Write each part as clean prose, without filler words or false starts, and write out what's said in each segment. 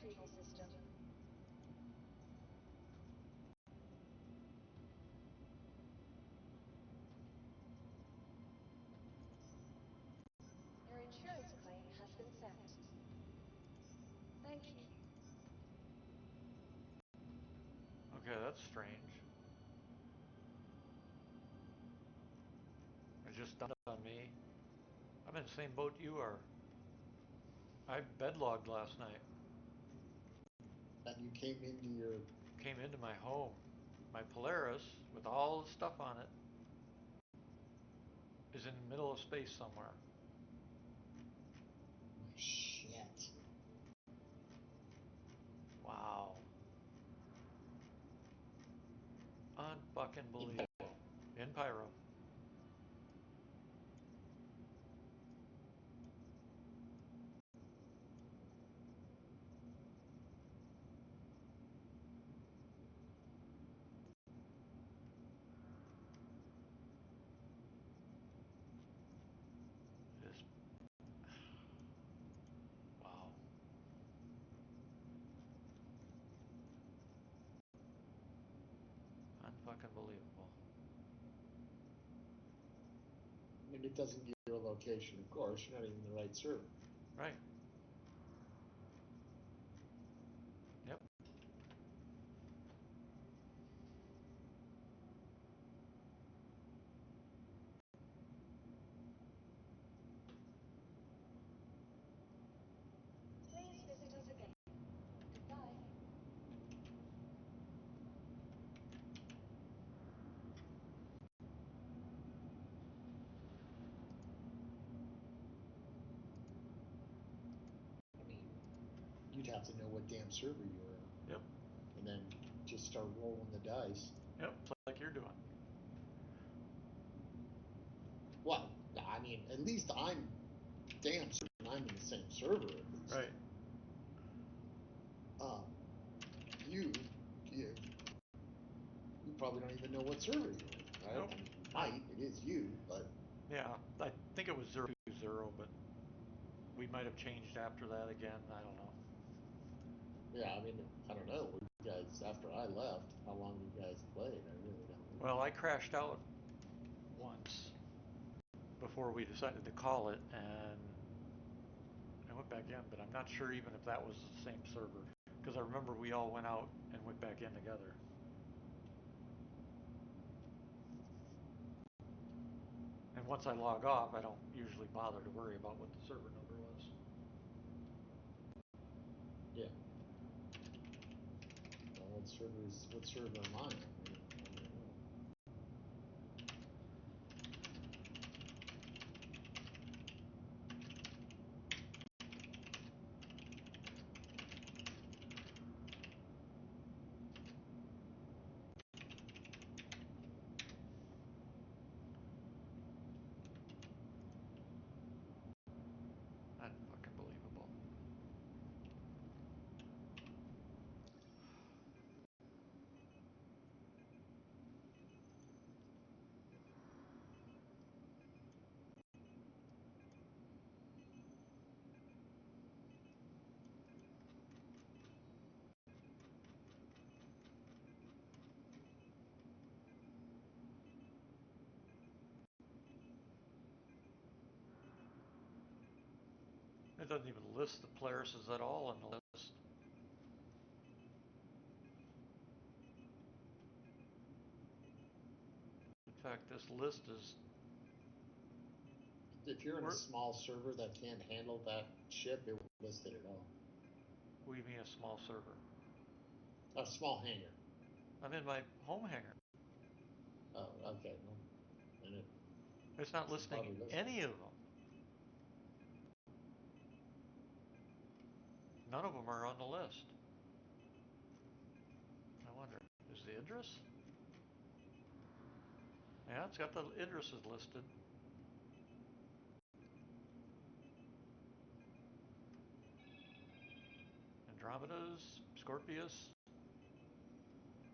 retrieval system. Your insurance claim has been sent. Thank you. Okay, that's strange. It just dawned on me. I'm in the same boat you are. I bedlogged last night. And you came into your... Came into my home. My Polaris, with all the stuff on it, is in the middle of space somewhere. Shit. Wow. Unfucking believable. In Pyro. Just wow. Unfucking believable. I mean, it doesn't give you a location, of course. You're not even the right server. Right. Yep. Please visit us again. Goodbye. I mean, you'd have to know what damn server you were on. Yep. And then just start rolling the dice. Yep. Like you're doing. Well, I mean, at least I'm damn certain I'm in the same server at least. Right. You, you, you probably don't even know what server you're in, right? Nope. I mean, you might. It is you, but Yeah, I think it was 020, but we might have changed after that again. I don't know. yeah, I mean, I don't know. You guys, after I left, how long you guys played? I really don't know. Well, I crashed out once before we decided to call it, and I went back in, but I'm not sure even if that was the same server. Because I remember we all went out and went back in together. And once I log off, I don't usually bother to worry about what the server number was. Yeah. Well, what server am I on? Unfucking believable. It doesn't even list the Polarises at all on the list. In fact, this list is... If you're in a small server that can't handle that ship, it won't list it at all. What do you mean a small server? A small hangar. I'm in my home hangar. Oh, okay. Well, then It's not listing any of them. None of them are on the list. I wonder, is the Idris? Yeah, it's got the Idrises listed. Andromedas, Scorpius.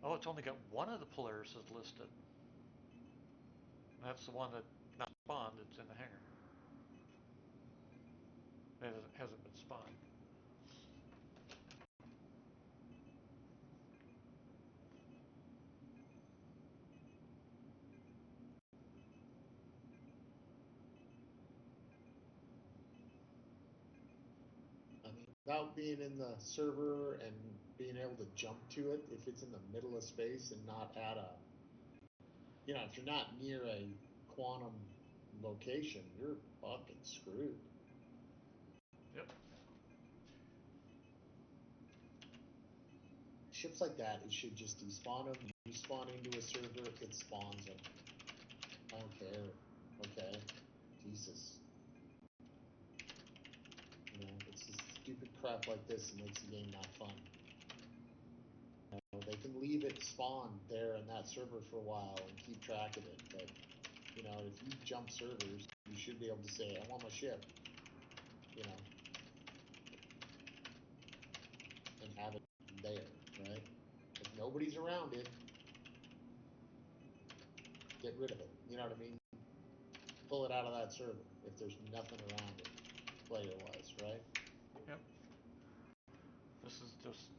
Oh, it's only got one of the Polarises listed. That's the one that not spawned, it's in the hangar. It hasn't been spawned. without being in the server and being able to jump to it, if it's in the middle of space and not at a, if you're not near a quantum location, you're fucking screwed. Yep. Ships like that, it should just despawn them. You spawn into a server, it spawns them. I don't care. Okay. Jesus. It's just stupid crap like this that makes the game not fun. They can leave it spawned there in that server for a while and keep track of it, but if you jump servers, you should be able to say, I want my ship, and have it there, right? If nobody's around it, get rid of it. You know what I mean? Pull it out of that server if there's nothing around it, player-wise, right? Yep. This is just...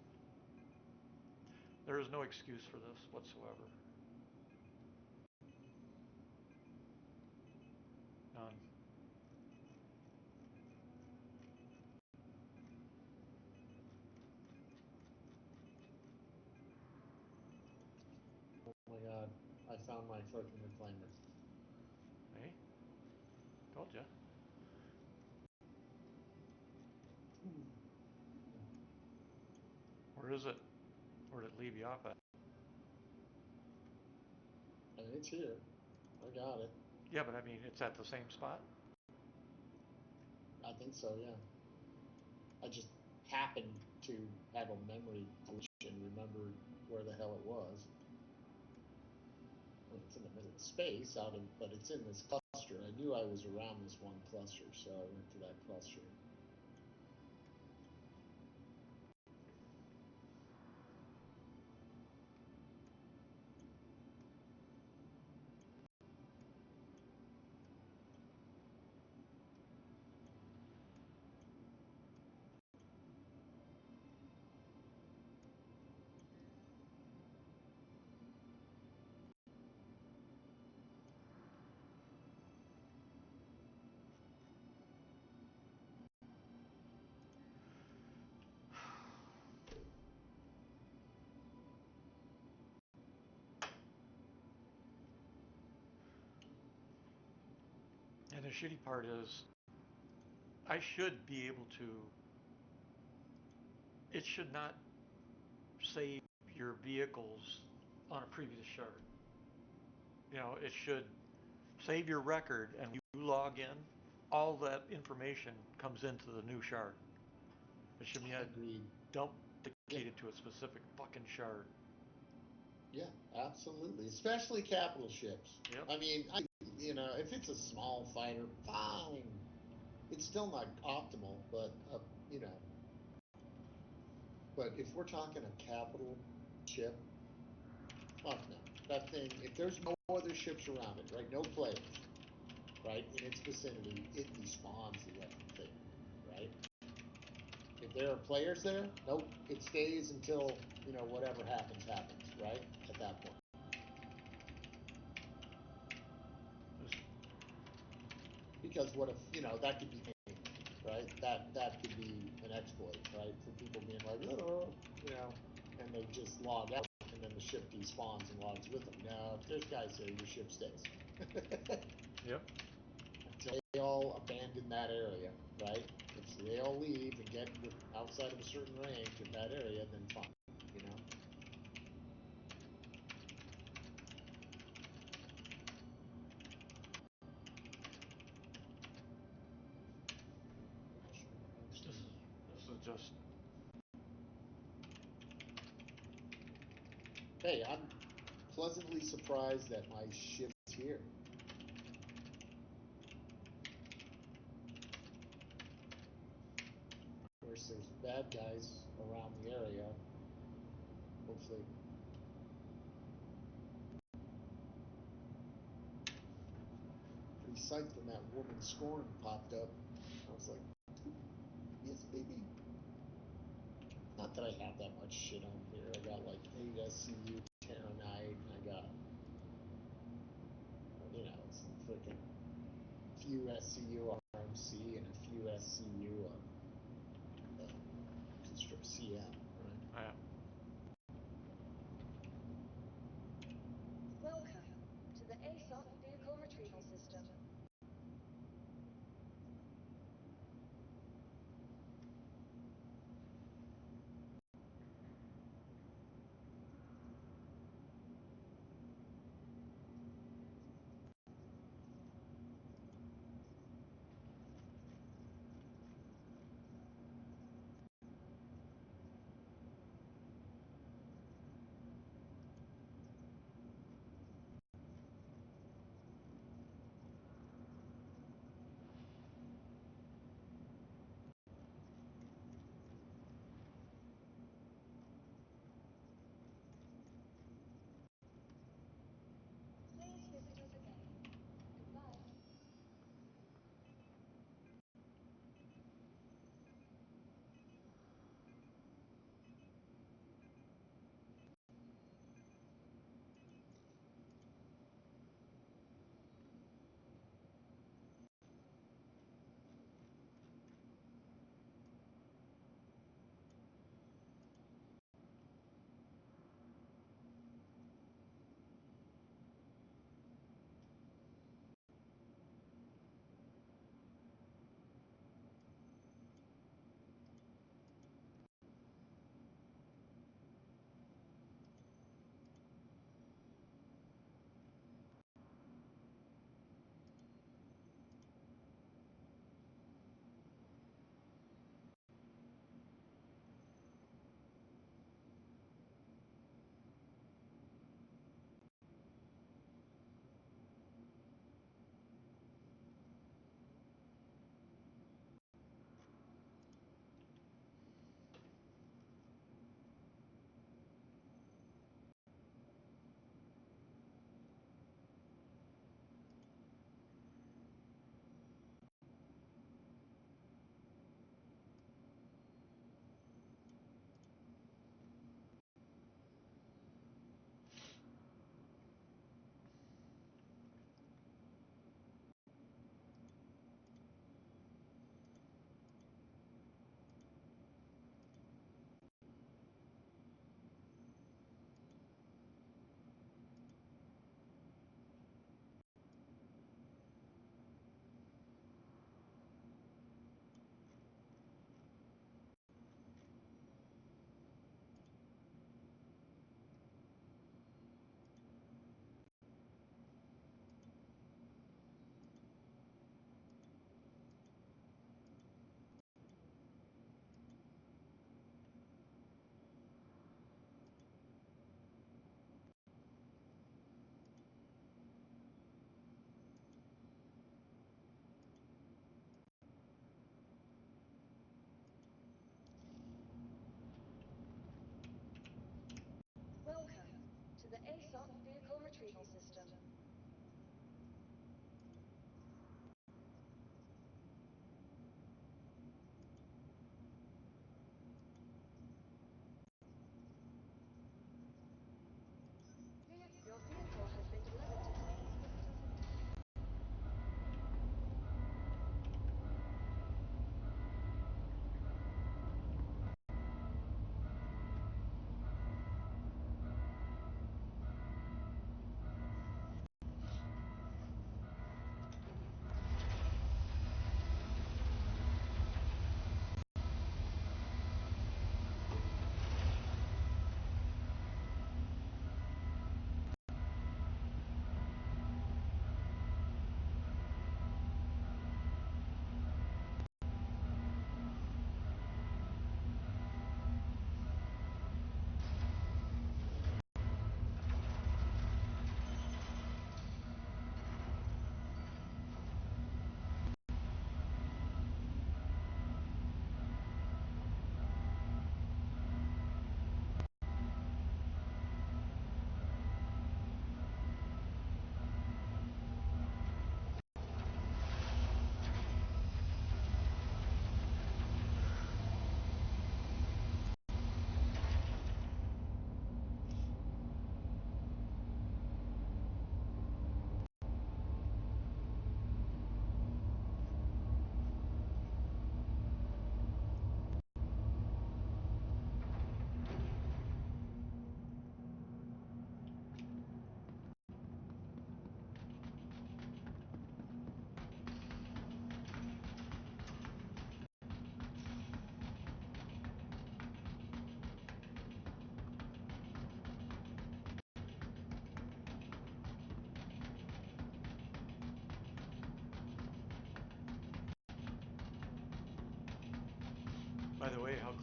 There is no excuse for this whatsoever. None. Oh my god, I found my fucking reclaimer. Hey? Told ya. Where is it? Where did it leave you off at? And it's here. I got it. Yeah, but I mean, it's at the same spot? I think so, yeah. I just happened to have a memory glitch and remember where the hell it was. Well, it's in the middle of space, but it's in this cluster. I knew I was around this one cluster, so I went to that cluster. And the shitty part is, I should be able to... It should not save your vehicles on a previous shard. It should save your record, and when you log in, all that information comes into the new shard. It should be dedicated to a specific fucking shard. Yeah, absolutely. Especially capital ships. Yep. I mean, if it's a small fighter, fine. It's still not optimal, but, But if we're talking a capital ship, fuck no. That thing, if there's no other ships around it, right? No players, right? In its vicinity, it despawns the thing, right? If there are players there, nope, it stays until, whatever happens, right? At that point. Because what if, that could be, right? That could be an exploit, right? For people being like, oh, and they just log out, and then the ship despawns and logs with them. No, if there's guys there, your ship stays. Yep. Until they all abandon that area, right? If they all leave and get outside of a certain range of that area, then fine, This is just... Hey, I'm pleasantly surprised that my ship's here. Of course, there's bad guys around the area. Hopefully. Pretty psyched when that woman Scorn popped up. I was like, yes, baby. Not that I have that much shit on here. I got like 8 SCU Terranite, and I got, some freaking few SCU RMC and a few SCU ship, CM, right? Yeah. Welcome to the ASOC Vehicle Retrieval System.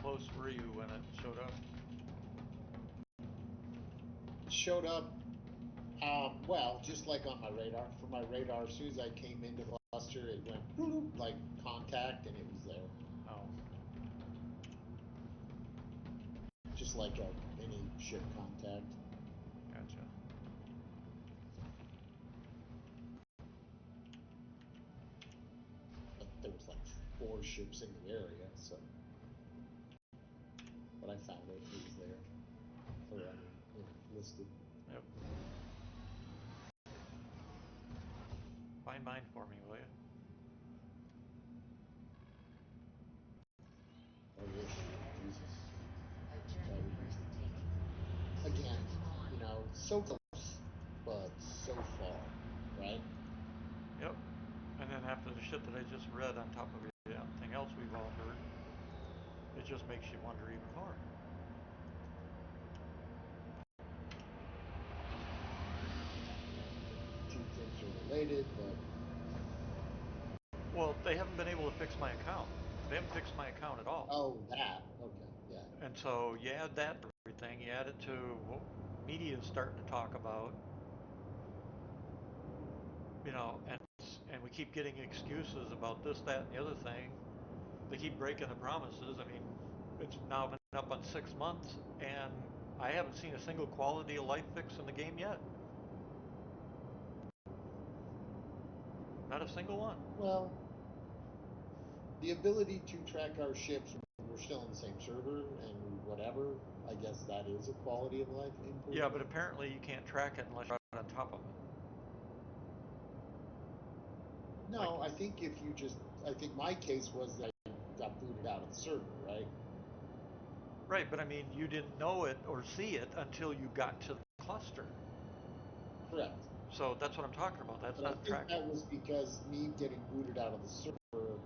close were you when it showed up? Showed up, well, just like on my radar. For my radar, as soon as I came into the cluster, it went like contact, and it was there. Oh. Just like any ship contact. Gotcha. But there was like 4 ships in the area, so. But I found it. It was there. Or, listed. Yep. Find mine for me, will you? I wish. Jesus. Again, so close, but so far, right? Yep. And then after the shit that I just read on top of everything else we've all heard, it just makes you wonder even more. Two things are related, but... Well, they haven't been able to fix my account. They haven't fixed my account at all. Oh, that. Okay, yeah. And so you add that to everything, you add it to what media is starting to talk about, and we keep getting excuses about this, that, and the other thing. They keep breaking the promises. I mean, it's now been up on 6 months, and I haven't seen a single quality of life fix in the game yet. Not a single one. Well, the ability to track our ships when we're still on the same server and whatever, I guess that is a quality of life improvement. Yeah, but apparently you can't track it unless you're on top of it. No, I think I think my case was that I got booted out of the server, right? Right, but I mean, you didn't know it or see it until you got to the cluster. Correct. So that's what I'm talking about. That's but not I think tracking. that was because me getting booted out of the server,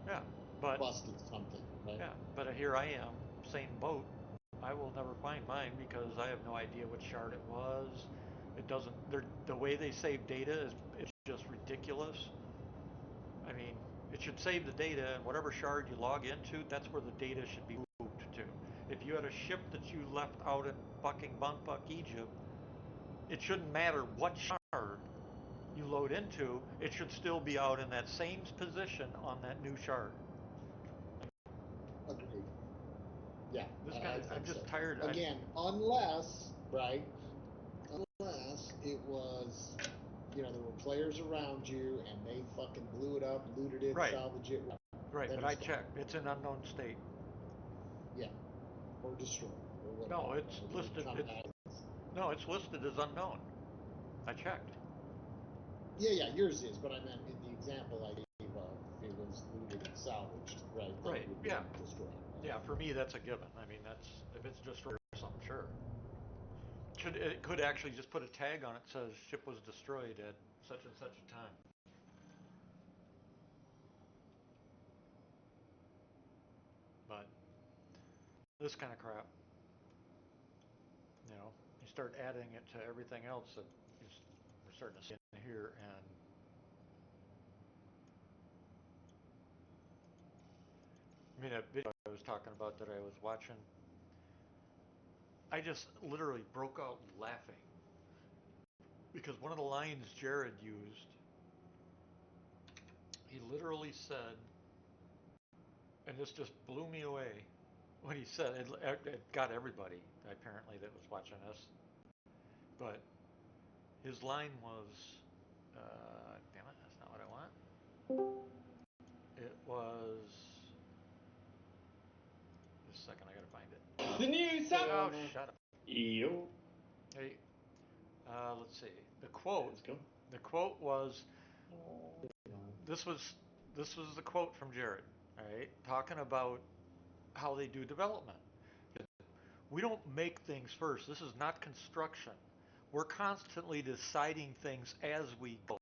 Yeah, but busted something, right? yeah, but here I am, same boat. I will never find mine because I have no idea what shard it was. It doesn't. The way they save data is it's just ridiculous. I mean, it should save the data, and whatever shard you log into, that's where the data should be moved to. If you had a ship that you left out in fucking Bangkok, Egypt, it shouldn't matter what shard you load into, it should still be out in that same position on that new shard. Agreed. Yeah, I think I'm just so. tired. Again, unless, right? Unless it was, there were players around you and they fucking blew it up, looted it, Right. salvaged it. Right, but I checked. It's in unknown state. Yeah, or destroyed, or whatever. No, it's listed. No, it's listed as unknown. I checked. Yeah, yours is, but I meant in the example I gave of it was looted and salvaged, right? Right. Yeah. Destroyed. Yeah, for me that's a given. I mean, that's if it's destroyed or something, sure. It could actually just put a tag on it that says ship was destroyed at such and such a time. But this kind of crap, you start adding it to everything else that we're starting to see in here, and I mean, that video I was talking about that I was watching, I just literally broke out laughing because one of the lines Jared used, he literally said, and this just blew me away when he said it got everybody apparently that was watching this, but his line was, damn it, that's not what I want. It was, just a second, I gotta find it. The news up. Oh, shut up. Yo. Hey, let's see. The quote. Let's go. The quote was, this was the quote from Jared. All right, talking about how they do development. We don't make things first. This is not construction. We're constantly deciding things as we go.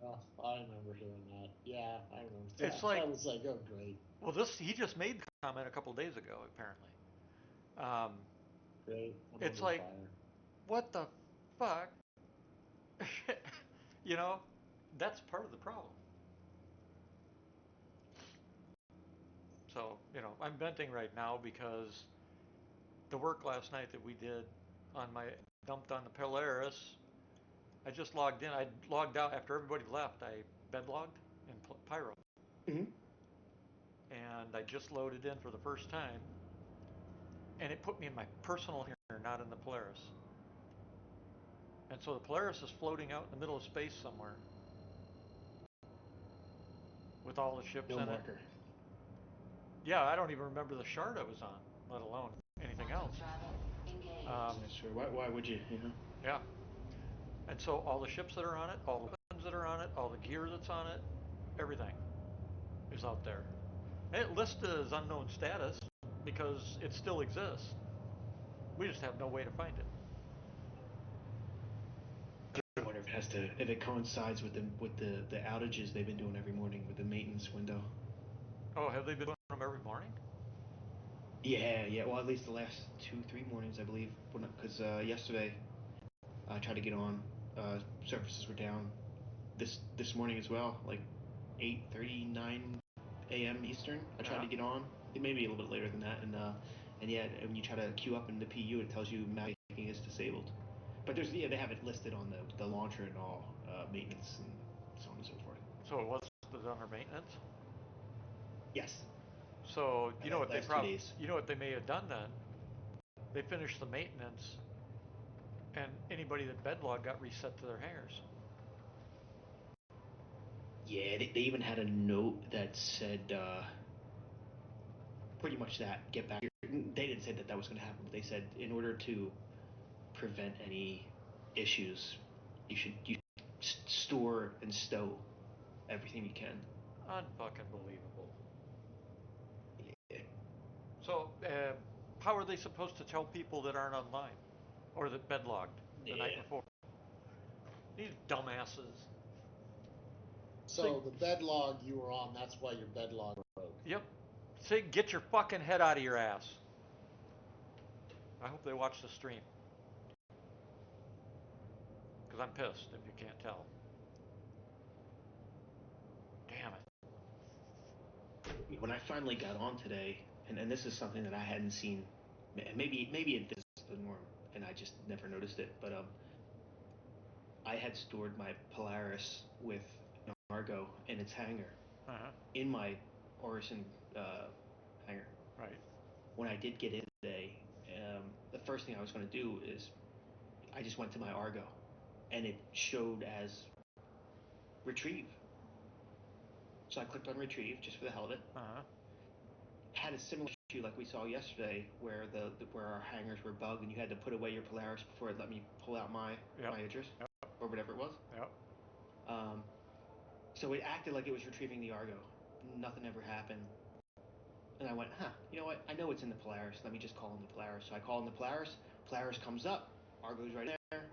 Oh, I remember hearing that. Yeah, I remember that. It's like, I was like, oh, great. Well, he just made the comment a couple days ago, apparently. Great. It's like, fire. What the fuck? you know, that's part of the problem. So, I'm venting right now because the work last night that we did dumped on the Polaris, I just logged in. I logged out after everybody left. I bed logged in Pyro. Mm-hmm. And I just loaded in for the first time. And it put me in my personal hangar, not in the Polaris. And so the Polaris is floating out in the middle of space somewhere with all the ships No in marker. it. Yeah, I don't even remember the shard I was on, let alone anything else. Yeah, sure. Why would you? Yeah. And so all the ships that are on it, all the weapons that are on it, all the gear that's on it, everything is out there. And it listed as unknown status because it still exists. We just have no way to find it. I wonder if it coincides with the outages they've been doing every morning with the maintenance window. Oh, have they been doing them every morning? Yeah. Well, at least the last 2-3 mornings, I believe. Because yesterday I tried to get on. Services were down. This morning as well, like 8:39 a.m. Eastern. I tried to get on. It may be a little bit later than that, and yeah, when you try to queue up in the PU, it tells you matchmaking is disabled. But they have it listed on the launcher and all, maintenance and so on and so forth. So it was under maintenance? Yes. So you know what they probably may have done then? They finished the maintenance, and anybody that bedlog got reset to their hangars. Yeah, they even had a note that said pretty much that get back here. They didn't say that was going to happen, but they said in order to prevent any issues, you store and stow everything you can. Unfucking believable. Yeah. So, how are they supposed to tell people that aren't online or that bedlogged the night before? These dumbasses. So the bed log you were on, that's why your bed log broke. Yep. Say, get your fucking head out of your ass. I hope they watch the stream. Because I'm pissed, if you can't tell. Damn it. When I finally got on today, and this is something that I hadn't seen, maybe it is the norm, and I just never noticed it, but I had stored my Polaris with Argo in its hangar, in my Orison hangar. Right. When I did get in today, the first thing I was going to do is I just went to my Argo, and it showed as retrieve. So I clicked on retrieve just for the hell of it. Had a similar issue like we saw yesterday, where where our hangars were bugged, and you had to put away your Polaris before it let me pull out my Idris or whatever it was. Yep. So it acted like it was retrieving the Argo. Nothing ever happened. And I went, you know what? I know it's in the Polaris. Let me just call in the Polaris. So I call in the Polaris. Polaris comes up. Argo's right there.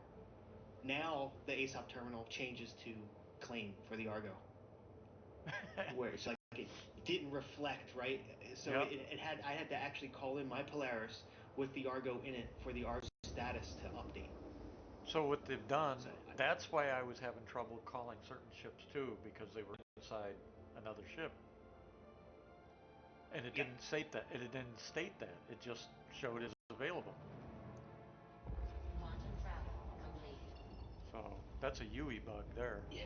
Now the ASOP terminal changes to claim for the Argo. Where it's like it didn't reflect, right? So I had to actually call in my Polaris with the Argo in it for the Argo status to update. So what they've done, that's why I was having trouble calling certain ships too, because they were inside another ship. And it didn't state that. It just showed as available. Quantum travel complete. So that's a UE bug there. Yeah.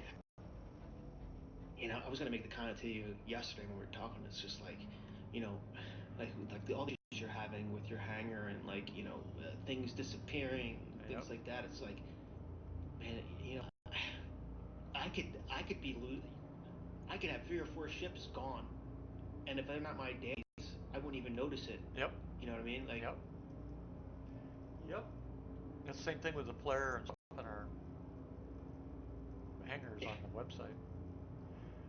I was gonna make the comment to you yesterday when we were talking. It's just like, like all the issues you're having with your hangar and things disappearing, things like that. It's like, man, I could have 3 or 4 ships gone, and if they're not my days, I wouldn't even notice it. Yep. You know what I mean? Like. Yep. It's the same thing with the player and stuff in our hangars on the website.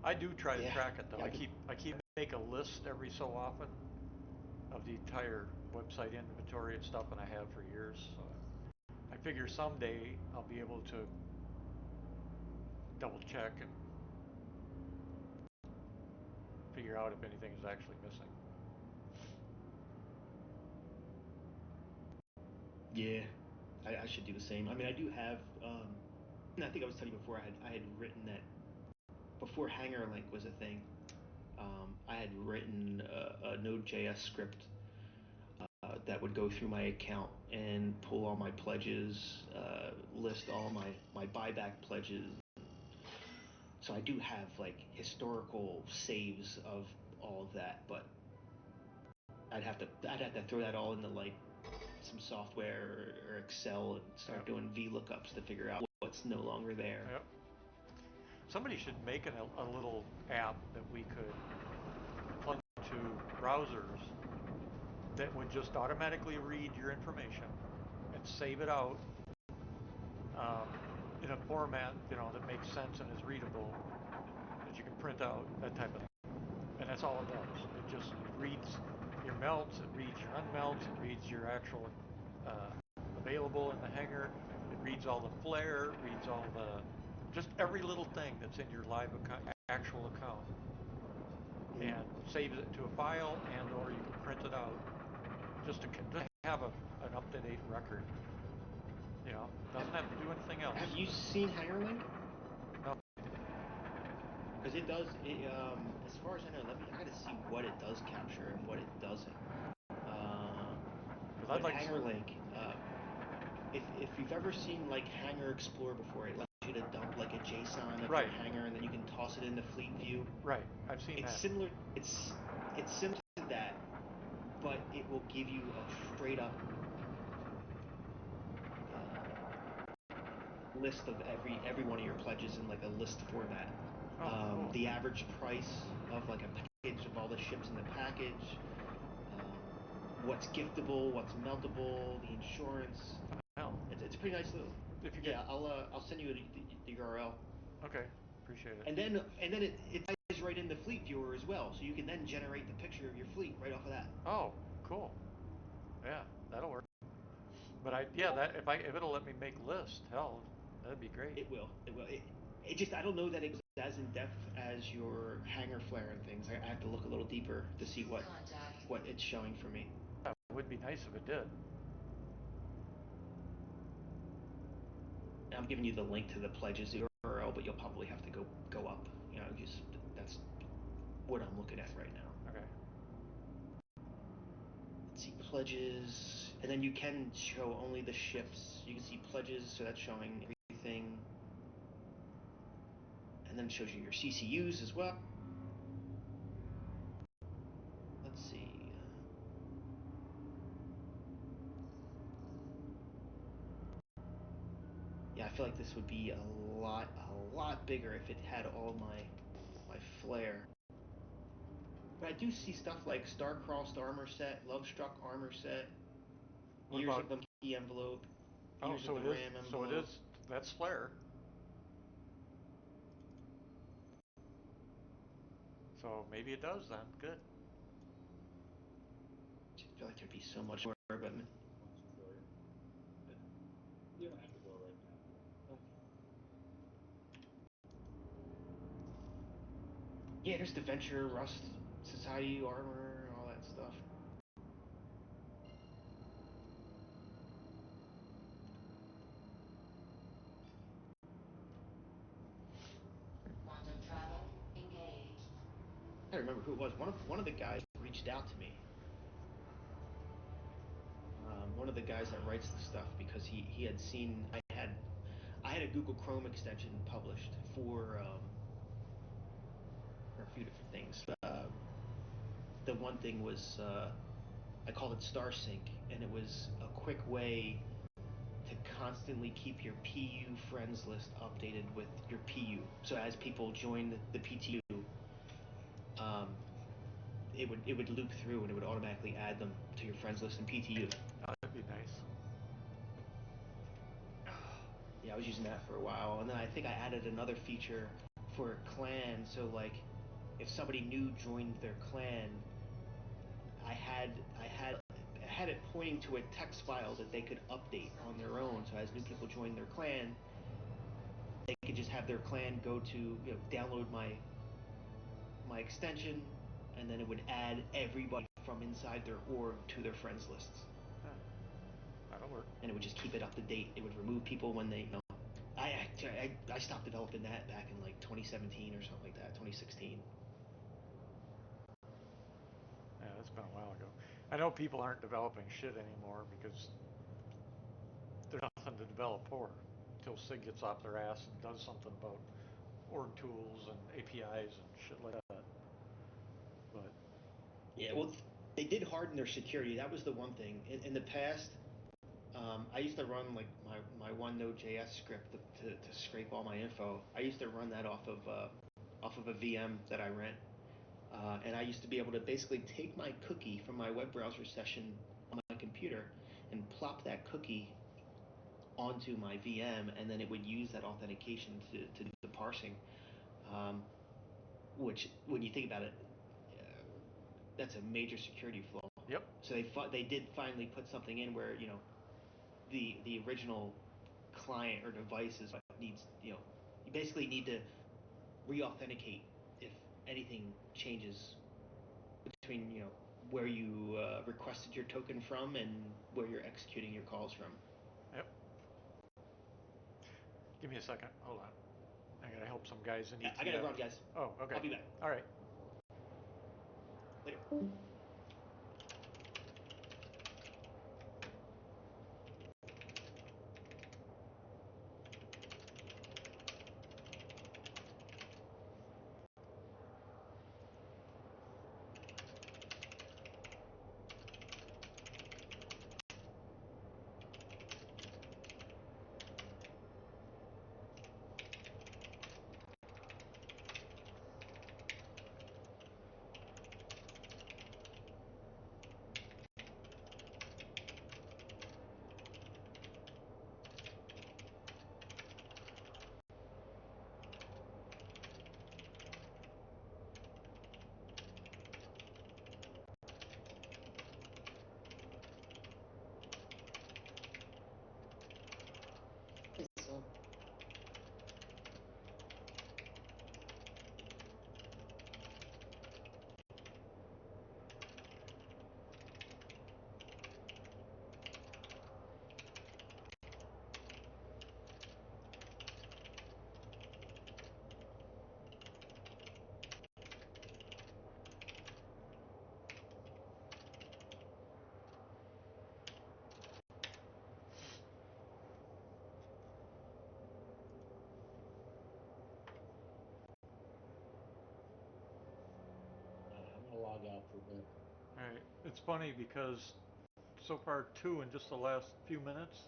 I do try to track it though. I keep make a list every so often of the entire website inventory and stuff, and I have for years. So I figure someday I'll be able to double check and figure out if anything is actually missing. Yeah, I should do the same. I mean, I do have. And I think I was telling you before. I had written that before Hangar Link was a thing. I had written a Node.js script that would go through my account and pull all my pledges, list all my buyback pledges. So I do have like historical saves of all of that, but I'd have to throw that all into like some software or Excel and start doing VLOOKUPs to figure out what's no longer there. Yep. Somebody should make a little app that we could plug to browsers that would just automatically read your information and save it out in a format, that makes sense and is readable, that you can print out, that type of thing. And that's all it does. It just reads your melts, it reads your unmelts, it reads your actual available in the hanger, it reads all the flare, it reads all just every little thing that's in your live actual account, and saves it to a file, and or you can print it out just to have an up-to-date record. Doesn't have to do anything else. Have you seen HangerLink? No. Because it does. As far as I know, I gotta see what it does capture and what it doesn't. But like HangerLink, if you've ever seen like Hanger Explorer before, it lets you to dump like a JSON of your hanger, and then you can toss it into Fleet View. Right, I've seen that. It's similar to that, but it will give you a straight up list of every one of your pledges in like a list format. Cool. The average price of like a package of all the ships in the package, what's giftable, what's meltable, the insurance. It's a pretty nice little. I'll send you the URL. Okay, appreciate it. And then it ties right into Fleet Viewer as well, so you can then generate the picture of your fleet right off of that. Oh, cool. Yeah, that'll work. But if it'll let me make lists, hell, that'd be great. It will. It just, I don't know that it's as in depth as your hanger flare and things. I have to look a little deeper to see what it's showing for me. It would be nice if it did. I'm giving you the link to the pledges URL, but you'll probably have to go up. That's what I'm looking at right now. Okay. Let's see, pledges, and then you can show only the ships. You can see pledges, so that's showing everything. And then it shows you your CCUs as well. Let's see. Yeah, I feel like this would be a lot bigger if it had all my flair. But I do see stuff like Star-Crossed Armor Set, Love-Struck Armor Set, Years of the Key Envelope, Years of the Ram Envelope. So it is, that's flare. So maybe it does then. Good. I feel like there'd be so much more, but you don't have to go right now. Yeah, there's the Venture, Rust, Society, Armor, all that stuff. Quantum travel engaged. I don't remember who it was. One of the guys reached out to me. One of the guys that writes the stuff, because he had seen I had a Google Chrome extension published for a few different things. The one thing was I called it StarSync, and it was a quick way to constantly keep your PU friends list updated with your PU. So as people join the PTU, it would loop through and it would automatically add them to your friends list in PTU. Oh, that'd be nice. Yeah, I was using that for a while, and then I think I added another feature for a clan. So like, if somebody new joined their clan, I had it pointing to a text file that they could update on their own. So as new people join their clan, they could just have their clan go to download my extension, and then it would add everybody from inside their org to their friends lists. That'll work. And it would just keep it up to date. It would remove people when they. I stopped developing that back in like 2017 or something like that, 2016. Yeah, that's been a while ago. I know people aren't developing shit anymore because there's nothing to develop for until SIG gets off their ass and does something about org tools and APIs and shit like that. But Yeah, well, they did harden their security. That was the one thing. In the past, I used to run like my one Node.js script to scrape all my info. I used to run that off of a VM that I rent, and I used to be able to basically take my cookie from my web browser session on my computer and plop that cookie onto my VM, and then it would use that authentication to do the parsing. Um, which, when you think about it, that's a major security flaw. yep. So they did finally put something in where the original client or device is what needs you basically need to re-authenticate if anything changes between where you requested your token from and where you're executing your calls from. Yep. Give me a second. Hold on. I gotta help some guys in ETF. I gotta run, guys. Oh, okay. I'll be back. All right. Later. So, I'm gonna log out for a bit. All right. It's funny because so far, two in just the last few minutes,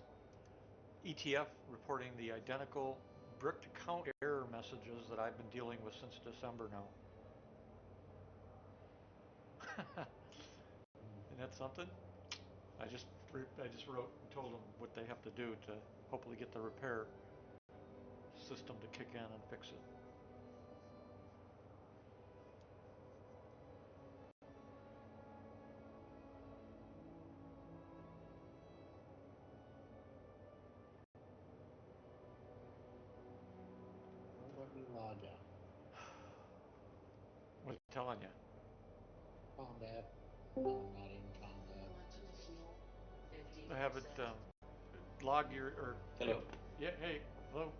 ETF reporting the identical bricked count error messages that I've been dealing with since December now. Isn't that something? I just wrote and told them what they have to do to hopefully get the repair system to kick in and fix it. Don't let me log out. What's it telling you? Combat. No, I'm not in combat. I have it log your or Hello. yeah, hey, hello.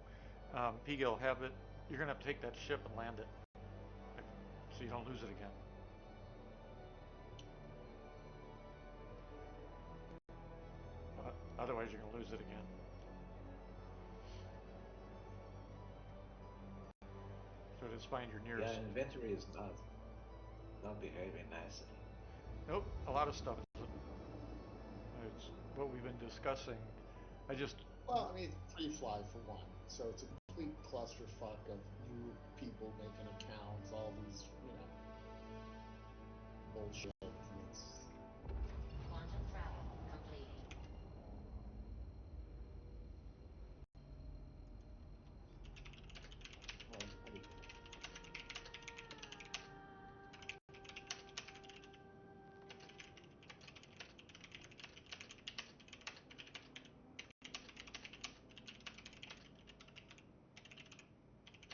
Pigil, have it. You're gonna have to take that ship and land it, so you don't lose it again. Otherwise, you're gonna lose it again. So just find your Yeah, nearest. inventory is not behaving nicely. Nope, a lot of stuff isn't. It's what we've been discussing. I just Well, I mean, it's free fly for one, so it's a complete clusterfuck of new people making accounts, all these, bullshit. It's Quantum travel complete. well, I mean,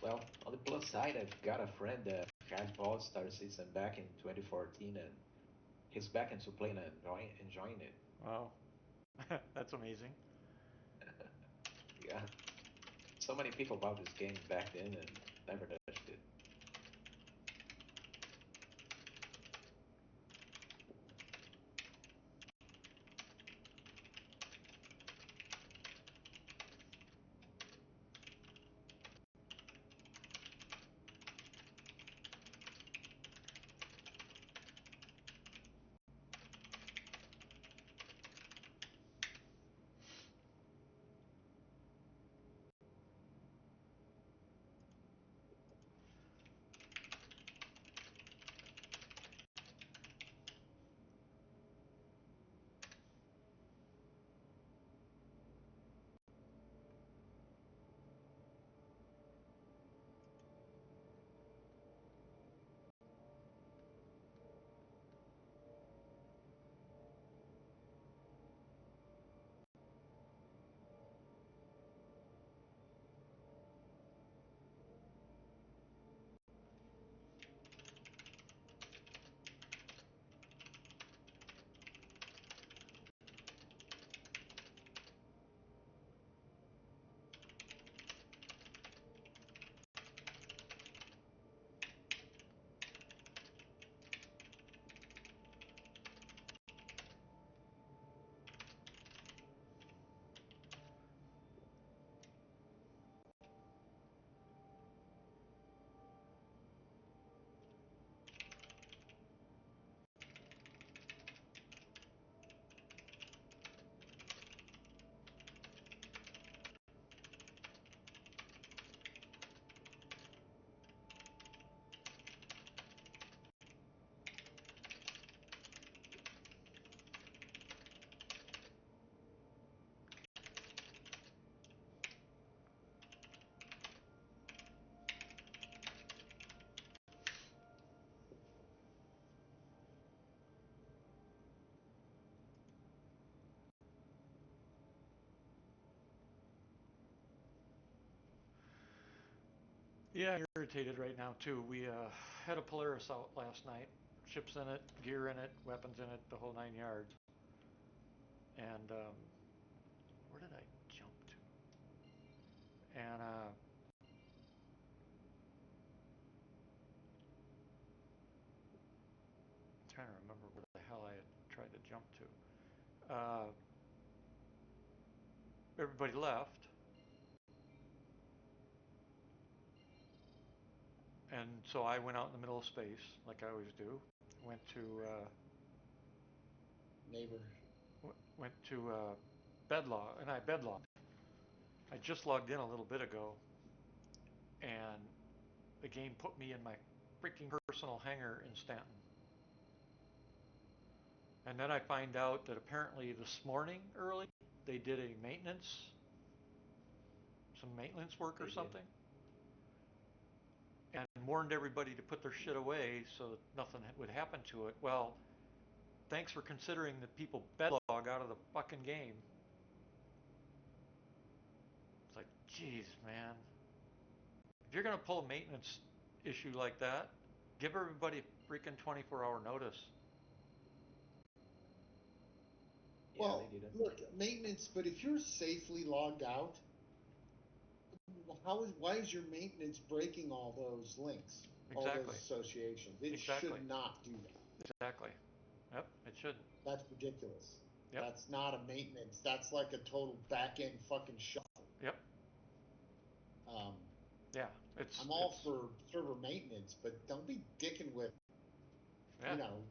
Well, on the plus side, I've got a friend that had bought Star Citizen back in 2014, and he's back into playing and enjoying it. wow, that's amazing. Yeah, so many people bought this game back then and never touched it. Yeah, irritated right now too. We had a Polaris out last night. Ships in it, gear in it, weapons in it, the whole 9 yards. And where did I jump to? And I'm trying to remember where the hell I had tried to jump to. Everybody left, and so I went out in the middle of space like I always do. Went to Neighbor. went to bedlog, and I bedlogged. I just logged in a little bit ago, and the game put me in my freaking personal hangar in Stanton. And then I find out that apparently this morning early they did a maintenance, some maintenance work or They did. something, and warned everybody to put their shit away so that nothing would happen to it. Well, thanks for considering that people bedlog out of the fucking game. It's like, geez, man. If you're gonna pull a maintenance issue like that, give everybody freaking 24-hour notice. Yeah, they Well, didn't. look, maintenance, but if you're safely logged out, why is your maintenance breaking all those links, all those Exactly. associations? It Exactly. should not do that. Exactly. Yep. It shouldn't. That's ridiculous. Yep. That's not a maintenance. That's like a total back end fucking shuffle. Yep. Um, Yeah. It's I'm all it's for server maintenance, but don't be dicking with, yeah. you know,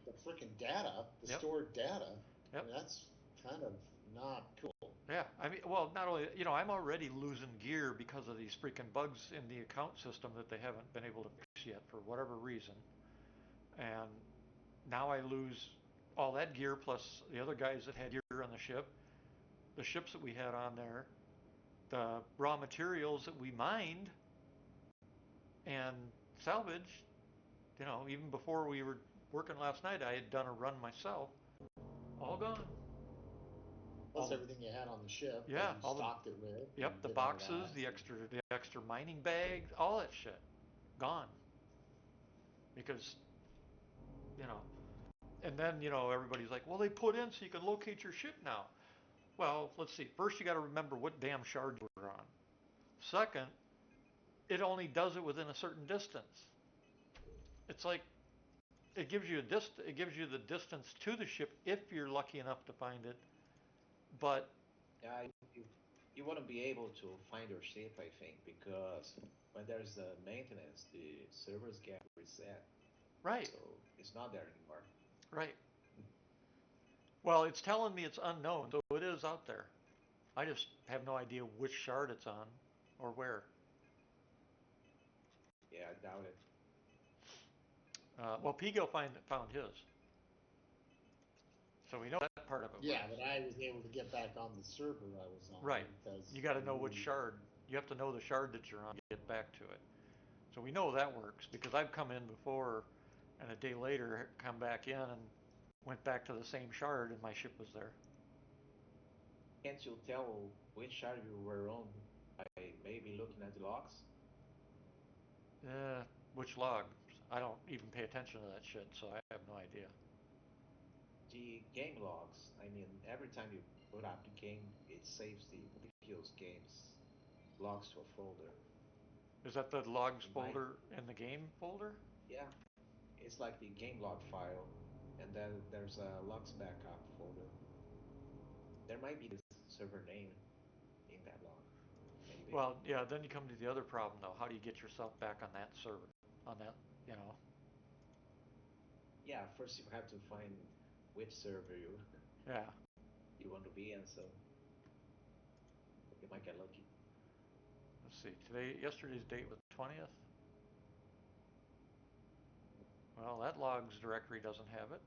the freaking data, the Yep. stored data. I Yep. mean, that's kind of not cool. Yeah. I mean, well, not only I'm already losing gear because of these freaking bugs in the account system that they haven't been able to fix yet for whatever reason, and now I lose all that gear plus the other guys that had gear on the ship, the ships that we had on there, the raw materials that we mined and salvaged. Even before we were working last night, I had done a run myself. All gone. All Plus the everything you had on the ship that yeah, you all the stocked it with yep, and the did all boxes, that. the extra mining bags, all that shit, gone. Because you know, and then everybody's like, well, they put in so you can locate your ship now. Well, let's see. First, you got to remember what damn shard you're on. Second, it only does it within a certain distance. It's like it gives you the distance to the ship if you're lucky enough to find it. But Yeah, you want to be able to find your ship, I think, because when there's the maintenance, the servers get reset, right, so it's not there anymore. right. Well, it's telling me it's unknown, so it is out there. I just have no idea which shard it's on or where. Yeah, I doubt it. Well, Pigo found his, so we know that part of it Yeah, works. but I was able to get back on the server I was on Right. You because got to know which you, shard. You have to know the shard that you're on to get back to it. So we know that works because I've come in before, and a day later come back in and went back to the same shard, and my ship was there. Can't you tell which shard you were on by maybe looking at the logs? Uh, which log? I don't even pay attention to that shit, so I have no idea. The game logs. I mean, every time you put up the game, it saves the previous game's logs to a folder. Is that the logs In my folder in the game folder? Yeah, it's like the game log file, and then there's a logs backup folder. There might be this server name in that log, maybe. Well, yeah. Then you come to the other problem, though. How do you get yourself back on that server? On that, you know? Yeah, first you have to find which server you Yeah. you want to be in, so you might get lucky. Let's see. Yesterday's date was 20th. Well, that logs directory doesn't have it.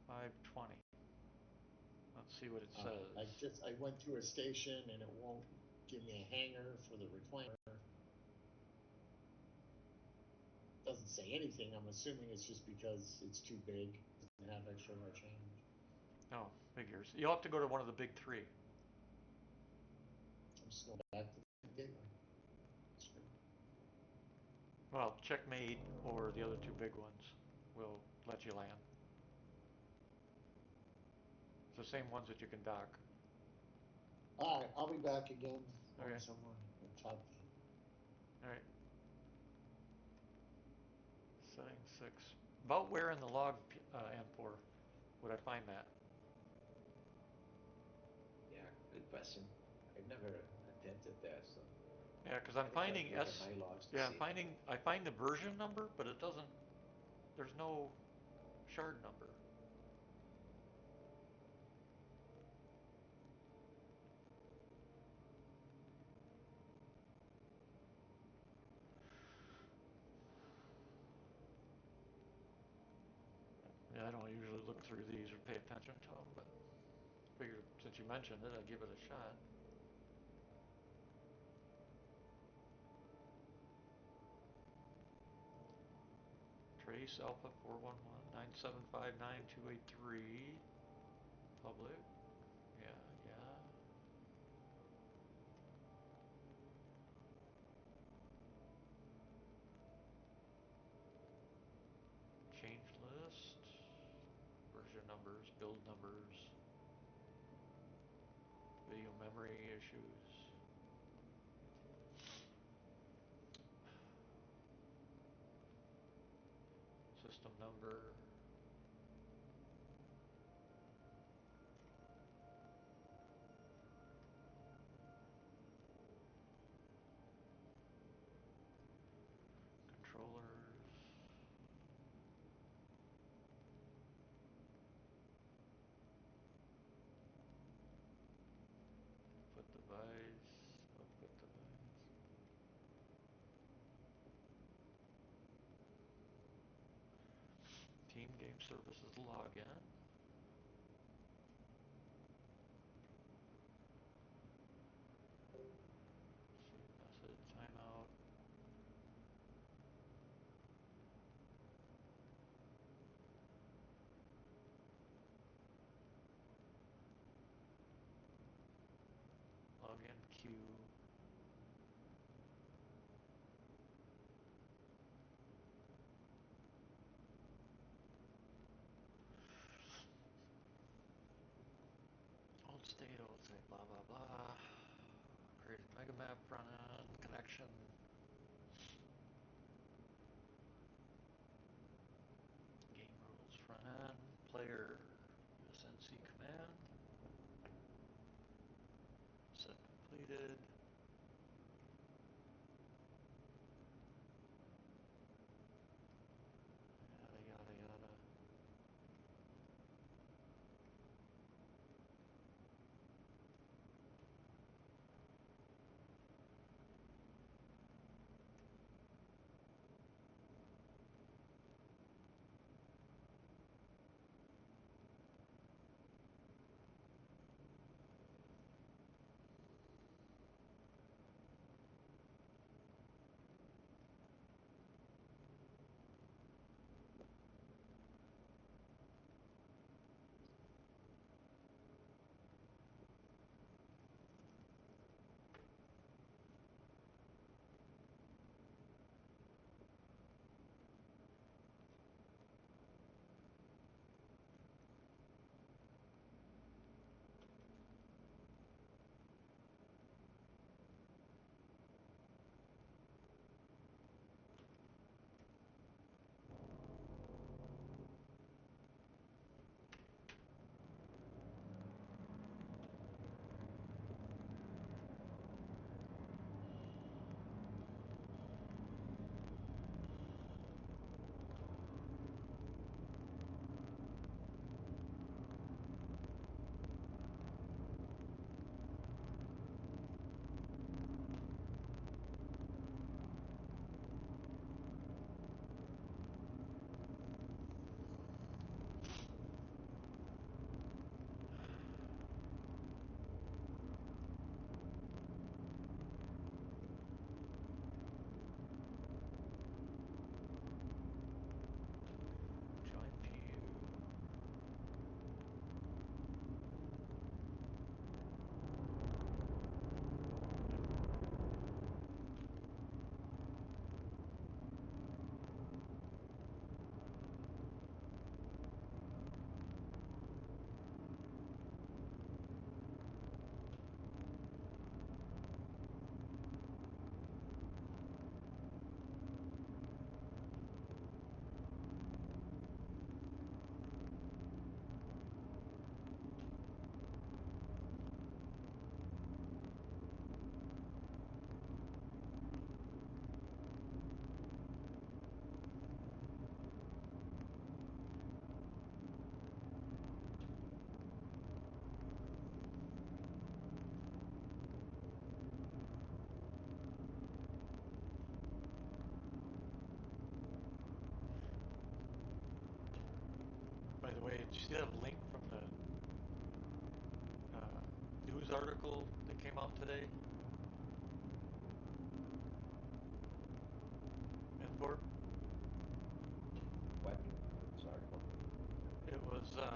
520. Let's see what it says. I went to a station and it won't give me a hanger for the reclaimer. Doesn't say anything. I'm assuming it's just because it's too big. It doesn't have extra large hangers. No, figures. You'll have to go to one of the big three. I'm just going back to the gateway. Well, Checkmate or the other two big ones will let you land. It's the same ones that you can dock. All right, I'll be back again Okay. once someone will talk to you. All right. Setting 6. About where in the log, N4, would I find that? Yeah, good question. I've never attempted that, so Yeah, because I'm I need to finding look at my logs to Yeah, I'm see. finding. I find the version number, but it doesn't. There's no shard number. Yeah, I don't usually look through these or pay attention to them, but figured since you mentioned it, I'd give it a shot. Trace Alpha 411-9759283. Public. Yeah, yeah. Change list. Version numbers, build numbers. Video memory issues. System number. Controllers. Input device. Output device. Team game services login. Message timeout. Login queue. Old state, blah blah blah. Created mega map front end connection. Game rules front end. Player USNC command. Set completed. Yada yada yada. the way, did you see that link from the news article that came out today? Inport? What news article? It was, let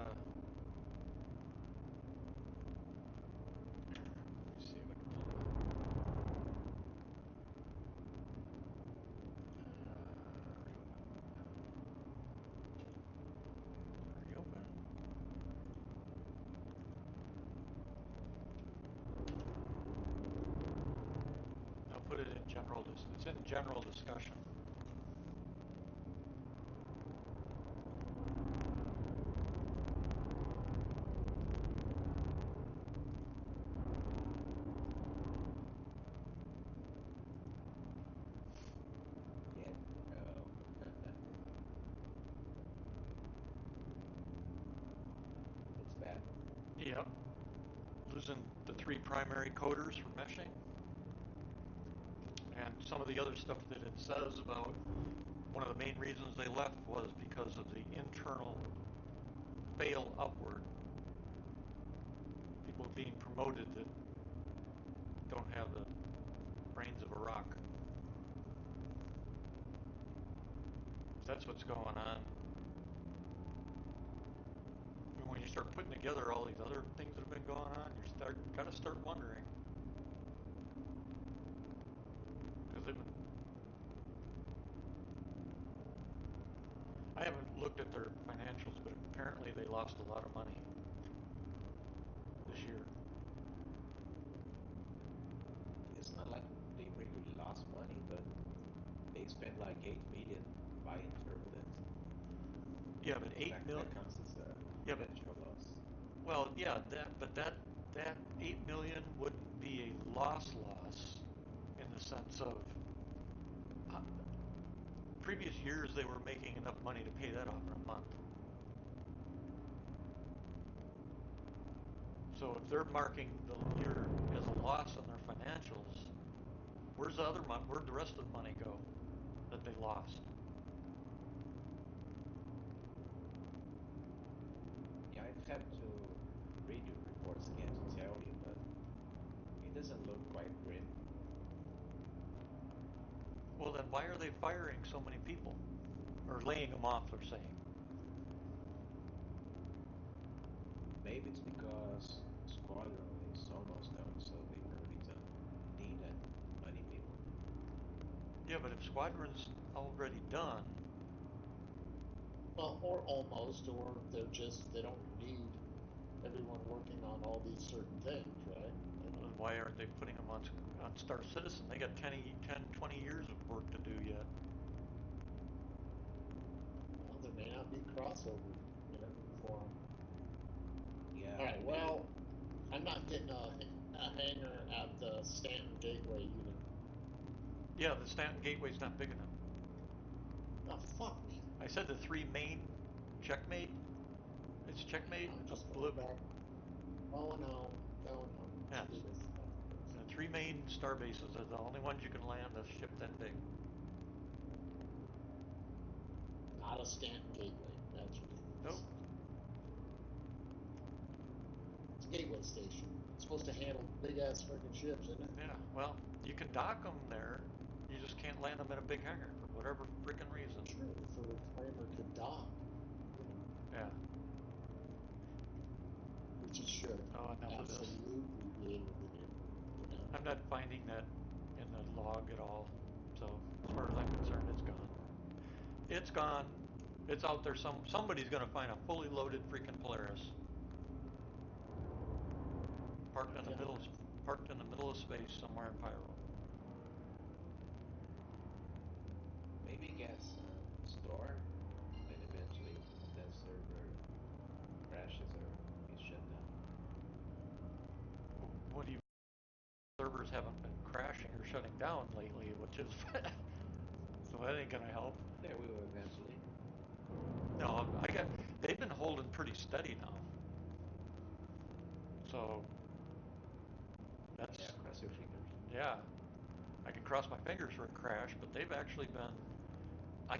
me see if I can pull it up. Reopen. I'll put it in general, it's in general discussion. Yeah. Oh. It's bad. Yep. Losing the 3 primary coders for meshing. And some of the other stuff that it says about one of the main reasons they left was because of the internal fail upward. People being promoted that don't have the brains of a rock. That's what's going on. And when you start putting together all these other things that have been going on, you gotta start wondering. Because I haven't looked at their financials, but apparently they lost a lot of money this year. It's not like they really lost money, but they spent like 8 million buying turbulence. Yeah, but 8 million. That counts as a Yeah, but financial loss. well, yeah, that 8 million wouldn't be a loss in the sense of previous years they were making enough money to pay that off in a month. So if they're marking the year as a loss on their financials, where's the other money? Where'd the rest of the money go that they lost? Yeah, I'd have to read your reports again to tell you, but it doesn't look quite grim. Well, then why are they firing so many people? Or laying them off, they're saying. Maybe it's because Squadron is almost done, so they probably don't need that many people. Yeah, but if Squadron's already done, Well, or almost, or they don't need everyone working on all these certain things, right? then why aren't they putting them on Star Citizen? They got 10, 20 years of work to do yet. Well, there may not be crossover, for them. Yeah. All right. Well, I'm not getting a hangar at the Stanton Gateway either. Yeah, the Stanton Gateway's not big enough. Oh, fuck me. I said the 3 main checkmate. It's checkmate. I'm just going back. Oh no. Yeah. The 3 main star bases are the only ones you can land a ship that big. Not a Stanton Gateway. That's ridiculous. Nope. It's a gateway station. It's supposed to handle big ass freaking ships, isn't it? Yeah. Well, you can dock them there. You just can't land them in a big hangar for whatever freaking reason. True. If a reclaimer could dock. Yeah. Which it should. Oh, enough of this. Absolutely be able to do. I'm not finding that in the log at all. So as far as I'm concerned, it's gone. It's gone. It's out there. Somebody's going to find a fully loaded freaking Polaris parked in the middle of space somewhere in Pyro. Maybe get some store, and eventually that server crashes or is shut down. What do you? Servers haven't been crashing or shutting down lately, which is so that ain't gonna help. They will eventually. No, they've been holding pretty steady now. So that's Cross your fingers. yeah. I can cross my fingers for a crash, but they've actually been. I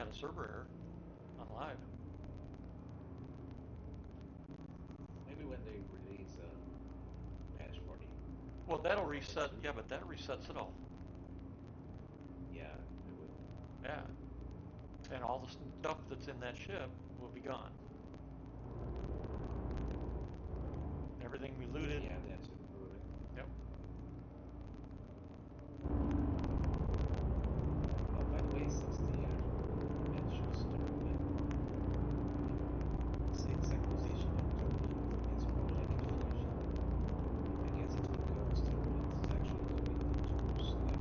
had a server error on live. when they release patch 40. Well, that'll Or reset. 42. Yeah, but that resets it all. Yeah, it will. Yeah. And all the stuff that's in that ship will be gone. Everything we looted. Yeah, that's included. Yep. Oh, by the way, since the mention started, its acquisition of Tobii is more like inflation. I guess it's because Tobii is actually doing the tools that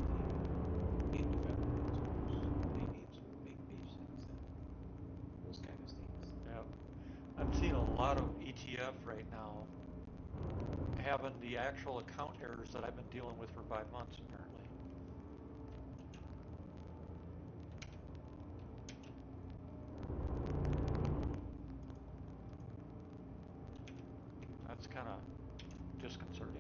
the game development tools they need to make missions and those kind of things. Yep. I'm seeing a lot of ETF right now having the actual account errors that I've been dealing with for 5 months, apparently. That's kind of disconcerting.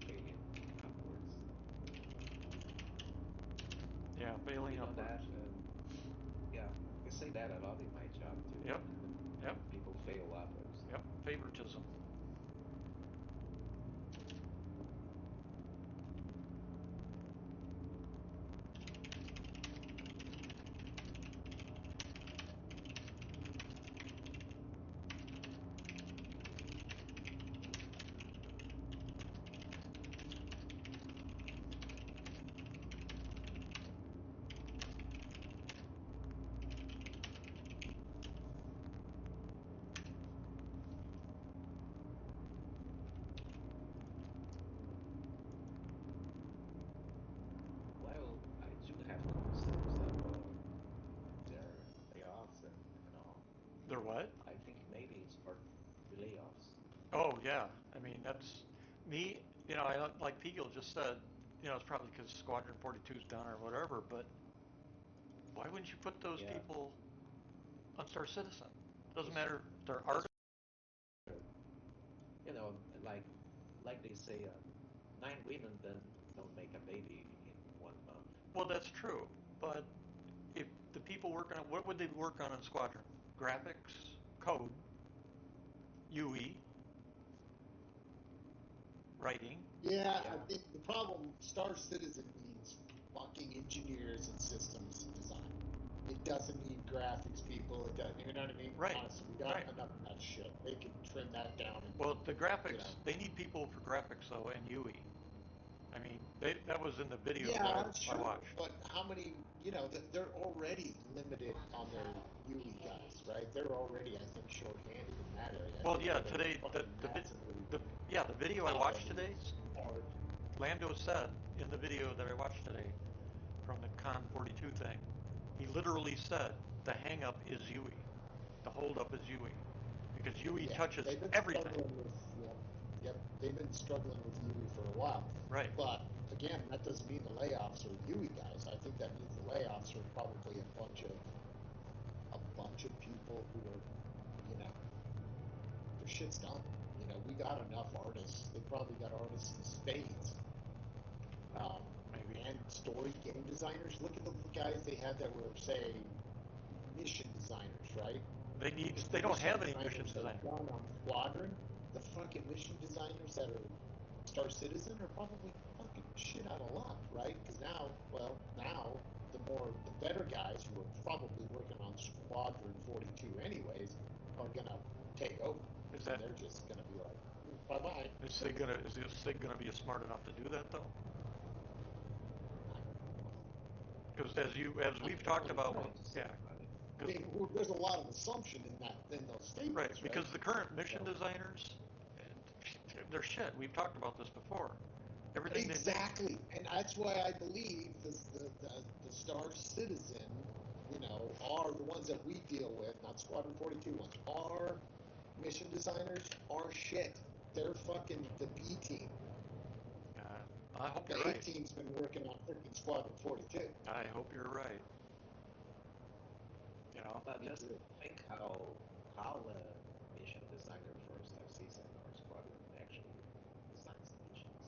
Failing upwards. Yeah, failing upwards. That, yeah, I say that a lot in my job too. Yep. Yep. People fail upwards. Yep. Favoritism. Well, I do have concerns of their layoffs and all. They're what? I think maybe it's for the layoffs. Oh, yeah. I mean, that's me. I don't, like Pegel just said, it's probably because Squadron 42 is done or whatever, but why wouldn't you put those Yeah, people on Star Citizen? Doesn't it's matter if they're it's artists. you know like they say, 9 women don't make a baby in 1 month. Well, that's true, but if the people working on, what would they work on in Squadron? Graphics, code, UE, writing. Yeah, I Yeah, think the problem, Star Citizen needs fucking engineers and systems design. It doesn't need graphics people. It doesn't, you know what I mean? Right, Honestly, we got right. enough of that shit. They can trim that down and, Well, the you know. graphics, they need people for graphics though, and UE. I mean, that was in the video that Yeah, I sure. watched. But how many, they're already limited on their UE guys, right? They're already, I think, short-handed in that area. I Well, think yeah, they're today fucking massively the video I watched outnumbered today, hard. Lando said in the video that I watched today from the Con 42 thing, he literally said the hang up is UE. The hold up is UE. Because UE Yeah, touches they've been everything. struggling with, yep, they've been struggling with UE for a while. Right. But again, that doesn't mean the layoffs are UE guys. I think that means the layoffs are probably a bunch of people who are, their shit's done. We got enough artists. They probably got artists in spades. Maybe. And story game designers. Look at the guys they had that were, say, mission designers, right? They don't have any mission designers designers. that are done on Squadron. The fucking mission designers that are Star Citizen are probably fucking shit out of luck, right? Because now the better guys who are probably working on Squadron 42 anyways are gonna take over. And they're just gonna be like, bye bye. Is this SIG gonna be smart enough to do that though? Because as we've talked about, yeah. I mean, there's a lot of assumption in those statements, Right, because the current mission designers, they're shit. We've talked about this before. Everything exactly, and that's why I believe the Star Citizen are the ones that we deal with, not Squadron 42 ones, our mission designers are shit. They're fucking the B team. I hope The you're A right. team's been working on freaking Squadron 42. I hope you're right. But Me just too. think how a mission designer for Star Citizen or Squadron actually designs the missions.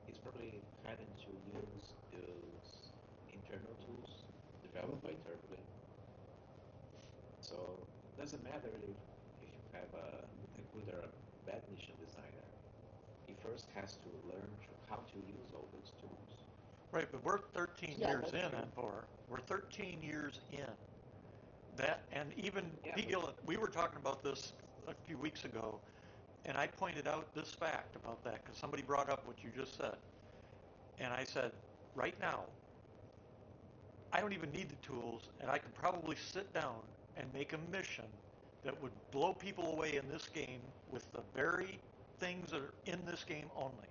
He's probably having to use those internal tools developed by Tobii. So it doesn't matter if you have a good or a bad mission designer. He first has to learn how to use all those tools. Right, but we're 13 Yeah, years that's in, true. and we're 13 years in. That, and even Yeah, P. Gillen, we were talking about this a few weeks ago, and I pointed out this fact about that because somebody brought up what you just said. And I said, right now, I don't even need the tools, and I could probably sit down and make a mission that would blow people away in this game with the very things that are in this game only.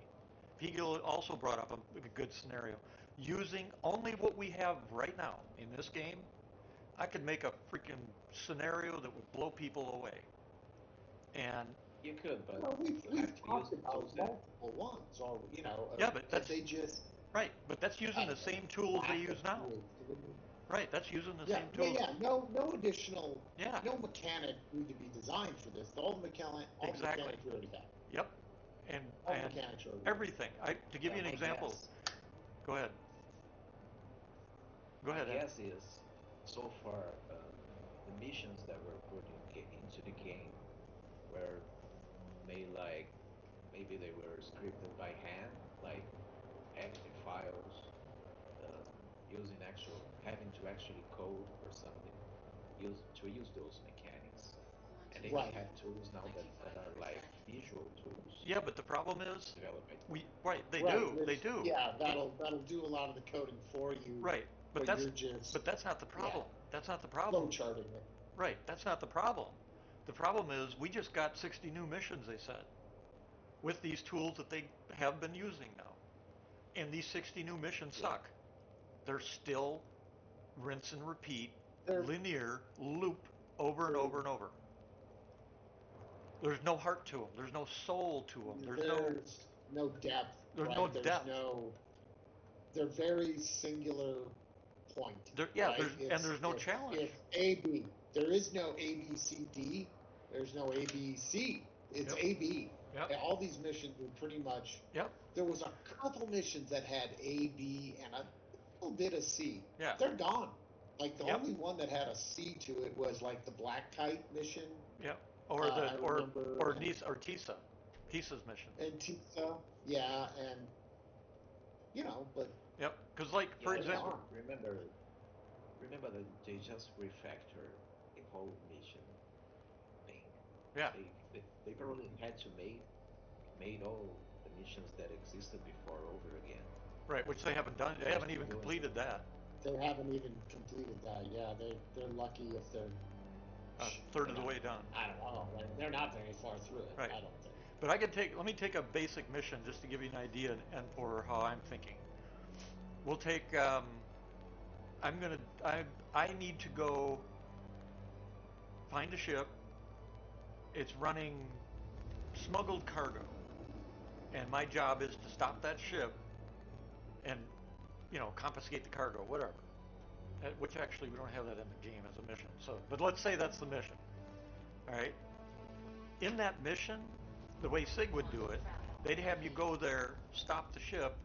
P. Gillen also brought up a good scenario. Using only what we have right now in this game, I could make a freaking scenario that would blow people away. And you could, but Well, we've, you we've have to use talked the about tools that. multiple ones, or yeah, but that that's they just, right. But that's I using the don't know, same tools they lack use of now. creativity. Right, that's using the Yeah, same yeah, tools. yeah. No additional, Yeah, no mechanic need to be designed for this. All the exactly. mechanics we already have. Yep. And All and mechanics are already everything. To give Yeah, you an my example. guess, Go ahead. Go my ahead, Ed. guess is so far the missions that were put into the game were made like maybe they were scripted by hand, like editing files, uh, using actual having to actually code or something, use those mechanics. And they may Right. have tools now that are like visual tools Yeah, but the problem is developed by they Right. do. They do. Yeah, that'll do a lot of the coding for you, Right. But but you're just that's not the yeah, problem. That's not the flow problem. charting it. Right. That's not the problem. The problem is we just got 60 new missions, they said, with these tools that they have been using now. And these 60 new missions yeah. suck. They're still rinse and repeat, They're linear loop over and they're over and over. There's no heart to them. There's no soul to them. there's no depth, There's no right? There's depth. no. They're very singular point, Yeah, right? there's no challenge. It's A B. There is no A B C D. There's no A B C. It's Yep. A B. Yep. All these missions were pretty much. Yep. There was a couple missions that had A B and a little bit of C. Yeah. They're gone. Like the Yep. only one that had a C to it was like the Black Kite mission. Yep. Or I remember. Tisa. Tisa's mission. And Tisa, yeah, and but Yep. Because like Yeah, for they're example, gone. remember that they just refactored the whole mission thing. yeah. They probably had to made all the missions that existed before over again. Right, which they haven't done. They Just haven't to even go into completed that. They haven't even completed that. Yeah, they're lucky if they're. A third They're of the not. way done. I don't know. They're not very far through it. Right. I don't think. But let me take a basic mission just to give you an idea and for how I'm thinking. We'll take, I need to go find a ship. It's running smuggled cargo. And my job is to stop that ship and, confiscate the cargo, whatever. Which actually we don't have that in the game as a mission. So, but let's say that's the mission. All right. In that mission, the way Sig would do it, they'd have you go there, stop the ship,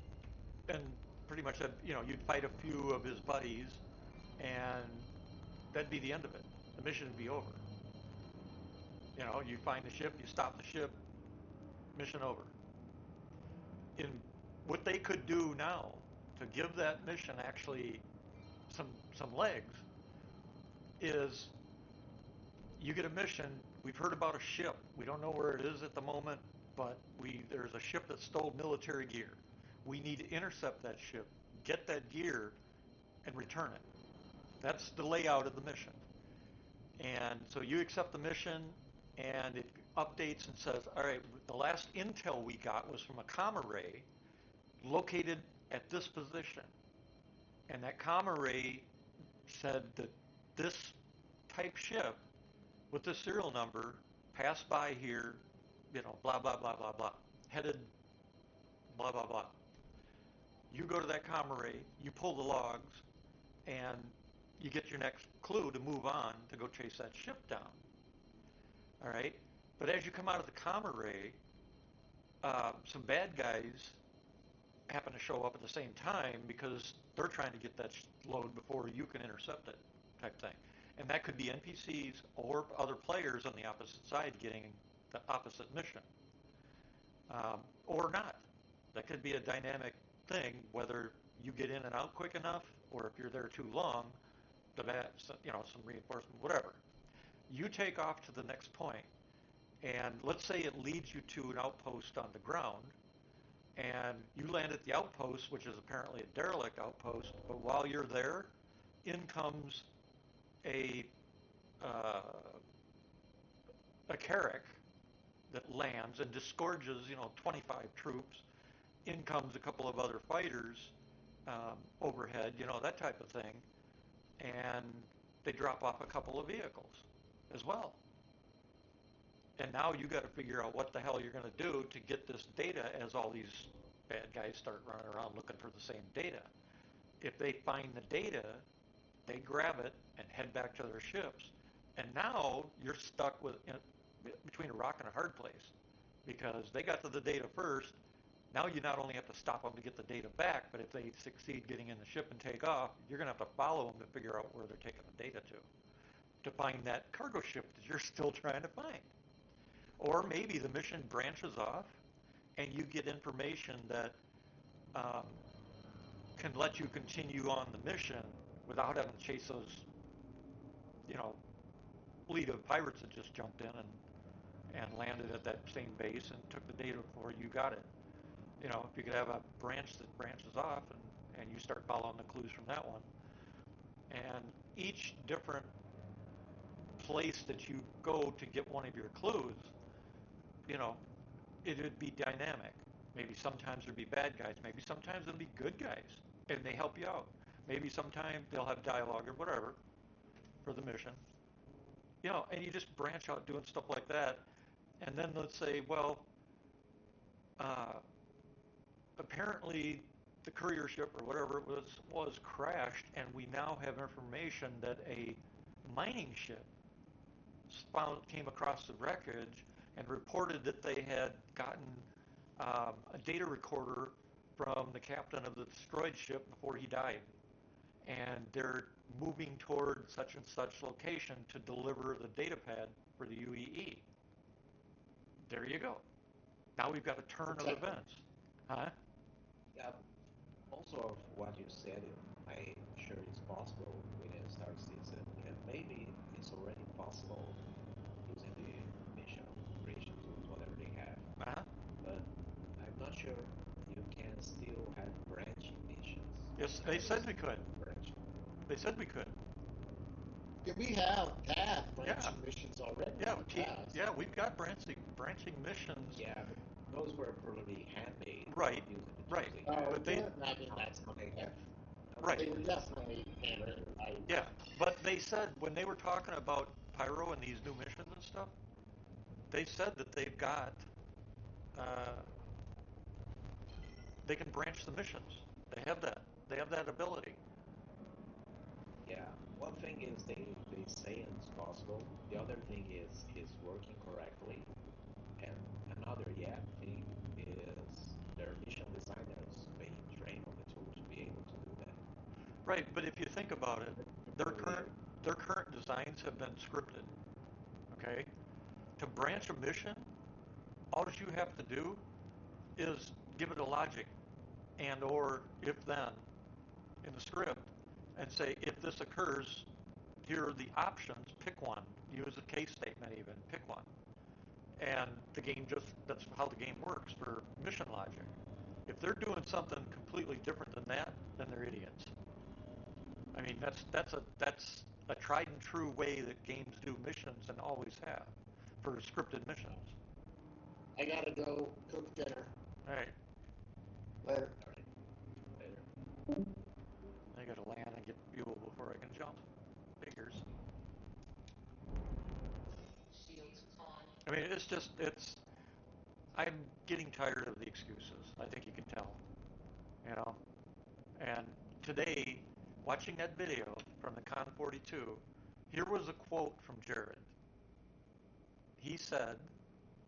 and pretty much, you'd fight a few of his buddies, and that'd be the end of it. The mission would be over. You find the ship, you stop the ship, mission over. In what they could do now to give that mission actually some legs is you get a mission. We've heard about a ship. We don't know where it is at the moment, but there's a ship that stole military gear. We need to intercept that ship, get that gear, and return it. That's the layout of the mission. And so you accept the mission, and it updates and says, all right, the last intel we got was from a comm array located at this position. And that comm array said that this type ship with this serial number passed by here, blah, blah, blah, blah, blah, headed blah, blah, blah. You go to that comm array, you pull the logs, and you get your next clue to move on to go chase that ship down. All right? But as you come out of the comm array, some bad guys happen to show up at the same time because they're trying to get that load before you can intercept it, type thing. And that could be NPCs or other players on the opposite side getting the opposite mission, or not. That could be a dynamic thing, whether you get in and out quick enough, or if you're there too long, some reinforcement, whatever. You take off to the next point, and let's say it leads you to an outpost on the ground, and you land at the outpost, which is apparently a derelict outpost, but while you're there, in comes a Carrack that lands and disgorges, 25 troops. In comes a couple of other fighters overhead, that type of thing, and they drop off a couple of vehicles as well. And now you got to figure out what the hell you're going to do to get this data as all these bad guys start running around looking for the same data. If they find the data, they grab it and head back to their ships. And now you're stuck between a rock and a hard place because they got to the data first. Now you not only have to stop them to get the data back, but if they succeed getting in the ship and take off, you're going to have to follow them to figure out where they're taking the data to find that cargo ship that you're still trying to find. Or maybe the mission branches off and you get information that can let you continue on the mission without having to chase those, fleet of pirates that just jumped in and landed at that same base and took the data before you got it. If you could have a branch that branches off and you start following the clues from that one. And each different place that you go to get one of your clues, it would be dynamic. Maybe sometimes there'd be bad guys. Maybe sometimes there'll be good guys, and they help you out. Maybe sometimes they'll have dialogue or whatever for the mission. And you just branch out doing stuff like that. And then let's say, well, apparently the courier ship or whatever it was crashed, and we now have information that a mining ship came across the wreckage and reported that they had gotten a data recorder from the captain of the destroyed ship before he died. And they're moving toward such and such location to deliver the data pad for the UEE. There you go. Now we've got a turn of events. Huh? Yeah. Also, what you said, I'm sure it's possible within Star Citizen, and maybe it's already possible using the mission creation tools, whatever they have. Uh-huh. But I'm not sure you can still have branching missions. Yes, they said we could. They said we could. Yeah, we have had branching missions already. Yeah, we've got branching missions. Yeah, but those were probably handmade. Right, right. But that's what they have. Right. They were definitely handmade. Yeah, but they said when they were talking about Pyro and these new missions and stuff, they said that they've got, they can branch the missions. They have that. They have that ability. Yeah, one thing is they say it's possible. The other thing is working correctly. And another thing is their mission designers being trained on the tool to be able to do that. Right, but if you think about it, their current designs have been scripted. Okay? To branch a mission, all you have to do is give it a logic and or if then in the script and say if this occurs, here are the options, pick one. Use a case statement even, pick one. And the game that's how the game works for mission logic. If they're doing something completely different than that, then they're idiots. I mean, that's a tried and true way that games do missions and always have for scripted missions. I gotta go cook dinner. All right. Later. All right. Later. I gotta land and get fuel before I can jump. Figures. I mean, it's. I'm getting tired of the excuses. I think you can tell, you know. And today, watching that video from the Con 42, here was a quote from Jared. He said,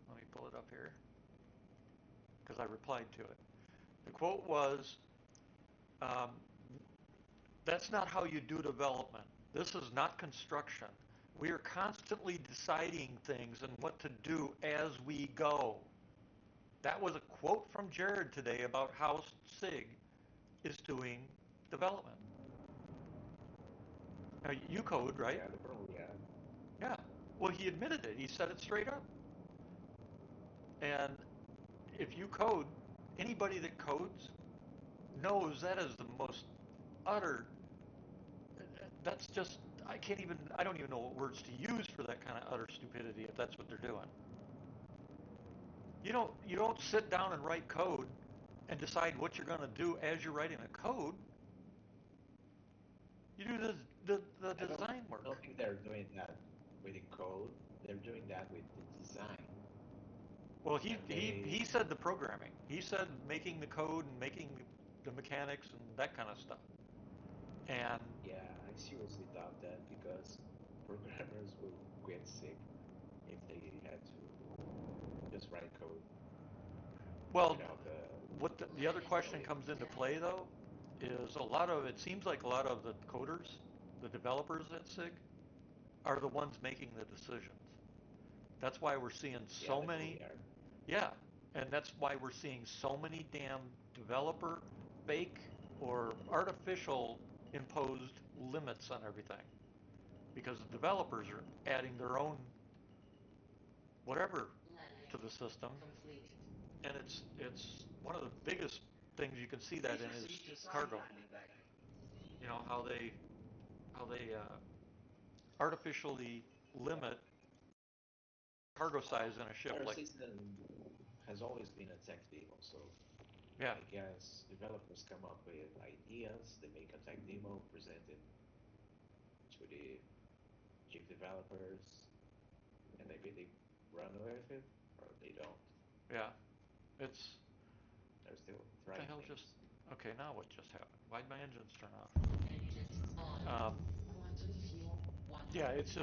let me pull it up here because I replied to it. The quote was, um, that's not how you do development. This is not construction. We are constantly deciding things and what to do as we go. That was a quote from Jared today about how SIG is doing development. Now, you code, right? Yeah, probably, yeah. Yeah. Well, he admitted it. He said it straight up. And if you code, anybody that codes knows that is the most utter, that's just, I don't even know what words to use for that kind of utter stupidity if that's what they're doing. You don't sit down and write code and decide what you're going to do as you're writing a code. You do the design work. I don't think they're doing that with the code. They're doing that with the design. Well, he said the programming. He said making the code and making the mechanics and that kind of stuff. And yeah, I seriously doubt that because programmers will get sick if they had to just write code well, without what the other question comes into play though is it seems like a lot of the coders, the developers at SIG, are the ones making the decisions. That's why we're seeing so many. Yeah, and that's why we're seeing so many damn developer fake or artificial imposed limits on everything because the developers are adding their own whatever to the system, and it's one of the biggest things you can see that in is cargo. You know how they artificially limit cargo size in a ship. Our Like, system has always been a tech demo, so yeah, I guess developers come up with ideas, they make a tech demo, present it to the chief developers, and maybe they run with it or they don't. yeah, it's They're still what the trying hell just. things. Okay, now what just happened? Why'd my engines turn off? Yeah, it's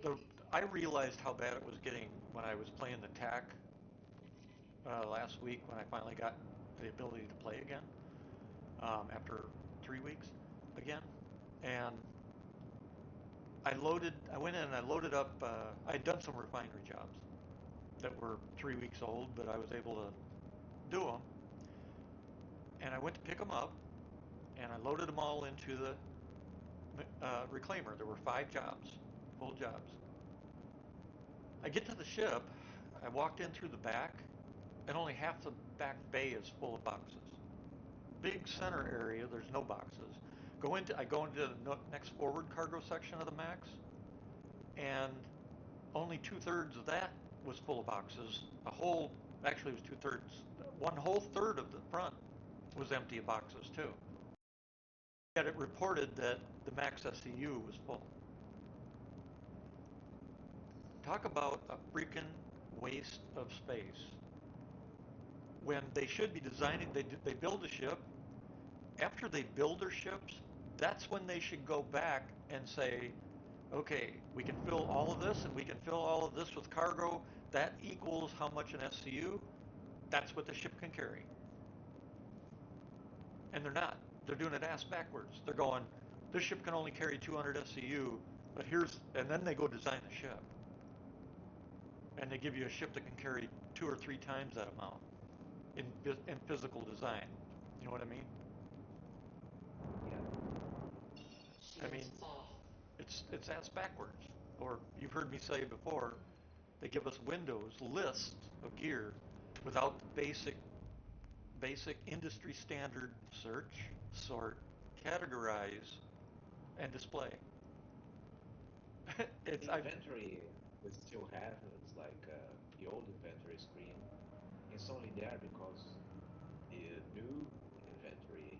the I realized how bad it was getting when I was playing the TAC last week when I finally got the ability to play again after 3 weeks again, and I went in and I loaded up. I had done some refinery jobs that were 3 weeks old, but I was able to do them, and I went to pick them up, and I loaded them all into the reclaimer. There were 5 jobs, full jobs. I get to the ship. I walked in through the back, and only half the back bay is full of boxes. Big center area, there's no boxes. I go into the next forward cargo section of the Max, and only 2/3 of that was full of boxes. Actually, it was 2/3. One whole third of the front was empty of boxes too. Yet it reported that the Max SCU was full. Talk about a freaking waste of space. When they should be designing, they build a ship. After they build their ships, that's when they should go back and say, okay, we can fill all of this and we can fill all of this with cargo. That equals how much an SCU. That's what the ship can carry. And they're not. They're doing it ass backwards. They're going, this ship can only carry 200 SCU, and then they go design the ship. And they give you a ship that can carry 2 or 3 times that amount in physical design. You know what I mean? Yeah. I mean, it's ass backwards. Or you've heard me say before, they give us Windows list of gear without the basic industry standard search, sort, categorize, and display. The inventory we still have is like the old inventory screen. It's only there because the new inventory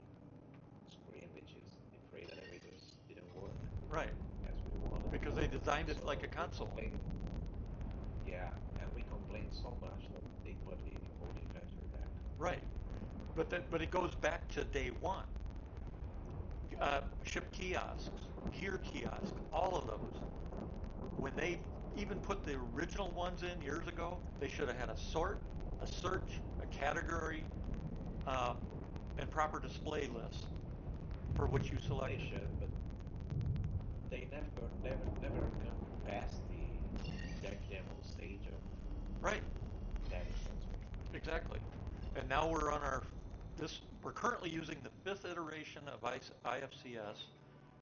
screen, which is the freight elevators, didn't work Right, as we wanted. because they designed it So like a we're console. hoping, Yeah, and we complained so much that they put the voting factor back. Right. But it goes back to day one. Ship kiosks, gear kiosks, all of those. When they even put the original ones in years ago, they should have had a sort, a search, a category, um, and proper display lists for which you select. They should, but they never come past the deck demo stage of Right. data sensor. Exactly. And now we're on we're currently using the fifth iteration of IFCS.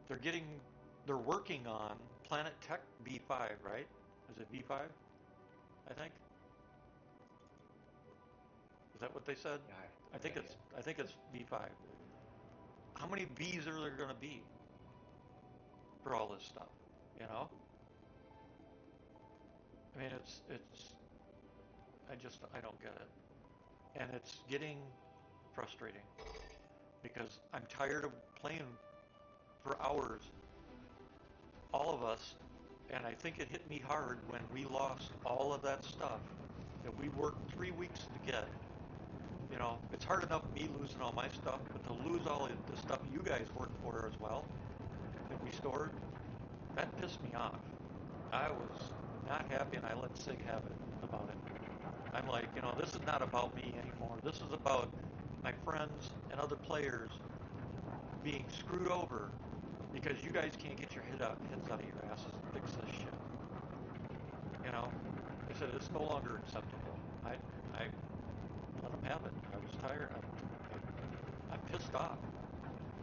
They're working on Planet Tech V5, right? Is it V5? I think. Is that what they said? Yeah, I think it's V5. How many V's are there going to be for all this stuff? You know? I mean, I don't get it. And it's getting frustrating because I'm tired of playing for hours, all of us, and I think it hit me hard when we lost all of that stuff that we worked 3 weeks to get. You know, it's hard enough me losing all my stuff, but to lose all of the stuff you guys worked for as well that we stored, that pissed me off. I was not happy, and I let Sig have it about it. I'm like, this is not about me anymore. This is about my friends and other players being screwed over because you guys can't get your heads out of your asses and fix this shit. I said it's no longer acceptable. I let them have it. I was tired. I'm pissed off.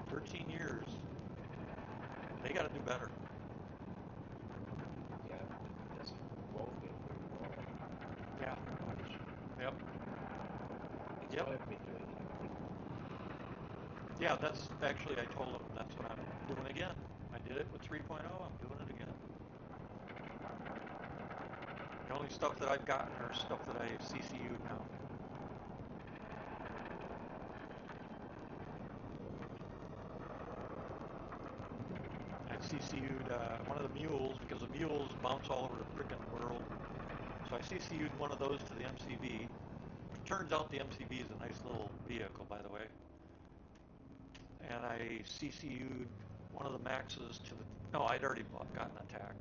13 years. They got to do better. Yeah, just vote it for Yeah. punishment. Yep. It's Yep. what I've been doing. Yeah, that's actually, I told them that's what I'm doing again. I did it with 3.0. I'm doing it again. The only stuff that I've gotten are stuff that I CCU'd now. I CCU'd one of the mules because the mules bounce all over the frickin' world. So I CCU'd one of those to the MCV. Turns out the MCV is a nice little vehicle, by the way. And I CCU'd one of the Maxes to the... No, I'd already gotten attack.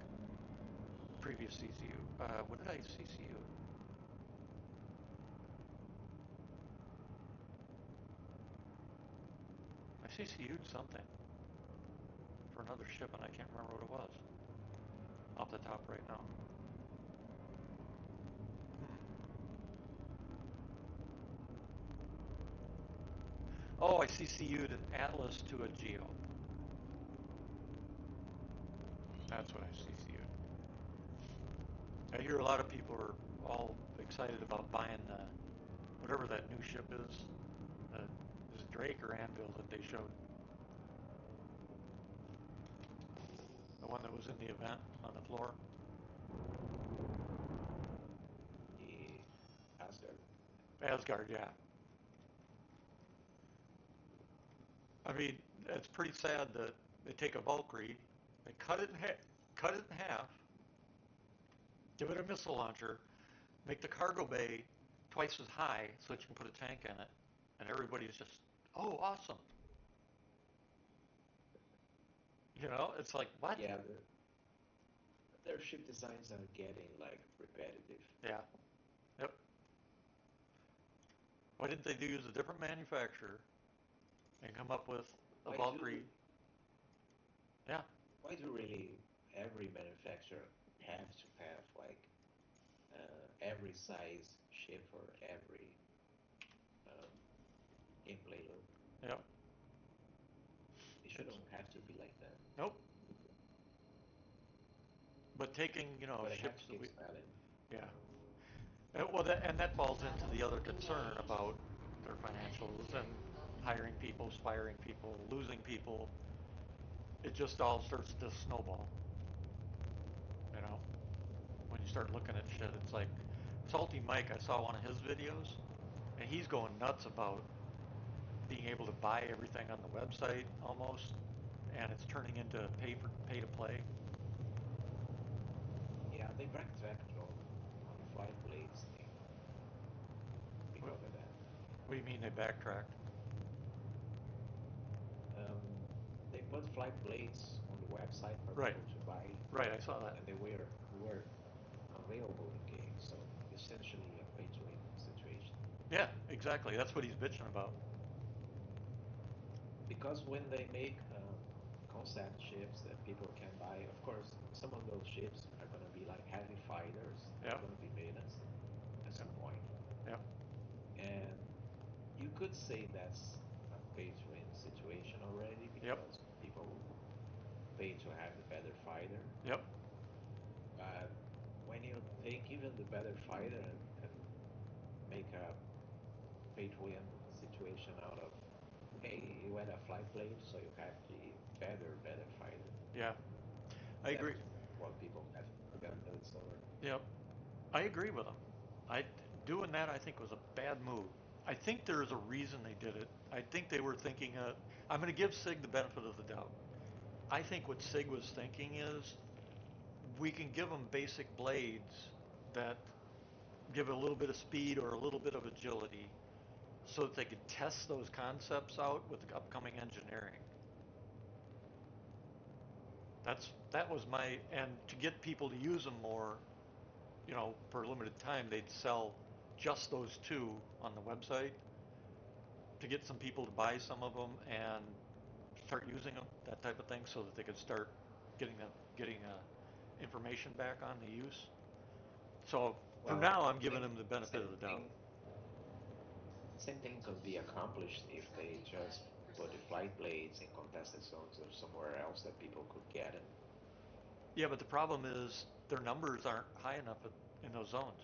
Previous CCU. What did I CCU? I CCU'd something for another ship, and I can't remember what it was off the top right now. Oh, I CCU'd an Atlas to a Geo. That's what I CCU'd. I hear a lot of people are all excited about buying whatever that new ship is. Is it Drake or Anvil that they showed? The one that was in the event on the floor? The Asgard. Asgard, yeah. I mean, it's pretty sad that they take a Valkyrie, they cut it in half, give it a missile launcher, make the cargo bay twice as high so that you can put a tank in it, and everybody's just, oh, awesome. It's like, what? Yeah, their ship designs are getting like repetitive. Yeah. Yep. Why didn't they use a different manufacturer and come up with a Why Valkyrie? Yeah. Why do really every manufacturer have to have like every size ship for every um, gameplay loop? Yep. It shouldn't have to be like that. Nope. But taking, But I have ships to that keep we, smiling. yeah. And that falls into the other concern about their financials and hiring people, firing people, losing people. It just all starts to snowball. When you start looking at shit, it's like Salty Mike. I saw one of his videos, and he's going nuts about being able to buy everything on the website almost, and it's turning into pay to play. Yeah, they backtracked on flight blades thing What, because of that. what do you mean they backtracked? Um, they put flight blades on the website for Right, people to buy, right, I saw that. and they were available in games. So essentially a pay-to-win situation. Yeah, exactly. That's what he's bitching about. Because when they make concept ships that people can buy, of course, some of those ships are going to be like heavy fighters. They're Yep, going to be made at yep, some point. yep, And you could say that's a pay-to-win situation already yep, because people pay to have the better fighter. yep, But when you take even the better fighter and make a pay-to-win situation out of, hey, you had a flight blade, so you have the better fighter. yeah. I That's agree. what people have gotten notes over. Yep, I agree with him. I doing that I think was a bad move. I think there is a reason they did it. I think they were thinking. I'm going to give Sig the benefit of the doubt. I think what Sig was thinking is we can give them basic blades that give a little bit of speed or a little bit of agility, so that they could test those concepts out with the upcoming engineering. That was my, and to get people to use them more, for a limited time, they'd sell just those two on the website to get some people to buy some of them and start using them, that type of thing, so that they could start getting information back on the use. So for Well, now, I'm I giving think them the benefit same of the doubt. thing, same thing could be accomplished if they just put the flight blades in contested zones or somewhere else that people could get it. Yeah, but the problem is their numbers aren't high enough in those zones.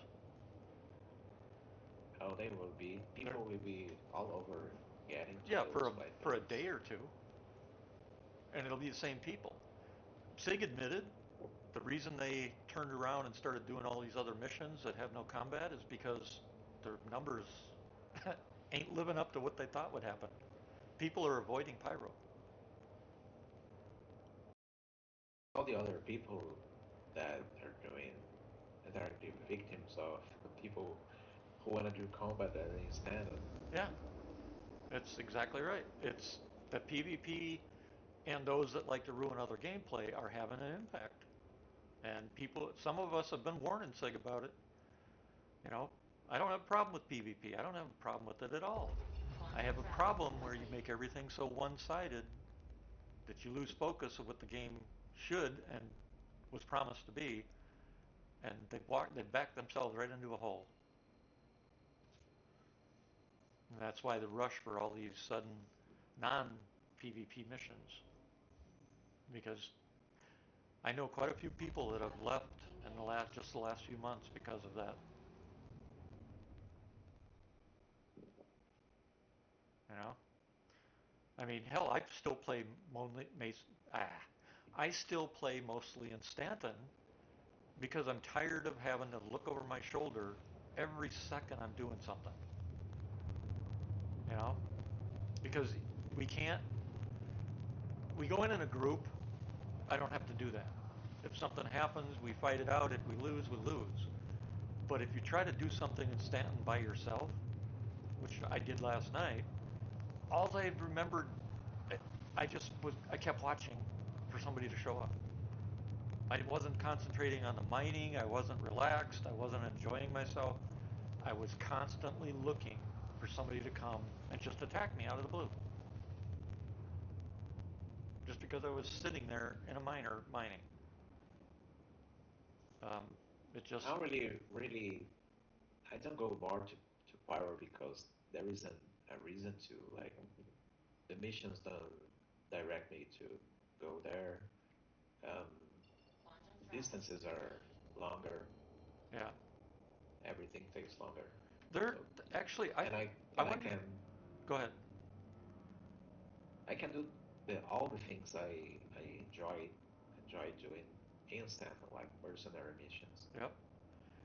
How they will be, They're, people will be all over getting to yeah, those flight for a blades. day or two, and it'll be the same people. Sig admitted the reason they turned around and started doing all these other missions that have no combat is because their numbers ain't living up to what they thought would happen. People are avoiding pyro. All the other people that are doing, that are the victims of people who want to do combat that is standard. Yeah, that's exactly right. It's that PvP and those that like to ruin other gameplay are having an impact. And some of us have been warning Sig about it. You know, I don't have a problem with PvP. I don't have a problem with it at all. I have a problem where you make everything so one-sided that you lose focus of what the game should and was promised to be, and they backed themselves right into a hole. And that's why the rush for all these sudden non-PvP missions, because I know quite a few people that have left in the last few months because of that. You know, I mean, hell, I still play mostly. I still play mostly in Stanton because I'm tired of having to look over my shoulder every second I'm doing something. You know, because we can't. We go in a group. I don't have to do that. If something happens, we fight it out. If we lose, we lose. But if you try to do something in Stanton by yourself, which I did last night, all I remembered, I kept watching for somebody to show up. I wasn't concentrating on the mining. I wasn't relaxed. I wasn't enjoying myself. I was constantly looking for somebody to come and just attack me out of the blue. Just because I was sitting there in a miner mining. Um, it just, I don't really, I don't go more to Pyro because there isn't a reason to. Like, the missions don't direct me to go there. Um, the distances are longer. yeah. Everything takes longer. There, So, actually, and I I and I wonder, can go ahead. do all the things I enjoy doing instant, like mercenary missions. Yep.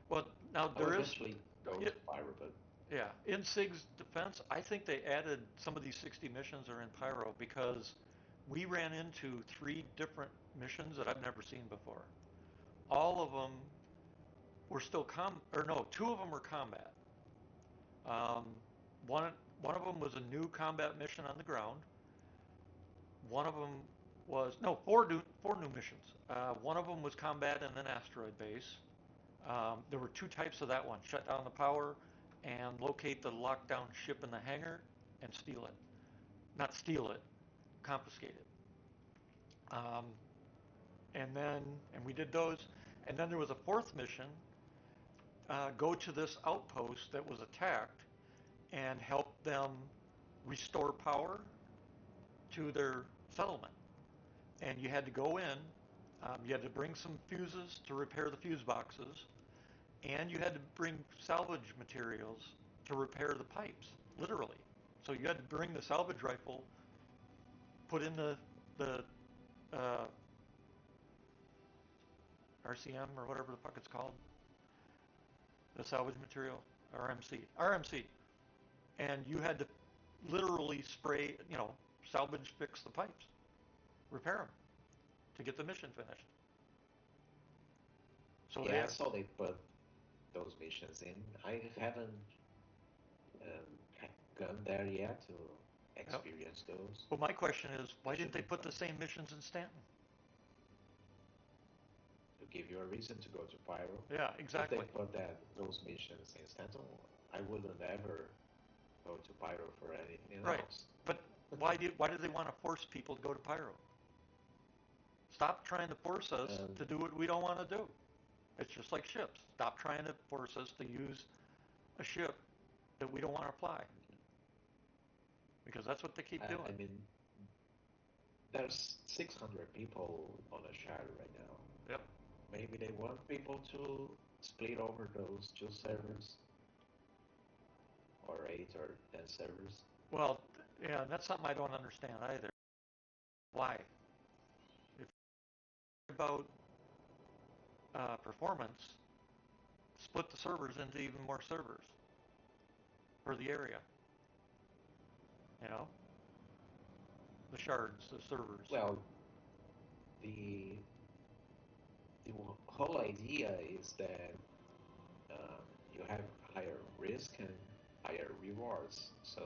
Well, now I will there is, eventually go yeah, to Pyro, but yeah. In Sig's defense, I think they added some of these 60 missions are in Pyro because we ran into 3 different missions that I've never seen before. All of them were still two of them were combat. Um, one one of them was a new combat mission on the ground. One of them was no four new missions. One of them was combat in an asteroid base. There were two types of that one: shut down the power and locate the lockdown ship in the hangar and steal it. Not steal it, confiscate it. Um, and we did those. And then there was a fourth mission: go to this outpost that was attacked and help them restore power to their settlement. And you had to go in. You had to bring some fuses to repair the fuse boxes, and you had to bring salvage materials to repair the pipes, literally. So you had to bring the salvage rifle, put in the RCM or whatever the fuck it's called, the salvage material, RMC, and you had to literally spray, salvage fix the pipes, repair them to get the mission finished. So Yeah, I saw they put those missions in. I haven't gone there yet to experience those. Well, my question is, why It didn't should they be put fun. the same missions in Stanton? To give you a reason to go to Pyro. Yeah, exactly. If they put those missions in Stanton, I wouldn't ever go to Pyro for anything Right. else. But why did they want to force people to go to Pyro? Stop trying to force us to do what we don't want to do. It's just like ships. Stop trying to force us to use a ship that we don't want to fly. Because that's what they keep doing. I mean, there's 600 people on a shard right now. Yep. Maybe they want people to split over those two servers, or 8 or 10 servers. Well, yeah, that's something I don't understand either. Why? If you're about performance, split the servers into even more servers for the area. You know, the shards, the servers. Well, the whole idea is that you have higher risk and higher rewards. So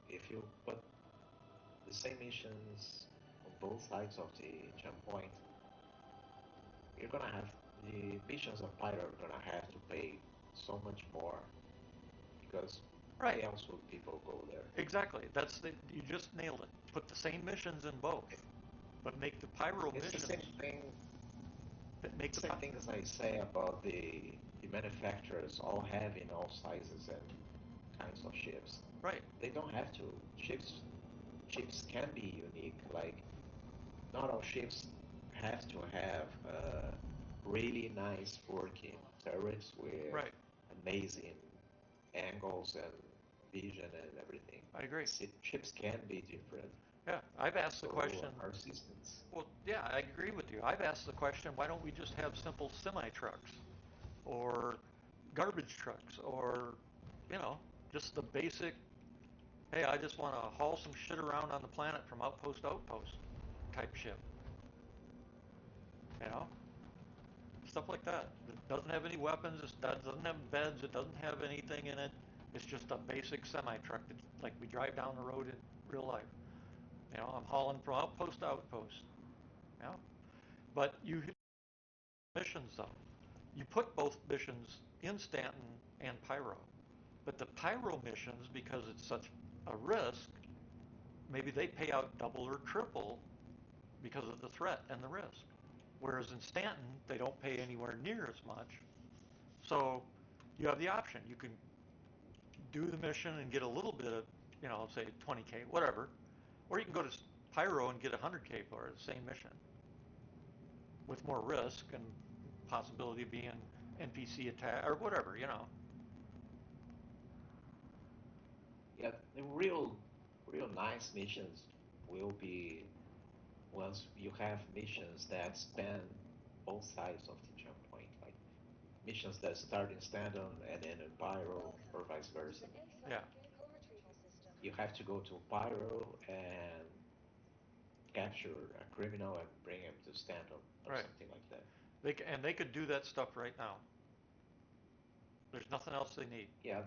if you put the same missions on both sides of the jump point, you're gonna have the missions of Pyro are gonna have to pay so much more because why Right. else would people go there? Exactly. You just nailed it. Put the same missions in both, but make the pyro It's missions. the same thing. Make the Same thing as I say about the manufacturers all having all sizes and kinds of ships. Right. They don't have to. Ships can be unique. Like not all ships have to have really nice working turrets with Right. amazing angles and vision and everything. I agree. Ships can be different. Yeah. I've asked the question. Our systems. Well, yeah, I agree with you. I've asked the question, why don't we just have simple semi trucks or garbage trucks or, just the basic, hey, I just want to haul some shit around on the planet from outpost to outpost type ship. You know? Stuff like that. It doesn't have any weapons, it doesn't have beds, it doesn't have anything in it. It's just a basic semi truck that like we drive down the road in real life. I'm hauling from outpost to outpost. Yeah. But you missions though. You put both missions in Stanton and Pyro. But the Pyro missions, because it's such a risk, maybe they pay out double or triple because of the threat and the risk. Whereas in Stanton, they don't pay anywhere near as much. So you have the option. You can do the mission and get a little bit of, say 20K, whatever. Or you can go to Pyro and get 100K for it, the same mission, with more risk and possibility of being NPC attack or whatever. Yeah, the real nice missions will be once you have missions that span both sides of the jump point, like missions that start in Stanton and end in Pyro, or Welcome vice to versa. the Yeah. A-side vehicle retrieval system. You have to go to Pyro and capture a criminal and bring him to Stanton or Right. something like that. They could do that stuff right now. There's nothing else they need. Yeah,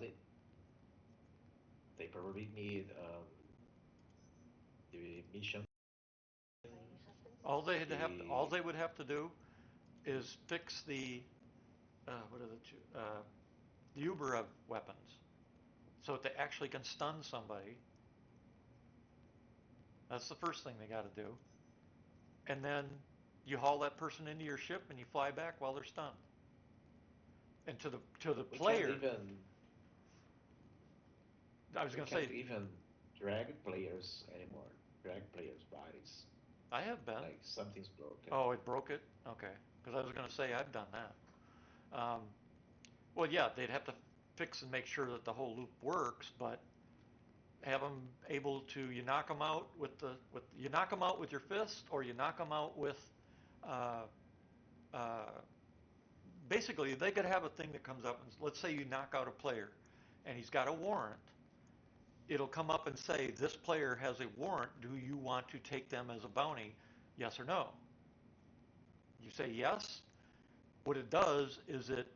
they probably need the mission, All the they would have to do is fix the what are the two the Uber weapons, so that they actually can stun somebody. That's the first thing they got to do, and then you haul that person into your ship and you fly back while they're stunned. And to the we can't player, even I was we going to say, can't even drag players anymore. Drag players' bodies. I have been. Like something's broken. Oh, it broke it. Okay, because I was going to say I've done that. Well, yeah, they'd have to fix and make sure that the whole loop works, but have them able to you knock them out with you knock them out with your fist, or you knock them out with uh, uh, basically they could have a thing that comes up and let's say you knock out a player and he's got a warrant. It'll come up and say this player has a warrant. Do you want to take them as a bounty? Yes or no. You say yes. What it does is it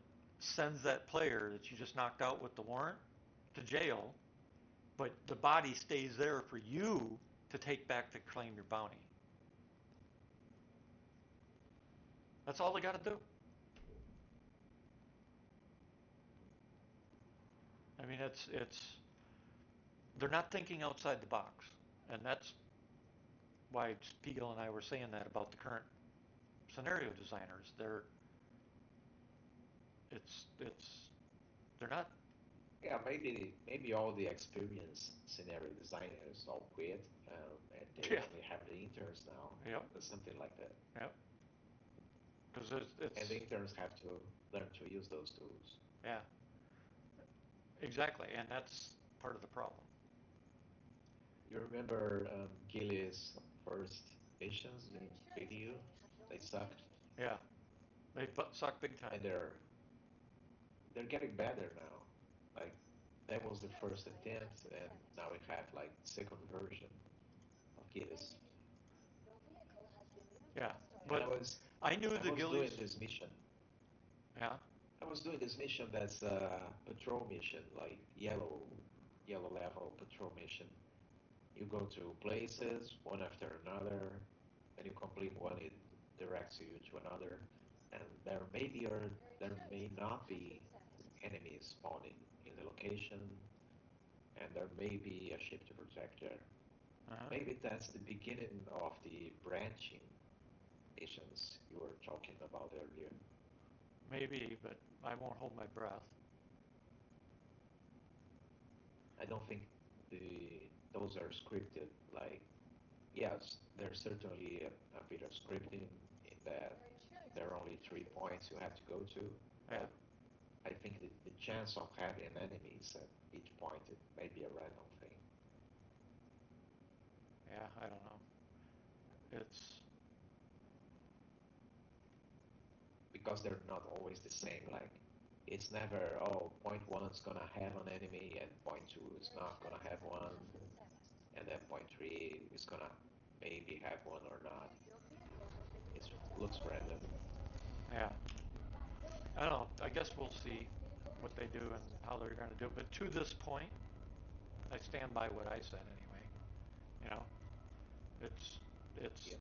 sends that player that you just knocked out with the warrant to jail, but the body stays there for you to take back to claim your bounty. That's all they got to do. I mean, it's they're not thinking outside the box, and that's why Spiegel and I were saying that about the current scenario designers. It's they're not. Yeah, maybe all the experienced scenario designers all quit, and they Yeah, only have the interns now, yep, or something like that. yep. Because And it's the interns have to learn to use those tools. yeah, exactly, and that's part of the problem. You remember Gilly's first missions in video? They sucked, Yeah, they suck big time. and they're getting better now. Like that was the first attempt, and now we have like second version of Gilly's. Yeah, And but I knew I the was doing Gillies. this mission. Yeah, I was doing this mission that's a patrol mission, like yellow level patrol mission. You go to places one after another, and you complete one, it directs you to another. And there may be or there may not be enemies spawning in the location, and there may be a ship to protect there. uh-huh. Maybe that's the beginning of the branching missions you were talking about earlier. Maybe, but I won't hold my breath. I don't think the those are scripted. Like, yes, there's certainly a bit of scripting in that there are only 3 points you have to go to, Yeah, but I think the chance of having enemies at each point it may be a random thing yeah, I don't know. It's because they're not always the same. Like, it's never oh point one's gonna have an enemy and point two is not gonna have one, and then point three is gonna maybe have one or not. It looks random. yeah. I don't know. I guess we'll see what they do and how they're going to do it. But to this point, I stand by what I said anyway. You know, it's Yeah.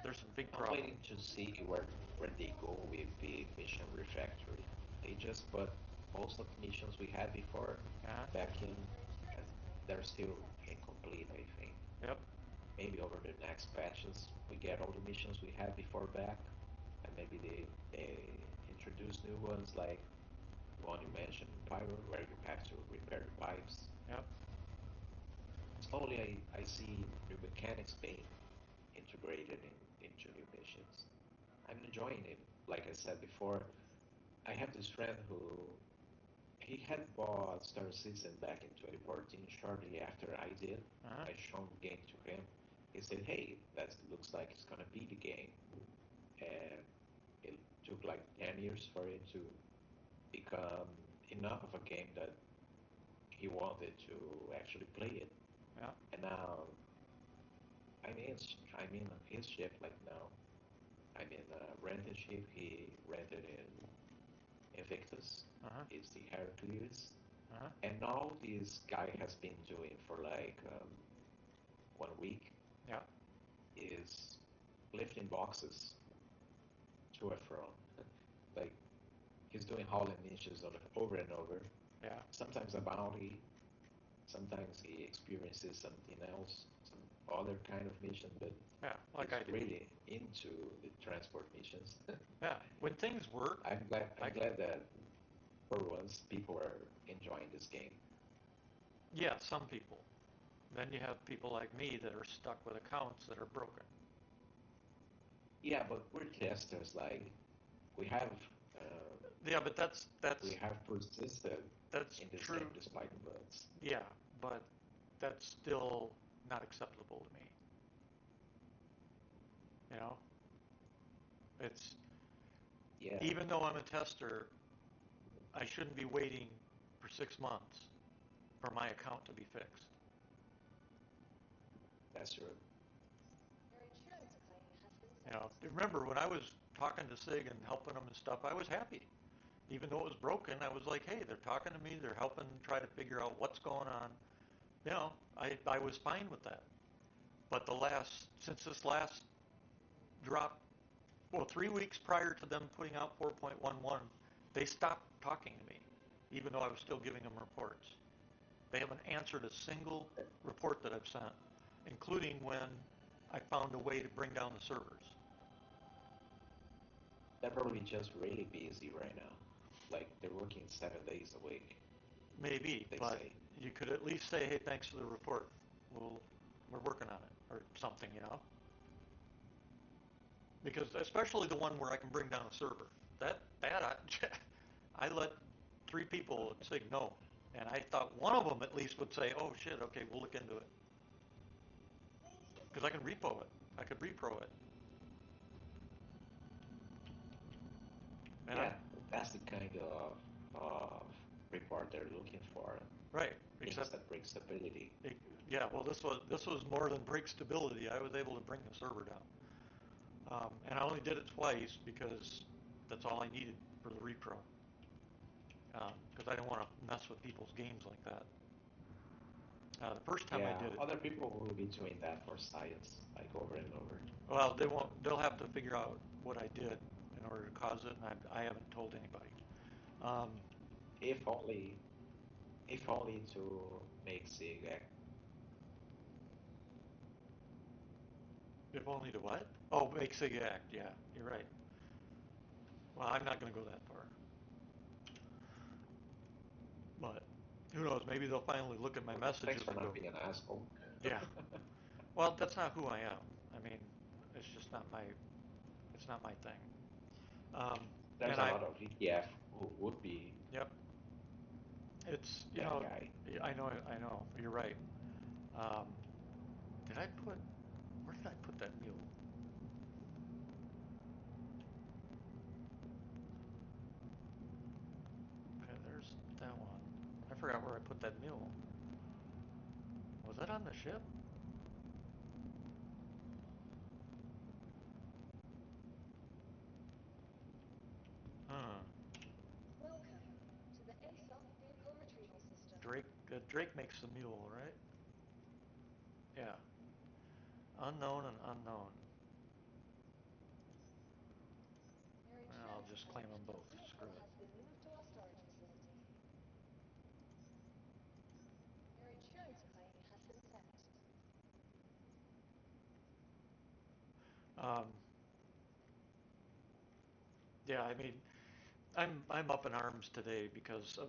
there's some big I'm problems. waiting to see where they go with the mission refactory. They just put most of the missions we had before Uh-huh. back in, and they're still incomplete, I think. Yep. Maybe over the next patches we get all the missions we had before back, and maybe they introduce new ones like the one you mentioned, Pyro, where you have to repair the pipes. Yep. Slowly, I see new mechanics being integrated into new missions. I'm enjoying it. Like I said before, I have this friend who he had bought Star Citizen back in 2014, shortly after I did. Uh-huh. I showed the game to him. He said, "Hey, that looks like it's gonna be the game." And it took like 10 years for it to become enough of a game that he wanted to actually play it. Yeah. And now I'm in his ship like now. rented ship. He rented in Invictus. Uh-huh. It's the Hercules. Uh-huh. And now this guy has been doing for like 1 week Yeah. is lifting boxes to and from. Like he's doing hauling missions over and over. Yeah. Sometimes a bounty, sometimes he experiences something else, some other kind of mission, but Yeah. he's Like I do. really into the transport missions. Yeah. When things work, I'm glad. I I'm glad that for once people are enjoying this game. yeah, some people. Then you have people like me that are stuck with accounts that are broken. Yeah, but we're testers. Like we have, Yeah, but we have persisted that's in this game true. despite the bugs. Yeah, but that's still not acceptable to me. You know, it's Yeah, even though I'm a tester, I shouldn't be waiting for 6 months for my account to be fixed. that's true. Your insurance claim has been You sent. know, remember when I was talking to Sig and helping them and stuff, I was happy. Even though it was broken, I was like, hey, they're talking to me, they're helping try to figure out what's going on. You know, I was fine with that. But since this last drop, well, 3 weeks prior to them putting out 4.11, they stopped talking to me, even though I was still giving them reports. They haven't answered a single report that I've sent, including when I found a way to bring down the servers. They're probably just really busy right now. Like they're working 7 days a week. Maybe, They but say. you could at least say, hey, thanks for the report. We're working on it, or something, you know? Because especially the one where I can bring down a server. That I let 3 people say no, and I thought one of them at least would say, "Oh shit, okay, we'll look into it," because I can repo it. I could repro it, and Yeah, I'm that's the kind of report they're looking for. right. Things Except, that break stability. yeah, well, this was more than break stability. I was able to bring the server down, and I only did it twice because that's all I needed for the repro. Because I didn't want to mess with people's games like that. The first time I Yeah, did it, other people will be doing that for science, like over and over. well, they won't. They'll have to figure out what I did in order to cause it, and I haven't told anybody. Um, If only, if only to make Sig if only to what? Oh, make Sig act. Yeah, you're right. Well, I'm not going to go that far, but who knows? Maybe they'll finally look at my thanks messages for and not go, being an asshole. "Yeah." Well, that's not who I am. I mean, it's just not my. It's not my thing. Um, There's and a I. lot of VTF who would be Yep. It's that guy. I know. I know. You're right. Um, did I put? Where did I put that mule? Okay, there's that one. I forgot where I put that mule. Was that on the ship? Huh. Welcome to the ASOC vehicle retrieval system. Drake makes the mule, right? Yeah. Unknown and unknown. Your Well, I'll insurance just claim claim them for both. this vehicle Screw it. has been moved to our storage facility. Your insurance claim has been sent. Um, yeah, I mean, I'm up in arms today because of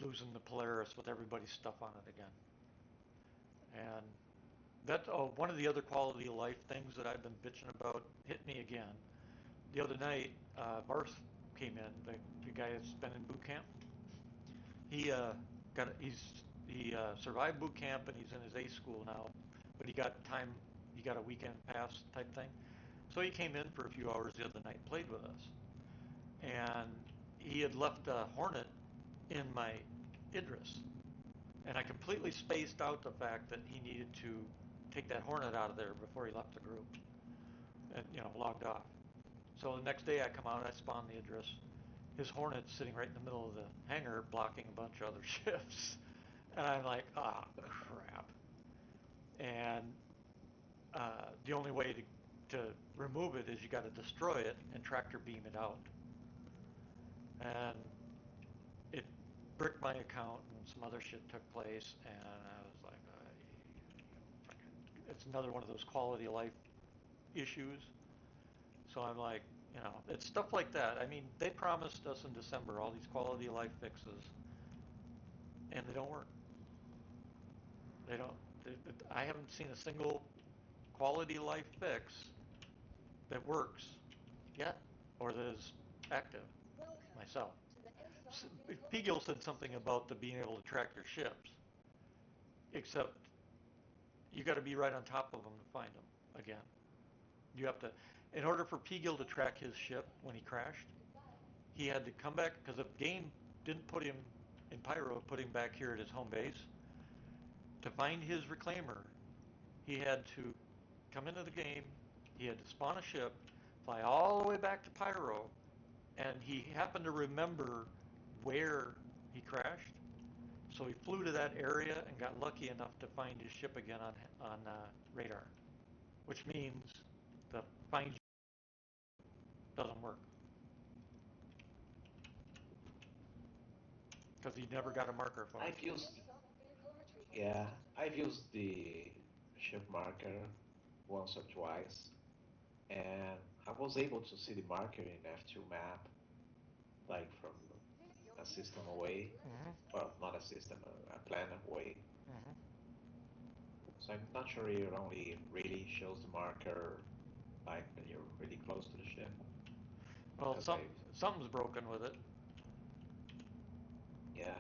losing the Polaris with everybody's stuff on it again. And one of the other quality of life things that I've been bitching about hit me again. The other night, Barth came in, the guy that's been in boot camp. He survived boot camp and he's in his A school now, but he got a weekend pass type thing. So he came in for a few hours the other night and played with us. And he had left a Hornet in my Idris, and I completely spaced out the fact that he needed to take that Hornet out of there before he left the group. and logged off. So the next day I come out, I spawn the address. His Hornet's sitting right in the middle of the hangar, blocking a bunch of other ships, and I'm like, ah, crap. And the only way to remove it is you got to destroy it and tractor beam it out. And it bricked my account, and some other shit took place, and I was like, it's another one of those quality of life issues. So I'm like, it's stuff like that. I mean, they promised us in December all these quality of life fixes, and they don't work. They don't. I haven't seen a single quality of life fix that works yet, or that is active myself. Pegel said something about the being able to track your ships, except you got to be right on top of them to find them again. You have to, in order for Pegel to track his ship when he crashed, he had to come back because the game didn't put him in Pyro, put him back here at his home base. To find his reclaimer, he had to come into the game, he had to spawn a ship, fly all the way back to Pyro, and he happened to remember where he crashed. So he flew to that area and got lucky enough to find his ship again on radar, which means the find doesn't work because he never got a marker for it. I've used, yeah, I've used the ship marker once or twice, and I was able to see the marker in F2 map, like from a system away. Mm-hmm. Well, not a system, a planet away. Mm-hmm. So I'm not sure it only really shows the marker like when you're really close to the ship. Well, Because something's broken with it. yeah,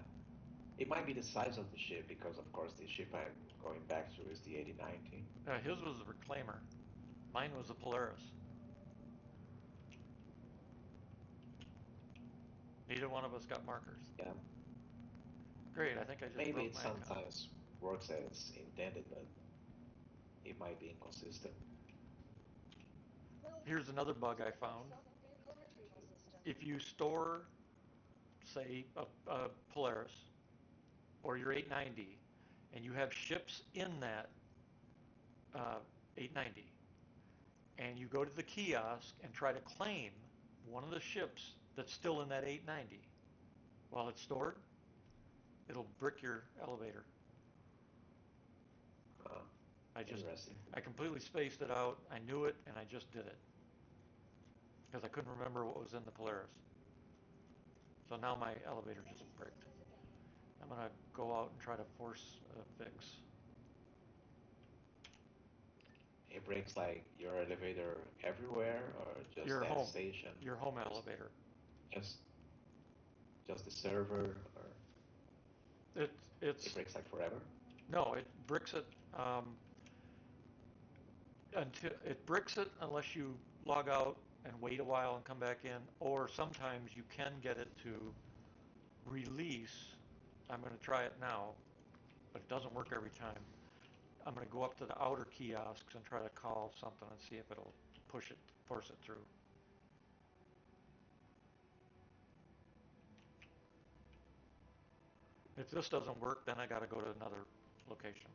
it might be the size of the ship because of course the ship I'm going back to is the 8090. His was a reclaimer. Mine was a Polaris. Neither one of us got markers. Yeah, Great, I think I just maybe broke it my account. sometimes works as intended, but it might be inconsistent. Here's another bug I found. If you store, say, a Polaris or your 890, and you have ships in that 890, and you go to the kiosk and try to claim one of the ships that's still in that 890 while it's stored, it'll brick your elevator. Uh, I just, Interesting. I completely spaced it out. I knew it, and I just did it because I couldn't remember what was in the Polaris. So now my elevator just bricked. I'm gonna go out and try to force a fix. It breaks like your elevator everywhere, or just Your that home, station? your home elevator. Just just the server, or It's it breaks like forever? no, it bricks it until it bricks it unless you log out and wait a while and come back in, or sometimes you can get it to release. I'm going to try it now, but it doesn't work every time. I'm going to go up to the outer kiosks and try to call something and see if it'll force it through. If this doesn't work, then I got to go to another location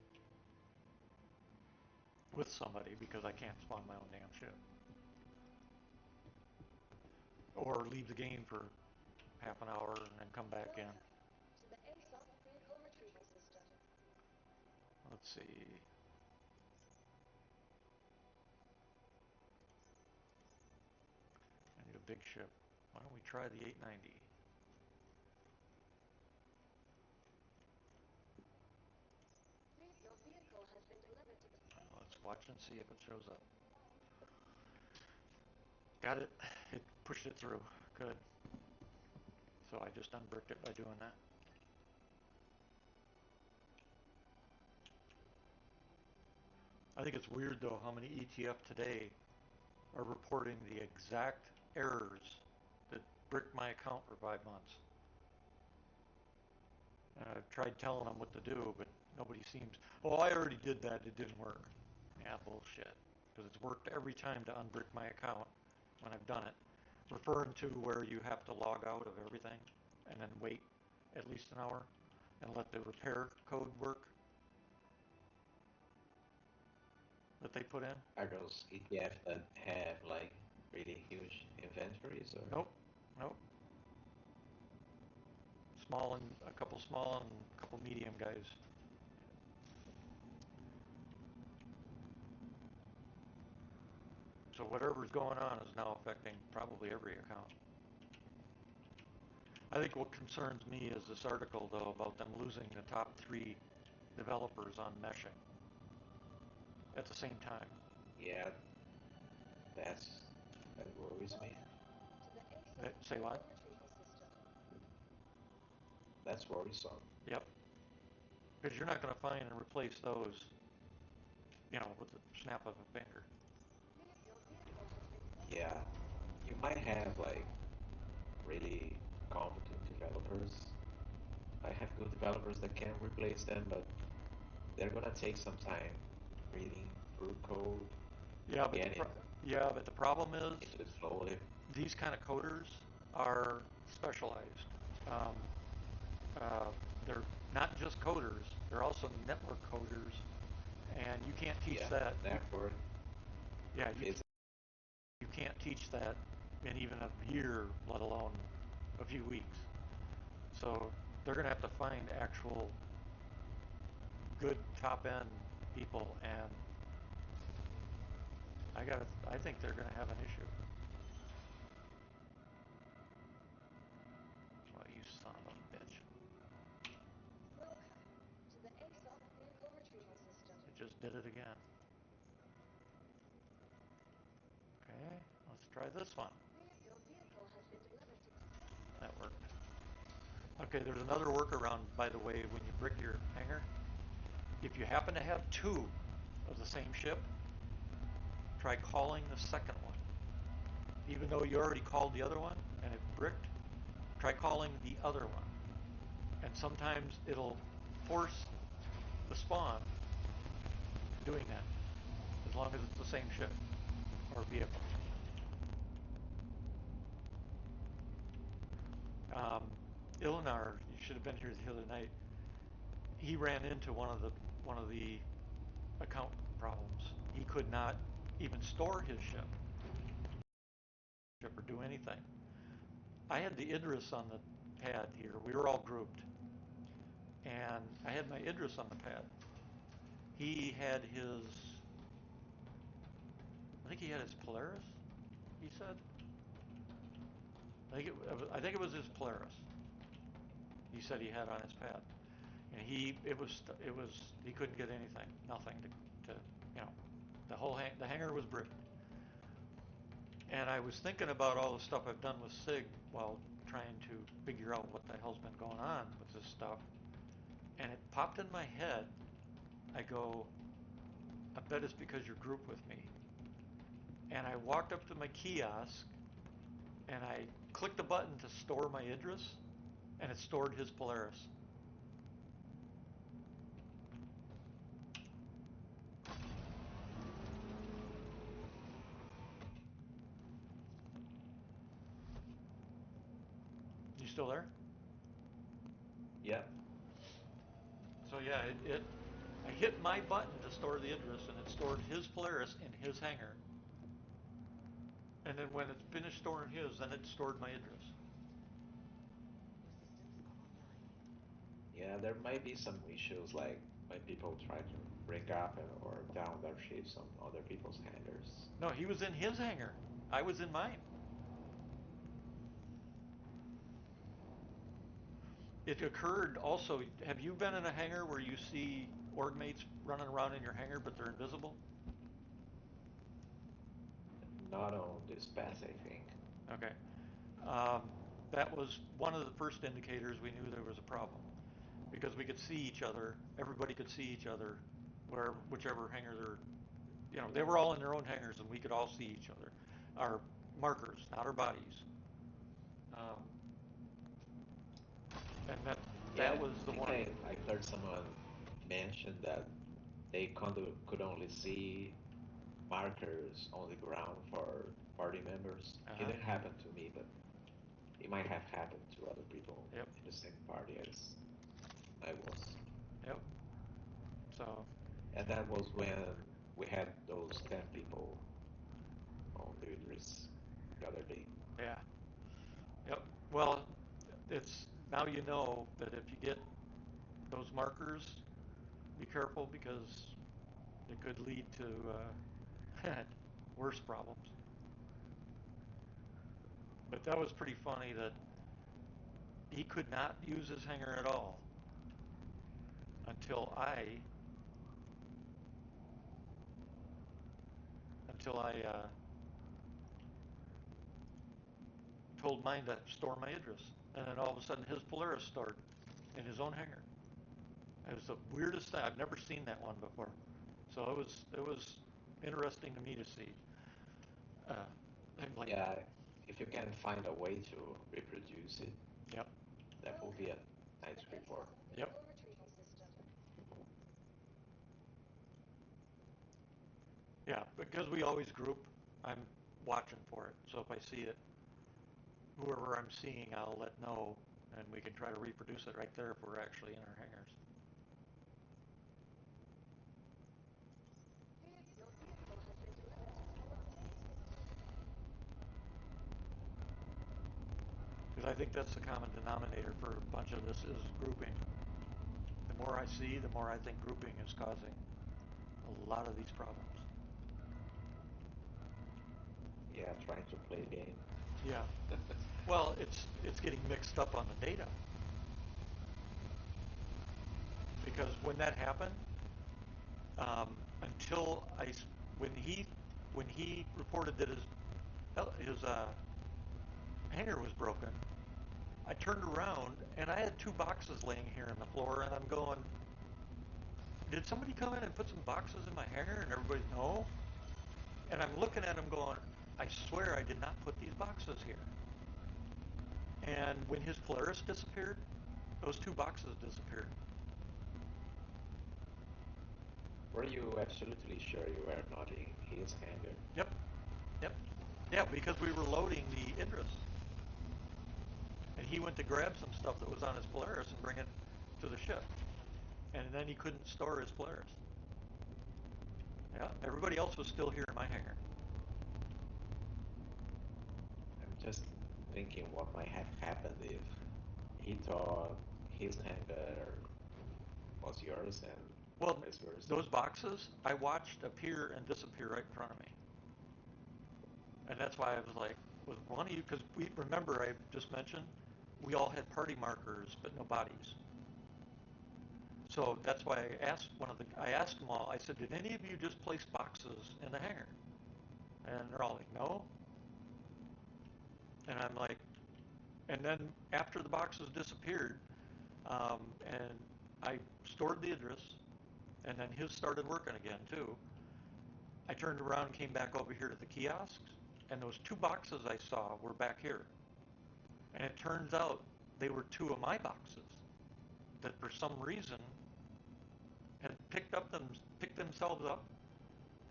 with somebody because I can't spawn my own damn ship. Or leave the game for half an hour and then come back in. Let's see. I need a big ship. Why don't we try the 890? Let's watch and see if it shows up. Got it. It pushed it through. Good. So I just unbricked it by doing that. I think it's weird though how many ETF today are reporting the exact errors that bricked my account for 5 months. And I've tried telling them what to do, but nobody seems. Oh, I already did that. It didn't work. Yeah, bullshit. because it's worked every time to unbrick my account when I've done it, referring to where you have to log out of everything and then wait at least an hour and let the repair code work that they put in. Are those ETF that have like really huge inventories or? Nope, nope. Small and a couple small and a couple medium guys. So whatever's going on is now affecting probably every account. I think what concerns me is this article, though, about them losing the top 3 developers on meshing at the same time. Yeah, that worries me. Say what? That's worrisome. Yep. Because you're not going to find and replace those, with the snap of a finger. Yeah, you might have like really competent developers. I have good developers that can replace them, but they're gonna take some time reading through code. Yeah, but the problem is slowly. These kind of coders are specialized. Um, they're not just coders; they're also network coders, and you can't teach that. Network. Yeah, you can't teach that in even a year, let alone a few weeks. So they're going to have to find actual good top-end people, and I think they're going to have an issue. Oh, you son of a bitch. Welcome to the ASOP vehicle retrieval system. It just did it again. Okay, let's try this one. Your vehicle has been delivered to... That worked. Okay, there's another workaround, by the way, when you brick your hangar. If you happen to have 2 of the same ship, try calling the second one. Even though you already called the other one and it bricked, try calling the other one. And sometimes it'll force the spawn doing that, as long as it's the same ship or vehicle. Ilinar, you should have been here the other night. He ran into one of the account problems. He could not even store his ship or do anything. I had the Idris on the pad here. We were all grouped, and I had my Idris on the pad. He had his, I think he had his Polaris. He said. I think it was his Polaris. He said he had on his pad, and he couldn't get anything, nothing to the hangar was bricked. And I was thinking about all the stuff I've done with SIG while trying to figure out what the hell's been going on with this stuff, and it popped in my head. I go, I bet it's because you're grouped with me. And I walked up to my kiosk and I clicked the button to store my Idris, and it stored his Polaris. You still there? Yeah. So yeah, I hit my button to store the Idris, and it stored his Polaris in his hangar. And then when it finished storing his, then it stored my Idris. Yeah, there might be some issues like when people try to bring up or down their ships on other people's hangars. No, he was in his hangar. I was in mine. It occurred also, have you been in a hangar where you see org mates running around in your hangar, but they're invisible? Not on this path, I think. Okay. That was one of the first indicators we knew there was a problem, because we could see each other. Everybody could see each other, whichever hangar they were all in their own hangars, and we could all see each other. Our markers, not our bodies. And that was the one. I heard someone mention that they could only see markers on the ground for party members. It Uh-huh. didn't happen to me, but it might have happened to other people Yep. in the same party as I was. Yep. So, And that was when we had those 10 people on the Idris the other day. yeah. Yep. Well, it's now you know that if you get those markers, be careful because it could lead to worse problems. But that was pretty funny that he could not use his hanger at all until I told mine to store my Idris, and then all of a sudden his Polaris stored in his own hangar. It was the weirdest thing. I've never seen that one before, so it was interesting to me to see. Uh, like, Yeah, if you can find a way to reproduce it, yep, that will be a nice report. yep, Retrieval system. yeah, because we always group. I'm watching for it, so if I see it, whoever I'm seeing, I'll let know, and we can try to reproduce it right there if we're actually in our hangars. Your vehicle has been delivered to our base. Because I think that's the common denominator for a bunch of this is grouping. The more I see, the more I think grouping is causing a lot of these problems. Yeah, trying to play a game. Yeah. Well, it's getting mixed up on the data. Because when that happened, until when he reported that his hanger was broken, I turned around and I had two boxes laying here on the floor, and I'm going, did somebody come in and put some boxes in my hanger? And everybody's no. And I'm looking at him going, I swear I did not put these boxes here. And when his Polaris disappeared, those two boxes disappeared. Were you absolutely sure you were not in his hangar? Yep, yep. Yeah, because we were loading the Idris. And he went to grab some stuff that was on his Polaris and bring it to the ship. And then he couldn't store his Polaris. Yeah, everybody else was still here in my hangar. I'm just thinking what might have happened if he thought his hangar was yours and Well, vice versa. those boxes I watched appear and disappear right in front of me. And that's why I was like, was one of you, because we remember I just mentioned, we all had party markers, but no bodies. So that's why I asked them all, I said, did any of you just place boxes in the hangar? And they're all like, no. And I'm like, and then after the boxes disappeared, and I stored the Idris, and then his started working again too. I turned around and came back over here to the kiosks, and those two boxes I saw were back here. And it turns out they were two of my boxes that for some reason had picked themselves up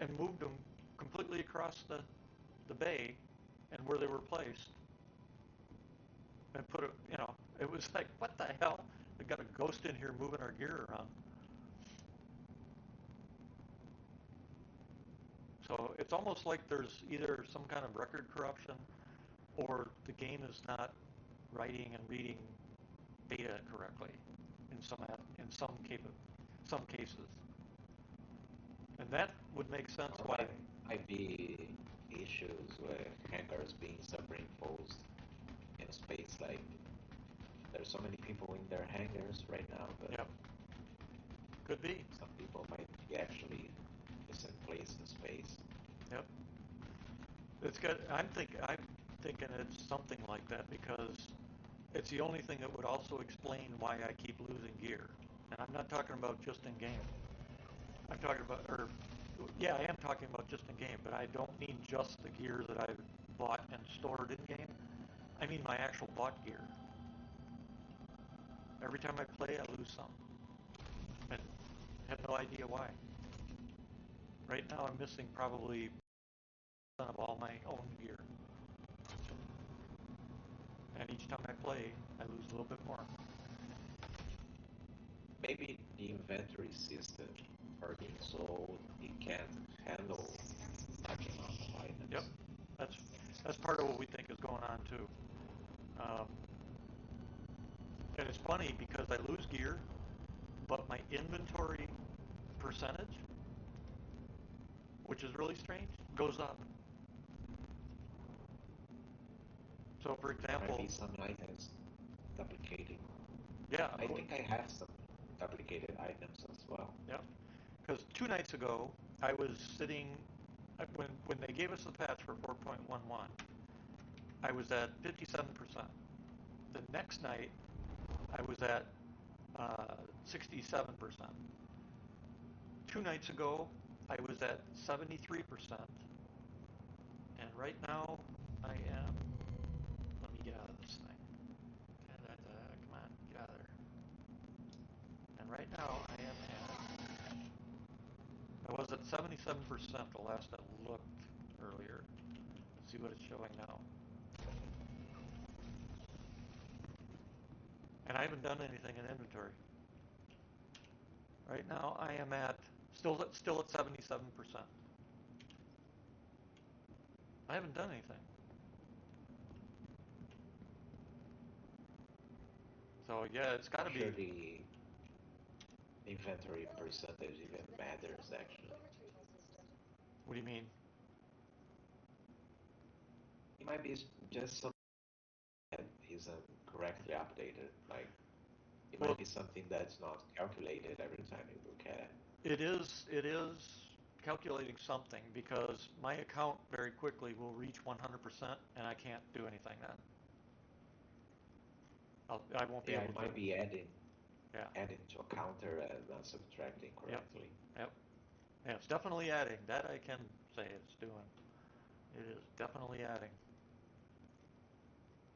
and moved them completely across the bay and where they were placed and put it, it was like, what the hell? We got a ghost in here moving our gear around. So it's almost like there's either some kind of record corruption or the game is not writing and reading data correctly in some cases. And that would make sense Or why. might be issues with hangars being superimposed in space. Like there's so many people in their hangars right now, but Yep, could be. some people might be actually misplaced in space. Yep, it's good. I'm thinking it's something like that because it's the only thing that would also explain why I keep losing gear. And I'm not talking about just in game. I'm talking about, or yeah, I am talking about just in game, but I don't mean just the gear that I've bought and stored in game. I mean my actual bought gear. Every time I play, I lose some, and have no idea why. Right now I'm missing probably of all my own gear. And each time I play, I lose a little bit more. Maybe the inventory system are being sold, it can't handle large amount of items. Yep, that's part of what we think is going on too. And it's funny because I lose gear, but my inventory percentage, which is really strange, goes up. So for example, Might be some items duplicating. yeah, I think I have some duplicated items as well. yeah, because 2 nights ago I was sitting when they gave us the patch for 4.11, I was at 57%. The next night I was at 67%. 2 nights ago I was at 73%, and right now I am. Let me get out of this thing. Come on, get out of there. And right now I am at. I was at 77% the last I looked earlier. Let's see what it's showing now. And I haven't done anything in inventory. Right now I am at still at 77%. I haven't done anything. So yeah, it's got to be. Sure, the inventory percentage even matters actually. What do you mean? It might be just something that isn't correctly updated. Like it Well, might be something that's not calculated every time you look at it. it is calculating something because my account very quickly will reach 100% and I can't do anything then. I won't be Yeah, able it to. might be adding Yeah. adding to a counter and not subtracting correctly. Yep. Yeah, it's definitely adding. That I can say it's doing. It is definitely adding.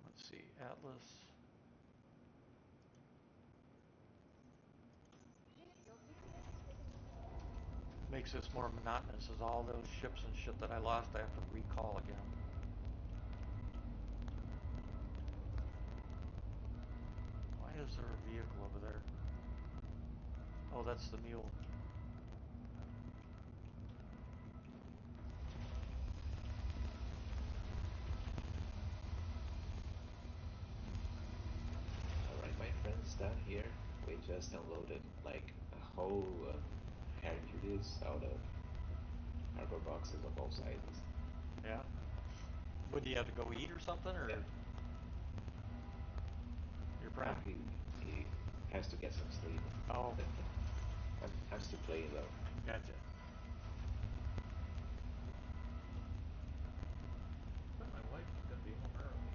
Let's see, Atlas. Makes this more monotonous as all those ships and shit that I lost I have to recall again. Why is there a vehicle over there? Oh, that's the mule. Alright, my friends down here, we just unloaded like a whole Hercules out of cargo boxes of all sizes. Yeah. Would you have to go eat or something, or Yeah. your friend? He has to get some sleep. Oh, I'm still playing though. gotcha. But my wife is gonna be home early.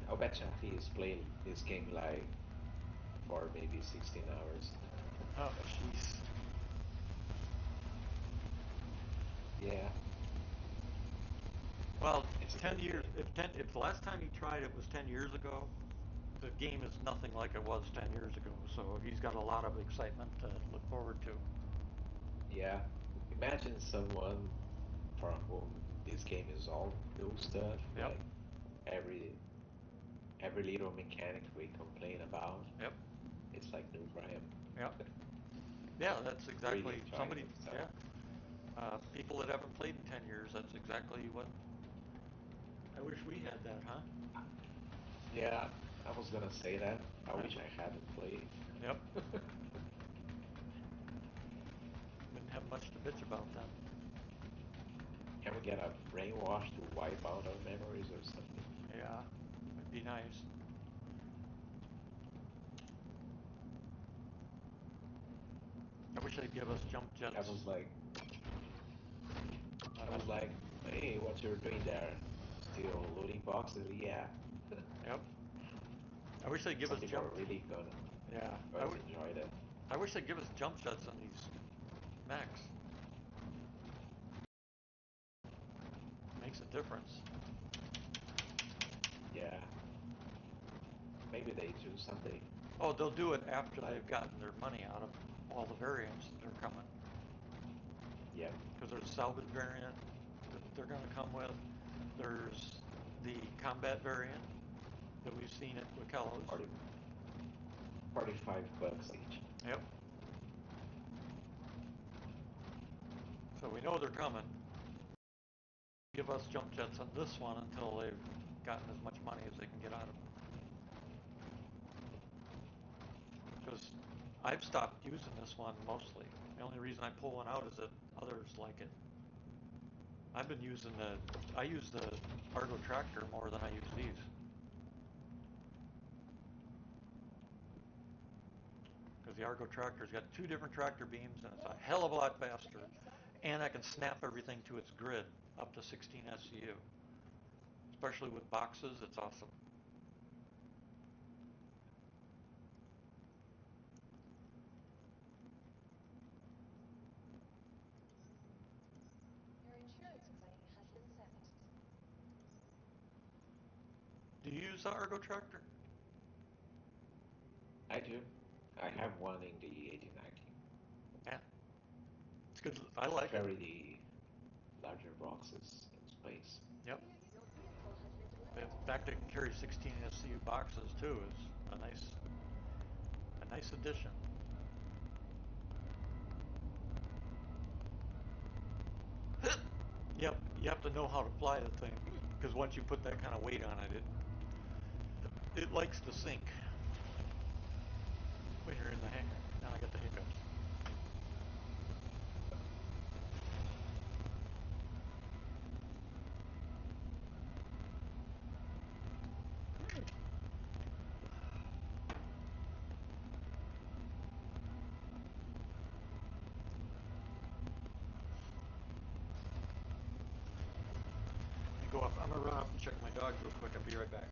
I'll bet you he's playing this game like for maybe 16 hours. Oh, jeez. Yeah. Well, It's a 10 good years. game. If the last time he tried it was 10 years ago, the game is nothing like it was 10 years ago. So he's got a lot of excitement to look forward to. Yeah. Imagine someone for whom this game is all new stuff. Yep. Like every little mechanic we complain about. Yep. It's like new for him. Yep. Yeah, that's exactly Really somebody. himself. Yeah. People that haven't played in 10 years. That's exactly what. I wish we had that, huh? Yeah, I was gonna say that. I wish I hadn't played. Yep. Wouldn't have much to bitch about then. Can we get a brainwash to wipe out our memories or something? Yeah, it'd be nice. I wish they'd give us jump jets. I was like, hey, what you're doing there? Still loading boxes? Yeah. Yep. I wish they'd give Some us people jump. are really gonna Yeah. enjoy that. I wish they'd give us jump jets on these mechs. Makes a difference. Yeah. Maybe they do someday. Oh, they'll do it after they've gotten their money out of them. all the variants that are coming. Yep. Because there's a salvage variant that they're going to come with. There's the combat variant that we've seen at Wakellos. 45 bucks each. Yep. So we know they're coming. Give us jump jets on this one until they've gotten as much money as they can get out of them. Because I've stopped using this one mostly. The only reason I pull one out is that others like it. I've been using I use the Argo tractor more than I use these. Because the Argo tractor's got 2 different tractor beams and it's a hell of a lot faster. And I can snap everything to its grid up to 16 SCU. Especially with boxes, it's awesome. Your insurance claim has been sent. Do you use the Argo tractor? I do. I have one in the 1890. Yeah. It's good. I like Carry it. the larger boxes in space. Yep. Your vehicle has been The delivered. fact it can carry 16 SCU boxes too is a nice addition. Yep, you have to know how to fly the thing, because once you put that kind of weight on it, it likes to sink when you're in the hangar. Now I got the hiccups. Go up. I'm gonna run up and check my dog real quick. I'll be right back.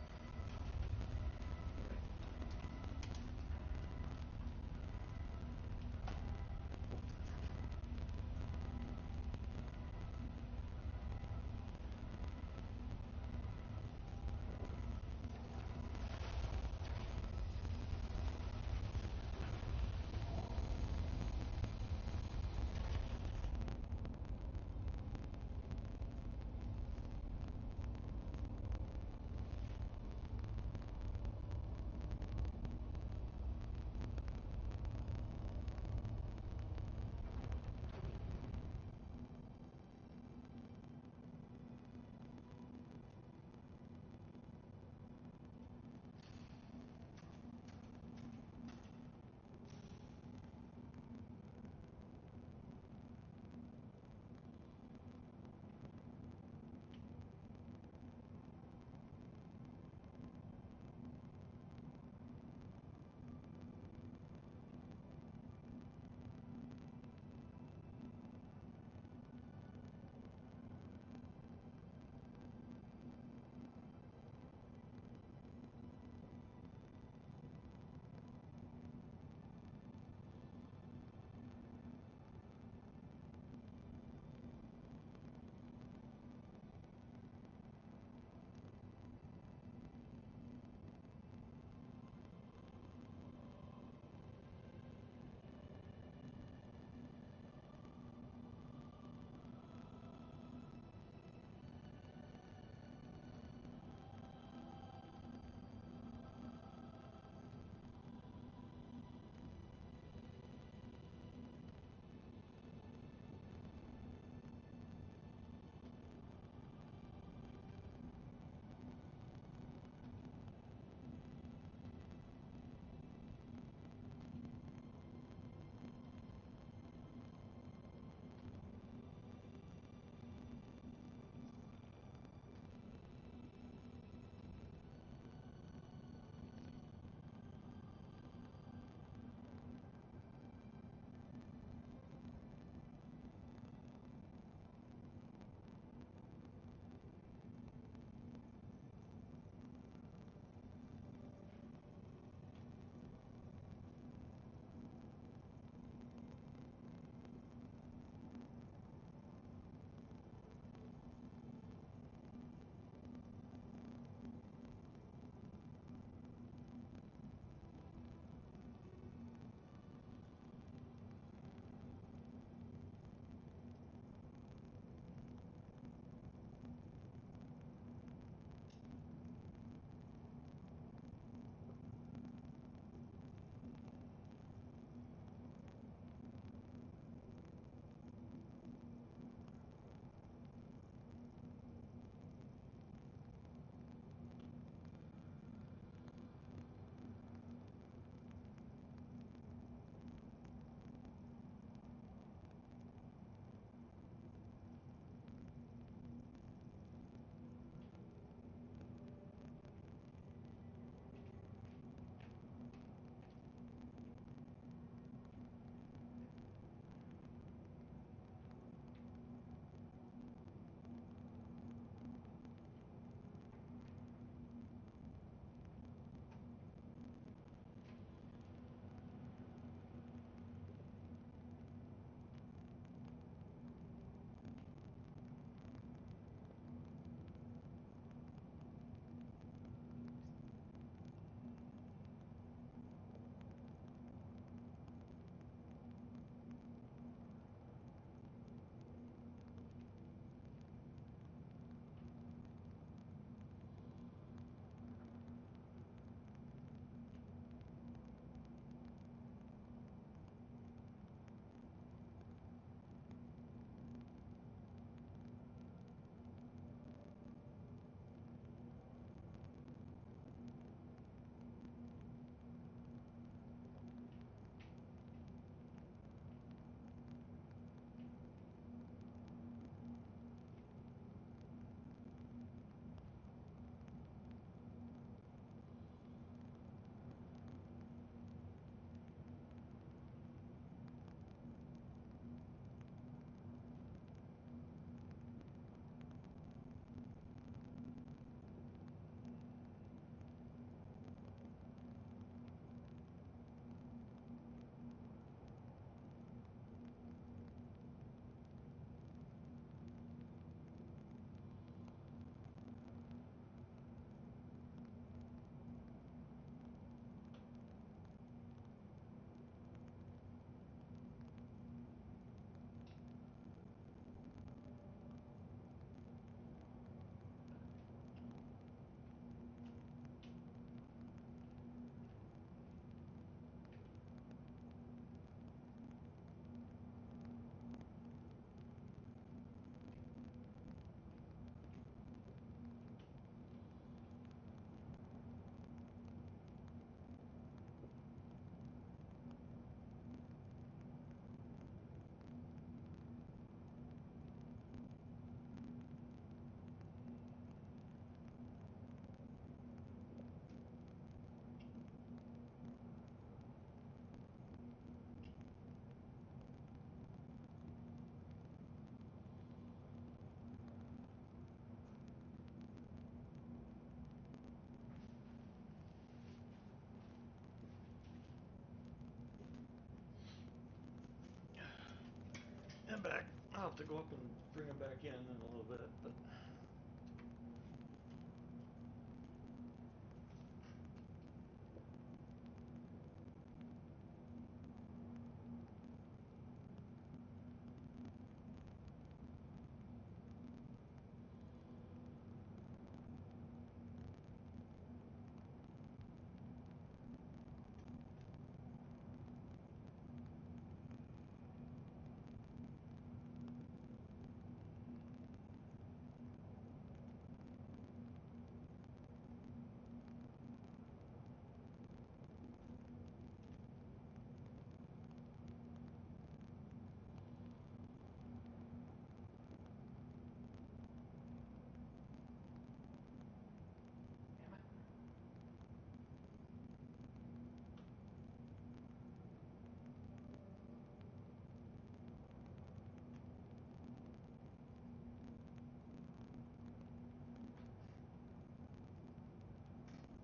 to go up and bring them back in a little bit, but.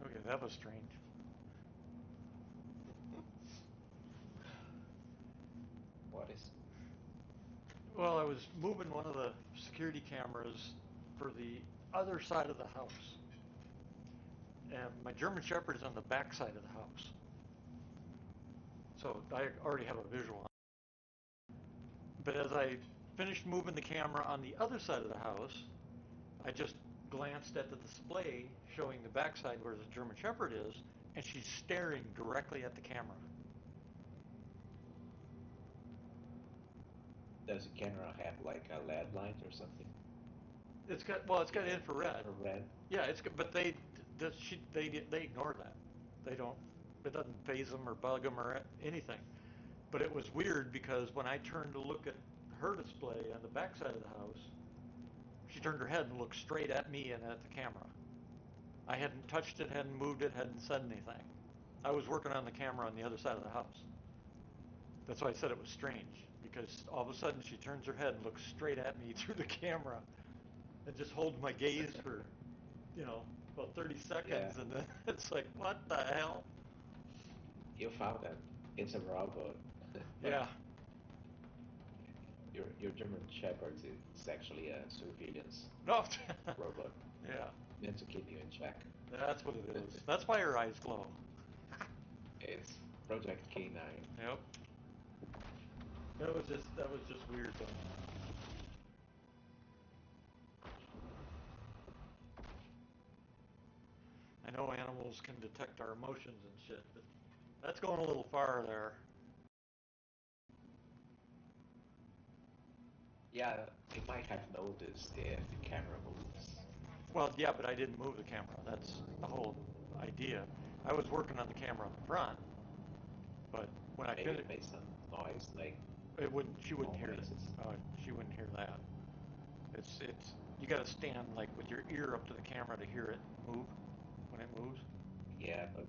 Okay, that was strange. What is? Well, I was moving one of the security cameras for the other side of the house. And my German Shepherd is on the back side of the house. So I already have a visual. But as I finished moving the camera on the other side of the house, I just glanced at the display showing the backside where the German Shepherd is, and she's staring directly at the camera. Does the camera have like a LED light or something? It's got infrared. Infrared. Yeah, it's good, but they ignore that. They don't. It doesn't phase them or bug them or anything. But it was weird because when I turned to look at her display on the back side of the house, she turned her head and looked straight at me and at the camera. I hadn't touched it, hadn't moved it, hadn't said anything. I was working on the camera on the other side of the house. That's why I said it was strange, because all of a sudden she turns her head and looks straight at me through the camera and just holds my gaze for, about 30 seconds, Yeah. and then it's like, what the hell? You found that it's a robot. Yeah. Your German Shepherd is actually a surveillance No. robot Yeah. meant to keep you in check. That's what it is. That's why her eyes glow. It's Project K9. Yep. That was just weird though. I know animals can detect our emotions and shit, but that's going a little far there. Yeah, they might have noticed if the camera moves. Well, yeah, but I didn't move the camera. That's the whole idea. I was working on the camera on the front, but when I Maybe finished, it made some noise, like she wouldn't hear it. noises. She wouldn't hear that. It's you got to stand like with your ear up to the camera to hear it move when it moves. Yeah, but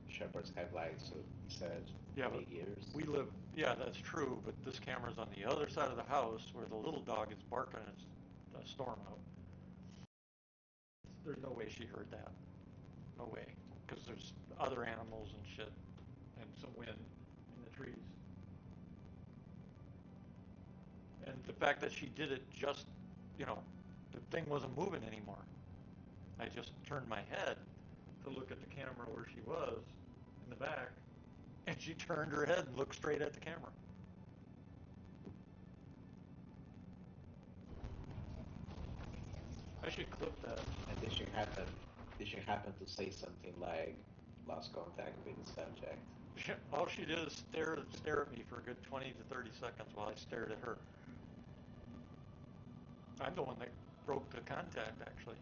shepherds have like so said Yeah, but big ears. we live. Yeah, that's true. But this camera's on the other side of the house where the little dog is barking. It's a storm out. There's no way she heard that. No way, because there's other animals and shit, and some wind in the trees. And the fact that she did it just, you know, the thing wasn't moving anymore. I just turned my head to look at the camera where she was in the back, and she turned her head and looked straight at the camera. I should clip that. And did she happen to say something like lost contact with the subject? All she did is stare at me for a good 20 to 30 seconds while I stared at her. I'm the one that broke the contact, actually.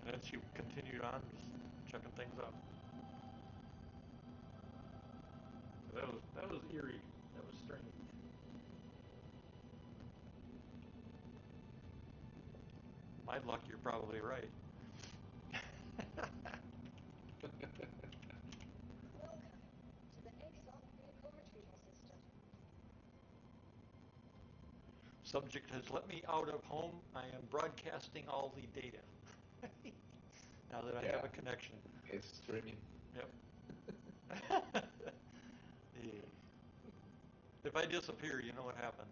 And then she continued on just checking things out. So that was eerie. That was strange. My luck, you're probably right. Welcome to the EXOT vehicle retrieval system. Subject has let me out of home. I am broadcasting all the data. Now that I have Yeah, a connection. it's streaming. Yep. Yeah. If I disappear, you know what happened.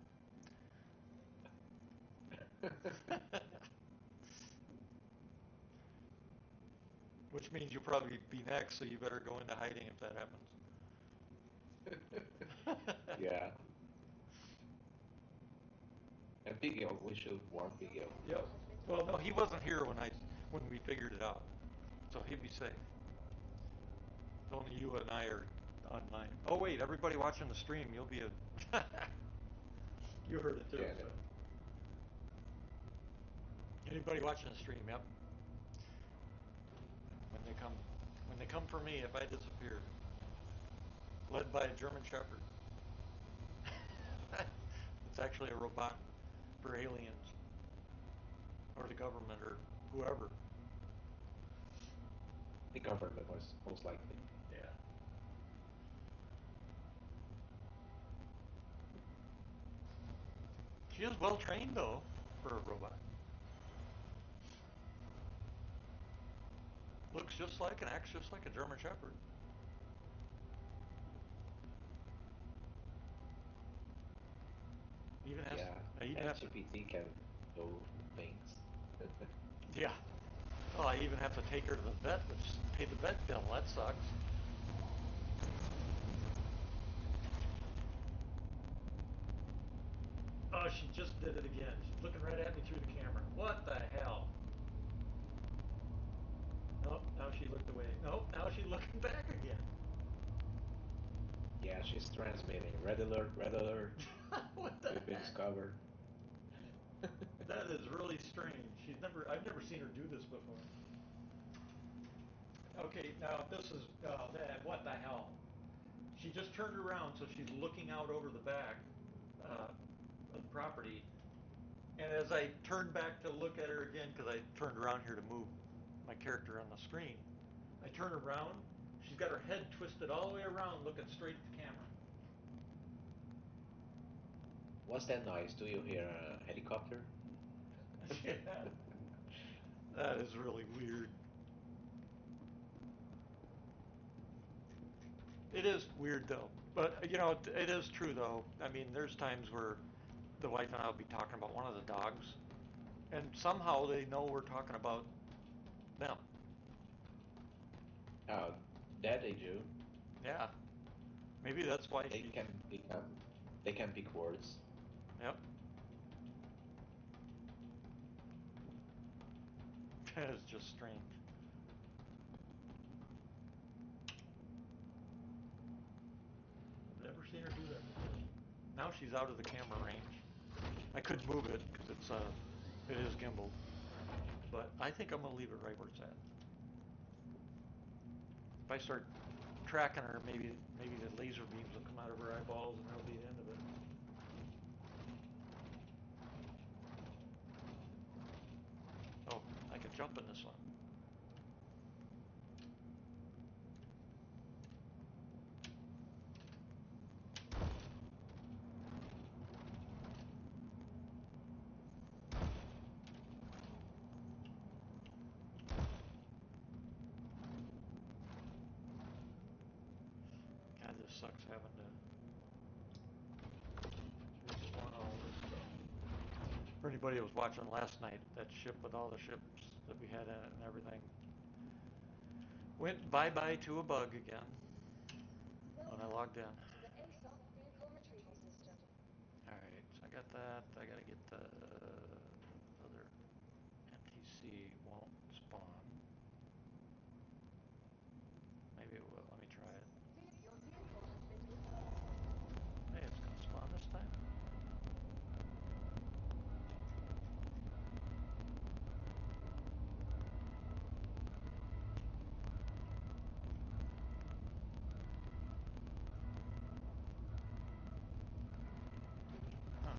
Which means you'll probably be next, so you better go into hiding if that happens. Yeah. And Bigel, we should warn Bigel. Yep. Well, no, he wasn't here when we figured it out, so he'd be safe. Only you and I are online. Oh wait, everybody watching the stream, you'll be a. You heard it too. Yeah, So. Anybody watching the stream? Yep. When they come for me, if I disappear, led by a German Shepherd. It's actually a robot for aliens or the government or whoever. The government was most likely. Yeah. She is well trained though for a robot. Looks just like and acts just like a German Shepherd. Even has, yeah, GPT can do things. Yeah. Oh, I even have to take her to the vet, which pay the vet bill. That sucks. Oh, she just did it again. She's looking right at me through the camera. What the hell? Nope, now she looked away. Nope, now she's looking back again. Yeah, she's transmitting. Red alert, red alert. What the We've been heck? discovered. That is really strange. I've never seen her do this before. Okay, now this is, what the hell? She just turned around, so she's looking out over the back of the property. And as I turned back to look at her again, because I turned around here to move my character on the screen, I turn around, she's got her head twisted all the way around looking straight at the camera. What's that noise? Do you hear a helicopter? Yeah. That is really weird. It is weird though, but it is true though. I mean, there's times where the wife and I will be talking about one of the dogs, and somehow they know we're talking about them. Oh, that they do. Yeah, maybe that's why They can pick up. They can pick words. Yep. That is just strange. Never seen her do that before. Now she's out of the camera range. I could move it because it is gimbaled, but I think I'm gonna leave it right where it's at. If I start tracking her, maybe the laser beams will come out of her eyeballs and that'll be the end of it. Oh, I can jump in this one. God, this sucks having to respawn all this stuff. For anybody that was watching last night, that ship with all the ships that we had in it and everything went bye-bye to a bug again when I logged in. To the ASOC vehicle retrieval system. Alright, so I got that. I gotta get the other NPC won't spawn. Maybe it will. Let me try it. Your vehicle has been deployed. Hey, it's gonna spawn this time. Huh.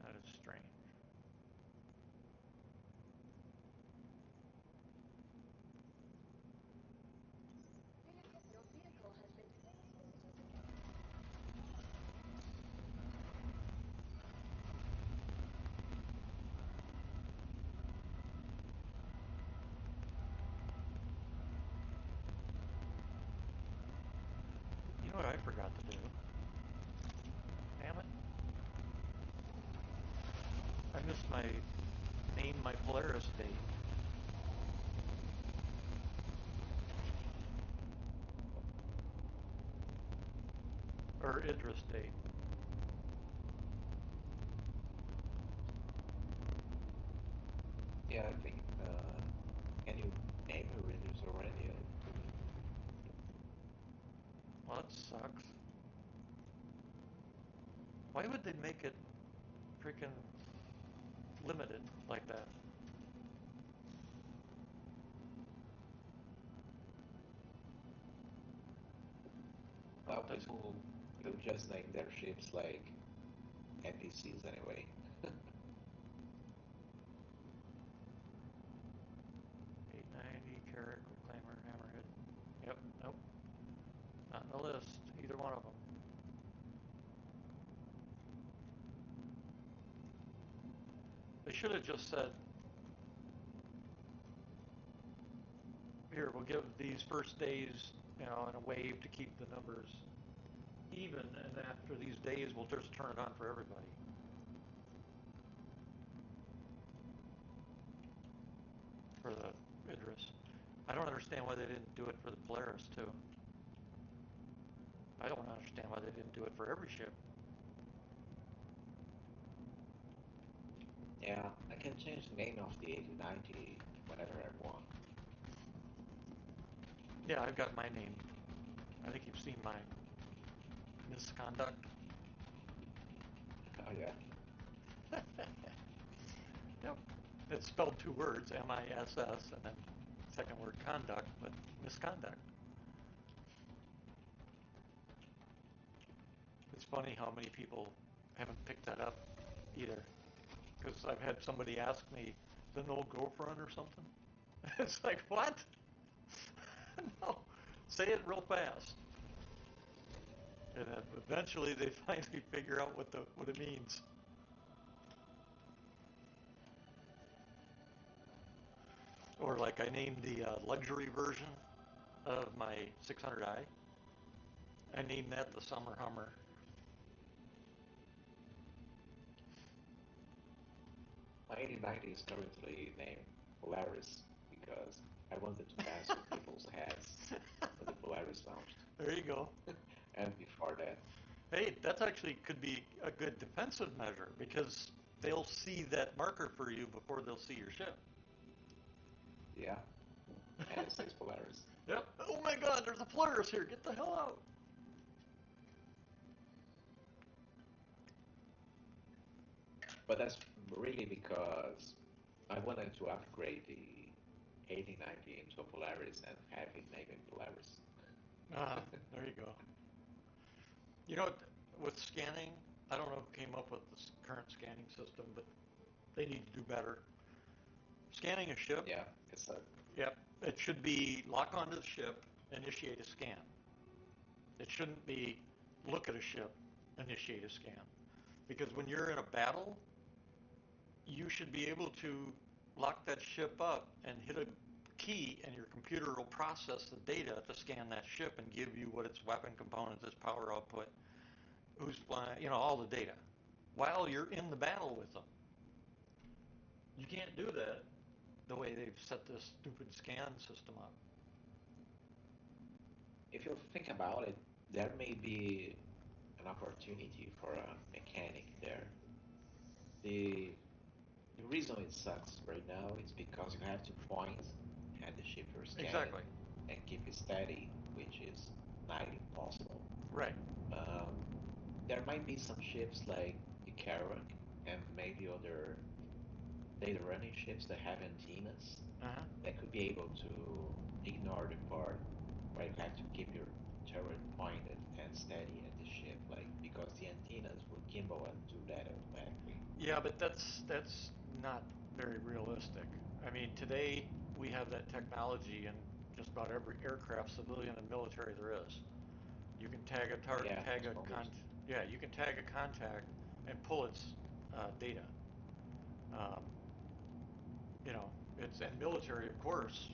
That is strange. Your vehicle has been. You know what I forgot to do? Damn it. I missed my name my Polaris date. Or Idris date. Yeah, I think. Can you name a reduce already? Well, that sucks. Why would they make it freaking limited like that? Well, people will just name their ships like NPCs anyway. 890, Carrick, Reclaimer, Hammerhead. Yep, nope. Not in the list, either one of them. They should have just said, here, we'll give these first days, in a wave to keep the numbers even, and after these days, we'll just turn it on for everybody. For the Idris. I don't understand why they didn't do it for the Polaris, too. I don't understand why they didn't do it for every ship. Yeah, I can change the name of the 8090 whenever I want. Yeah, I've got my name. I think you've seen mine. Misconduct. Oh yeah. Yep. It's spelled two words, M-I-S-S, and then second word conduct, but misconduct. It's funny how many people haven't picked that up either. Because I've had somebody ask me, the no girlfriend or something? It's like, what? No. Say it real fast. And then eventually they finally figure out what it means. Or like I named the luxury version of my 600i. I named that the Summer Hummer. My 8090 is currently named Polaris because I wanted to mess with people's heads when the Polaris launched. There you go. And before that. Hey, that actually could be a good defensive measure because they'll see that marker for you before they'll see your ship. Yeah. And it says Polaris. Yep. Oh my God, there's a Polaris here. Get the hell out. But that's really because I wanted to upgrade the 8090 into a Polaris and have it named Polaris. Ah, there you go. You know, with scanning, I don't know who came up with this current scanning system, but they need to do better. Scanning a ship. Yeah, it's a. Yep. It should be lock onto the ship, initiate a scan. It shouldn't be look at a ship, initiate a scan. Because when you're in a battle, you should be able to lock that ship up and hit a key, and your computer will process the data to scan that ship and give you what its weapon components, its power output, who's flying, all the data, while you're in the battle with them. You can't do that the way they've set this stupid scan system up. If you think about it, there may be an opportunity for a mechanic there. The the reason it sucks right now is because you have to point at the ship you're scanning Exactly. and keep it steady, which is not impossible. Right. Um, there might be some ships like the Kerouac and maybe other data running ships that have antennas Uh-huh. that could be able to ignore the part where you have to keep your turret pointed and steady at the ship, like because the antennas will gimbal and do that automatically. Yeah, but that's not very realistic. I mean, today we have that technology in just about every aircraft, civilian and military there is. You can tag a Yeah, tag a transponders. yeah, you can tag a contact and pull its data. Um, you know, it's and military, of course,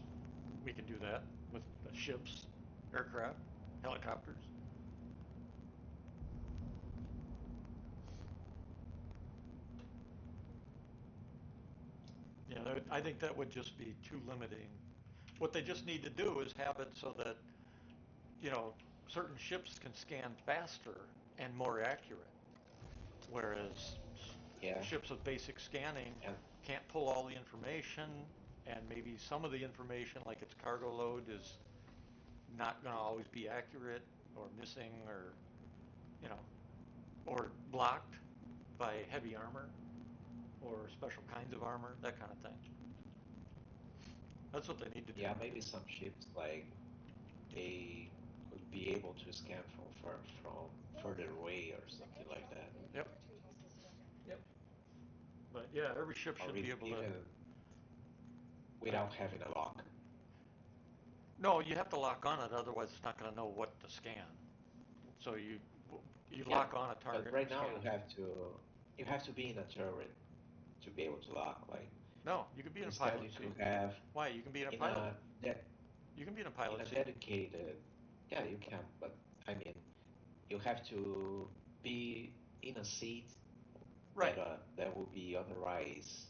we can do that with ships, aircraft, helicopters. Yeah, I think that would just be too limiting. What they just need to do is have it so that, you know, certain ships can scan faster and more accurate, whereas Yeah, ships with basic scanning and can't pull all the information, and maybe some of the information, like its cargo load, is not going to always be accurate, or missing, or you know, or blocked by heavy armor or special kinds of armor, that kind of thing. That's what they need to do. yeah, maybe some ships like they could be able to scan from further away or something like that, Yep. Yep. But yeah, every ship or should be able to. even I, without having a lock. no, you have to lock on it, otherwise it's not going to know what to scan. So you Yeah, lock on a but target and right now scan it. you have to be in a turret to be able to lock. Like No, you can be in a instead pilot you seat. could have Why? You can be in a in pilot. a de- You can be in a in pilot a seat. dedicated. Yeah, you can, but I mean you have to be in a seat Right. that will be otherwise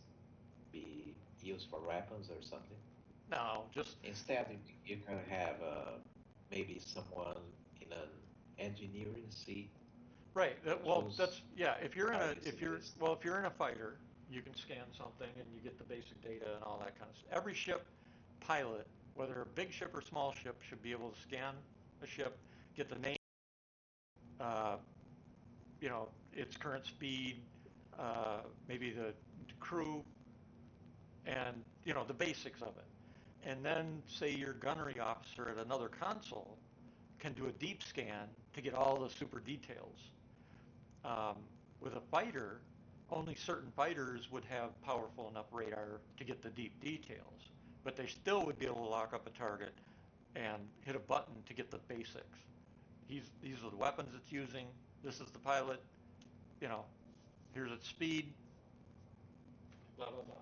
be used for weapons or something. No, just Instead, you can have maybe someone in an engineering seat right. Well, who's that's yeah. If you're in a using this. if you're in a fighter, you can scan something and you get the basic data and all that kind of stuff. Every ship pilot, whether a big ship or small ship, should be able to scan a ship, get the name, uh, you know, its current speed, maybe the crew, and you know the basics of it. And then say your gunnery officer at another console can do a deep scan to get all the super details. Um, with a fighter, only certain fighters would have powerful enough radar to get the deep details, but they still would be able to lock up a target and hit a button to get the basics. These are the weapons it's using. This is the pilot. You know, here's its speed. Blah blah blah.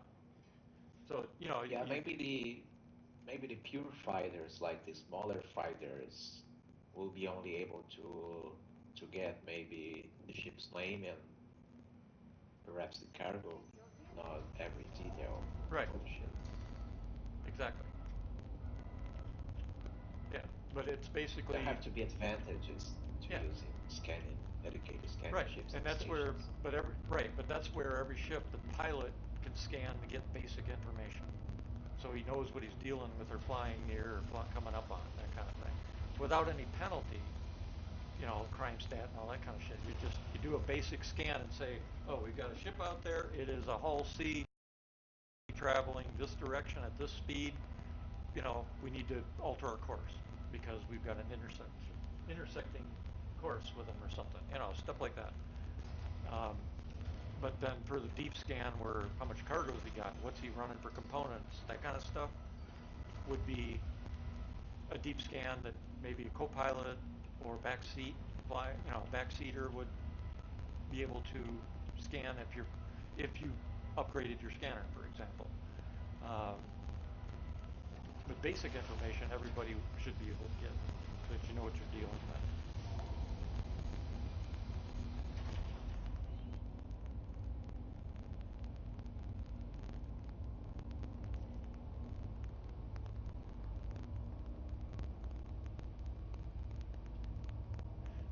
So you know, Yeah, maybe the pure fighters, like the smaller fighters, will be only able to get maybe the ship's name and perhaps the cargo, not every detail right, for the ship. exactly. Yeah, but it's There basically have to be advantages to yeah, using scanning, dedicated scanning right, ships and and that's where, stations. but that's where every ship, the pilot can scan to get basic information, so he knows what he's dealing with or flying near or coming up on, that kind of thing, without any penalty, you know, crime stat and all that kind of shit. You do a basic scan and say, oh, we've got a ship out there. It is a hull C traveling this direction at this speed. You know, we need to alter our course because we've got an intersecting course with them or something. You know, stuff like that. Um, but then for the deep scan, where how much cargo has he got, what's he running for components, that kind of stuff, would be a deep scan that maybe a co-pilot or backseat fly, you know, backseater would be able to scan if you upgraded your scanner, for example. Um, but basic information everybody should be able to get, so that you know what you're dealing with.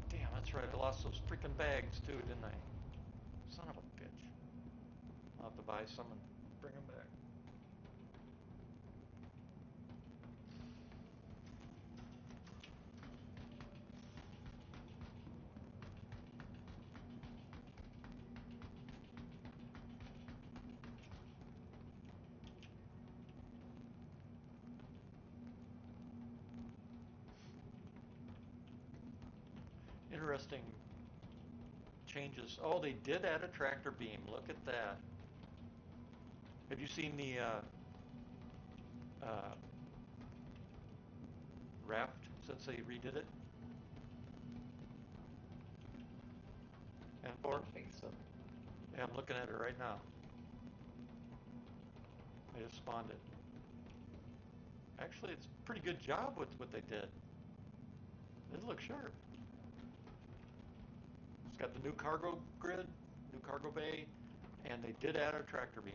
Damn, that's right. I lost those freaking bags too, didn't I? Son of a bitch. I'll have to buy some and bring them back. Interesting changes. Oh, they did add a tractor beam. Look at that. Have you seen the uh, raft since they redid it? And I don't think so. yeah, I'm looking at it right now. They just spawned it. Actually, it's a pretty good job with what they did. It looks sharp. It's got the new cargo grid, new cargo bay, and they did add a tractor beam.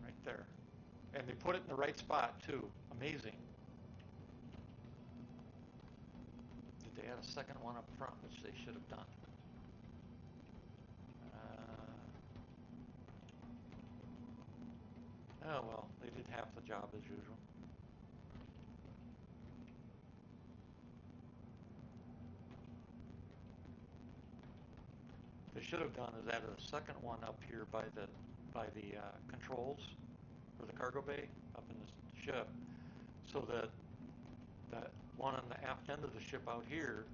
Right there. And they put it in the right spot, too. Amazing. Did they add a second one up front, which they should have done? Oh, well, they did half the job as usual. They should have done is added a second one up here by the controls for the cargo bay up in the ship, so that that one on the aft end of the ship out here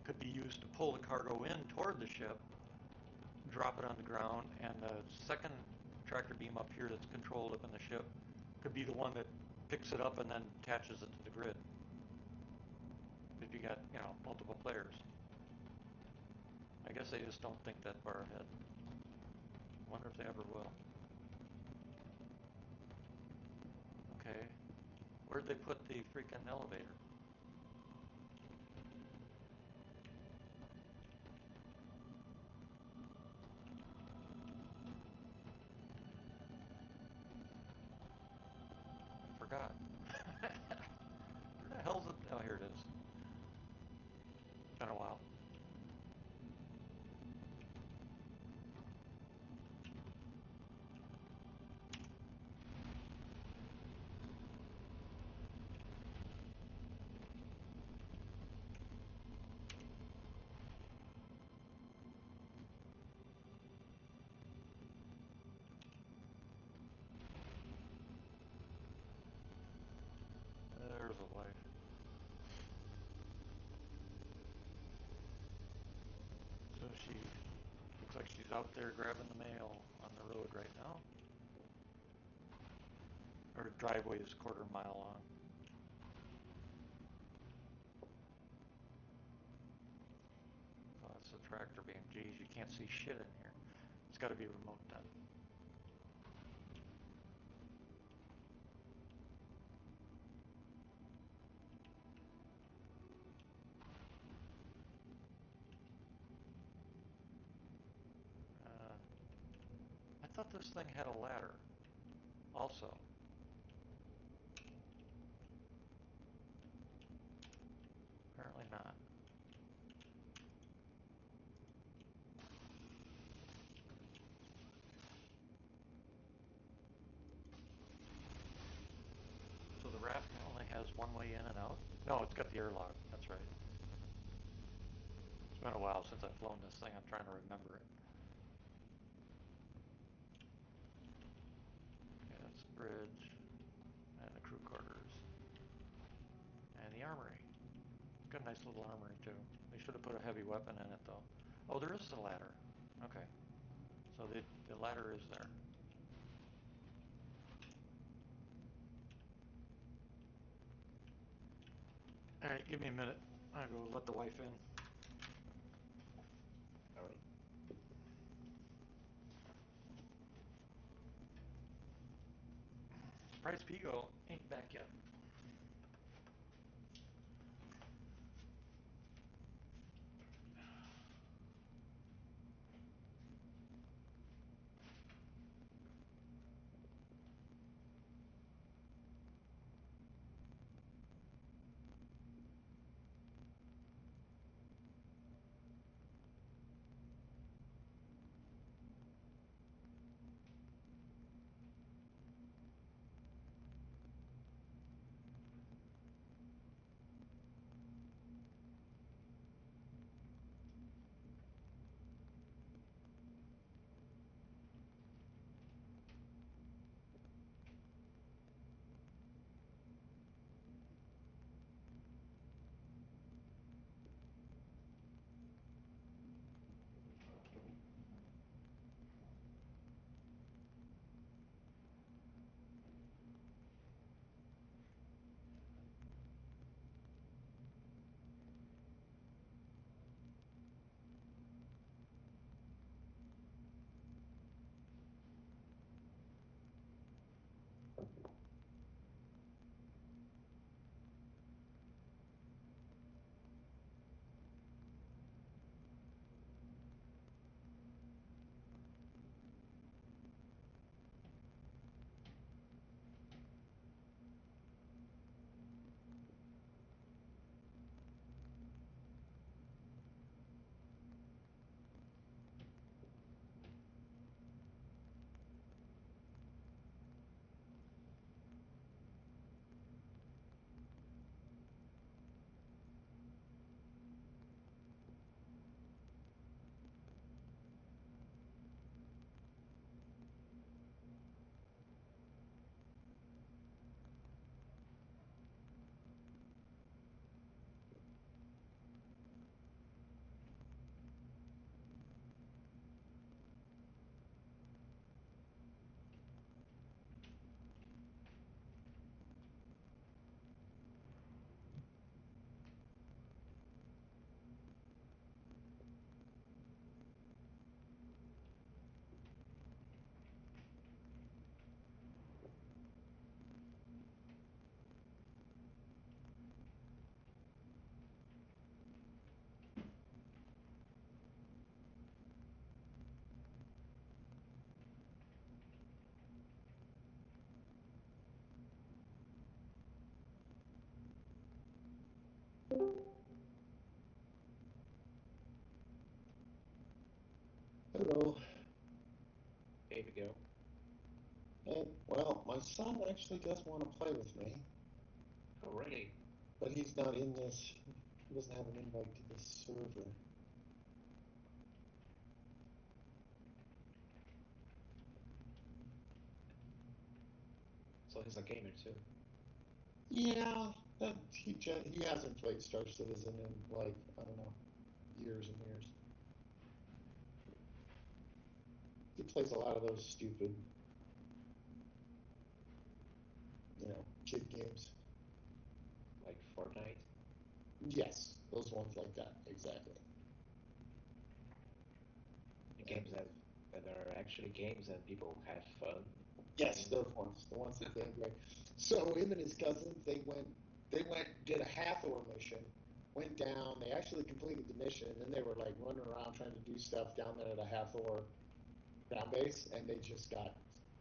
could be used to pull the cargo in toward the ship, drop it on the ground, and the second tractor beam up here that's controlled up in the ship could be the one that picks it up and then attaches it to the grid. If you got, multiple players. I guess they just don't think that far ahead. Wonder if they ever will. Okay. Where'd they put the freaking elevator? I forgot. Where the hell's it? Oh, here it is. It's been a while. There's a wife. So she looks like she's out there grabbing the mail on the road right now. Her driveway is a quarter mile long. Oh, that's the tractor beam. Geez, you can't see shit in here. It's got to be remote then. I thought this thing had a ladder also. Apparently not. So the raft only has one way in and out? No, it's got the airlock. That's right. It's been a while since I've flown this thing. I'm trying to remember it. Okay, that's the bridge. And the crew quarters. And the armory. It's got a nice little armory too. They should have put a heavy weapon in it though. Oh, there is a ladder. Okay. So the ladder is there. Alright, give me a minute. I'll go let the wife in. All right. Surprise Pigo ain't back yet. Hello. Baby girl. And, well, my son actually does want to play with me, Oh, really? but he's not in this. He doesn't have an invite to this server. So he's a gamer too. Yeah, he hasn't played Star Citizen in like, I don't know, years and years. He plays a lot of those stupid, kid games. Like Fortnite. Yes, those ones like that, exactly. Games that are actually games and people have fun. Yes, those ones, the ones that they enjoy. So him and his cousins, they went, did a Hathor mission, went down. They actually completed the mission, and then they were like running around trying to do stuff down there at a Hathor ground base, and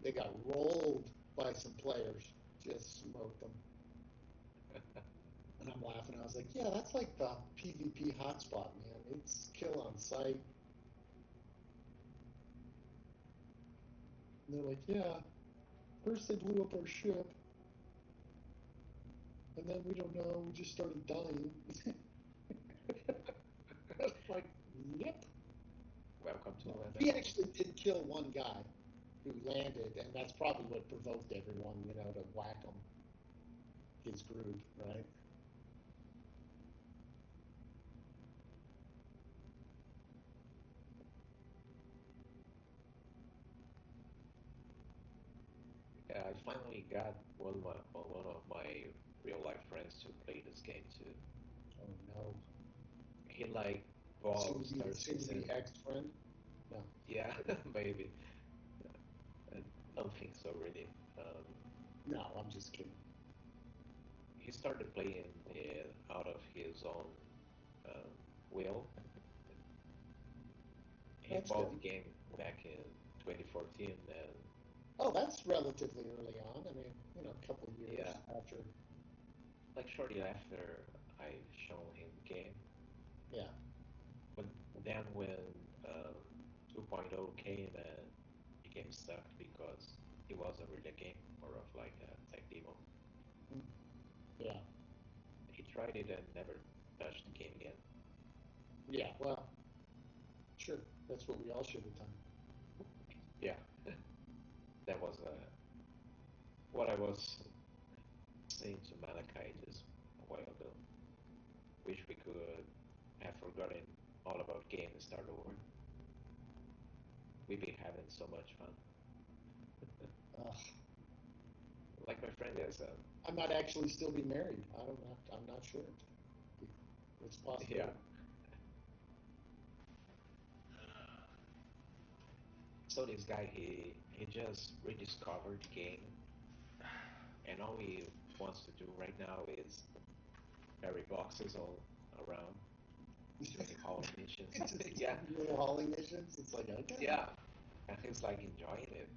they got rolled by some players, just smoked them. And I'm laughing. I was like, yeah, that's like the PvP hotspot, man. It's kill on sight. And they're like, yeah, first they blew up our ship, and then we don't know, we just started dying. Like, yep. Welcome to He London. actually did kill one guy who landed, and that's probably what provoked everyone, to whack him. His group, right? Yeah, I finally got one of my real life friends to play this game too. Oh no. He like balls Star Soon to Citizen. be ex-friend? No. Yeah, maybe. I don't think so really. No, I'm just kidding. He started playing it out of his own um, will. He That's bought good. the game back in 2014, and Oh, that's relatively early on. I mean, a couple of years yeah, after. like shortly after I shown him the game. Yeah. But then when um, 2.0 came and became stuck because it wasn't really a game, more of like a tech demo. Yeah. He tried it and never touched the game again. Yeah, well, sure. That's what we all should have done. Yeah, that was what I was saying to Malachi just a while ago. Wish we could have forgotten all about game and start over. We'd be having so much fun. Ugh. Like my friend is, I might actually still be married. I don't know. I'm not sure. It's possible. yeah. So this guy, he just rediscovered the game, and all he wants to do right now is carry boxes all around, doing hauling missions. It's just Yeah, little hauling missions. It's like, okay. yeah, and he's like enjoying it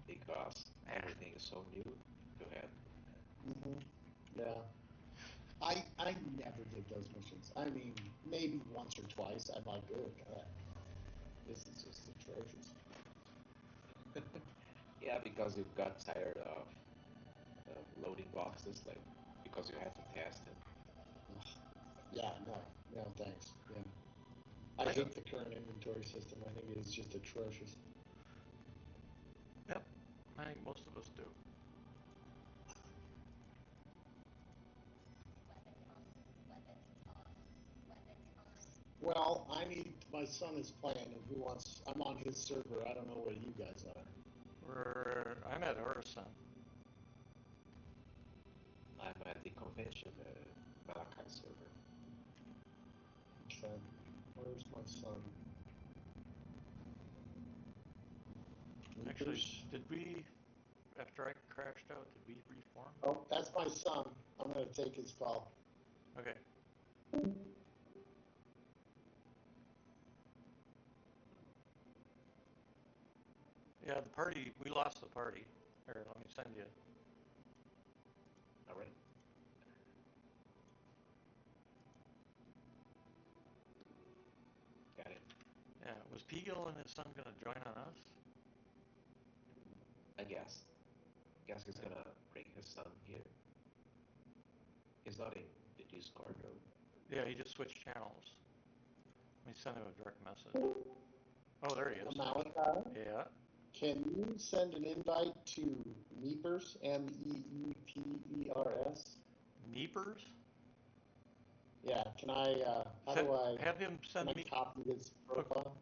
because everything is so new to him. Hmm. Yeah. I never did those missions. I mean, maybe once or twice. I'm like, oh god, this is just atrocious. Yeah, because you got tired of loading boxes, like because you had to test them. Ugh. Yeah, no, no, thanks. Yeah, I hate the current inventory system. I think it is just atrocious. Yep, I think most of us do. Well, my son is playing, and I'm on his server. I don't know where you guys are. I'm at Orison. I'm at the convention Malachi server. Okay, where's my son? Actually, did we, after I crashed out, did we reform? Oh, that's my son. I'm going to take his call. Okay. Yeah, the party, we lost the party. Here, let me send you. All right. Got it. Yeah, was Pegel and his son going to join on us? I guess. Guess he's gonna bring his son here. He's not in the Discord though. Yeah, he just switched channels. Let me send him a direct message. Oh, there he is. Malachi, Yeah. can you send an invite to Meepers, Meepers? Meepers? Yeah, can I, Have him can I send me. copy his profile?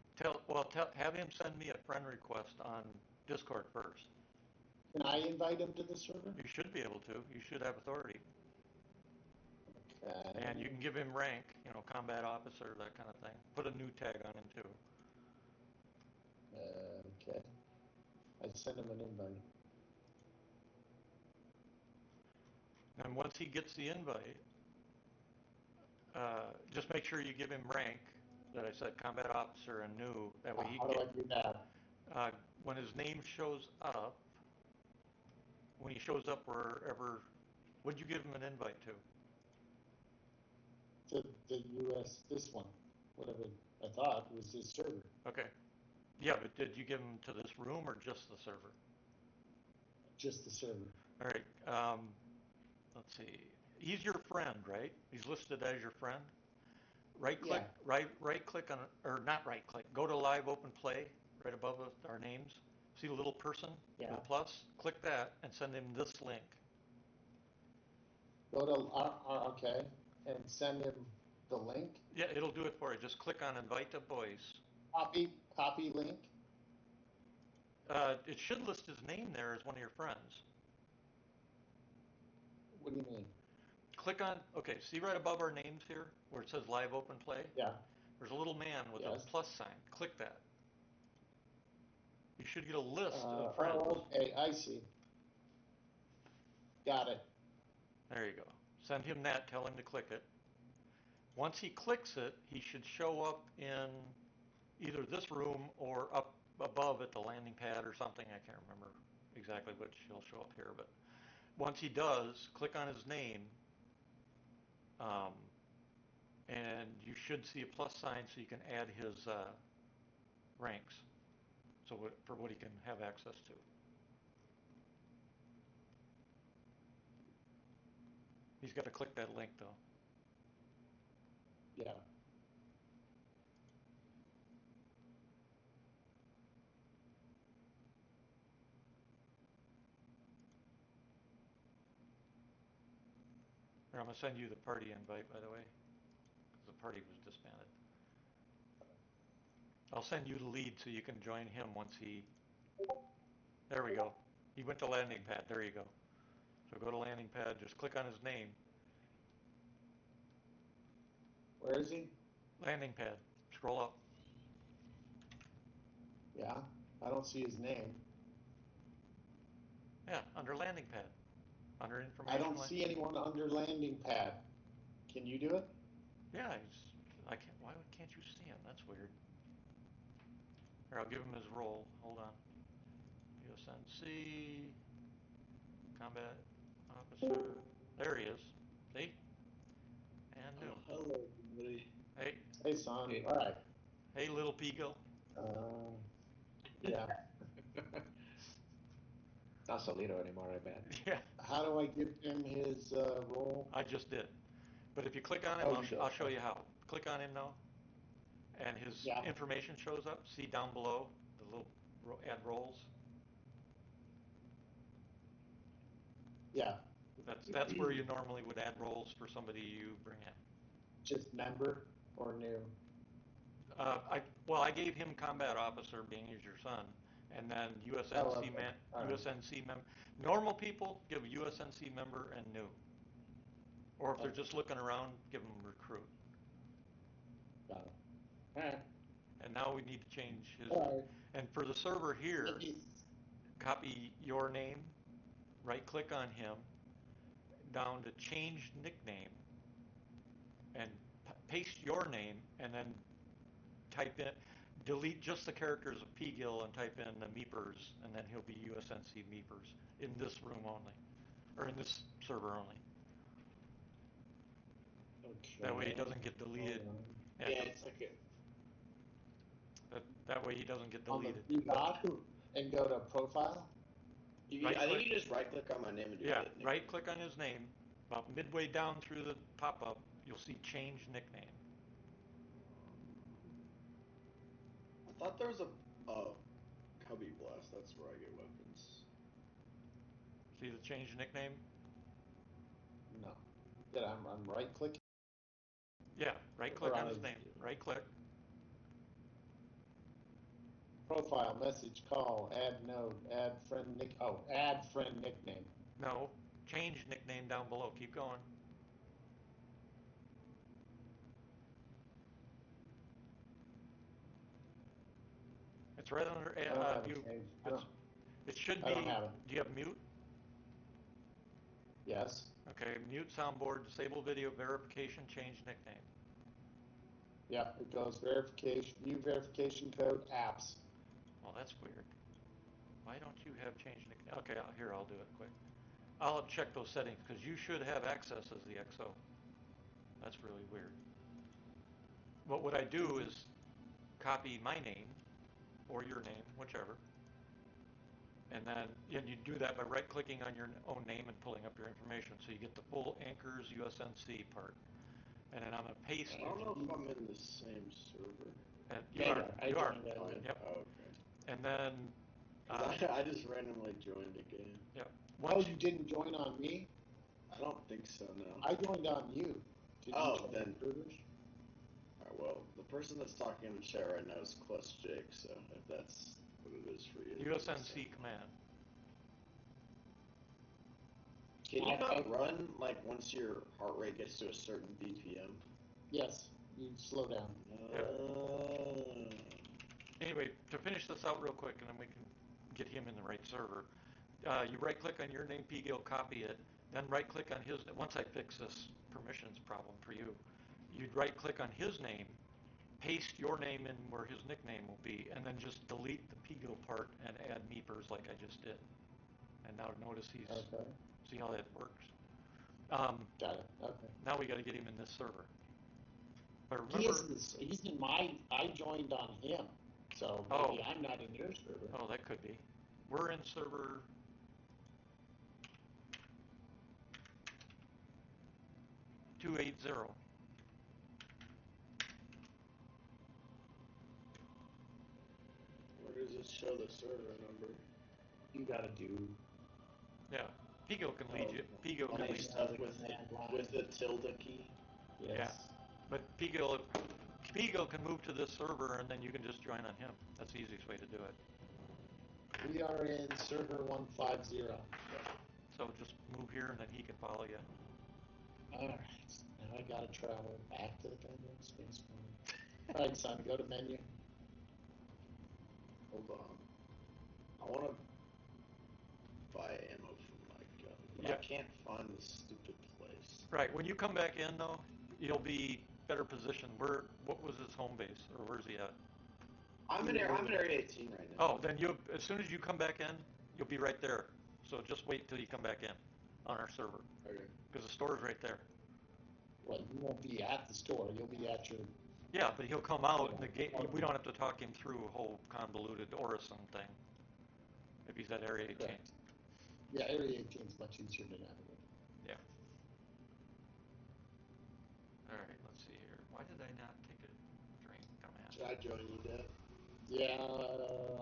Have him send me a friend request on Discord first. Can I invite him to the server? You should be able to. You should have authority. Okay. And you can give him rank, combat officer, that kind of thing. Put a new tag on him too. Okay. I sent him an invite. And once he gets the invite, just make sure you give him rank that I said, combat officer and new. That way he How can do I get, do that? when his name shows up, when he shows up wherever, what'd you give him an invite to? To the US, this one, whatever I thought was his server. Okay. Yeah, but did you give him to this room or just the server? Just the server. All right. Let's see. He's your friend, right? He's listed as your friend. Right click, Yeah. right click on, or not right click. Go to Live Open Play right above our names. See the little person Yeah. with a plus? Click that and send him this link. Go to, okay, and send him the link. Yeah, it'll do it for you. Just click on Invite to Voice. Copy link. It should list his name there as one of your friends. What do you mean? Click on, okay, see right above our names here where it says Live Open Play? Yeah. There's a little man with Yes. a plus sign. Click that. You should get a list of friends. Oh, okay, I see. Got it. There you go. Send him that, tell him to click it. Once he clicks it, he should show up in either this room or up above at the landing pad or something. I can't remember exactly which he'll show up here, but once he does, click on his name, and you should see a plus sign so you can add his ranks for what he can have access to. He's got to click that link though. Yeah. Here, I'm going to send you the party invite, by the way, because the party was disbanded. I'll send you the lead so you can join him once he... There we go. He went to landing pad. There you go. So go to landing pad. Just click on his name. Where is he? Landing pad. Scroll up. Yeah. I don't see his name. Yeah, under landing pad. Under I information. don't see anyone under landing pad. Can you do it? Yeah, I can't. Why can't you see him? That's weird. Here, I'll give him his role. Hold on. USNC. Combat officer. There he is. See? And new. Hello, everybody. Hey. Hey, son. Hey. All right. Hey, little Peagle. Yeah. Not so little anymore, I bet. Yeah. How do I give him his role? I just did. But if you click on him, I'll show you how. Click on him now, and his information shows up. See down below the little add roles. Yeah. That's where you normally would add roles for somebody you bring in. Just member or new? I gave him combat officer, being he's your son, and then USNC USNC member. Normal people give USNC member and new, or if they're just looking around, give them recruit. Got it. All right. And now we need to change his. All right. And for the server here, copy your name, right click on him, down to change nickname, and paste your name, and then type in, delete just the characters of P-Gill and type in the Meepers, and then he'll be USNC Meepers in this room only, or in this server only. Okay. That way it doesn't get deleted. Yeah, it's like That way he doesn't get On the deleted. three dots and go to profile. I think you just right click on my name and do Yeah, it. right click on his name. About midway down through the pop-up, you'll see change nickname. I thought there was a Gameglass. That's where I get weapons. See the change nickname? No. Yeah, I'm right clicking. Yeah, right click on his name. Right click. Profile, message, call, add node, add friend add friend nickname. No, change nickname down below. Keep going. It's right under I don't have view. a change. It should I be. don't have it. Do you have mute? Yes. Okay, mute soundboard, disable video verification, change nickname. Yeah, it goes verification, view verification code, apps. Well, that's weird. Why don't you have change nickname? Okay, here, I'll do it quick. I'll check those settings because you should have access as the XO. That's really weird. But what I do is copy my name or your name, whichever. And then you do that by right-clicking on your own name and pulling up your information. So you get the full Anchors USNC part. And then I'm going to paste. I don't know if I'm in the same server. And You are. Yep. Oh, okay. And then I just randomly joined again. Yep. You didn't join on me? I don't think so. No. I joined on you. Did you join then. servers? Alright, well, the person that's talking in the chat right now is Clutch Jake. So if that's what it is for you. USNC command. Can you not run like once your heart rate gets to a certain BPM? Yes. You slow down. Anyway, to finish this out real quick, and then we can get him in the right server. You right-click on your name, Pgill, copy it. Then right-click on his. Once I fix this permissions problem for you, you'd right-click on his name, paste your name in where his nickname will be, and then just delete the Pgill part and add Meepers like I just did. And now notice he's. Okay. See how that works? Got it. Okay. Now we got to get him in this server. But He's remember, in my. I joined on him, so maybe I'm not in your server. Oh, that could be. We're in server 280. Where does it show the server number? You gotta do. Yeah, Pgill can lead you. Pgill can lead. Stuff with the tilde key. Yes. Yeah, but Pgill can move to this server, and then you can just join on him. That's the easiest way to do it. We are in server 150. So just move here, and then he can follow you. All right. Now I gotta travel back to the goddamn space point. All right, son. Go to menu. Hold on. I want to buy ammo for my gun, but Yeah. I can't find the stupid place. Right. When you come back in, though, you'll be better positioned. What was his home base, or where's he at? I'm in Area 18 right now. Oh, then as soon as you come back in, you'll be right there. So just wait till you come back in on our server. Okay. Because the store's right there. Well, you won't be at the store. You'll be at your. Yeah, but he'll come out, and the gate. We don't have to talk him through a whole convoluted Orison thing. If he's at Area 18. Correct. Yeah, Area 18 is much easier to navigate. Yeah. All right, let's see here. Why did I not take a drink? Dumbass. Should I join you, Dad? Yeah,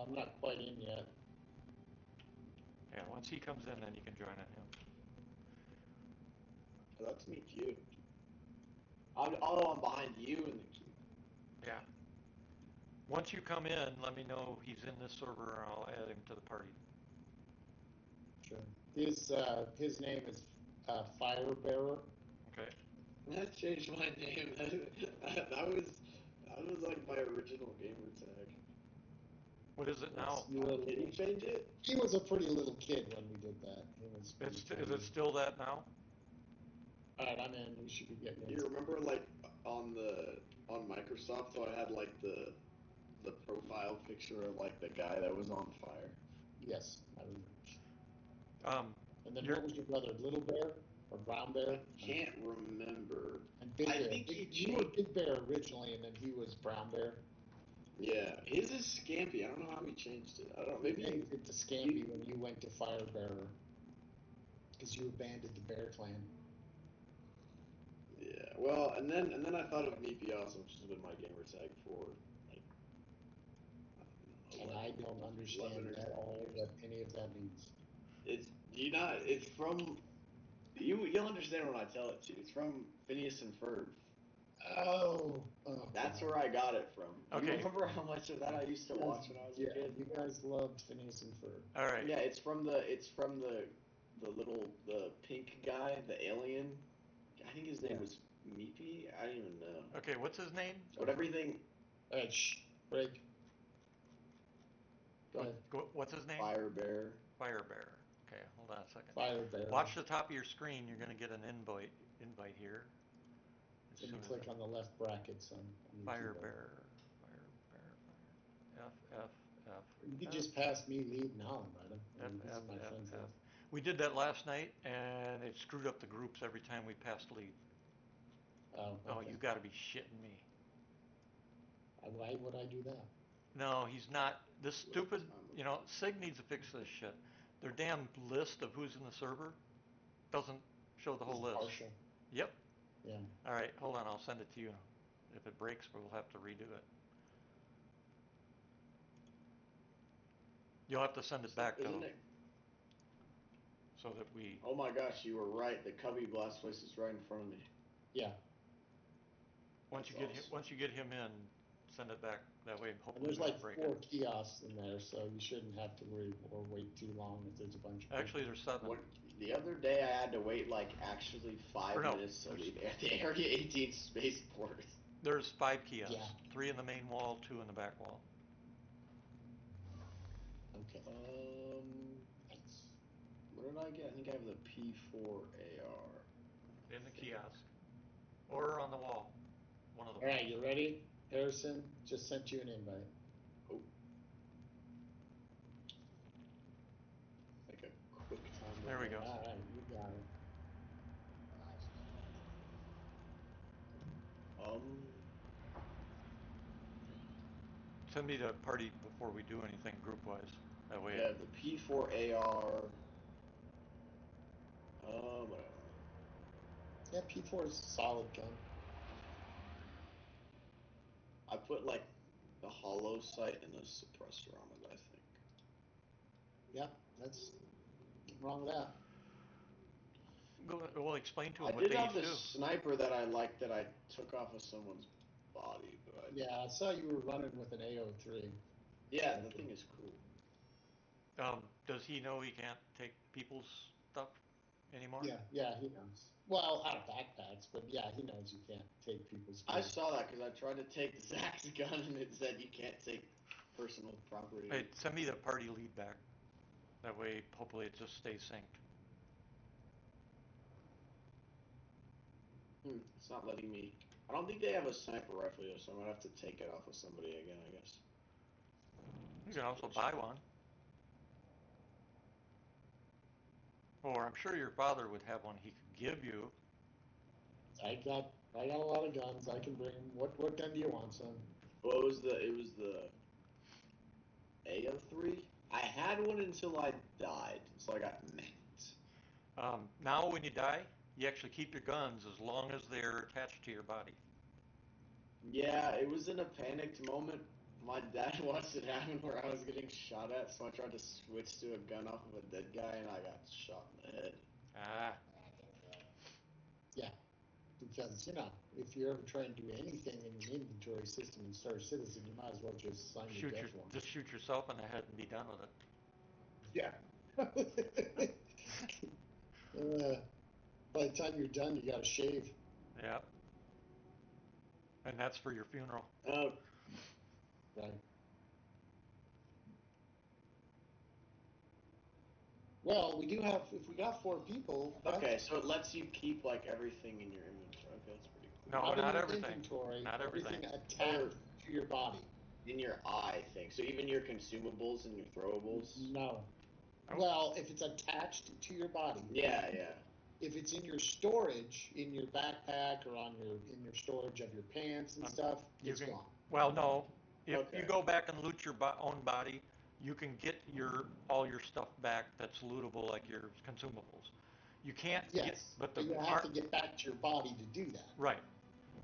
I'm not quite in yet. Yeah, once he comes in, then you can join on him. I'd like to meet you. I'm behind you in the queue. Yeah. Once you come in, let me know he's in this server, and I'll add him to the party. Sure. His name is Fire Bearer. Okay. I changed my name. that was like my original gamer tag. What is it now? Can you change it? He was a pretty little kid when we did that. Is it still that now? All right, I'm in. We should be getting in. You remember, like on Microsoft, so I had like the profile picture of like the guy that was on fire. Yes, I remember. And then what was your brother, Little Bear or Brown Bear? I can't remember. And Big Bear. You were Big Bear originally, and then he was Brown Bear. Yeah, his is Scampy. I don't know how he changed it. I don't know. Maybe Maybe it's a Scampy when you went to Firebearer. Because you abandoned the Bear Clan. Yeah. Well, and then I thought of Meepy Awesome, which has been my gamer tag for like And I don't understand 11 or at 12 all years. what any of that means. It's you not. It's from you'll understand when I tell it to you. It's from Phineas and Ferb. Oh, That's God. where I got it from. You Okay. remember how much of that I used to watch when I was a Yeah, kid? you guys loved Phineas and Ferb. All right. Yeah, it's from the pink guy, the alien. I think his name was Meepy. I don't even know. Okay, what's his name? But everything. All right, shh, break. Go ahead. What's his name? Firebear. Firebear. Okay, hold on a second. Firebear. Watch the top of your screen. You're going to get an invite here. Then you click on the left brackets on your keyboard. Firebear. F, F, F. You could just pass me lead now, madam. I mean, this F, is my F, friend's F. list. We did that last night, and it screwed up the groups every time we passed lead. Oh, okay. Oh, you got to be shitting me. Why would I do that? No, he's not. This stupid, Sig needs to fix this shit. Their damn list of who's in the server doesn't show the whole list. Partial. Yep. Yeah. All right, hold on. I'll send it to you. If it breaks, we'll have to redo it. You'll have to send it back, though. Isn't it? So that we. Oh my gosh, you were right. The Cubby Blastoise is right in front of me. Yeah. Once you get him in, send it back. That way, hopefully, And there's we like don't break 4 it. kiosks in there, so you shouldn't have to worry or wait too long if there's a bunch of Actually, there's 7. The other day I had to wait like actually 5 minutes to leave at the Area 18 spaceport. There's 5 kiosks. Yeah. 3 in the main wall, 2 in the back wall. Okay. Thanks. What did I get? I think I have the P4AR. In the kiosk. Or on the wall. One of the. All right, you ready? Harrison just sent you an invite. Oh. Like a quick time. There we go. All right, you got it. Send me the party before we do anything group-wise. That way. Yeah, the P4AR. Whatever. Yeah, P4 is a solid gun. I put like the hollow sight and a suppressor on it, I think. Yeah, that's nothing wrong with that. Well, explain to him I what did they have each this do. sniper that I liked that I took off of someone's body, but Yeah, I saw you were running with an AO3. yeah, the thing is cool. Does he know he can't take people's stuff anymore? Yeah, he knows. Well, out of backpacks, but yeah, he knows you can't take people's gear. I saw that because I tried to take Zach's gun and it said you can't take personal property. Hey, send me the party lead back. That way, hopefully, it just stays synced. It's not letting me. I don't think they have a sniper rifle yet, so I'm gonna have to take it off of somebody again, I guess. You can also buy one. Or I'm sure your father would have one he could give you. I got a lot of guns. I can bring. What gun do you want, son? Well, it was the AO3. I had one until I died, so I got mad. Now, when you die, you actually keep your guns as long as they're attached to your body. Yeah, it was in a panicked moment. My dad watched it happen where I was getting shot at, so I tried to switch to a gun off of a dead guy, and I got shot in the head. Ah. Yeah, because if you're ever trying to do anything in the inventory system in Star Citizen, you might as well just sign your death warrant. Just shoot yourself in the head and be done with it. Yeah. By the time you're done, you got to shave. Yeah. And that's for your funeral. Oh. Right. Well, we do have. If we got 4 people. Okay, so it lets you keep like everything in your inventory. Okay, that's pretty cool. No, not in everything. Inventory, Not everything. Attached to your body. In your eye thing. So even your consumables and your throwables. No. Oh. Well, if it's attached to your body. Yeah. If it's in your storage, in your backpack or in your storage of your pants and stuff, it's gone. Well, no. If you Okay. go back and loot your own body, you can get all your stuff back that's lootable, like your consumables. You can't get, Yes, but but you have to get back to your body to do that. right.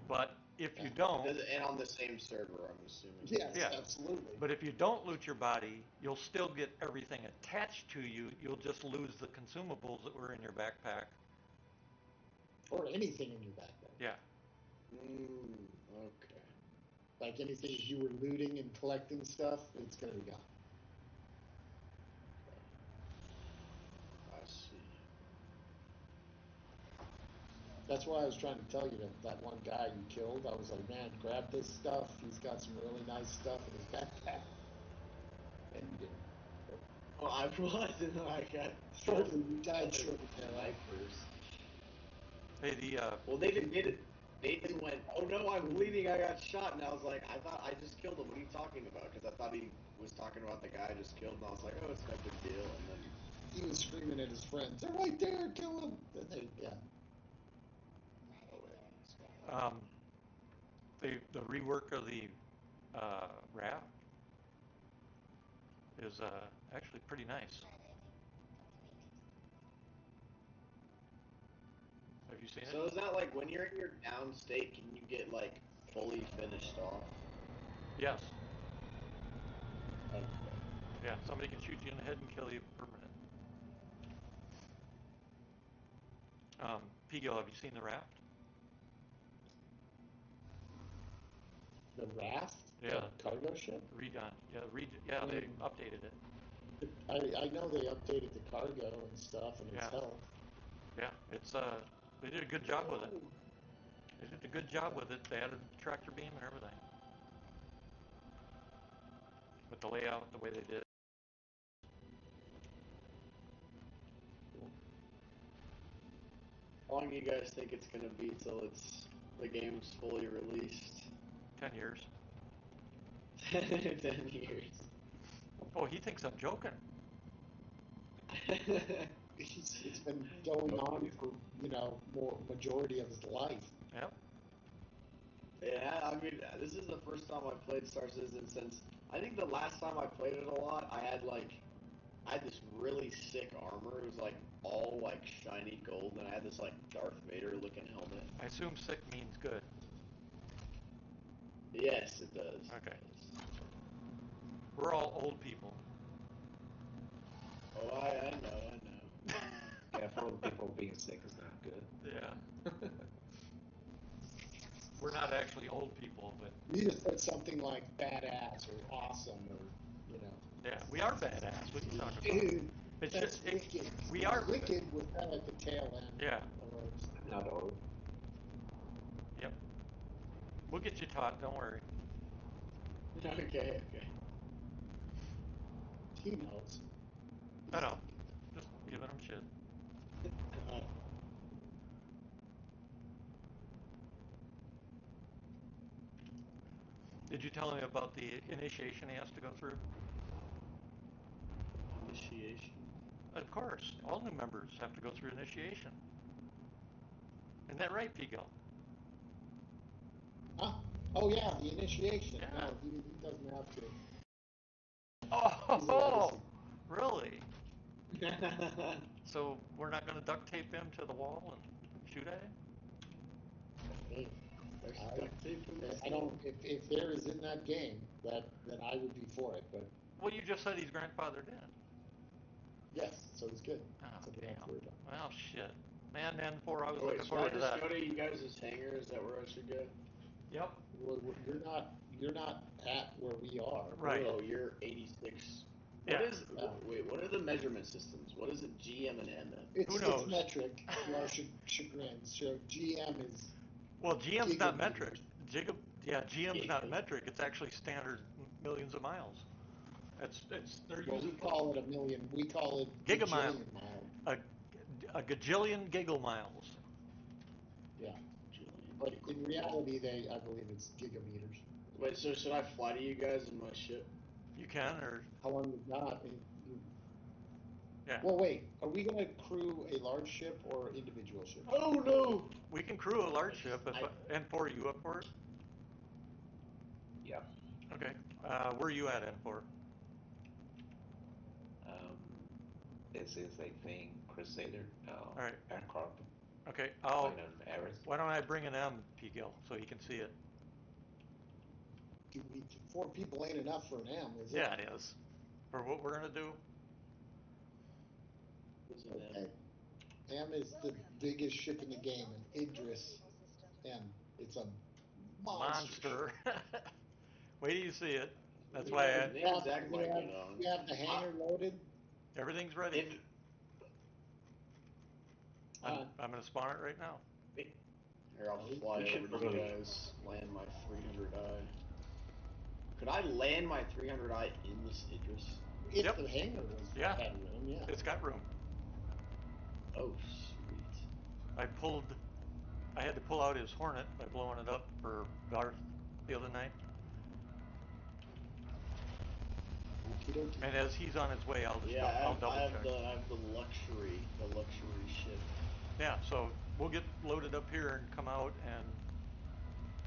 But if you Yeah. don't, And on the same server, I'm assuming. Yes, yeah. absolutely. But if you don't loot your body, you'll still get everything attached to you. You'll just lose the consumables that were in your backpack. Or anything in your backpack. Yeah. Okay. Like anything, if you were looting and collecting stuff, it's going to be gone. I see. That's why I was trying to tell you that one guy you killed. I was like, man, grab this stuff. He's got some really nice stuff in his backpack. And you didn't. Well, I wasn't. I got Shortly, you died shortly thereafter. Hey, Well, Nathan did it. Nathan went, "Oh no, I'm bleeding. I got shot." And I was like, "I thought I just killed him. What are you talking about?" Because I thought he was talking about the guy I just killed, and I was like, "Oh, it's no big deal." And then He was screaming at his friends, "They're right there, kill him!" And they, yeah. the rework of the raft is actually pretty nice. Have you seen it? So is that like when you're in your down state, can you get like fully finished off? Yes. Okay. Yeah, somebody can shoot you in the head and kill you permanent. Pigo, have you seen the raft? The raft? Yeah. The cargo ship? Redone. Yeah, they updated it. I know they updated the cargo and stuff and its Yeah. health. Yeah, it's they did a good job with it. They did a good job with it. They added the tractor beam and everything. With the layout, the way they did it. How long do you guys think it's gonna be till the game's fully released? 10 years. 10 years. Oh, he thinks I'm joking. It's been going on for, more majority of his life. Yep. Yeah, I mean, this is the first time I've played Star Citizen since, I think the last time I played it a lot, I had this really sick armor. It was like all like shiny gold, and I had this like Darth Vader looking helmet. I assume sick means good. Yes, it does. Okay. We're all old people. Oh, I know. Careful, people being sick is not good. Yeah. We're not actually old people, but You just said something like badass or awesome or, yeah, we are badass. What are you talking about? Dude, It's that's just wicked. we are Wicked was kind of at the tail end. Yeah. I'm not old. Yep. We'll get you taught. Don't worry. Okay. He knows. I know. Just giving them shit. Did you tell him about the initiation he has to go through? Initiation. Of course. All new members have to go through initiation. Isn't that right, Pigo? Huh? Oh, yeah, the initiation. Yeah. No, he doesn't have to. Oh, really? So we're not going to duct tape him to the wall and shoot at him? Hey, I don't. If there is in that game, then I would be for it. But Well, you just said he's grandfathered in. yes, so it's good. Oh, So damn. that's weird. Well, shit. Man, N4, I was Wait, looking should I forward to just that. go to you guys' hangar? Is that where I should go? Yep. Well, you're not at where we are. Right. Oh, you're 86. Yeah. What are the measurement systems? What is it, GM and M? Who knows? It's metric. To our chagrin. So GM is. Well, GM's not gigameters. metric. GM's not metric. It's actually standard millions of miles. They're Well, we call it a million. We call it Gigamile. gajillion miles. A gajillion gigamiles. Yeah. But in reality, I believe it's gigameters. Wait, so should I fly to you guys in my ship? You can, or How long is that? yeah. Well, wait. Are we going to crew a large ship or individual ship? Oh no! We can crew a large ship. And for you up for it? Yep. Okay. Where are you at, N4? Um, this is, I think, Crusader. All right. Aircraft. Okay. Flying on Everest. Why don't I bring an M, P-Gill, so he can see it? 4 people ain't enough for an M, is it? Yeah, it is. For what we're gonna do? What's an M? Okay. M is the biggest ship in the game, an Idris M. It's a monster. Wait till you see it. That's You why know, his name is Zach We might have, get on. we have the hangar loaded. everything's ready. If I'm gonna spawn it right now. here, I'll fly we should over to you probably- guys. Land my 300i. Could I land my 300i in this Idris? If Yep. the hangar was Yeah. had room, yeah. It's got room. Oh, sweet. I had to pull out his Hornet by blowing it up for Garth the other night. Okey-dokey. And as he's on his way, I'll Yeah, double I have check. the luxury ship. Yeah, so we'll get loaded up here and come out, and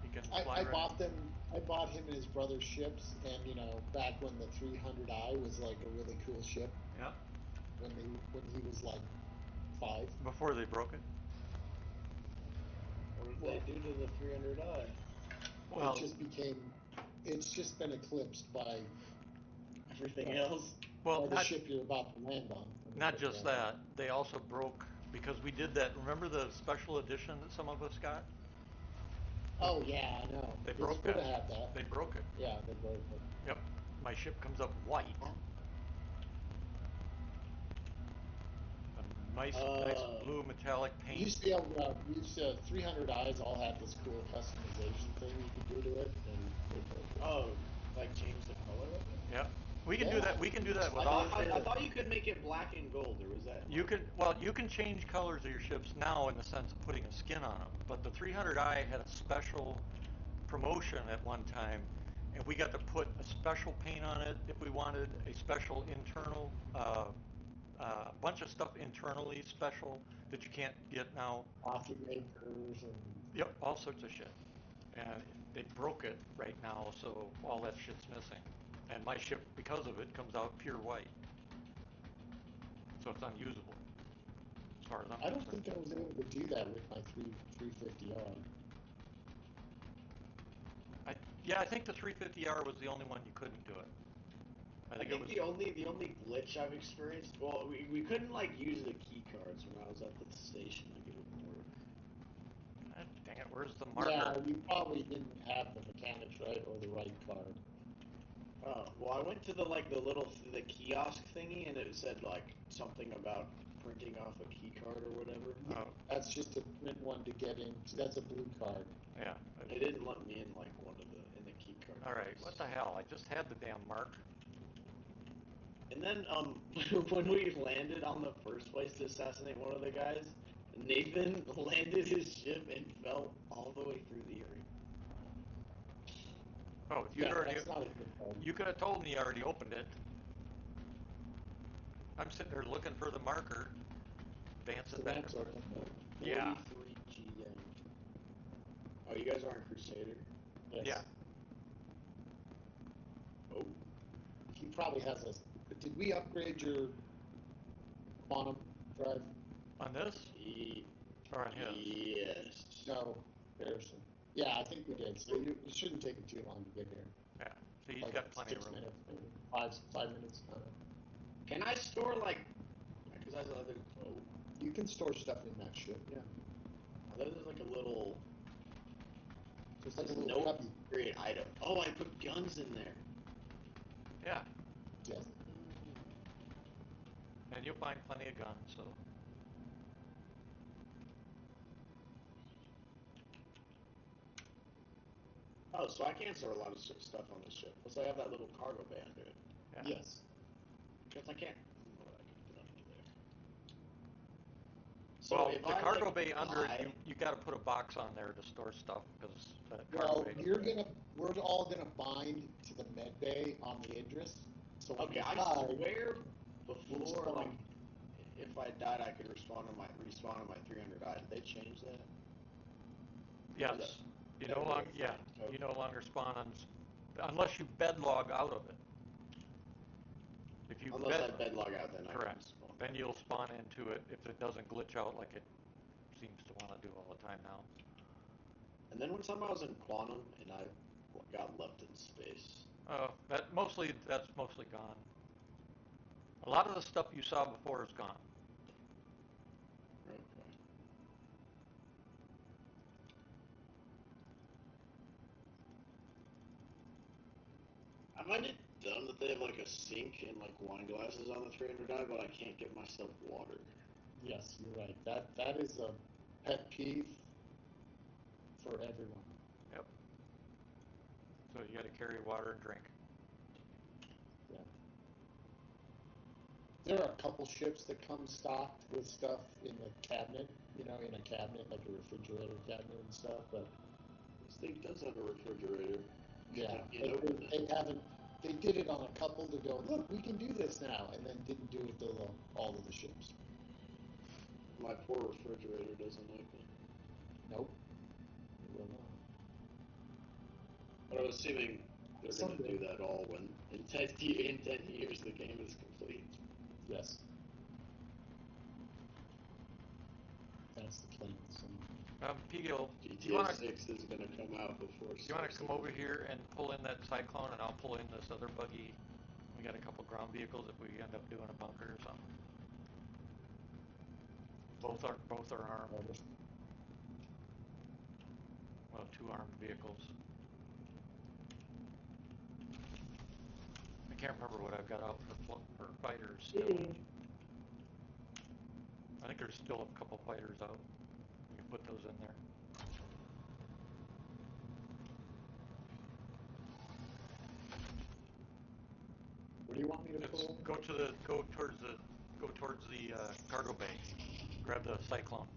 he can fly I right. bought them. I bought him and his brother's ships, and back when the 300i was like a really cool ship. Yeah. When he was like 5. Before they broke it. What did they do to the 300i? Well, It's just been eclipsed by Everything else? well, the ship you're about to land on. not just that. They also broke because we did that. Remember the special edition that some of us got? Oh yeah, I know. They It broke would that. have had that. They broke it. Yeah, they broke it. Yep. My ship comes up white. A nice blue metallic paint. You used to be able to use 300i's all had this cool customization thing you could do to it, and they broke it. Oh, like change the color of it? Yeah. We can do Yeah. that. We can do that with I thought you could make it black and gold, or was that? you can change colors of your ships now in the sense of putting a skin on them. But the 300i had a special promotion at one time, and we got to put a special paint on it if we wanted a special internal, bunch of stuff internally special that you can't get now. Coffee makers and Yep, all sorts of shit. And they broke it right now, so all that shit's missing. And my ship, because of it, comes out pure white. So it's unusable, as far as I'm I don't concerned. think I was able to do that with my 350R. I think the 350R was the only one you couldn't do it. I think the only glitch I've experienced. Well, we couldn't like use the key cards when I was at the station. Like it wouldn't work. Dang it, where's the marker? Yeah, you probably didn't have the mechanics right or the right card. Oh, well, I went to the kiosk thingy, and it said like something about printing off a key card or whatever. Oh, That's just a print one to get in. That's a blue card. yeah. They didn't let me in like in the key card. All right, what the hell? I just had the damn mark. And then when we landed on the first place to assassinate one of the guys, Nathan landed his ship and fell all the way through the area. Oh, That's not a good card. you could have told me you already opened it. I'm sitting there looking for the marker, dancing So back that's and forth. open. Yeah. 43 GM. Oh, you guys aren't Crusader? Yes. Yeah. Oh. He probably has a. Did we upgrade your quantum drive? On this? Or on his? Yes. No, Harrison. Yeah, I think we did. So it shouldn't take you too long to get here. Yeah. So he's Like got plenty of 6 room. minutes, maybe. 5 minutes. Can I store because I thought You can store stuff in that ship. Yeah. there's like a little. Just like a There's little no cubby. upgrade item. Oh, I put guns in there. Yeah. Yes. And you'll find plenty of guns, so. Oh, so I can store a lot of stuff on this ship. Plus, I have that little cargo bay under it. Yeah. Yes. Guess I can't. What I can put under there. So Well, if the I cargo like, bay under fly- it, you got to put a box on there to store stuff because that cargo Well, bay. we're all gonna bind to the med bay on the Idris. So when Okay, you I die, swear we'll before, spawn. like, if I died, I could respawn on my 300i. Did they change that? Yes. You no longer spawn on unless you bed log out of it. If you Unless I bed log out, then correct. I can spawn. Then you'll spawn into it if it doesn't glitch out like it seems to want to do all the time now. And then one time I was in Quantum and I got left in space. That's mostly gone. A lot of the stuff you saw before is gone. Okay. I find it dumb that they have like a sink and like wine glasses on the 300 dive, but I can't get myself water. Yes, you're right. That is a pet peeve for everyone. Yep. So you got to carry water and drink. Yeah. There are a couple ships that come stocked with stuff in the cabinet, in a cabinet, like a refrigerator cabinet and stuff, but This thing does have a refrigerator. yeah, They haven't. They did it on a couple to go, look, we can do this now, and then didn't do it to all of the ships. My poor refrigerator doesn't like it. Nope. It will not. But I'm assuming they're going to do that all when in 10 years the game is complete. Yes. That's the plan. So. Pigil, GTA 6 is going to come out before. You want to come over here and pull in that cyclone, and I'll pull in this other buggy. We got a couple ground vehicles if we end up doing a bunker or something. Both are armed. Well, 2 armed vehicles. I can't remember what I've got out for fighters still. I think there's still a couple fighters out. You can put those in there. What do you want me to pull? Go towards the cargo bay. Grab the cyclone.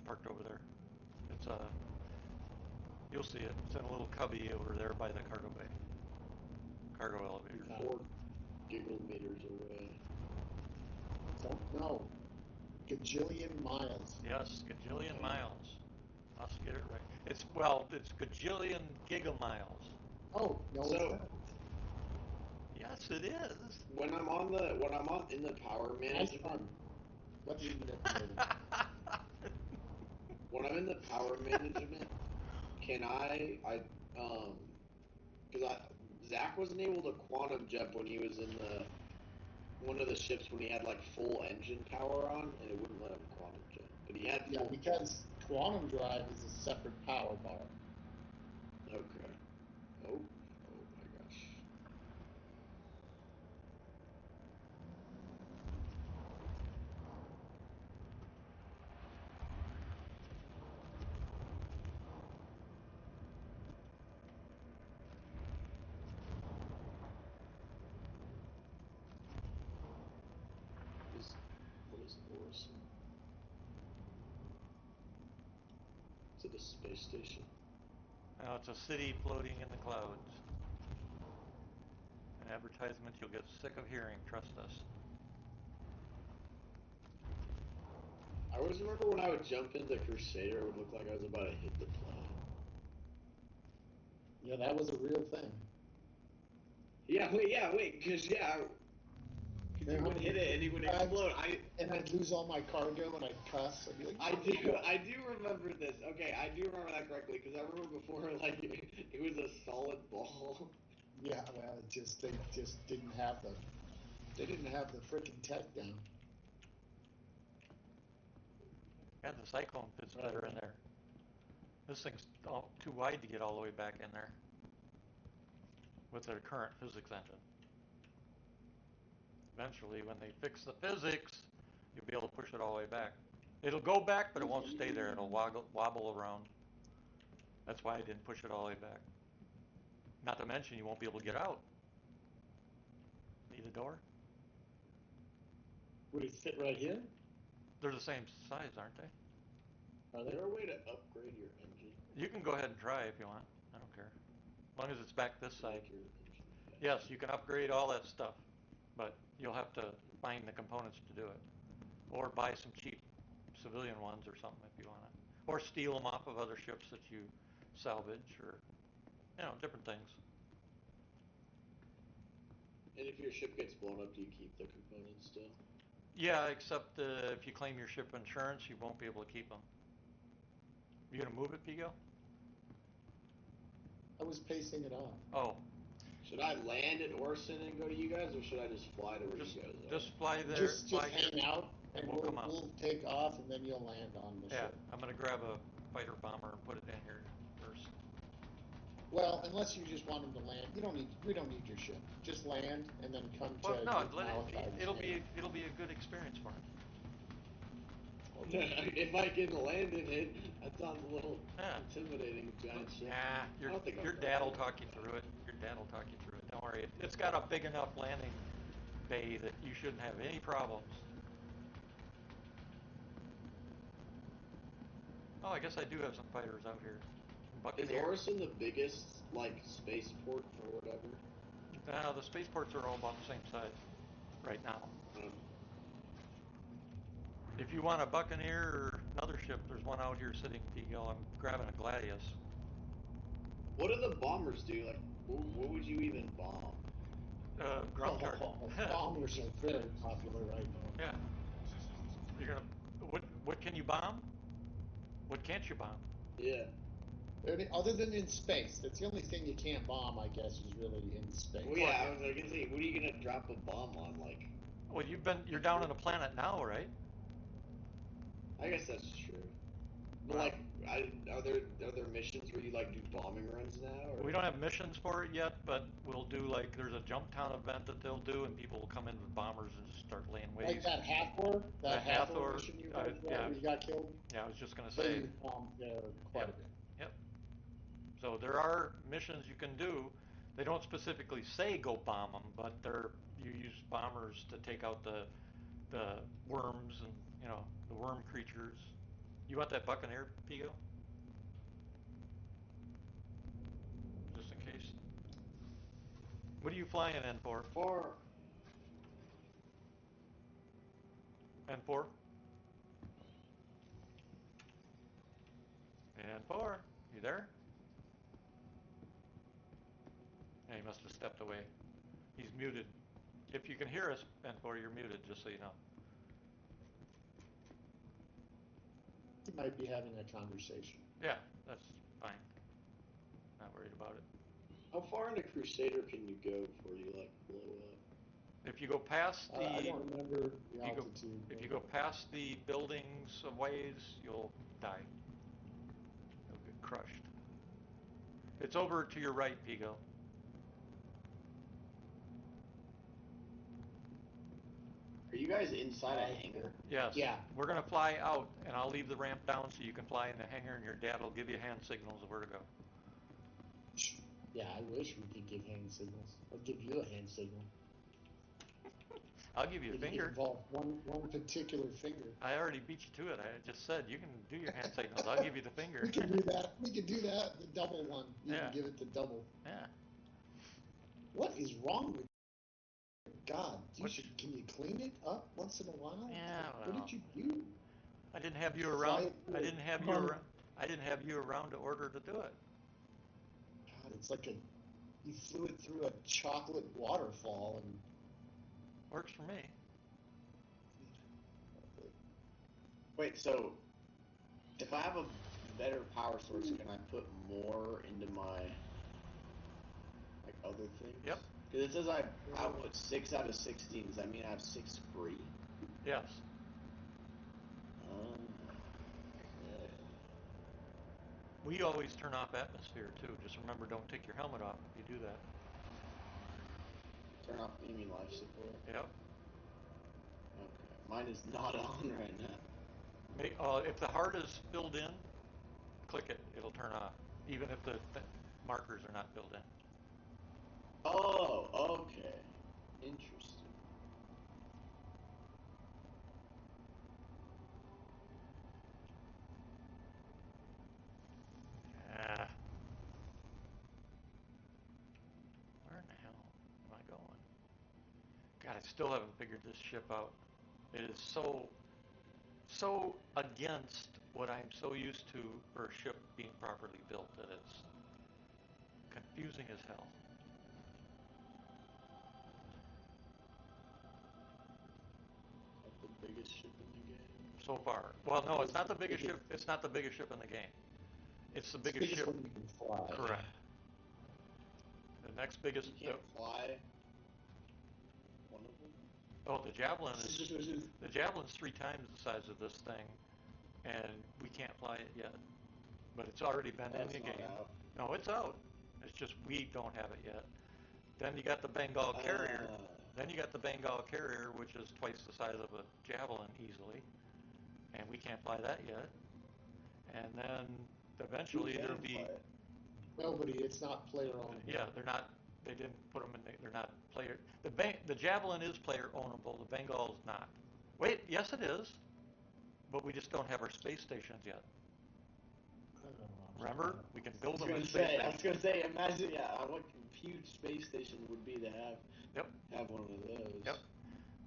Parked over there. It's you'll see it. It's in a little cubby over there by the cargo bay. Cargo elevator. 4 giggle meters away. Don't know. Gajillion miles. Yes, gajillion miles. Let's get it right. It's gajillion gigamiles. Oh, no, so, it's not. Yes, it is. When I'm in the power management. Let's leave it at When I'm in the power management, can because Zach wasn't able to quantum jump when he was in one of the ships when he had like full engine power on, and it wouldn't let him quantum jump. But he had full because quantum drive is a separate power bar. Okay. Oh my gosh. What is Orison? Is it a space station? No, it's a city floating in the clouds. An advertisement you'll get sick of hearing, trust us. I always remember when I would jump into Crusader, it would look like I was about to hit the plane. Yeah, that was a real thing. Yeah, wait, because you would hit it and it would explode. And I'd lose all my cargo and I'd cuss. I'd be like, I do remember this. Okay, I do remember that correctly because I remember before, like it was a solid ball. Yeah, well, they just didn't have the freaking tech down. Yeah, the cyclone fits better in there. This thing's too wide to get all the way back in there with their current physics engine. Eventually, when they fix the physics, you'll be able to push it all the way back. It'll go back, but it won't stay there. It'll wobble around. That's why I didn't push it all the way back. Not to mention, you won't be able to get out. Need a door? Would it fit right here? They're the same size, aren't they? Is there a way to upgrade your engine? You can go ahead and try if you want. I don't care. As long as it's back this side. Yes, you can upgrade all that stuff, but you'll have to find the components to do it. Or buy some cheap civilian ones or something if you want to. Or steal them off of other ships that you salvage or different things. And if your ship gets blown up, do you keep the components still? Yeah, except if you claim your ship insurance, you won't be able to keep them. You gonna move it, Pigo? I was pacing it off. Oh, Should I land at Orson and go to you guys, or should I just fly to where just you guys are? just fly there, Just fly here, hang out, and and we'll come out. we'll take off, and then you'll land on the Yeah, ship. I'm gonna grab a fighter bomber and put it in here first. Well, unless you just want him to land, we don't need your ship. Just land, and then come Well, to no, Malachi's it'll name. be a good experience for him. If I can land in it, that sounds a little Yeah. intimidating, giant ship. Nah, I don't think your I'm dad will ready. talk you through it. Your dad will talk you through it. Don't worry. It's got a big enough landing bay that you shouldn't have any problems. Oh, I guess I do have some fighters out here. Is Buccaneer. Orison the biggest, like, spaceport or whatever? The spaceports are all about the same size right now. Um, If you want a Buccaneer or another ship, there's one out here sitting, Pigo. I'm grabbing a Gladius. what do the bombers do? Like, what would you even bomb? Ground guard. Bombers are very popular right now. Yeah. You're gonna. What can you bomb? What can't you bomb? Yeah. Other than in space, that's the only thing you can't bomb, I guess, is really in space. Well, yeah, I was like, what are you gonna drop a bomb on? Like, Well, you're down on a planet now, right? I guess that's true. But Well, like, are there missions where you like do bombing runs now? Or? we don't have missions for it yet, but we'll do like there's a jump town event that they'll do, and people will come in with bombers and just start laying waste. Like that Hathor? That Hathor mission you guys yeah, where you got killed? yeah. I was just gonna They say. use bombs there quite a bit. Yep. So there are missions you can do. They don't specifically say go bomb them, but you use bombers to take out the worms and the worm creatures. You want that Buccaneer, Pigo? Just in case. What are you flying in for? Or N4? N4, you there? Yeah, he must have stepped away. He's muted. If you can hear us, N4, you're muted, just so you know. You might be having a conversation. Yeah, that's fine. Not worried about it. how far into Crusader can you go before you like blow up? If you go past the, I don't remember the you go, altitude. if you go past the buildings of ways, you'll die. You'll get crushed. It's over to your right, Pigo. Are you guys inside a hangar? Yes. Yeah. We're gonna fly out, and I'll leave the ramp down so you can fly in the hangar, and your dad will give you hand signals of where to go. Yeah, I wish we could give hand signals. I'll give you a hand signal. I'll give you a finger. Involve one particular finger. I already beat you to it. I just said you can do your hand signals. I'll give you the finger. We can do that. We can do that. The double one. You Yeah. can give it the double. Yeah. What is wrong with God? Can you clean it up once in a while? Yeah, What well, did you do? I didn't have you Fly around. it through I a didn't have you around. I didn't have you around to order to do it. God, it's like you flew it through a chocolate waterfall and. Works for me. Wait, so if I have a better power source, can I put more into my like other things? Yep. Because it says I output 6 out of 16. Does that mean I have 6 free? Yes. Okay. We always turn off atmosphere too. Just remember, don't take your helmet off if you do that. Turn off enemy life support. Yep. Okay. Mine is not on right now. If the heart is filled in, click it. It'll turn off, even if the markers are not filled in. Oh, okay. Interesting. Ah. Where in the hell am I going? God, I still haven't figured this ship out. It is so against what I'm so used to for a ship being properly built that confusing as hell. That's the biggest ship in the game. So far. Well, no, it's not the biggest ship. It's not the biggest ship in the game. It's the biggest ship. one you can fly. Correct. The next biggest. You can't fly one of them. Oh, the javelin's 3 times the size of this thing, and we can't fly it yet. But it's already been in the game. Out. No, it's out. It's just we don't have it yet. Then you got the Bengal carrier. Then you got the Bengal carrier, which is twice the size of a javelin easily, and we can't fly that yet. And then eventually there'll be. Nobody. It's not player owned. Yeah, they're not. They didn't put them in. They're not player. The javelin is player ownable. The Bengal is not. Wait, yes it is, but we just don't have our space stations yet. Remember, we can build them in space stations. I was gonna say, imagine, what huge space station would be to have. Yep. Have one of those. Yep.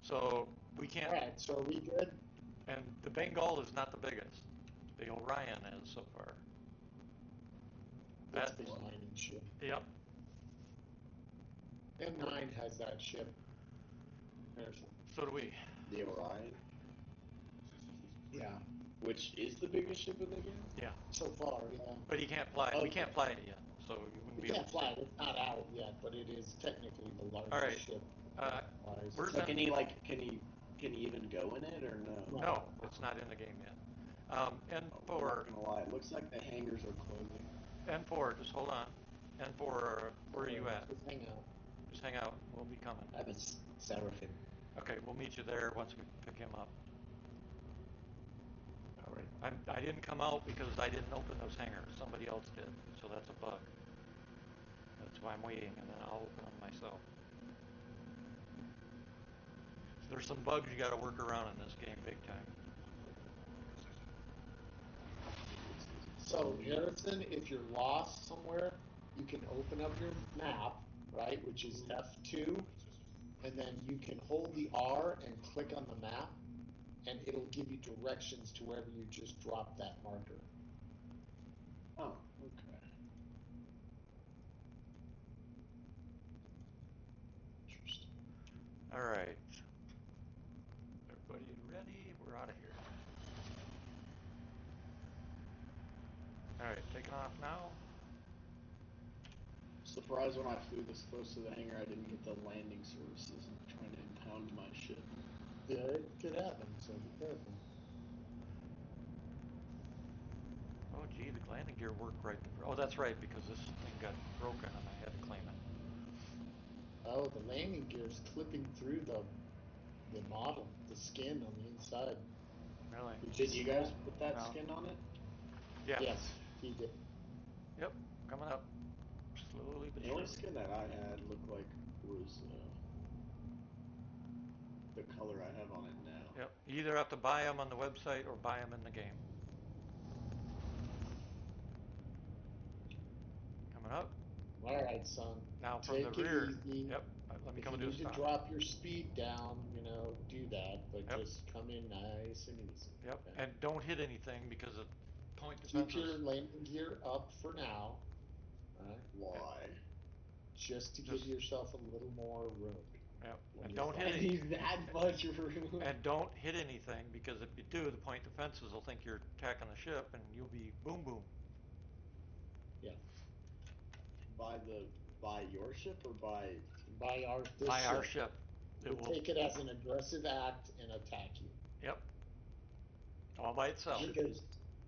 So we can't. All right. So are we good? And the Bengal is not the biggest. The Orion is so far. That's the mining ship. Yep. M9 has that ship. So do we. The Orion. Yeah. Which is the biggest ship in the game? Yeah. So far, yeah. But you can't fly it. We can't fly it yet, so you wouldn't be able to. Can't fly it. It's not out yet, but it is technically the largest All right. ship. Where's so can he even go in it or no? No, it's not in the game yet. N4. I'm not gonna lie, it looks like the hangars are closing. N4, just hold on. N4, where are you at? Just hang out. Just hang out. We'll be coming. I'm in Seraphim. Okay, we'll meet you there once we pick him up. All right. I didn't come out because I didn't open those hangars. Somebody else did, so that's a bug. That's why I'm waiting, and then I'll open them myself. There's some bugs you got to work around in this game big time. So, Harrison, if you're lost somewhere, you can open up your map, right, which is F2, and then you can hold the R and click on the map, and it'll give you directions to wherever you just dropped that marker. Oh, okay. Interesting. All right. Everybody ready? We're out of here. All right, taking off now. Surprised when I flew this close to the hangar, I didn't get the landing services and trying to impound my ship. Yeah, it could happen, so be careful. Oh, gee, the landing gear worked right. Oh, that's right, because this thing got broken and I had to claim it. Oh, the landing gear's clipping through the model, the skin on the inside. Really? Did you guys put that skin on it? Yeah. Yes, he did. Yep, coming up. Slowly but The only surely. skin that I had looked like was the color I have on it now. Yep, you either have to buy them on the website or buy them in the game. Coming up. All right, son. Now from Take the rear. It easy. Yep, let me come if and you do a need to stop. drop your speed down, do that, but Yep. just come in nice and easy. Yep, okay? and don't hit anything because of point Keep defenses. your landing gear up for now. Right? Why? Just to give yourself a little more room. Yep, and don't hit I need that much room. And don't hit anything because if you do, the point defenses will think you're attacking the ship and you'll be boom boom. Yeah. By your ship or by our ship? ship. It will take it as an aggressive act and attack you. Yep. All by itself. It goes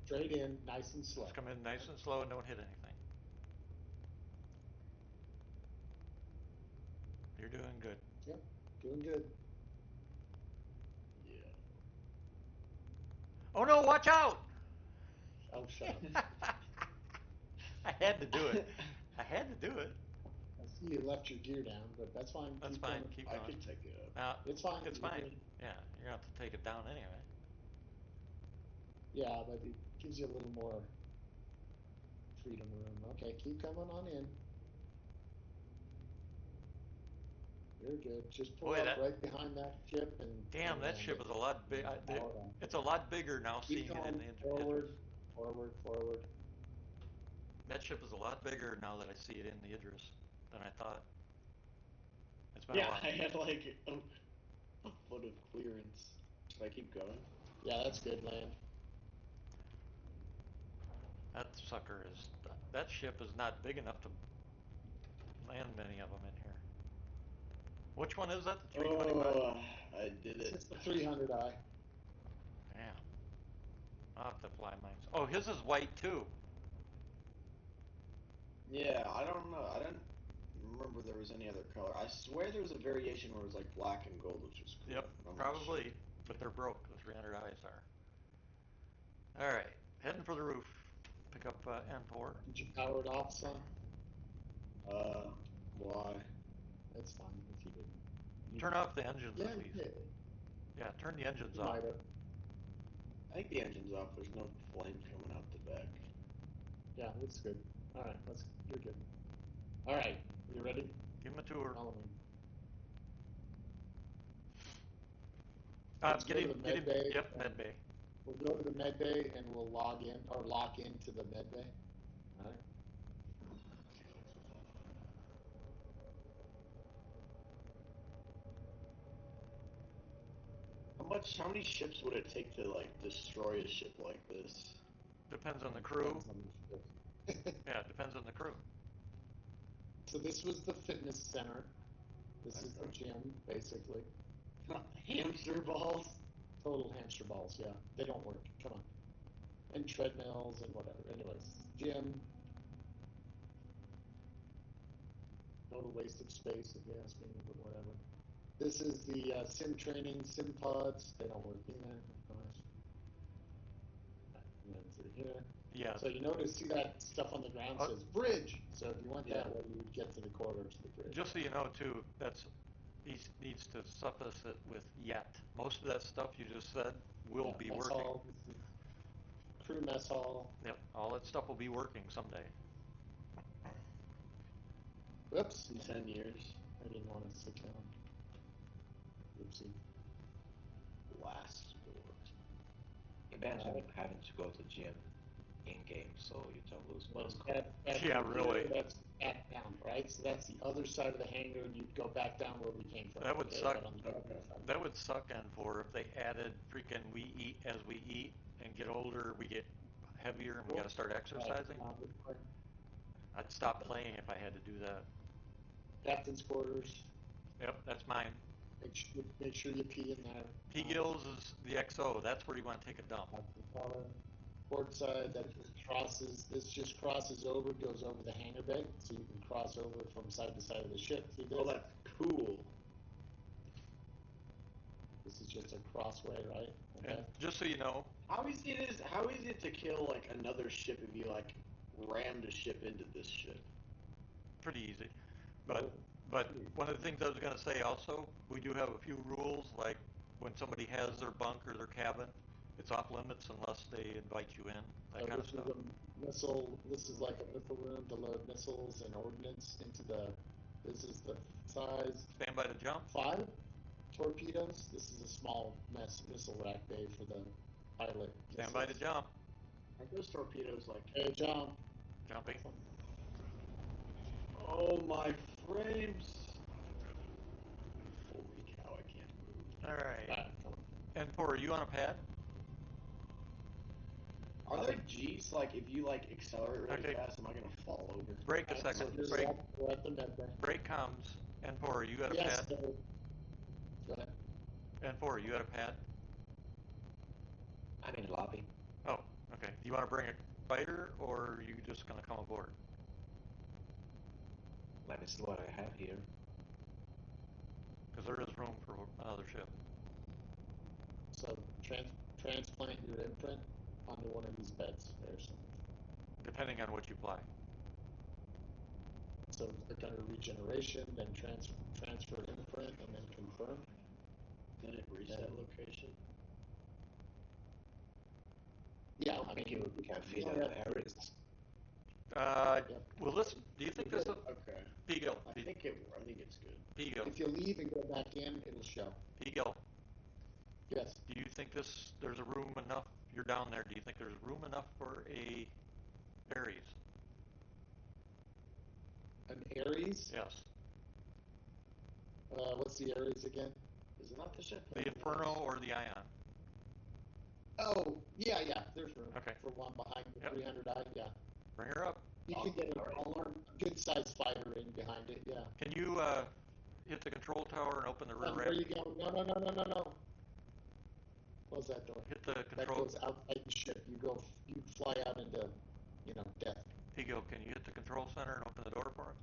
straight in, nice and slow. Just come in nice and slow and don't hit anything. You're doing good. Yep, doing good. Yeah. Oh no, watch out! Oh, shut up. I had to do it. I had to do it. I see you left your gear down, but that's fine. That's Keep fine. going. Keep going. I could take it up. Now, it's fine. It's fine. Yeah, you're gonna have to take it down anyway. Yeah, but it gives you a little more freedom room. Okay, keep coming on in. You're good. Just pull up right behind that ship and. Damn, that ship is a lot big. It's a lot bigger now. Keep seeing going it in the forward. That ship is a lot bigger now that I see it in the Idris than I thought. It's been a Yeah, while. I had like a foot of clearance. Should I keep going? Yeah, that's good, land. That sucker is. That ship is not big enough to land many of them in here. Which one is that? The 325? Oh, I did it. It's the 300i. Damn. I'll have to fly mine. Oh, his is white too. Yeah, I don't know. I don't remember there was any other color. I swear there was a variation where it was like black and gold, which was cool. Yep, I'm not probably. sure. But they're broke. The 300i's are. All right, heading for the roof. Pick up N4. Did you power it off, son? Why? That's fine if you didn't. Turn off the engines Yeah, at least. yeah. Yeah, turn the engines You off. might have. I think the engine's off. There's no flame coming out the back. Yeah, that's good. All right, you're good. All right, you ready? Give him a tour. Follow me. Uh, Let's get go him, to the get med him. bay. Yep, med bay. We'll go to the med bay and we'll log in or lock into the med bay. All right. How many ships would it take to like destroy a ship like this? Depends on the crew. Depends on the ship. Yeah, it depends on the crew. So this was the fitness center. This is the gym, basically. Hamster balls. Total hamster balls, yeah. They don't work. Come on. And treadmills and whatever. Anyways, gym. Total waste of space, if you ask me, but whatever. This is the sim training, sim pods. They don't work either, of course. And then through here. Yeah. So you notice, see that stuff on the ground says bridge. So if you went that way, you would get to the corridor to the bridge. Just so you know, too, he needs to suffice it with yet. Most of that stuff you just said will be mess working. hall, crew mess hall. Yep, all that stuff will be working someday. Whoops. In 10 years. I didn't want to sit down. Oopsie. Blast doors. Imagine having to go to gym in game so you don't lose Well, muscle. Yeah, really. That's back down, right? So that's the other side of the hangar, and you'd go back down where we came from. That would okay? suck. Right on the other side. That would suck, N4, if they added freaking we eat as we eat and get older, we get heavier, and we got to start exercising. I'd stop playing if I had to do that. Captain's quarters. Yep, that's mine. Make sure you pee in there. P-Gills is the XO. That's where you want to take a dump. Port side, that just crosses. This just crosses over, goes over the hangar bay, so you can cross over from side to side of the ship. See this? Oh, that's cool. This is just a crossway, right? Okay. And just so you know, How easy it is to kill like another ship if you like rammed a ship into this ship? pretty easy. But one of the things I was going to say also, we do have a few rules, like when somebody has their bunk or their cabin, it's off limits unless they invite you in, that kind of This stuff. is a missile. This is like a missile room to load missiles and ordnance into the. This is the size Stand by to jump. 5 torpedoes. This is a small missile rack bay for the pilot. Stand by to jump. Aren't those torpedoes like? Hey, jump. Jumping. Oh my frames! Holy cow! I can't move. All right. Right. N4, are you on a pad? Are there G's like if you like accelerate really Okay. fast? Am I gonna fall over? Break a second. Break. We're at the med bay. Break comms. N4, are you at a Yes. pad? Go ahead. N4, are you at a pad? I'm in lobby. Oh, okay. Do you want to bring a fighter, or are you just going to come aboard? Let me see what I have here. Because there is room for another ship. So transplant your imprint onto one of these beds. There's. Depending on what you fly. So click under regeneration, then transfer imprint, and then confirm. Then it reset location. Yeah, I think you can you fit don't have an to- Ares. Well, listen. Do you think this is Okay. P-Gill? I think it's good. P-Gill. If you leave and go back in, it'll show. P-Gill. Yes. Do you think there's a room enough? You're down there. Do you think there's room enough for a Ares? An Ares? Yes. What's the Ares again? Is it not the ship? The Inferno or the Ion? Oh, yeah. There's room Okay. for one behind the Yep. 300i. Yeah. Bring her up. You could get a good-sized fighter in behind it. Yeah. Can you hit the control tower and open the rear And ramp? where you go? No. Close that door. Hit the That control. goes outside the ship. You fly out into, death. Higo, can you hit the control center and open the door for us?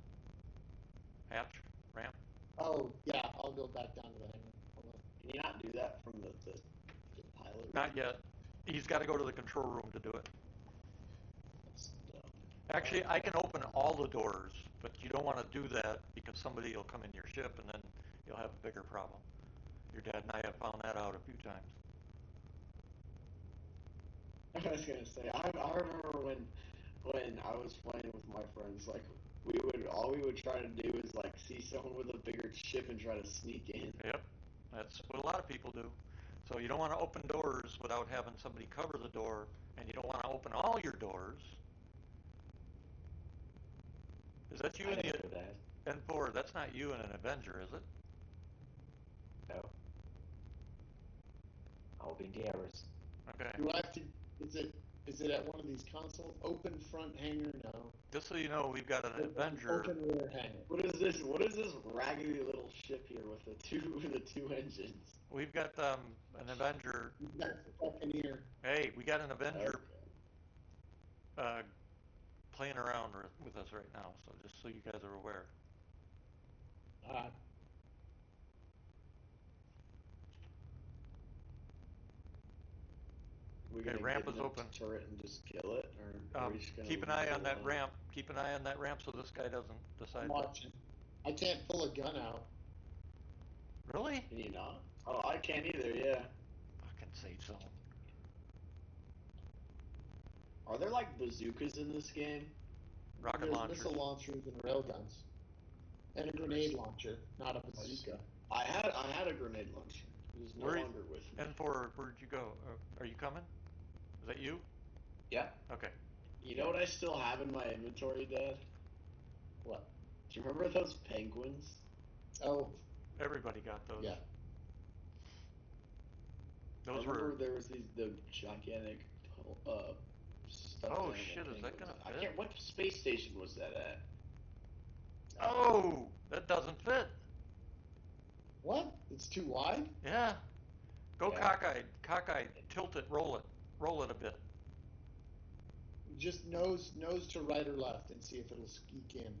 Hatch? Ramp? Oh, yeah. I'll go back down to the hangar. Hold on. Can you not do that from the pilot? Not yet. He's got to go to the control room to do it. That's dumb. Actually, I can open all the doors, but you don't want to do that because somebody will come in your ship and then you'll have a bigger problem. Your dad and I have found that out a few times. I was gonna say, I remember when I was playing with my friends, like all we would try to do is like see someone with a bigger ship and try to sneak in. Yep, that's what a lot of people do. So you don't want to open doors without having somebody cover the door, and you don't want to open all your doors. Is that you I in didn't the do that. N4? That's not you in an Avenger, is it? No. I'll be in the errors. Okay. Do I have to? Is it at one of these consoles? Open front hangar? No. Just so you know, we've got an Avenger. Open rear hangar. What is this? What is this raggedy little ship here with the two engines? We've got an Avenger. That's the Buccaneer. Hey, we got an Avenger Okay. playing around with us right now. So just so you guys are aware. All right. We Okay, gonna ramp get is in open. a turret and just kill it, or are we just gonna Keep an leave eye it on that alone? ramp. Keep an eye on that ramp so this guy doesn't decide. I'm watching. I can't pull a gun out. Really? Can you not? Oh, I can't either. Yeah. Fucking safe zone. Are there like bazookas in this game? Rocket There's launchers. missile launchers and railguns, and a grenade launcher, not a bazooka. I had a grenade launcher. It is no longer with me. N4, where'd you go? Are you coming? Is that you? Yeah. Okay. You know what I still have in my inventory, Dad? What? Do you remember those penguins? Oh, Everybody got those. yeah. Those I remember were. there was the gigantic stuffed Oh animal shit! Is that penguins. gonna I fit? can't. What space station was that at? Oh, that doesn't fit. What? It's too wide? Yeah. Go Yeah. cockeyed. Cockeyed. Tilt it. Roll it. Roll it a bit. Just nose to right or left and see if it'll squeak in.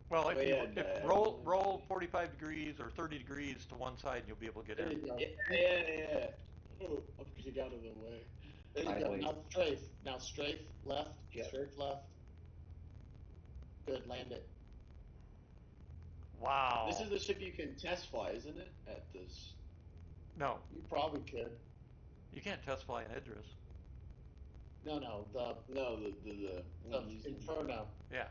Well, if Yeah, roll 45 degrees or 30 degrees to one side, and you'll be able to get There in. you go. Yeah. Oh, I'm getting out of the way. There you I go. believe. Now strafe. Now strafe left. Yep. Strafe left. Good. Land it. Wow. This is the ship you can test fly, isn't it? At this. No, You probably could. you can't test fly in Idris. No, the No, the Inferno. Yeah.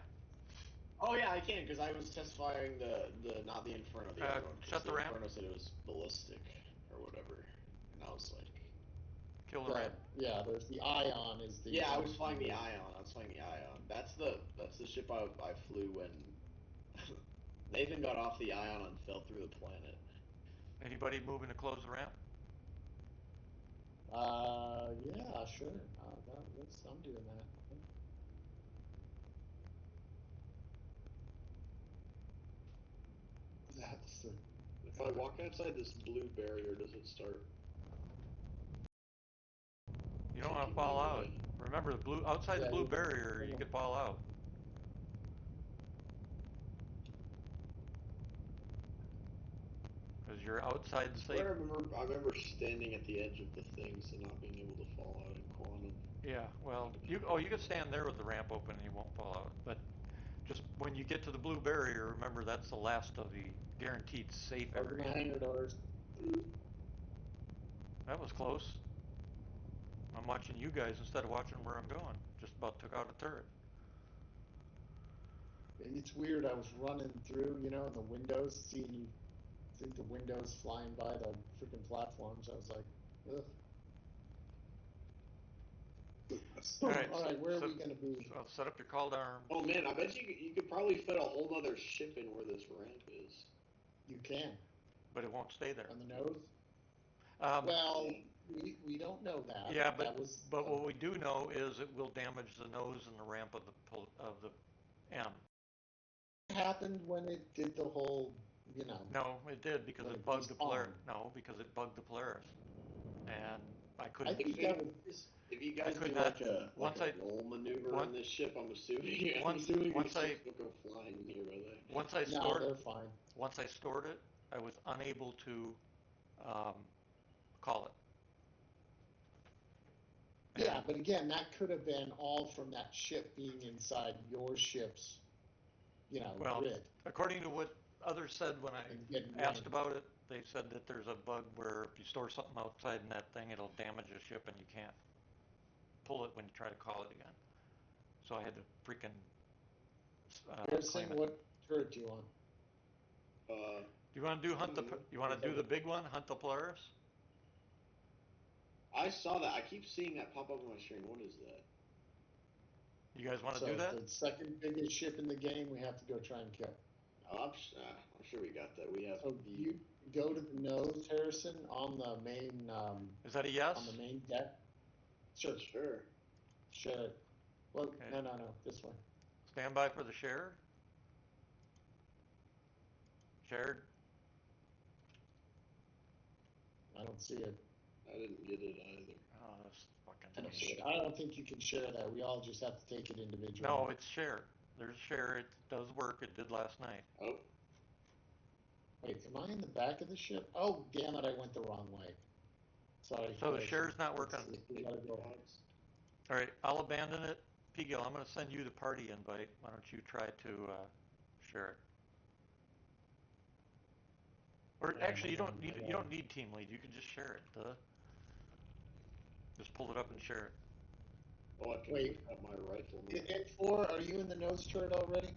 Oh yeah, I can because I was test flying the not the Inferno, the other one. 'Cause Shut the ramp. Inferno said it was ballistic or whatever, and I was like, Kill the ramp. Yeah, there's the Ion is the. yeah, I was flying the Ion. That's the ship I flew when Nathan got off the Ion and fell through the planet. Anybody moving to close the ramp? Yeah, sure. I'm doing that. That's the. If I walk outside this blue barrier, does it start? You don't want to taking fall me out. away? Remember, outside the Yeah, blue barrier, you could fall out. Because you're outside the safe. I remember standing at the edge of the things and not being able to fall out in quantum. Yeah, well, you could stand there with the ramp open and you won't fall out. But just when you get to the blue barrier, remember that's the last of the guaranteed safe Open the area. hangar doors. That was close. I'm watching you guys instead of watching where I'm going. Just about took out a turret. It's weird. I was running through, in the windows, seeing the windows flying by the freaking platforms. I was like, ugh. All right. All right, where are we going to be? So set up your call to arms. Oh man, I bet you could probably fit a whole other ship in where this ramp is. You can. But it won't stay there. On the nose? Well, we don't know that. Yeah, that was, but what we do know is it will damage the nose and the ramp of the M. happened when it did the whole, No, it did because it bugged the Polaris. No, because it bugged the Polaris, and I couldn't. I think if you guys do not, like a roll maneuver on this ship, I'm assuming these ships will go flying nearby there. Once I no, stored they're fine. Once I stored it, I was unable to call it. Yeah, but again, that could have been all from that ship being inside your ship's, grid. According to what others said when I asked about it, they said that there's a bug where if you store something outside in that thing, it'll damage the ship and you can't pull it when you try to call it again. So I had to freaking claim it. What turret do you want? Do you want to do You want to do the big one, hunt the Polaris? I saw that. I keep seeing that pop up on my screen. What is that? You guys want to do that? The second biggest ship in the game, we have to go try and kill. Oh, I'm sure we got that. We have. So you go to the nose, Harrison, on the main. Is that a yes? On the main deck. Sure. Share it. Well, okay. No. This way. Stand by for the share. Shared. I don't see it. I didn't get it either. Oh, that's fucking. I don't think you can share that. We all just have to take it individually. No, it's share. There's share. It does work. It did last night. Oh. Wait, am I in the back of the ship? Oh, damn it! I went the wrong way. Sorry. So the share's not working. We gotta go. All right, I'll abandon it. Pigil, I'm going to send you the party invite. Why don't you try to share it? Or actually, you don't need team lead. You can just share it. Just pull it up and share it. Oh, I can pick up my rifle. N4, are you in the nose turret already?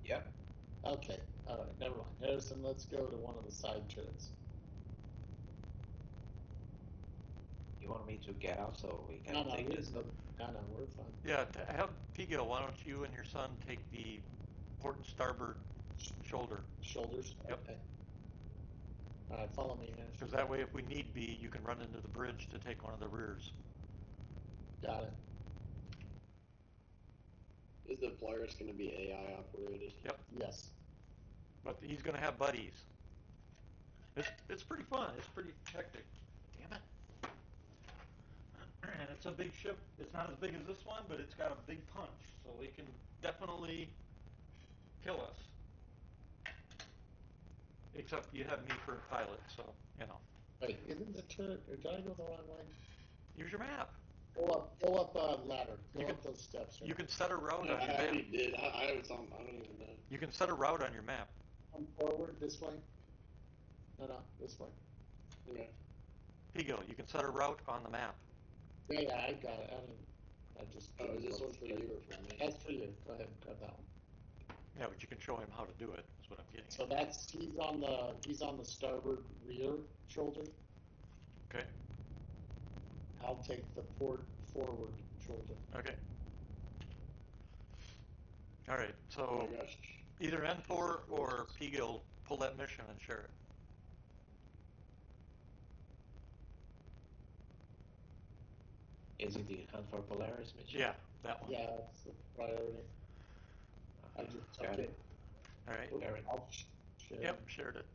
Yep. Okay. All right. Never mind. Harrison, let's go to one of the side turrets. You want me to get out so we can take this? No, we're fine. Yeah, to have Pigil, why don't you and your son take the port and starboard shoulder? Shoulders? Yep. Okay. All right, follow me, Harrison. Because that way, if we need be, you can run into the bridge to take one of the rears. Got it. Is the Polaris going to be AI operated? Yep. Yes. But he's going to have buddies. It's pretty fun. It's pretty hectic. Damn it. And it's a big ship. It's not as big as this one, but it's got a big punch. So it can definitely kill us. Except you have me for a pilot, so, Wait, isn't the turret... Did I go the wrong way? Use your map. Go up a ladder. Go up those steps. You can set a route on your map. I already did. I don't even know. You can set a route on your map. Come forward this way. No, this way. Okay. Pigil, you can set a route on the map. Yeah, I got it. I just... Oh, is this one for you or for me? That's for you. Go ahead and grab that one. Yeah, but you can show him how to do it. That's what I'm getting So he's on the starboard rear shoulder. Okay. I'll take the port forward shoulder. Okay. All right. So either N4 or Pigil pull that mission and share it. Is it the Hunt for Polaris mission? Yeah, that one. Yeah, that's the priority. I Okay, just got took it. All right. I'll share. Yep, shared it.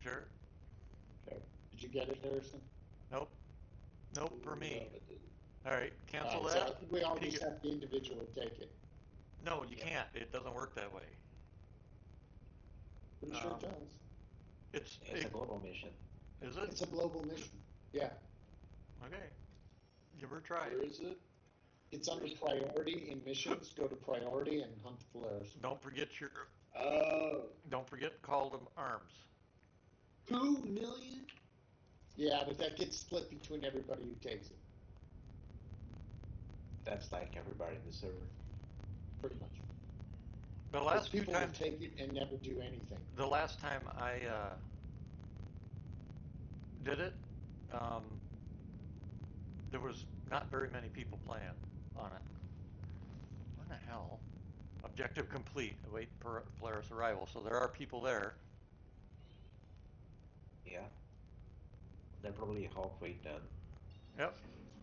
Share it. Okay. Did you get it, Harrison? Nope. Nope for me. No, All right, cancel that. So I think we all just have to individually take it. No, you can't. It doesn't work that way. Pretty sure it does. It's a global mission. Is it? It's a global mission. Yeah. Okay. Give her a try. Where is it? It's under priority in missions. Go to priority and hunt the Polaris. Don't forget Don't forget call to arms. 2 million? Yeah, but that gets split between everybody who takes it. That's like everybody in the server. Pretty much. The last few people times take it and never do anything. The last time I did it, there was not very many people playing on it. What in the hell? Objective complete. Await Polaris arrival. So there are people there. Yeah, they're probably halfway done. Yep.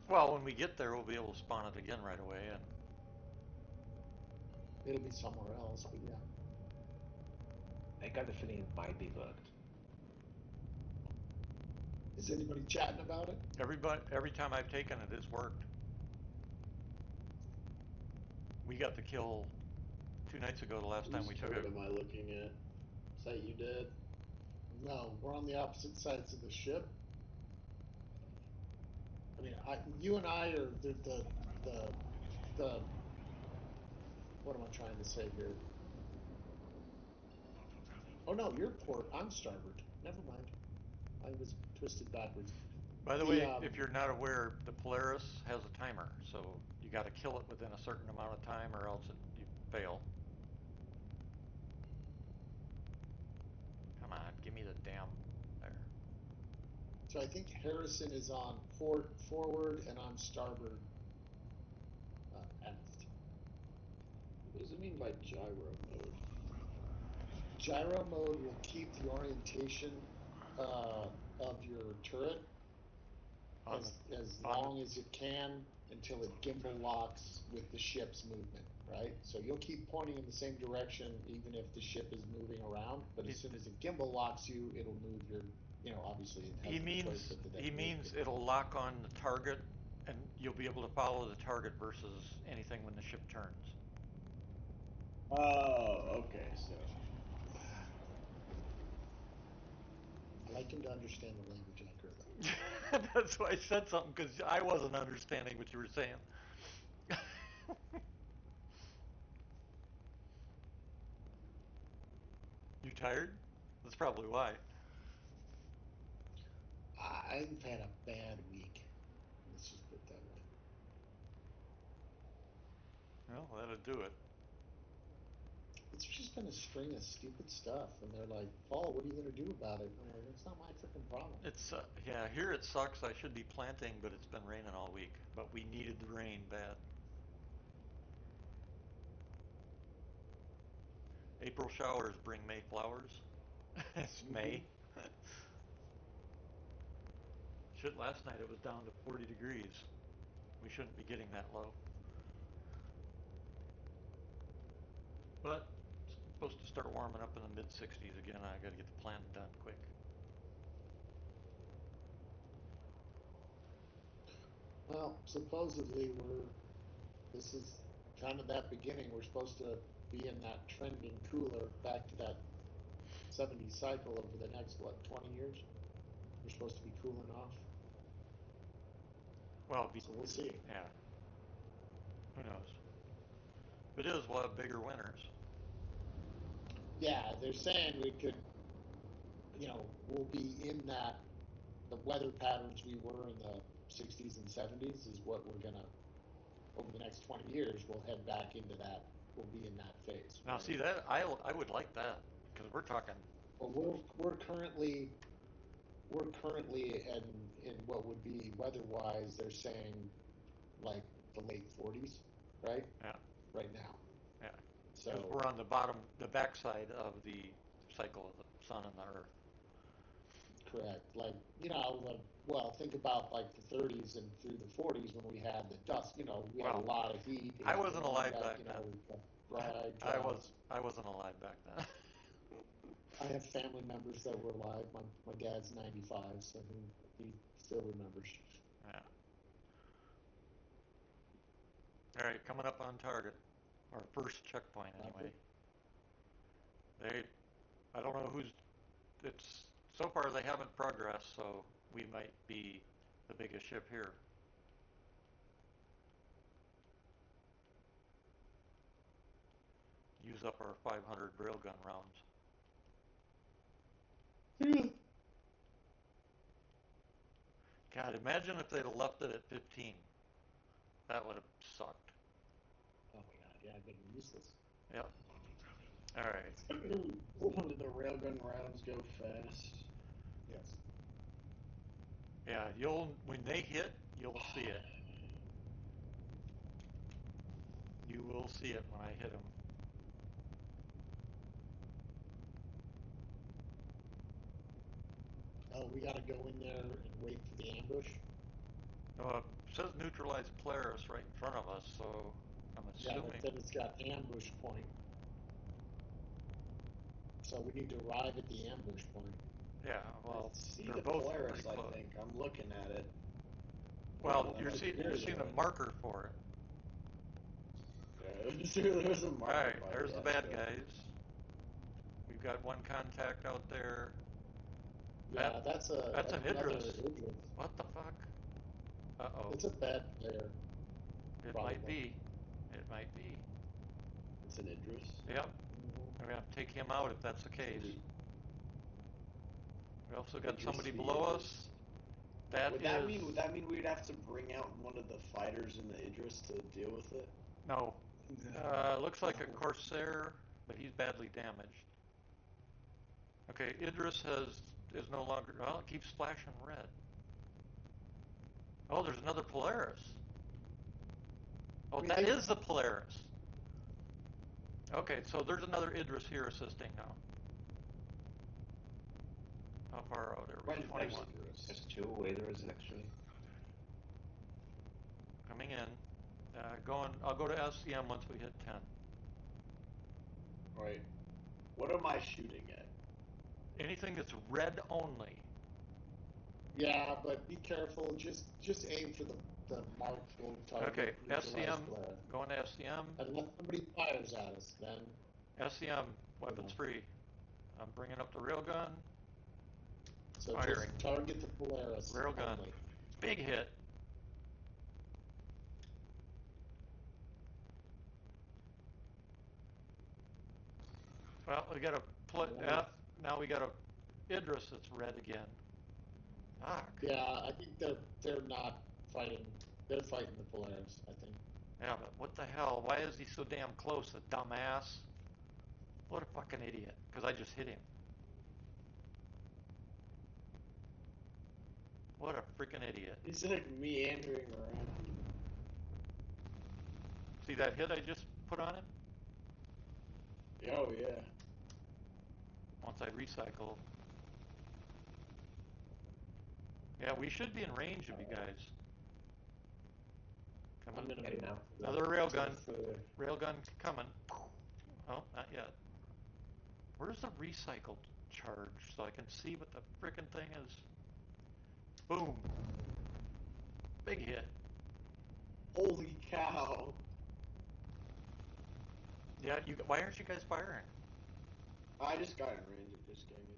Well, when we get there, we'll be able to spawn it again right away. And It'll be somewhere else, but yeah. I got the feeling it might be bugged. Is anybody chatting about it? every time I've taken it, it's worked. We got the kill 2 nights ago. The last time we took it. Am I looking at? Is that you did? No, we're on the opposite sides of the ship. I mean, you and I are the what am I trying to say here? Oh no, you're port. I'm starboard. Never mind. I was twisted backwards. By the way, if you're not aware, the Polaris has a timer, so you got to kill it within a certain amount of time, or else you fail. Come on, give me the damn there. So I think Harrison is on port forward, and I'm starboard aft. What does it mean by gyro mode? Gyro mode will keep the orientation of your turret as long as it can until it gimbal locks with the ship's movement, right? So you'll keep pointing in the same direction even if the ship is moving around, but as soon as it gimbal locks you, it'll move your, obviously it has the choice at the He means it'll lock on the target, and you'll be able to follow the target versus anything when the ship turns. Oh, okay, so. I like him to understand the language accurately. That's why I said something, because I wasn't understanding what you were saying. You tired? That's probably why. I've had a bad week. Let's just put it that way. Well, that'll do it. It's just been a string of stupid stuff, and they're like, "Paul, what are you going to do about it?" I'm like, "It's not my freaking problem." It's yeah, here it sucks. I should be planting, but it's been raining all week. But we needed the rain bad. April showers bring May flowers. It's May. Shit, last night it was down to 40 degrees. We shouldn't be getting that low. But it's supposed to start warming up in the mid 60s again. I got to get the planting done quick. Well, supposedly this is kind of that beginning. We're supposed to be in that trending cooler back to that 70 cycle over the next, 20 years? We're supposed to be cooling off. Well, so we'll see. Yeah. Who knows? If it is, we'll have bigger winters. Yeah, they're saying we could, we'll be in the weather patterns we were in the 60s and 70s is what we're going to, over the next 20 years, we'll head back into that. We'll be in that phase. Now, see that I would like that, because we're talking. Well, we're currently in what would be weather-wise, they're saying like the late 40s, right? Yeah. Right now. Yeah. So we're on the backside of the cycle of the sun and the earth. Correct. Like, think about like the 30s and through the 40s when we had the dust. We had a lot of heat. I wasn't alive back then. I wasn't alive back then. I have family members that were alive. My dad's 95, so he still remembers. Yeah. All right, coming up on target. Our first checkpoint, anyway. I don't know so far they haven't progressed, so we might be the biggest ship here. Use up our 500 railgun rounds. God, imagine if they'd have left it at 15. That would have sucked. Oh my God, yeah, I've been useless. Yep. All right. Did the railgun rounds go fast? Yes. Yeah, when they hit, You'll see it. You will see it when I hit him. Oh, we gotta go in there and wait for the ambush? No, it says neutralize Polaris right in front of us, so I'm Yeah, assuming. but then it's got ambush point. So we need to arrive at the ambush point. Yeah, well, I see they're the both Polaris, pretty close. I think. I'm looking at it. Well, Yeah, you're that's seeing clear the there. marker for it. Yeah, there's a marker. Alright, by there's it, the that's bad good. guys. We've got one contact out there. Yeah, that's an another Idris. Idris. What the fuck? Uh-oh. It's a bad player. It probably. might be. It might be. It's an Idris. Yep. We're going to take him out if that's the case. We also got somebody below us. Would that mean we'd have to bring out one of the fighters in the Idris to deal with it? No. Looks like a Corsair, but he's badly damaged. Okay, Idris is no longer. Well, it keeps flashing red. Oh, there's another Polaris. Oh, that is the Polaris. Okay, so there's another Idris here assisting now. How far out are we? 21. There's two waiters actually. Coming in. I'll go to SCM once we hit 10. Right. What am I shooting at? Anything that's red only. Yeah, but be careful. Just aim for the markable target. Okay, SCM. Going to SCM. Unless somebody fires at us, then. SCM, weapons free. I'm bringing up the railgun. So Firing. just target the Polaris. Railgun. Only. Big hit. Well, we got a now we got a Idris that's red again. Fuck. Yeah, I think they're not fighting. They're fighting the Polaris, I think. Yeah, but what the hell? Why is he so damn close, the dumbass? What a fucking idiot. Because I just hit him. What a freaking idiot. He's like meandering around. See that hit I just put on him? Oh, yeah. Once I recycle. Yeah, we should be in range of you guys. Come on. Another railgun. Railgun coming. Oh, not yet. Where's the recycled charge so I can see what the frickin' thing is? Boom. Big hit. Holy cow. Yeah, why aren't you guys firing? I just got in range. It just gave me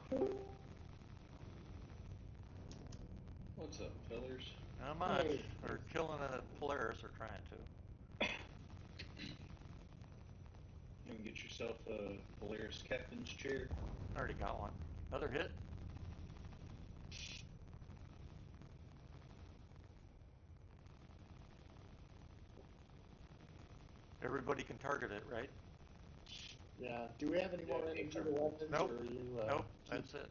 the thingy. What's up, fellers? Not much. They're killing a Polaris, or trying to. You can get yourself a Polaris captain's chair. I already got one. Another hit. Everybody can target it, right? Yeah. Do we have any more energy to weapons? Nope. Or are you, Nope. That's it.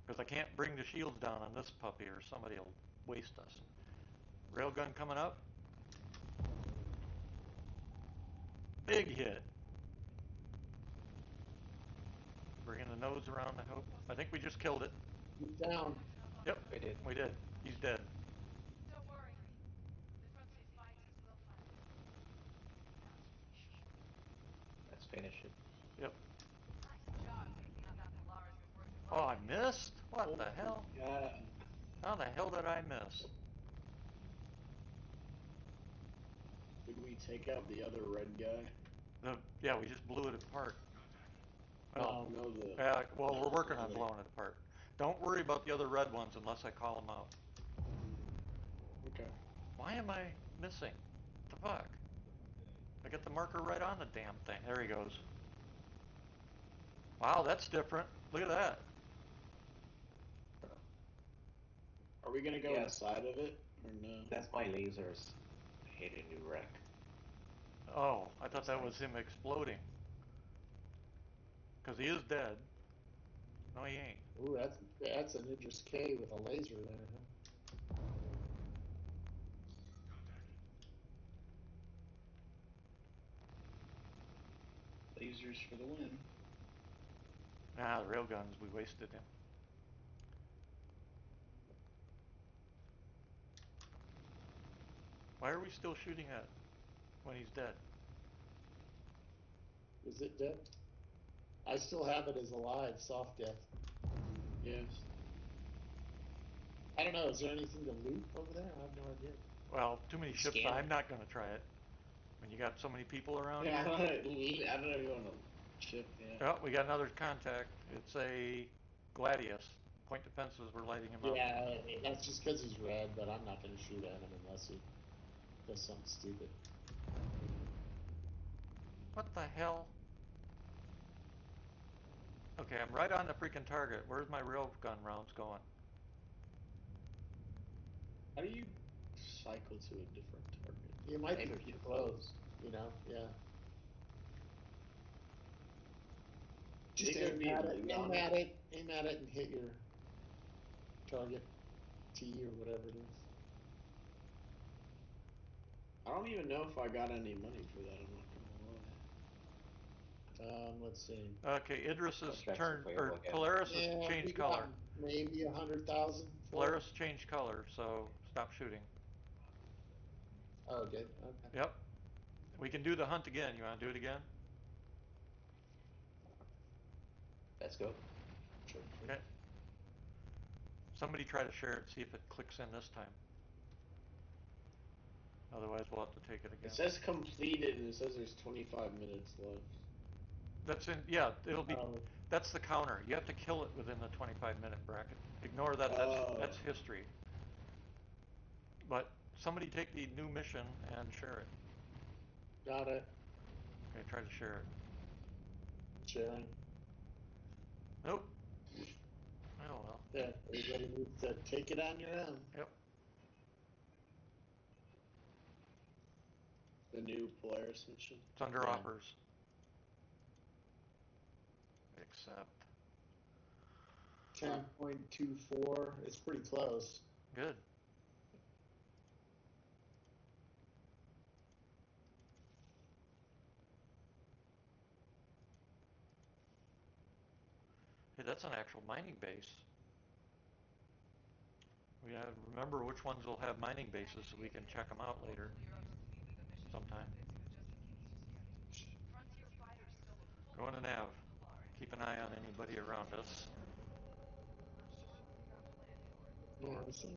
Because I can't bring the shields down on this puppy, or somebody will waste us. Railgun coming up. Big hit. Bringing the nose around, I hope. I think we just killed it. He's down. Yep, we did. He's dead. Don't worry. The front seat fighters will fight. Let's finish it. Yep. Nice job taking out that Polaris before it Oh, I missed? What the hell? Yeah. How the hell did I miss? Did we take out the other red guy? Yeah, we just blew it apart. Well, No, well, we're working on blowing it apart. Don't worry about the other red ones unless I call them out. Okay. Why am I missing? What the fuck? I got the marker right on the damn thing. There he goes. Wow, that's different. Look at that. Are we gonna go inside of it or no? That's my lasers hitting the wreck. Oh, I thought that was him exploding. Because he is dead. No, he ain't. Ooh, that's an Idris K with a laser there, huh? Lasers for the win. Ah, the railguns, we wasted him. Why are we still shooting at when he's dead? Is it dead? I still have it as alive, soft death. Yes. I don't know. Is there anything to loot over there? I have no idea. Well, too many ships. Scan it. I'm not going to try it. When you got so many people around Yeah, here. I don't know if you want to chip. Yeah. Oh, we got another contact. It's a Gladius. Point defenses, we're lighting him up. Yeah, that's just because he's red, but I'm not going to shoot at him unless he does something stupid. What the hell? Okay, I'm right on the freaking target. Where's my railgun rounds going? How do you cycle to a different target? You might Aim be if you're close, you know? Yeah. Do you Just think there'd be a loot on it? aim at it, and hit your target T or whatever it is. I don't even know if I got any money for that. I'm not gonna lie. Let's see. Okay, Idris's Contracts turn, available or again. Polaris has Yeah, we changed got color. maybe 100,000. Polaris changed color, so stop shooting. Oh, good. Okay. Yep. We can do the hunt again. You want to do it again? Let's go. Sure. Okay. Somebody try to share it, see if it clicks in this time. Otherwise, we'll have to take it again. It says completed, and it says there's 25 minutes left. That's in, yeah, it'll be, Oh, that's the counter. You have to kill it within the 25-minute bracket. Ignore that, that's history. But somebody take the new mission and share it. got it. Okay, try to share it. Sharing. Nope. Oh well. Yeah, everybody needs to take it on your own. Yep. The new Polaris mission. It's under Yeah. offers. Accept. 10.24. It's pretty close. Good. Hey, that's an actual mining base. We gotta remember which ones will have mining bases so we can check them out later. Sometime. Going to nav. Keep an eye on anybody around us. Yeah, I see.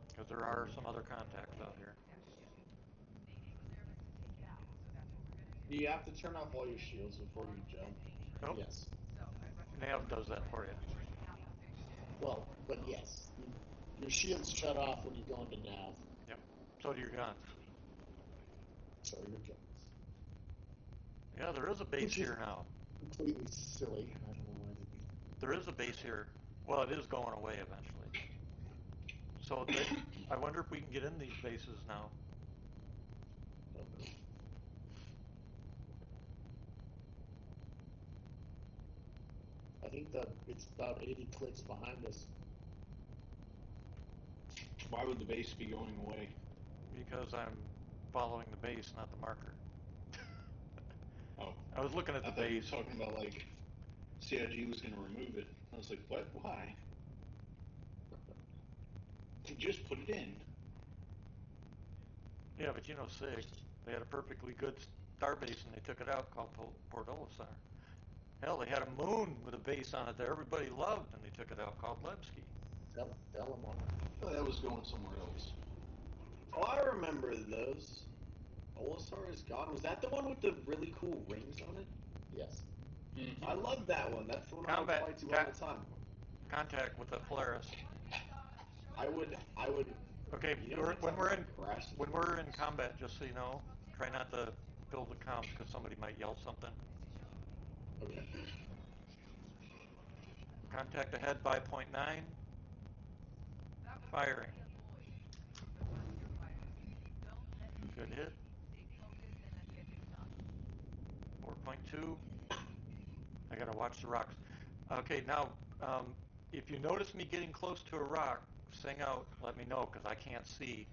Because there are some other contacts out here. Do you have to turn off all your shields before you jump? Nope. Yes. Nav does that for you. Well, but yes. Your shield's shut off when you go into nav. Yep. So do your guns. So your guns. Yeah, there is a base Which is here now. completely silly. I don't know why they do that. There is a base here. Well, it is going away eventually. So I wonder if we can get in these bases now. I think it's about 80 clicks behind us. Why would the base be going away? Because I'm following the base, not the marker. Oh, I was looking at I the thought you base. were talking about like CIG was going to remove it. I was like, what? Why? They just put it in. Yeah, but you know SIG, they had a perfectly good star base and they took it out called Port Olisar. Hell, they had a moon with a base on it that everybody loved and they took it out called Lebsky. Delamar. I thought that was going somewhere else. Oh, I remember those. Olisar is gone. Was that the one with the really cool rings on it? Yes. Mm-hmm. I love that one. That's the one Combat I would fight to all the time. Contact with the Polaris. I would. Okay, You don't when we're in crash. when we're in combat, just so you know, try not to build the comms because somebody might yell something. Okay. Contact ahead 5.9. Firing. Good hit. 4.2. I gotta watch the rocks. Okay, now if you notice me getting close to a rock, sing out. Let me know because I can't see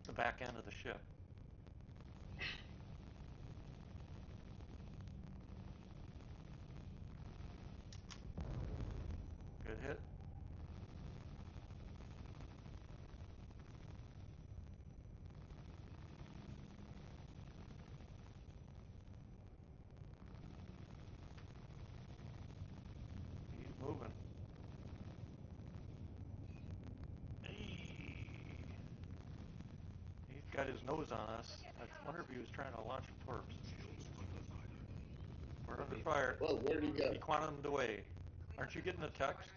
the back end of the ship. hit. He's moving. He's got his nose on us. I wonder if he was trying to launch a torps. We're under fire. Well, where did he go? He quantumed away. Aren't you getting a text?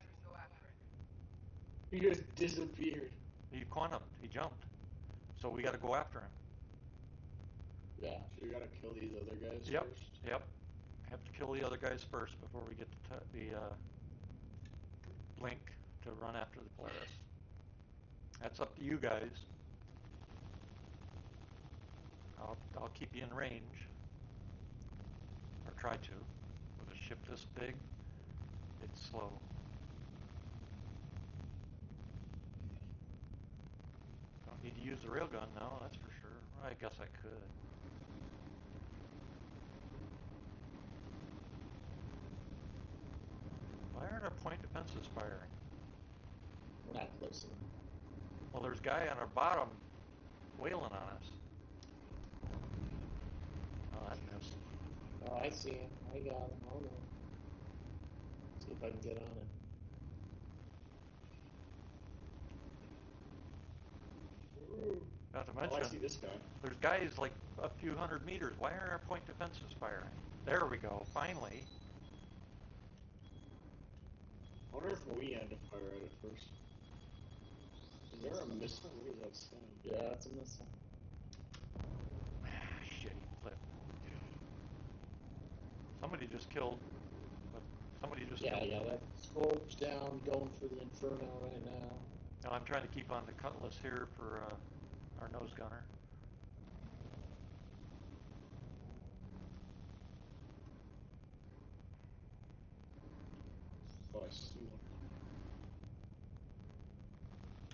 He just disappeared. He quantumed. He jumped. So we got to go after him. Yeah. So we gotta kill these other guys Yep. first. Yep. Have to kill the other guys first before we get the blink to run after the Polaris. That's up to you guys. I'll keep you in range, or try to. With a ship this big, it's slow. Don't need to use the railgun now, that's for sure. I guess I could. Why aren't our point defenses firing? We're not close enough. Well, there's a guy on our bottom wailing on us. Oh, that missed. Oh, I see him. I got him. Hold on. See if I can get on him. Not to Oh, I see mention, this guy. there's guys like a few hundred meters. Why aren't our point defenses firing? There we go, finally. I wonder if we had to fire at it first. Is there a missile? What does that say? Yeah, it's a missile. Shit, he flipped. Somebody just killed. Somebody just Yeah, killed. yeah, that scorch down, going for the Inferno right now. No, I'm trying to keep on the Cutlass here for our nose gunner. Oh, I see one.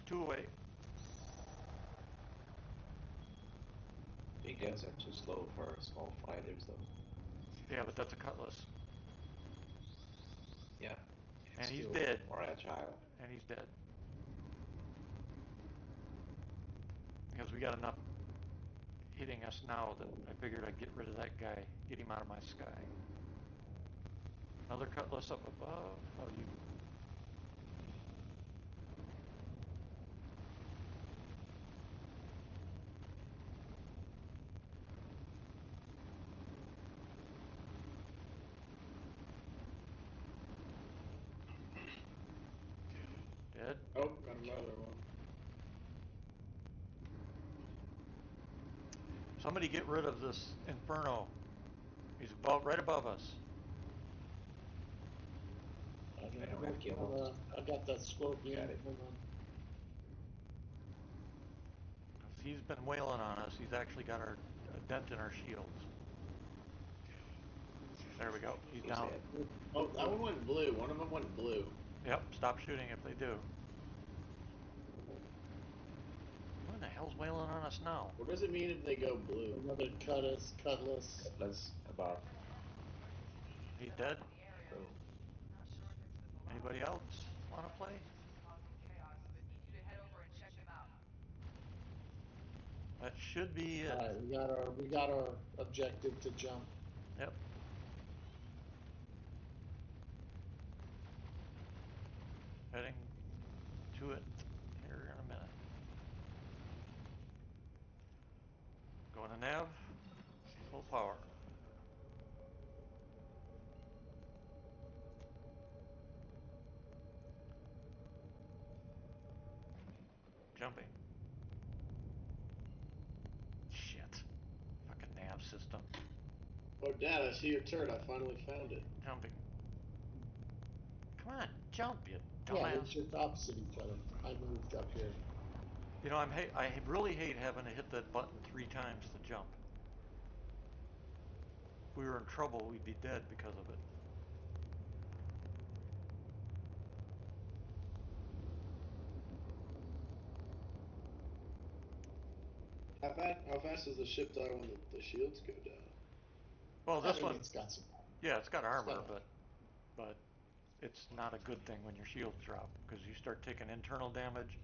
2 away. Big guns are too slow for small fighters, though. Yeah, but that's a Cutlass. Yeah. And he's Still dead. more agile. And he's dead. Because we got enough hitting us now that I figured I'd get rid of that guy, get him out of my sky. Another Cutlass up above. Oh, you. Dead? Oh, got another one. Somebody get rid of this Inferno. He's about right above us. I got that Scorpion. Got it. Hold on. He's been wailing on us. He's actually got a dent in our shields. There we go. He's down. Dead. Oh, that one went blue. One of them went blue. Yep, stop shooting if they do. Who in the hell's wailing on us now? What does it mean if they go blue? Another Cutlass. Let's above. He's dead. Boom. Anybody else want to play? That should be it. All right, we got our objective to jump. Yep. Heading to it here in a minute. Going to nav. Full power. Jumping. Shit. Fucking nav system. Oh, Dad, I see your turret. I finally found it. Jumping. Come on, jump, you Yeah, dumbass. they're just opposite each other. I moved up here. You know, I really hate having to hit that button 3 times to jump. If we were in trouble, we'd be dead because of it. How fast does the ship die when the shields go down? Well, this one, It's got some. yeah, it's got armor, got- but it's not a good thing when your shields drop because you start taking internal damage,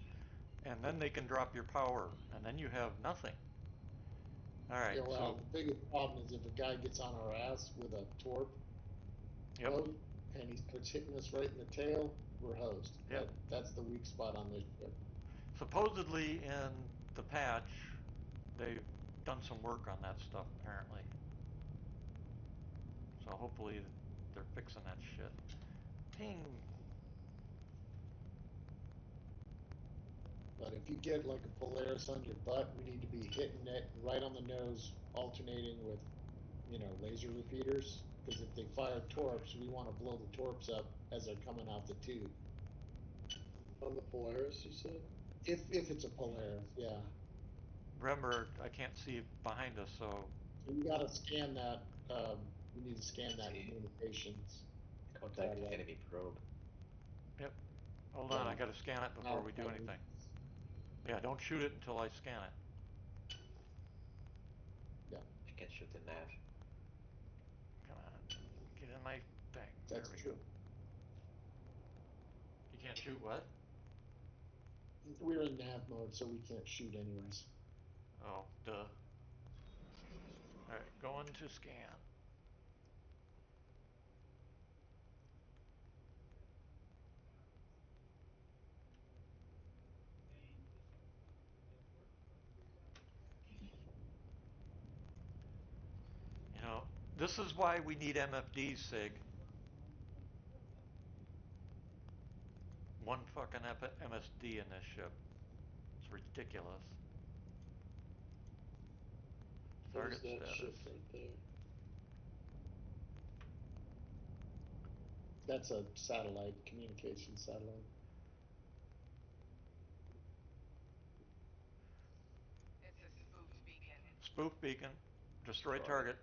and then they can drop your power, and then you have nothing. All right, Yeah, well, so the biggest problem is if a guy gets on our ass with a torp yep, boat and he starts hitting us right in the tail, we're hosed. Yep. That's the weak spot on this ship. supposedly in the patch, they've done some work on that stuff apparently. So hopefully they're fixing that shit. Ping. But if you get like a Polaris on your butt, we need to be hitting it right on the nose, alternating with, laser repeaters. Because if they fire torps, we want to blow the torps up as they're coming out the tube. On the Polaris, you said? If it's a Polaris, yeah. Remember, I can't see behind us, so So you got to scan that. We need to scan that See. communications. Contact satellite. enemy probe. yep. Hold on, Yeah. I gotta scan it before we do Alpha. anything. Yeah, don't shoot it until I scan it. Yeah, You can shoot the nav. Come on, get in my thing. that's There we true. go. You can't shoot what? We're in nav mode, so we can't shoot anyways. Oh, duh. Alright, going to scan. You know, this is why we need MFDs, Sig. One fucking MSD in this ship. It's ridiculous. What is Target that status. ship right there? That's a satellite, communication satellite. It's a spoofed beacon. Spoof beacon. Destroy Destroy. target.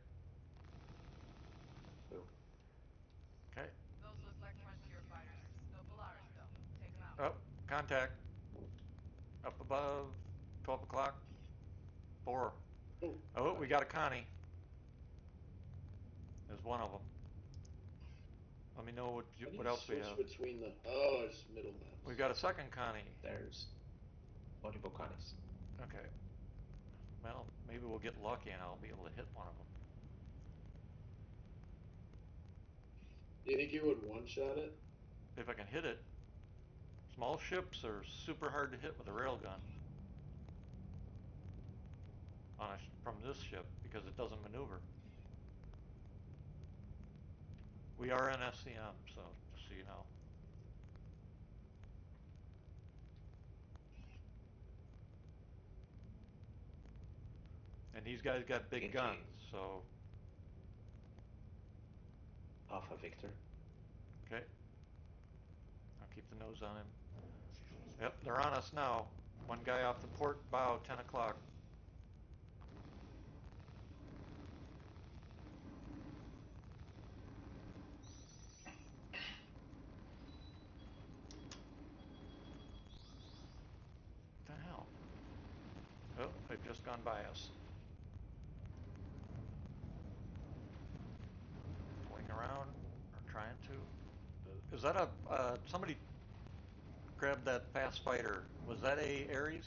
Boom. Okay. Those look like frontier fighters. No Polaris though. Take them out. Oh, contact. Up above. 12 o'clock. 4. Oh, Oh, we got a Connie. There's one of them. Let me know how do what you else we switch have. between the? Oh, it's middle maps. We've got a second Connie. There's multiple Connies. Okay. Well, maybe we'll get lucky and I'll be able to hit one of them. Do you think you would one-shot it? If I can hit it. Small ships are super hard to hit with a railgun. From this ship because it doesn't maneuver. We are in SCM, so just so you know. And these guys got big Engaging. guns, so Alpha Victor. okay. I'll keep the nose on him. Yep, they're on us now. One guy off the port bow, 10 o'clock. What the hell? Oh, they've just gone by us. Going around, or trying to. Is that somebody grabbed that fast fighter? Was that a Ares?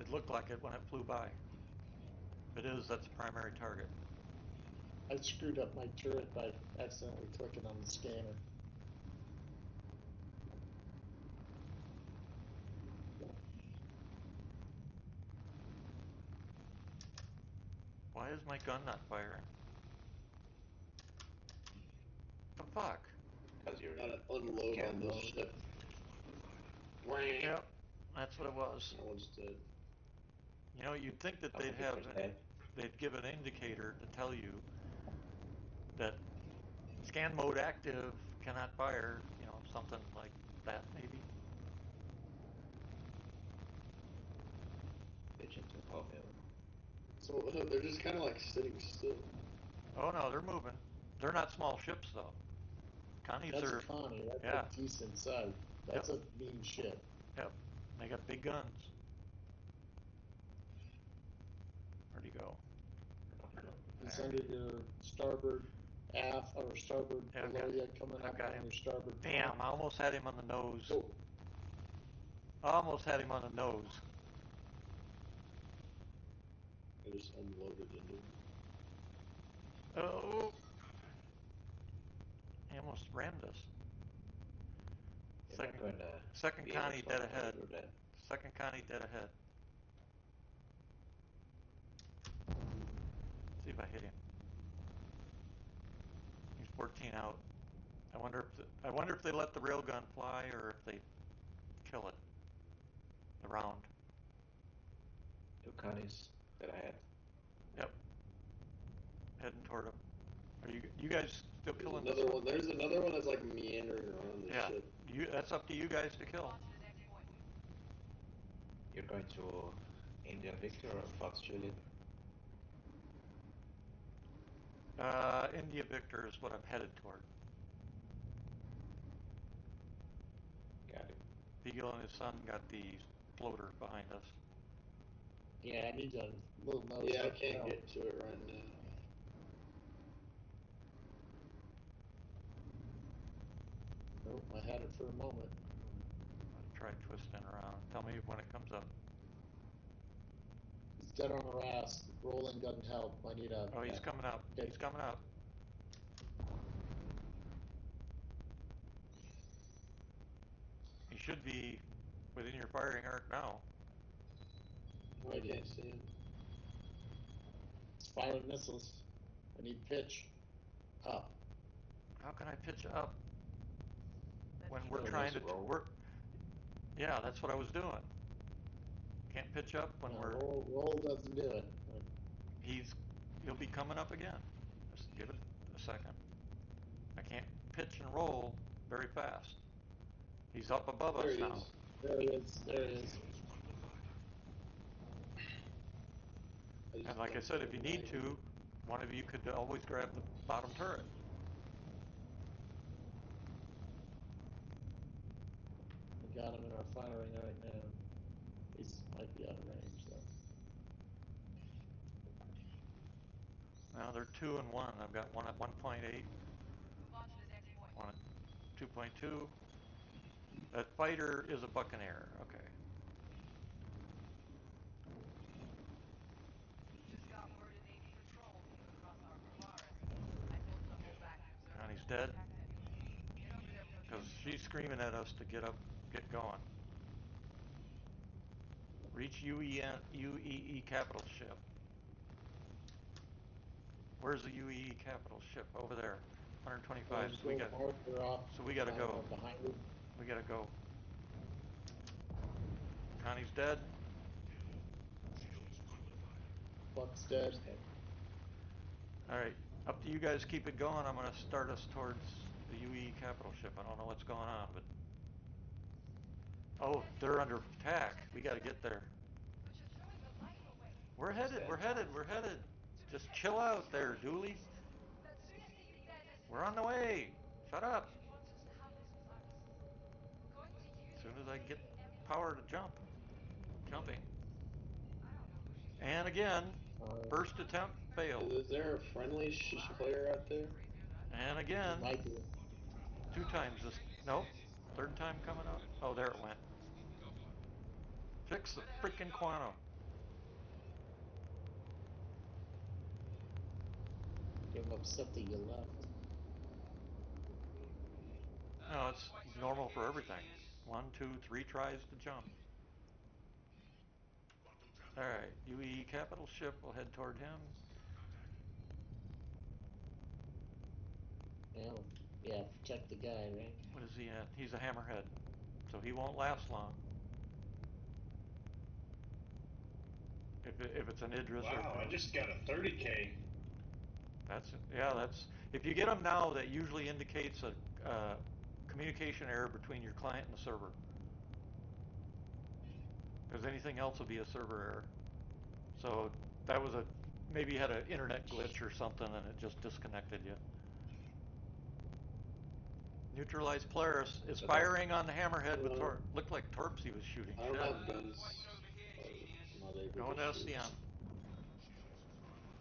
It looked like it when it flew by. If it is, that's a primary target. I screwed up my turret by accidentally clicking on the scanner. Why is my gun not firing? The fuck? Because you're Gotta unload can't on this load. ship. Yep, that's what it was. That one's dead. You know, you'd think that Alpha Victor's dead. they'd give an indicator to tell you that scan mode active, cannot fire, something like that maybe. Pigeon to Paul Hill. So they're just kind of like sitting still. Oh no, they're moving. They're not small ships though. Connies That's are, a Connie. That's yeah, a decent size. That's a mean ship. yep. They got big guns. Where'd he go? He's There. under your starboard aft or starboard Yeah, I've below got- you, coming I've up got on him. your starboard. Damn, I almost had him on the nose. Oh, I almost had him on the nose. I just unloaded into him. Oh. He almost rammed us. You're not going to Second be able Connie to dead ahead. maneuver that. Second Connie dead ahead. See if I hit him. He's 14 out. I wonder if they let the railgun fly or if they kill it. The round. 2 Connies that I had. Yep. Heading toward him. Are you guys still killing There's this another one. There's another one that's like meandering around this Yeah. ship. That's up to you guys to kill. On to the next point. You're going to India Victor or Fox Juliet? India Victor is what I'm headed toward. Got it. Beagle and his son got the floater behind us. yeah, I need a little nose. Yeah, I up can't now. get to it right now. Nope, I had it for a moment. Try twisting around. Tell me when it comes up. He's dead on our ass. Rolling doesn't help. I need a. Oh, he's coming up. Okay. He's coming up. He should be within your firing arc now. Oh, I can't see him. It's firing missiles. I need pitch. Up. How can I pitch up when we're Well, trying to let's roll. work? Yeah, that's what I was doing. Can't pitch up when No, we're. roll doesn't do it. He'll be coming up again. Just give it a second. I can't pitch and roll very fast. He's up above There us he now. is. There he is. There he is. And like I said, if you need to, one of you could always grab the bottom turret. We got him in our firing right now. He's might be out of range though. Now they're 2 and 1. I've got one at 1.8, Move on to the next point. one at 2.2. That fighter is a Buccaneer. Okay. Just got word of Navy patrol moving across our Polaris. I told them to hold back and observe. And he's dead Tactic. Get over there, because Tobii. she's screaming at us to get going. Reach UEE capital ship. Where's the UEE capital ship? Over there. 125. So we got. So we got to go. Behind you. We got to go. Connie's dead. Buck's dead. All right. Up to you guys. Keep it going. I'm going to start us towards the UEE capital ship. I don't know what's going on, but. Oh, they're under attack. We got to get there. But you're throwing the light away. We're headed. We're headed. We're headed. Just chill out there, Dooley. But seriously, you said this. We're on the way. Shut up. You want us to have this Polaris? We're going to use As soon it as I get safely and power to jump. Jumping. I don't know who she's And again, first attempt failed. Is there a friendly player out there? crazier than that. And again, Might be. 2 times this. Nope. Third time coming up. Oh, there it went. Fix the freaking quantum. I'm upset that you left. No, it's normal for everything. 1, 2, 3 tries to jump. All right, UE capital ship. We'll head toward him. Well, yeah, protect the guy, right? What is he at? He's a hammerhead, so he won't last long. If it's an Idris Wow, or I just got a 30K. that's if you get them now, that usually indicates a communication error between your client and the server. Because anything else will be a server error. So that was maybe you had an internet glitch or something and it just disconnected you. Neutralized Polaris is firing on the hammerhead with looked like torps he was shooting. I don't Shit. have guns. I'm not able Going to to shoot. SCM.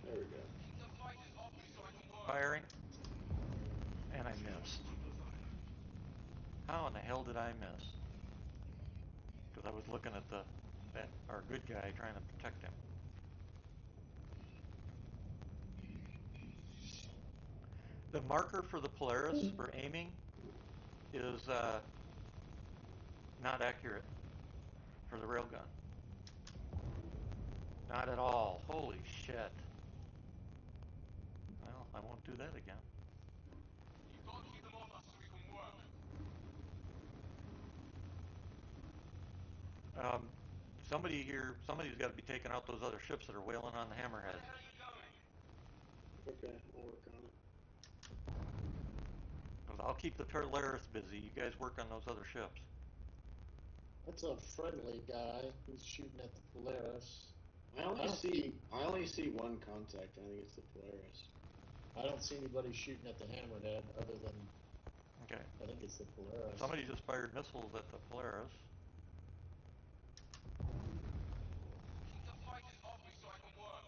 There we go. Firing. missed. How in the hell did I miss? Because I was looking at our good guy trying to protect him. The marker for the Polaris for aiming is not accurate for the railgun. Not at all. Holy shit. Well, I won't do that again. You've got to keep them on us so we can work. Somebody's got to be taking out those other ships that are wailing on the Hammerhead. Okay, I'll work on it. I'll keep the Polaris busy. You guys work on those other ships. That's a friendly guy who's shooting at the Polaris. I only see one contact. I think it's the Polaris. I don't see anybody shooting at the Hammerhead other than. Okay. I think it's the Polaris. Somebody just fired missiles at the Polaris. Keep the fighters off me so I can work.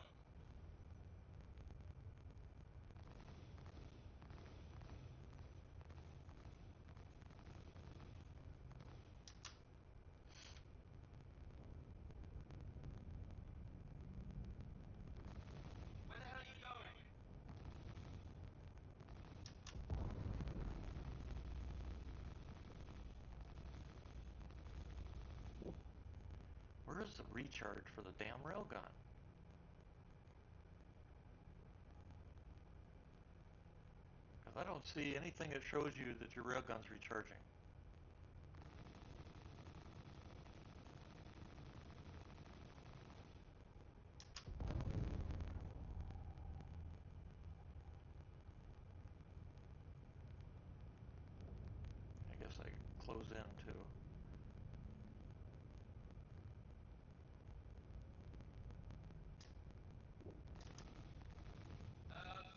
Where the hell are you going? Where is the recharge for the damn railgun? Because I don't see anything that shows you that your railgun's recharging. I guess I close in too.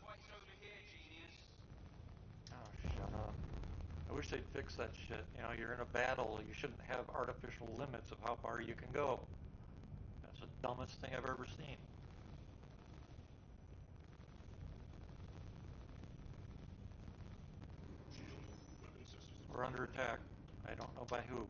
Fight's over here, genius. Oh, shut up. I wish they'd fix that shit. You know, you're in a battle. You shouldn't have artificial limits of how far you can go. That's the dumbest thing I've ever seen. We're under attack. I don't know by who.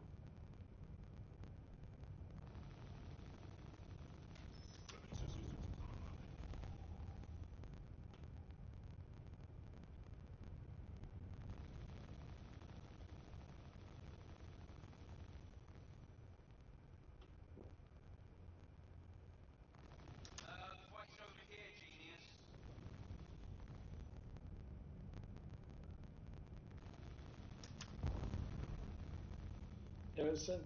Fight's over here, genius. Harrison,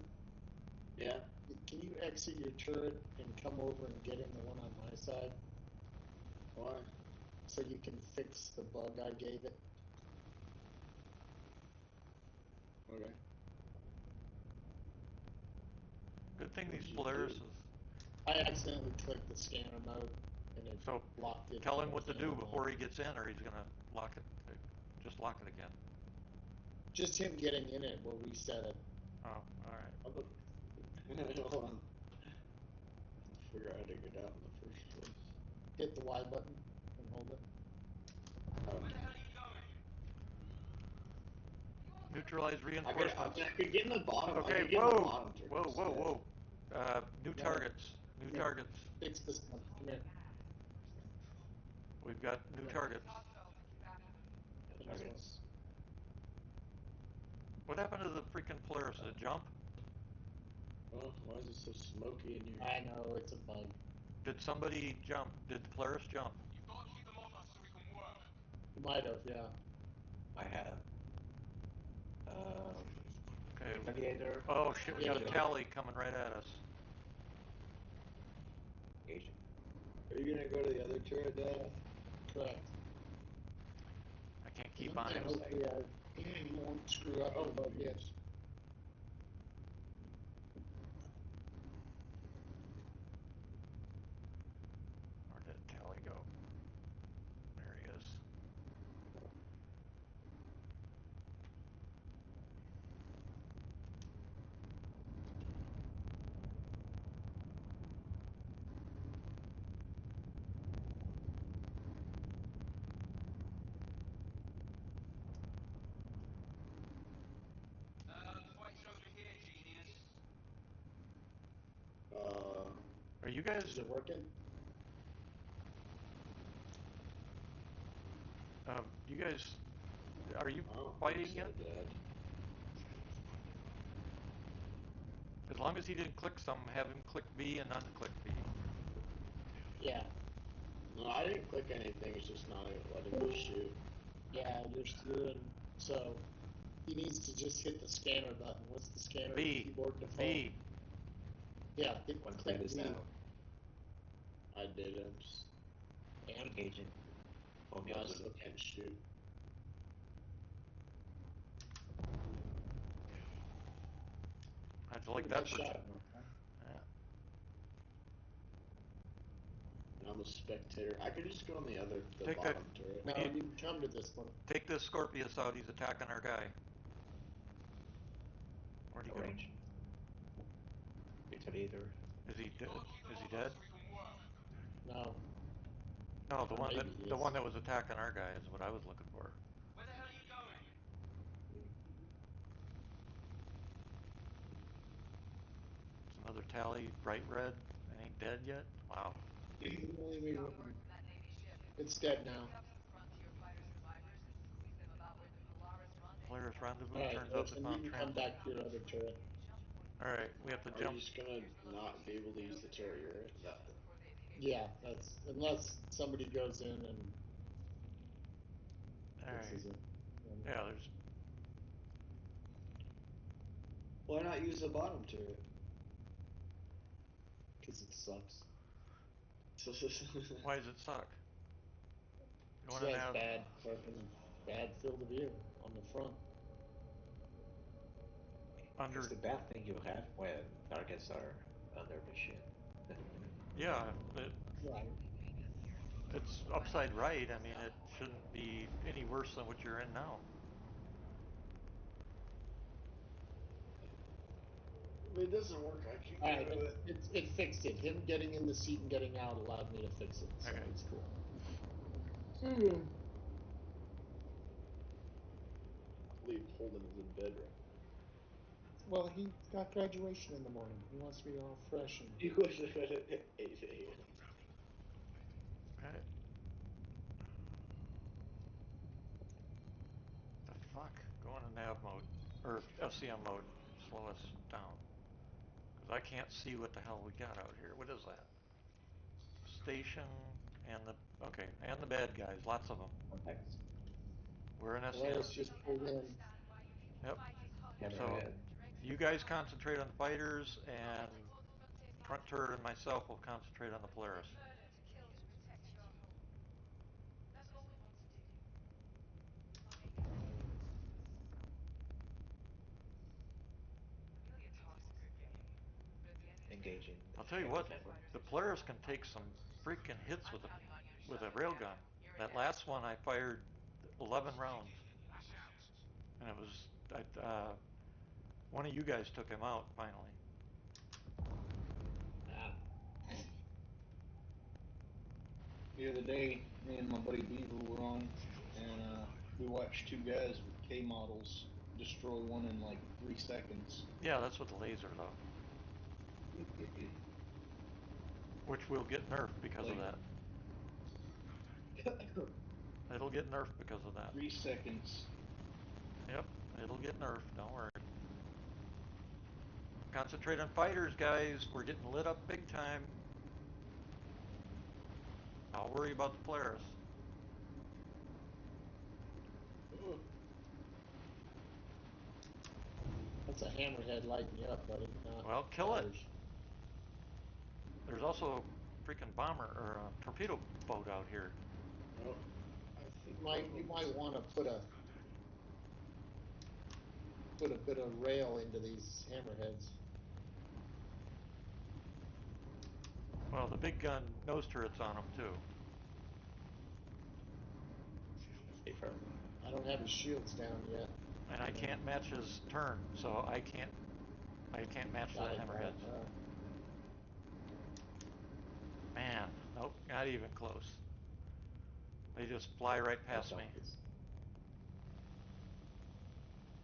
Yeah. can you exit your turret and come over and get in the one on my side Why? so you can fix the bug I gave it? Okay. Good thing What these did you Polaris do? is. I accidentally clicked the scanner mode and it So locked it. tell him when what I to came do on. before he gets in, or he's gonna lock it. Just lock it again. Just him getting in it will reset it. Oh, all right. Hold on. Figure out how to get out in the first place. Hit the Y button and hold it. Oh. Where the hell are you going? Neutralize I reinforcements. could get in the bottom. I Okay, could get in the whoa, bottom turret whoa, whoa, instead. whoa. New No. targets. New Yeah. targets. Fix this one. Come here. We've got new targets. Fix this one. Targets. What happened to the freaking Polaris? Did it jump? Oh, why is it so smoky in here? I know, it's a bug. Did somebody jump? Did the Polaris jump? You've got to keep them off us so we can work. You might have, yeah. I have. Okay. Navigator. Oh shit, we got a Yeah. tally coming right at us. Agent. Are you gonna go to the other turret, Dad? Correct. I can't keep on him. Hopefully I won't screw up the bug yet. Where did tally go? There he is. you guys? Is it working? You guys, are you I don't fighting think yet? so, Dad. As long as he didn't click some, have him click B and unclick B. Yeah. No, I didn't click anything. It's just not letting me shoot. Yeah, you're in. So he needs to just hit the scanner button. What's the scanner B. keyboard default? B. Yeah, Once click that is B. out, I didn't. And engaging. I Only still observe. can't shoot. I'd like Ooh, that nice for. shot. Yeah. I'm a spectator. I could just go on the Take that- bottom turret. No, you can come to this one. Take this Scorpius out. He's attacking our guy. Where'd he go? Range. Retaliator. Is he dead? Gotta Is he keep dead? up so we can work. No. No, the one Maybe he the is. one that was attacking our guy is what I was looking for. Where the hell are you going? It's another tally, bright red. It ain't dead yet. Wow. Only We me got one. word from that Navy ship. It's dead now. Pick up some frontier fighter survivors and squeeze them about where the Polaris rendezvous. Polaris rendezvous All right, turns out to and found you can come transit. back to your other turret. All right, we have to Are you jump. just gonna not be able to use the turret you're in? Yeah, that's unless somebody goes in and All right. fixes it. Yeah, there's. Why not use the bottom turret? Because it sucks. Why does it suck? You It want to has have bad field of view on the front. under? It's the bad thing you have when targets are under machine. Yeah, Right. it's upside right. I mean, it shouldn't be any worse than what you're in now. If it doesn't work, I can All get right, rid of it. it fixed it. Him getting in the seat and getting out allowed me to fix it, so Okay. it's cool. I believe Holden is in bed right Well, he got graduation in the morning. He wants to be all fresh and. now. He was in bed at 8 a.m. Okay. The fuck? Go into nav mode or FCM mode. Slow us down because I can't see what the hell we got out here. What is that? Station and the bad guys. Lots of them. Contacts. We're in SCM. Polaris just pulled in. Yep. So Hammerhead. you guys concentrate on the fighters, and front turret and myself will concentrate on the Polaris. Murder to kill to protect your home. That's all we want to do. Really a toxic game. But at the end of the day, Engaging. I'll tell you what, the Polaris can take some freaking hits with a railgun. That last one I fired 11 rounds, and it was one of you guys took him out finally. The other day, me and my buddy Beaver were on, and we watched two guys with K models destroy one in like 3 seconds. Yeah, that's with the laser though, which will get nerfed because of that. It'll get nerfed because of that. 3 seconds. Yep, it'll get nerfed. Don't worry. Concentrate on fighters, guys. We're getting lit up big time. I'll worry about the Polaris. That's a hammerhead lighting you up, buddy. Well, kill it. Fighters. There's also a freaking bomber or a torpedo boat out here. Oh, You might want to put a bit of rail into these hammerheads. Well, the big gun nose turret's on them too. Safer. I don't have his shields down yet. And I can't match his turn, so I can't match the hammerheads. Man, nope, not even close. They just fly right past me.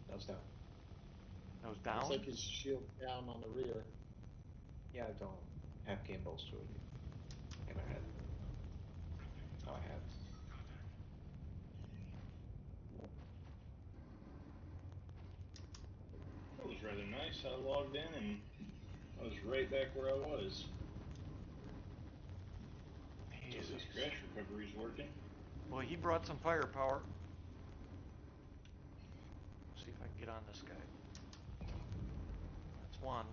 Nose down. Nose down? Looks like his shield's down on the rear. Yeah, don't. Have gimbals to hammerhead. Oh, I have. That was rather nice. I logged in and I was right back where I was. So at least crash recovery's working. Well, he brought some firepower. See if I can get on this guy. That's one.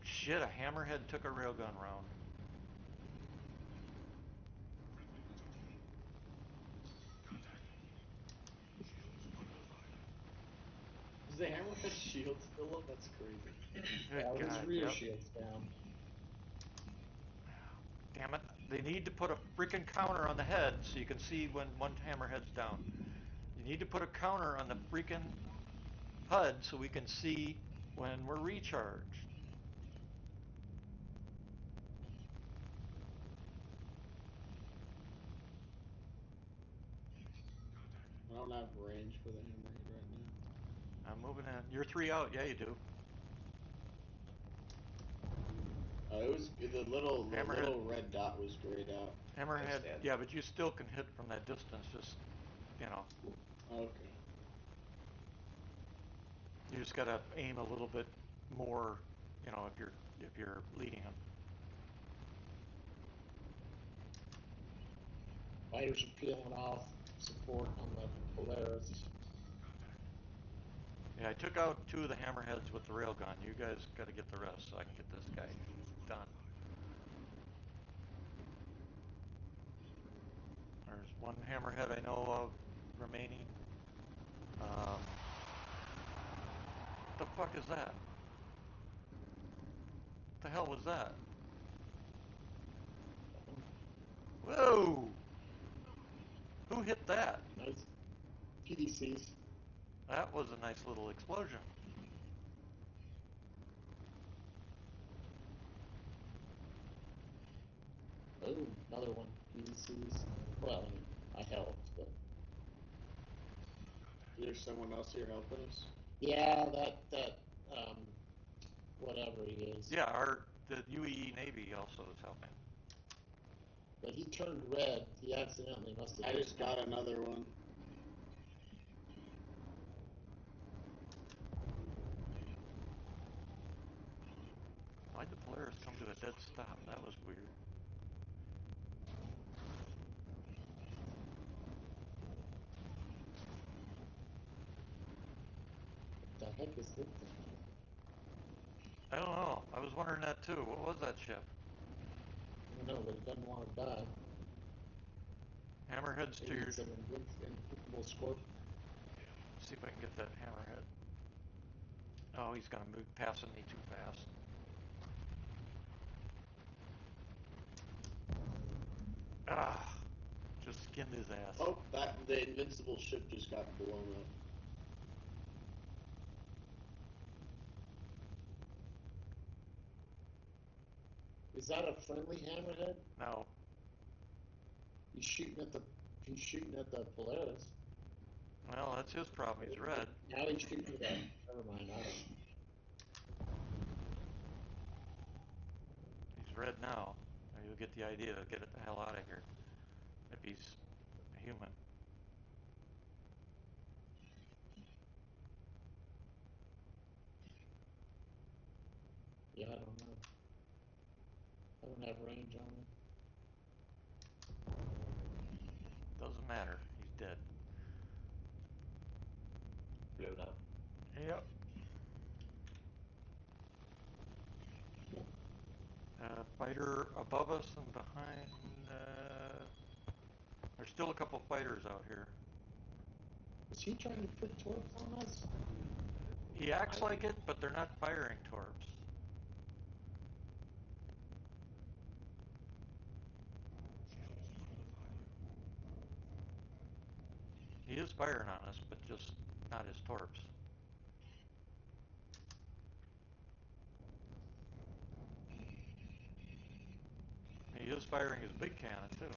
Shit, a hammerhead took a railgun round. Is the hammerhead shield still up? That's crazy. Good All his God, rear yep. shields down. Damn it. They need to put a freaking counter on the head so you can see when one hammerhead's down. You need to put a counter on the freaking HUD so we can see when we're recharged. I don't have range for the hammerhead right now. I'm moving in. You're 3 out. Yeah, you do. It was the little red dot was grayed out. Hammerhead, yeah, but you still can hit from that distance. Just, you know. Okay. You just gotta aim a little bit more, you know, if you're leading them. Fighters are peeling off support on the Polaris. Yeah, I took out 2 of the hammerheads with the railgun. You guys gotta get the rest so I can get this guy done. There's 1 hammerhead I know of remaining. What the fuck is that? What the hell was that? Whoa! Who hit that? Nice PDCs. That was a nice little explosion. Oh, another one. PDCs. Well, I mean, I helped, but There's someone else here helping us. yeah, that whatever he is. Yeah, the UEE Navy also is helping. But he turned red. He accidentally must have. I just got another one. Why'd the Polaris come to a dead stop? That was weird. What the heck is this thing? I don't know. I was wondering that too. What was that ship? I don't know, but it doesn't want to die. Hammerheads to Maybe your... it's an invincible scorpion. See if I can get that hammerhead. Oh, he's gonna move passing me too fast. Ah, just skinned his ass. Oh, the invincible ship just got blown up. Is that a friendly hammerhead? No. He's shooting at the Polaris. Well, that's his problem. He's red. Now he's shooting at that. Never mind. I don't. He's red now. You'll get the idea. Get it the hell out of here. If he's a human. Yeah, I don't know. I don't have range on him. Doesn't matter. He's dead. Blown up. Yep. Fighter above us and behind. There's still a couple fighters out here. Is he trying to put torps on us? He acts like it, but they're not firing torps. He is firing on us, but just not his torps. He is firing his big cannon, too.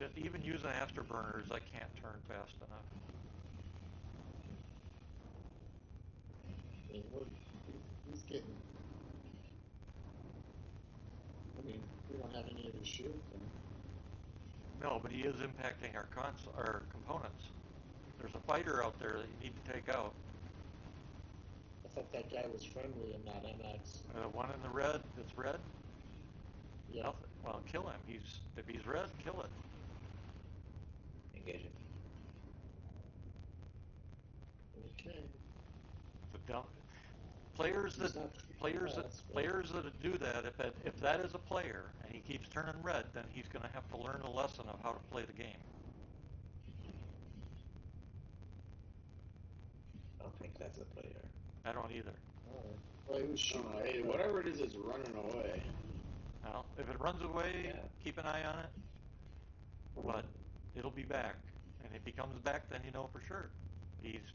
Shit, even using afterburners, I can't turn fast enough. I mean, he's getting. I mean, we don't have any of his shield. No, but he is impacting our components. There's a fighter out there that you need to take out. I thought that guy was friendly in that MX. One in the red that's red? Yeah. Nothing. Well, kill him. If he's red, kill it. Engage it. Okay. The dump. Players that do that, if that is a player and he keeps turning red, then he's going to have to learn the lesson of how to play the game. I don't think that's a player. I don't either. Alright. Well, he was shooting. Hey, whatever it is running away. Well, if it runs away, Yeah. keep an eye on it. But it'll be back. And if he comes back, then you know for sure. He's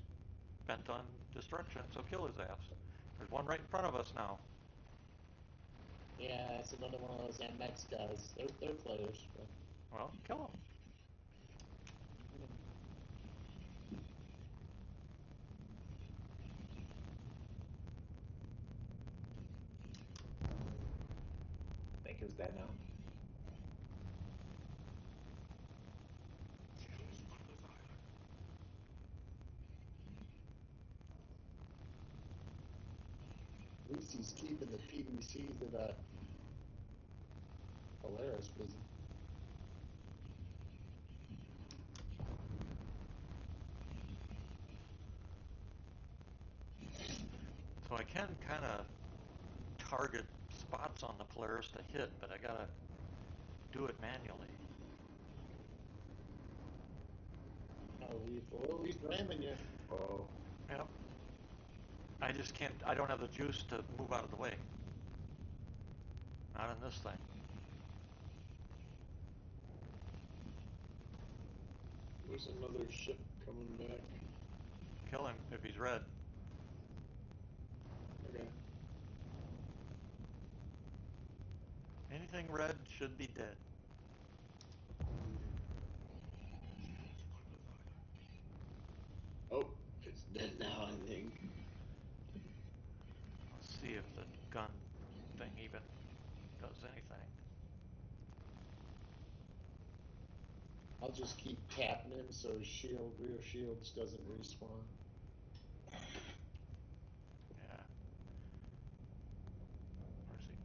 bent on destruction, so kill his ass. There's one right in front of us now. Yeah, it's another one of those MX guys. They're players. But... Well, kill him. I think he's dead now. At least he's keeping the PVC to that Polaris busy. So I can kind of target spots on the Polaris to hit, but I gotta do it manually. Oh, he's ramming you. Oh. Yep. I just can't, I don't have the juice to move out of the way. Not in this thing. There's another ship coming back. Kill him if he's red. Okay. Anything red should be dead. Oh, it's dead now, I think. Let's see if the gun thing even does anything. I'll just keep tapping him so his rear shields doesn't respawn. Yeah. Where's he?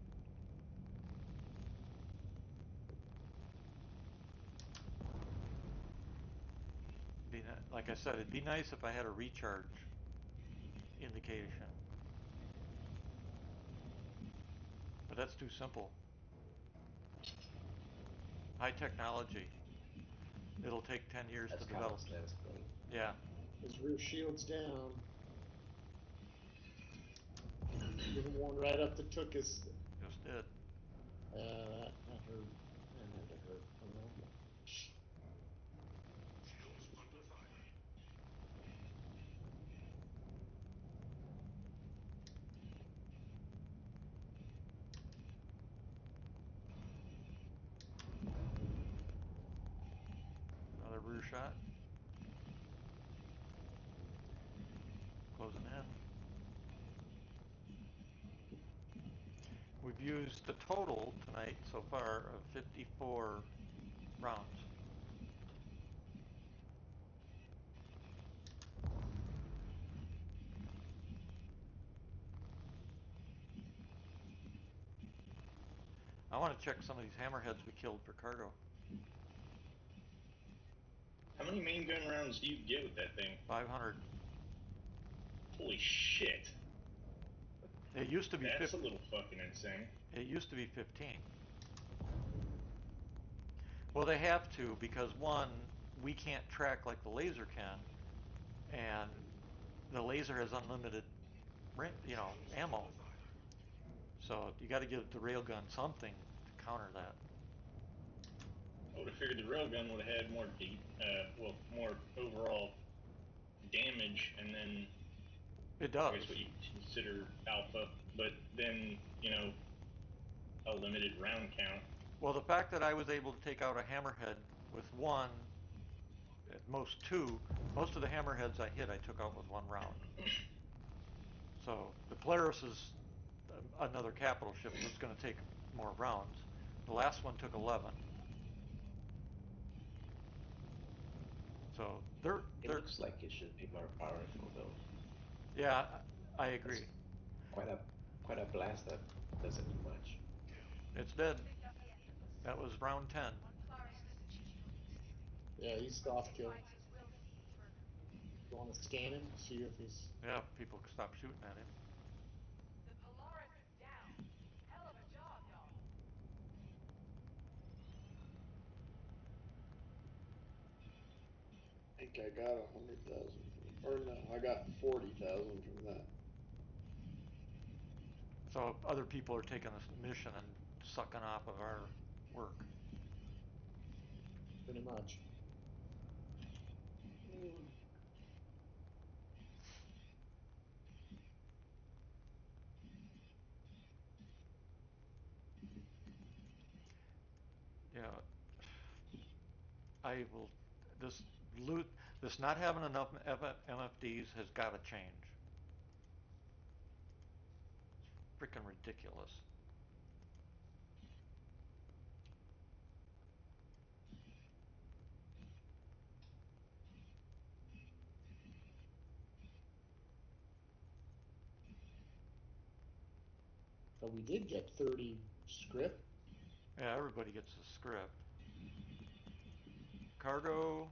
Like I said, it'd be nice if I had a recharge indication. But that's too simple. High technology. It'll take 10 years That's to develop. Yeah. His rear shield's down. Give him one right up the tuchus. Just did. That hurt. That had to hurt. I don't know. Another rear shot. Closing in. We've used a total tonight so far of 54 rounds. I want to check some of these hammerheads we killed for cargo. How many main gun rounds do you get with that thing? 500. Holy shit. It used to be That's a little fucking insane. It used to be 15. Well, they have to because one, we can't track like the laser can, and the laser has unlimited, ammo. So you got to give the railgun something to counter that. I would have figured the railgun would have had more more overall damage, and then It does. I guess what you consider alpha, but then a limited round count. Well, the fact that I was able to take out a hammerhead with one, at most two. Most of the hammerheads I hit, I took out with one round. So the Polaris is another capital ship that's going to take more rounds. The last one took 11. So they're looks like it should be more powerful though. Yeah, I agree. It's quite a blast that doesn't do much. It's dead. That was round 10. Yeah, he's soft kill. You want to scan him, see if he's... Yeah, people can stop shooting at him. The Polaris is down. Hell of a job, y'all. I think I got 100,000 or no, I got 40,000 from that. So other people are taking this mission and sucking off of our work. Pretty much. Yeah, I will. This not having enough MFDs has got to change. It's freaking ridiculous. So we did get 30 script. Yeah, everybody gets a script. Cargo,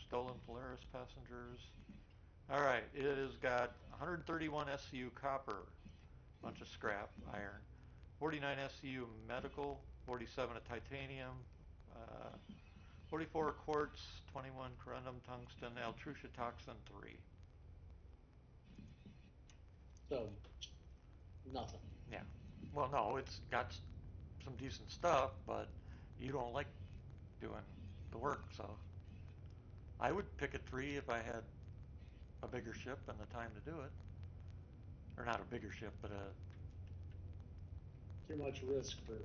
stolen Polaris passengers. All right, it has got 131 SCU copper, bunch of scrap, iron, 49 SCU medical, 47 of titanium, 44 quartz, 21 corundum tungsten, altrucia toxin 3. So, nothing. Yeah. Well, no, it's got some decent stuff, but you don't like doing the work, so I would pick a 3 if I had a bigger ship and the time to do it. Or not a bigger ship, but a... Too much risk for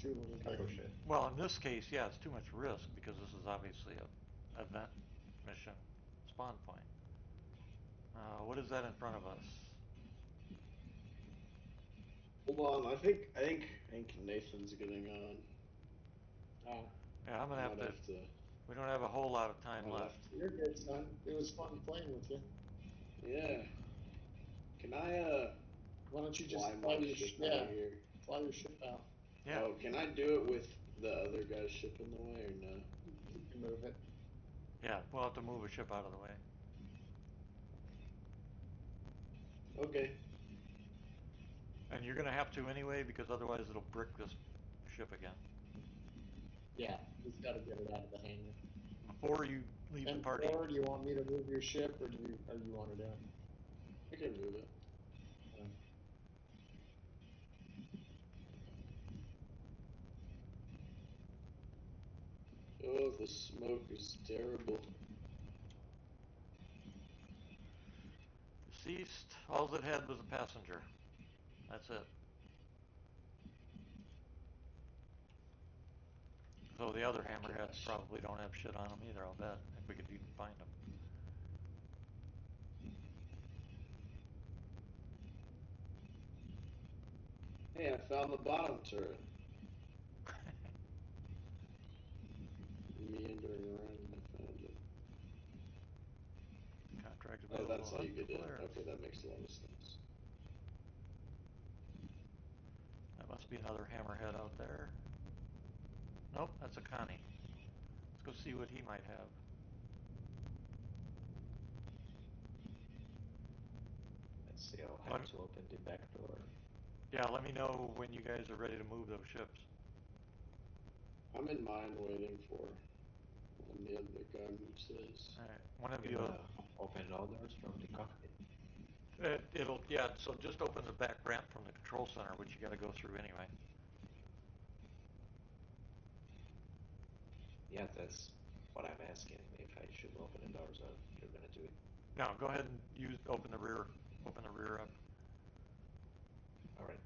too little Cargo thing. ship. Well, in this case, yeah, it's too much risk because this is obviously a event mission spawn point. What is that in front of us? Hold on, I think Nathan's getting on. Yeah, I'm gonna have to. We don't have a whole lot of time left. You're good, son. It was fun playing with you. Yeah. Can I Why don't you just fly fly my your ship out of here? Fly your ship out. Yeah. Oh, can I do it with the other guy's ship in the way or no? You can move it. Yeah, we'll have to move a ship out of the way. Okay. And you're gonna have to anyway because otherwise it'll brick this ship again. Yeah, he's got to get it out of the hangar. Before you leave the party. Or do you want me to move your ship, or do you want to do it? I can move it. Oh, the smoke is terrible. Deceased. All it had was a passenger. That's it. So the other hammerheads probably don't have shit on them either, I'll bet, if we could even find them. Hey, I found the bottom turret. Meandering around, I found it. Contract Oh, available. that's how you get in. Polaris. Okay, that makes a lot of sense. That must be another hammerhead out there. Nope, that's a Connie. Let's go see what he might have. Let's see, I'll have to open the back door. Yeah, let me know when you guys are ready to move those ships. I'm in mine waiting for when the other guy moves his. Alright, one of You you... open all doors from the cockpit? Yeah, so just open the back ramp from the control center, which you gotta go through anyway. Yeah, that's what I'm asking, if I should open the doors or you're gonna do it. No, go ahead and open the rear up. Alright.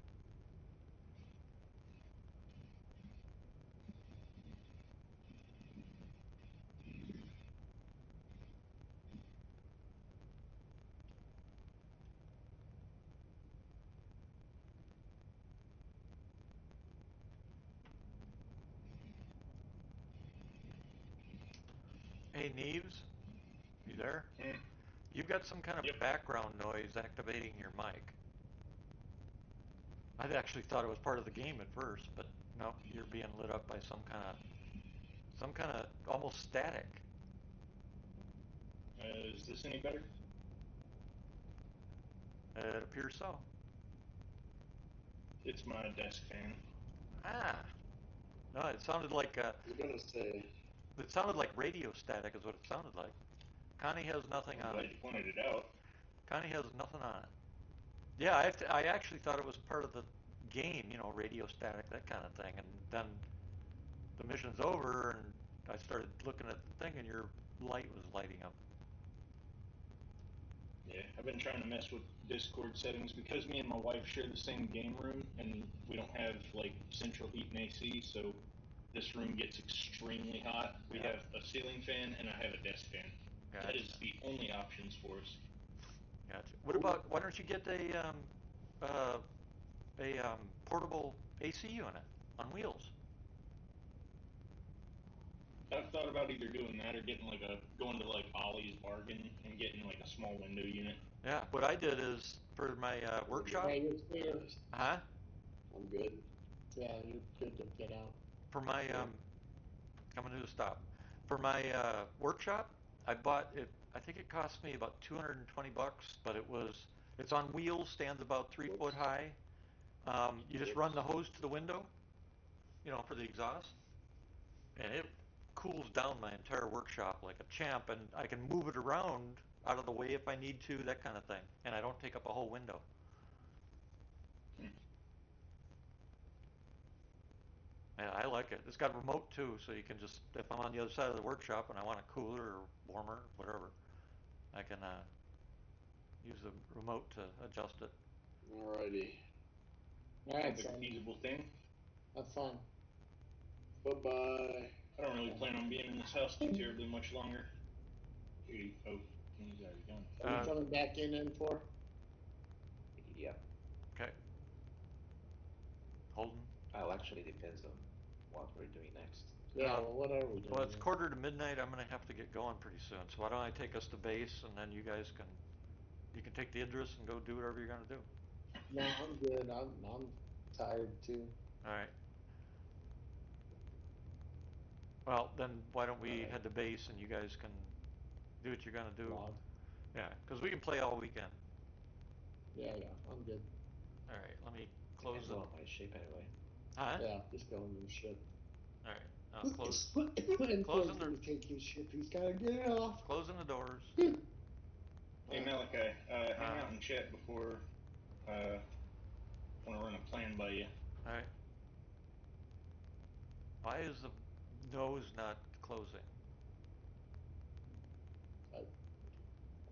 Hey, Neves, you there? Hmm. You've got some kind of Yep. background noise activating your mic. I actually thought it was part of the game at first, but no, you're being lit up by some kind of almost static. Is this any better? It appears so. It's my desk fan. Ah, no, it sounded like I was gonna say. radio static is what it sounded like. Connie has nothing I'm on glad it. you pointed it out. Connie has nothing on it. Yeah, I actually thought it was part of the game, radio static, that kind of thing. And then the mission's over, and I started looking at the thing, and your light was lighting up. Yeah, I've been trying to mess with Discord settings because me and my wife share the same game room, and we don't have like central heat and AC, so this room gets extremely hot. We Yeah. have a ceiling fan and I have a desk fan. Gotcha. That is the only options for us. Gotcha. What about, why don't you get a portable AC unit on wheels? I've thought about either doing that or going to like Ollie's Bargain and getting like a small window unit. Yeah, what I did is for my workshop. Hey, you're clear. Huh? I'm good. Yeah, you're good to get out. For my coming to a stop. For my workshop, I bought it. I think it cost me about $220, but it's on wheels, stands about 3 foot high. You just run the hose to the window, for the exhaust, and it cools down my entire workshop like a champ, and I can move it around out of the way if I need to, that kind of thing, and I don't take up a whole window. Yeah, I like it. It's got a remote too, so you can just, if I'm on the other side of the workshop and I want it cooler or warmer, whatever, I can use the remote to adjust it. Alrighty. All right, Sounds like a feasible thing. have fun. Bye-bye. I don't really plan on being in this house too terribly much longer. Oh, he's already gone. Are you coming back in N4? Yep. Okay. Holden? Well, actually depends on what we're doing next. Yeah, well, what are we doing? Well, it's 1:45. I'm going to have to get going pretty soon. So why don't I take us to base, and then you can take the Idris and go do whatever you're going to do. No, I'm good. I'm tired too. All right. Well, then why don't we head to base, and you guys can do what you're going to do. Log. Yeah, because we can play all weekend. Yeah, I'm good. All right, let me close Depends on my shape anyway. Huh? Yeah, just go into the ship. All right, I'll close. N4's gonna take his ship. He's gotta get it off. Closing the doors. Hey Malachi, hang out and chat before I want to run a plan by you. All right. Why is the nose not closing? I don't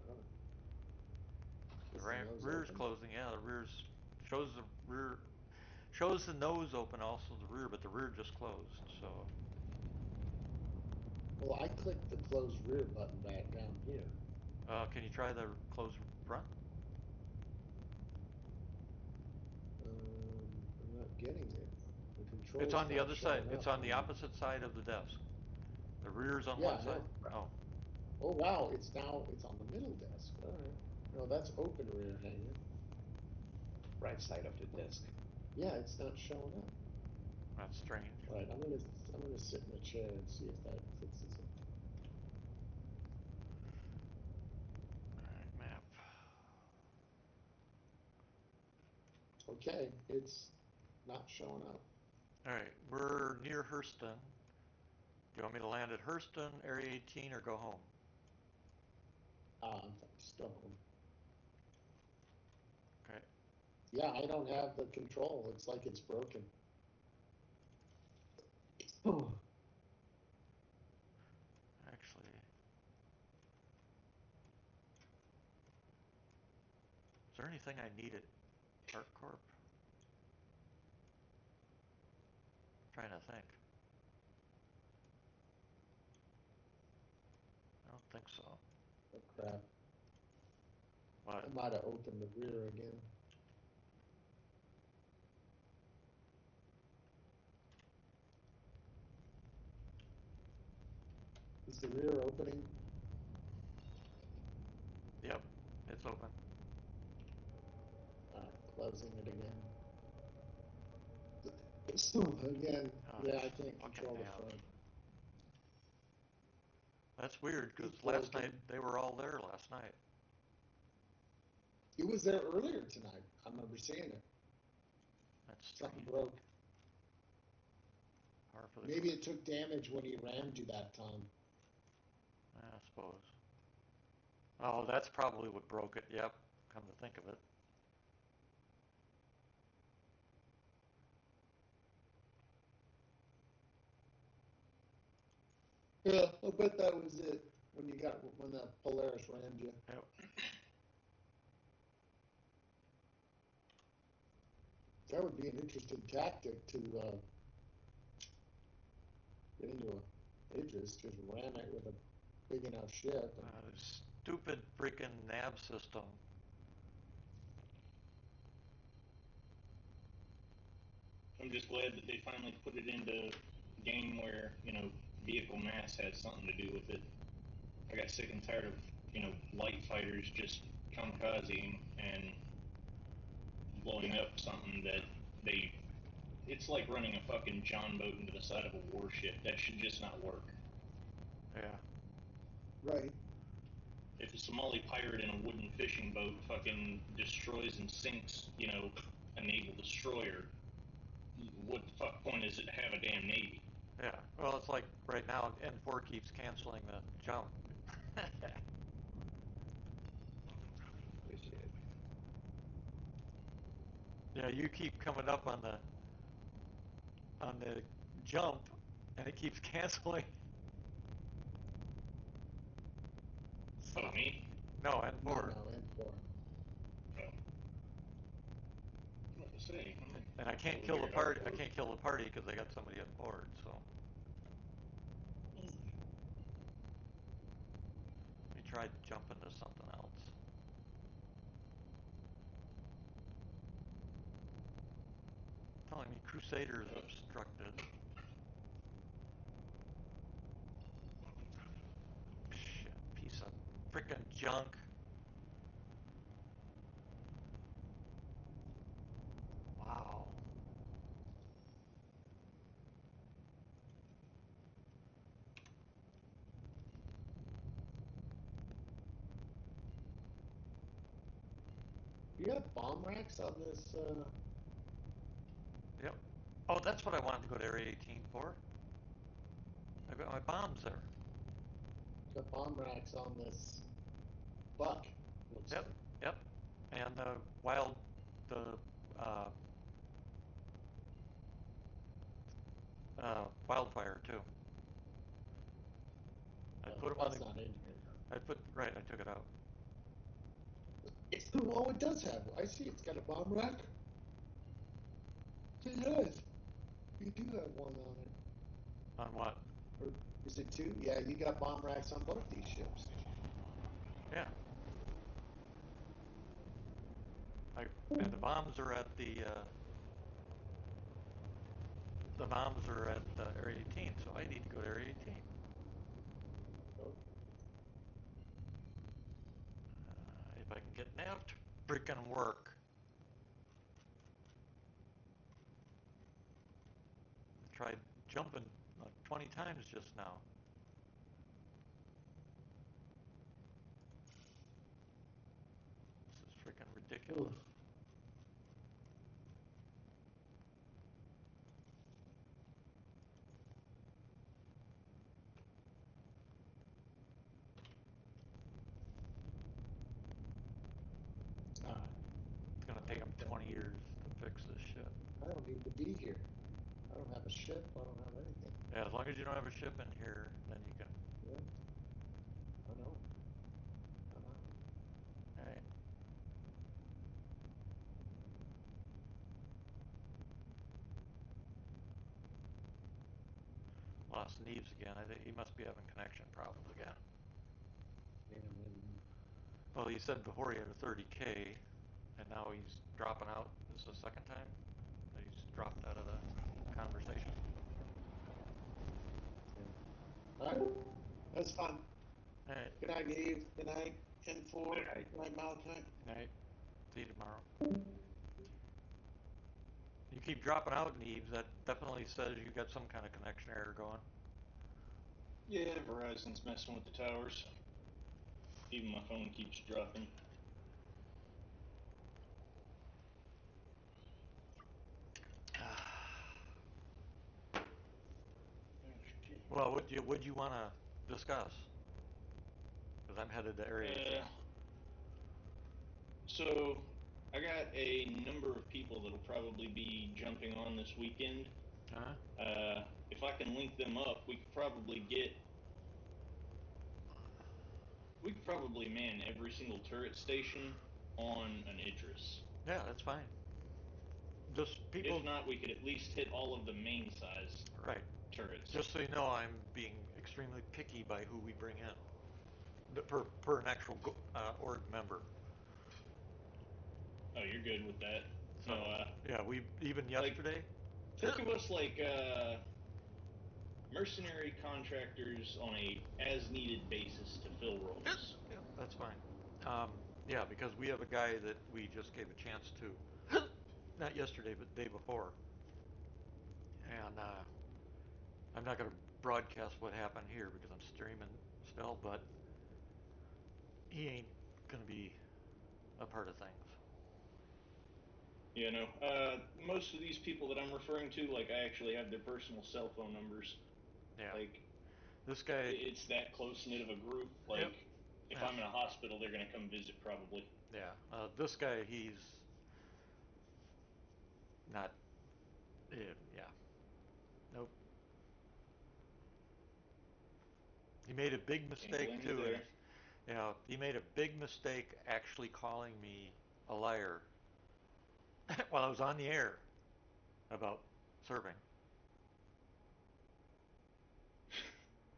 know. The Is the nose rear's open? closing. Yeah, the rear's shows the nose open, also the rear, but the rear just closed. So. Well, I clicked the close rear button back down here. Can you try the close front? I'm not getting it. The controls. It's on the not other side. showing It's up on the opposite side of the desk. The rear's on Yeah, one I side. know. Oh. Oh wow, it's on the middle desk. All right. No, that's open rear hanger. Right side of the desk. Yeah, it's not showing up. That's strange. All right, I'm gonna sit in the chair and see if that fixes it. All right, map. Okay, it's not showing up. All right, we're near Hurston. Do you want me to land at Hurston, Area 18, or go home? I'm still home. Okay. Yeah, I don't have the control. It's like it's broken. Oh. Actually, is there anything I need at ArcCorp? Trying to think. I don't think so. Oh crap. What? I might have opened the rear again. the rear opening? Yep, it's open. Closing it again. Again, yeah, I can't control the front. That's weird, because last night, they were all there last night. He was there earlier tonight. I remember seeing it. That's Something strange. broke. Maybe it took damage when he rammed you that time. I suppose. Oh, that's probably what broke it. Yep, come to think of it. Yeah, I bet that was it when that Polaris rammed you. Yep. That would be an interesting tactic to get into a Idris, just ram it with a big enough ship. Stupid freaking nav system. I'm just glad that they finally put it into a game where, vehicle mass has something to do with it. I got sick and tired of, light fighters just kamikazing and blowing up something that it's like running a fucking John boat into the side of a warship. That should just not work. Yeah. Right. If a Somali pirate in a wooden fishing boat fucking destroys and sinks, a naval destroyer, what the fuck point is it to have a damn navy? Yeah, well, it's like right now, N4 keeps canceling the jump. Yeah, you keep coming up on the jump, and it keeps canceling. So me? No, N4. No, N4. Oh. What to say? And I can't kill the party. I can't kill the party because I got somebody on board. So we tried jumping to something else. Telling me Crusaders obstructed. Shit, piece of frickin' junk. Wow. You have bomb racks on this? Yep. Oh, that's what I wanted to go to Area 18 for. I've got my bombs there. The bomb racks on this buck. Looks Yep. like. Yep. And the wildfire too. I put them on That's not in here. Right, I took it out. Oh, it does have. I see. It's got a bomb rack. It does. You do have one on it. On what? Or is it two? Yeah, you got bomb racks on both these ships. Yeah. And the bombs are at the Area 18, so I need to go to Area 18. If I can get nav to freaking work. Tried jumping like 20 times just now. This is freaking ridiculous. It's gonna take them 20 years to fix this shit. I don't need to be here. I don't have a ship. I don't have anything. Yeah, as long as you don't have a ship in here, then you can. Yeah. I know. Alright. Lost Neves again. I think he must be having connection problems again. Yeah, maybe. Well, he said before he had a 30K, and now he's dropping out. This is the second time that he's dropped out of the conversation. Yeah. That's fun. All right. Good night, Eve. Good night, 10-4. Good night. Good night, Malachi. All right. See you tomorrow. You keep dropping out, Neebs. That definitely says you got some kind of connection error going. Yeah, Verizon's messing with the towers. Even my phone keeps dropping. Well, what do you want to discuss? Because I'm headed to Area 10. So, I got a number of people that'll probably be jumping on this weekend. Huh? If I can link them up, we could probably man every single turret station on an Idris. Yeah, that's fine. Just people. If not, we could at least hit all of the main size Right. turrets. Just so you know, I'm being extremely picky by who we bring in per an actual org member. Oh, you're good with that. So, yeah, we even yesterday. Think of us like mercenary contractors on a as-needed basis to fill roles. Yeah, that's fine. Yeah, because we have a guy that we just gave a chance to, not yesterday, but the day before. And I'm not going to broadcast what happened here because I'm streaming still, but he ain't going to be a part of things. You know, most of these people that I'm referring to, like, I actually have their personal cell phone numbers. Yeah. Like, this guy. It's that close-knit of a group. Like, Yep. if I'm in a hospital, they're going to come visit probably. Yeah. This guy, he's not. Yeah. Nope. He made a big mistake too. You know, he made a big mistake actually calling me a liar while I was on the air about serving.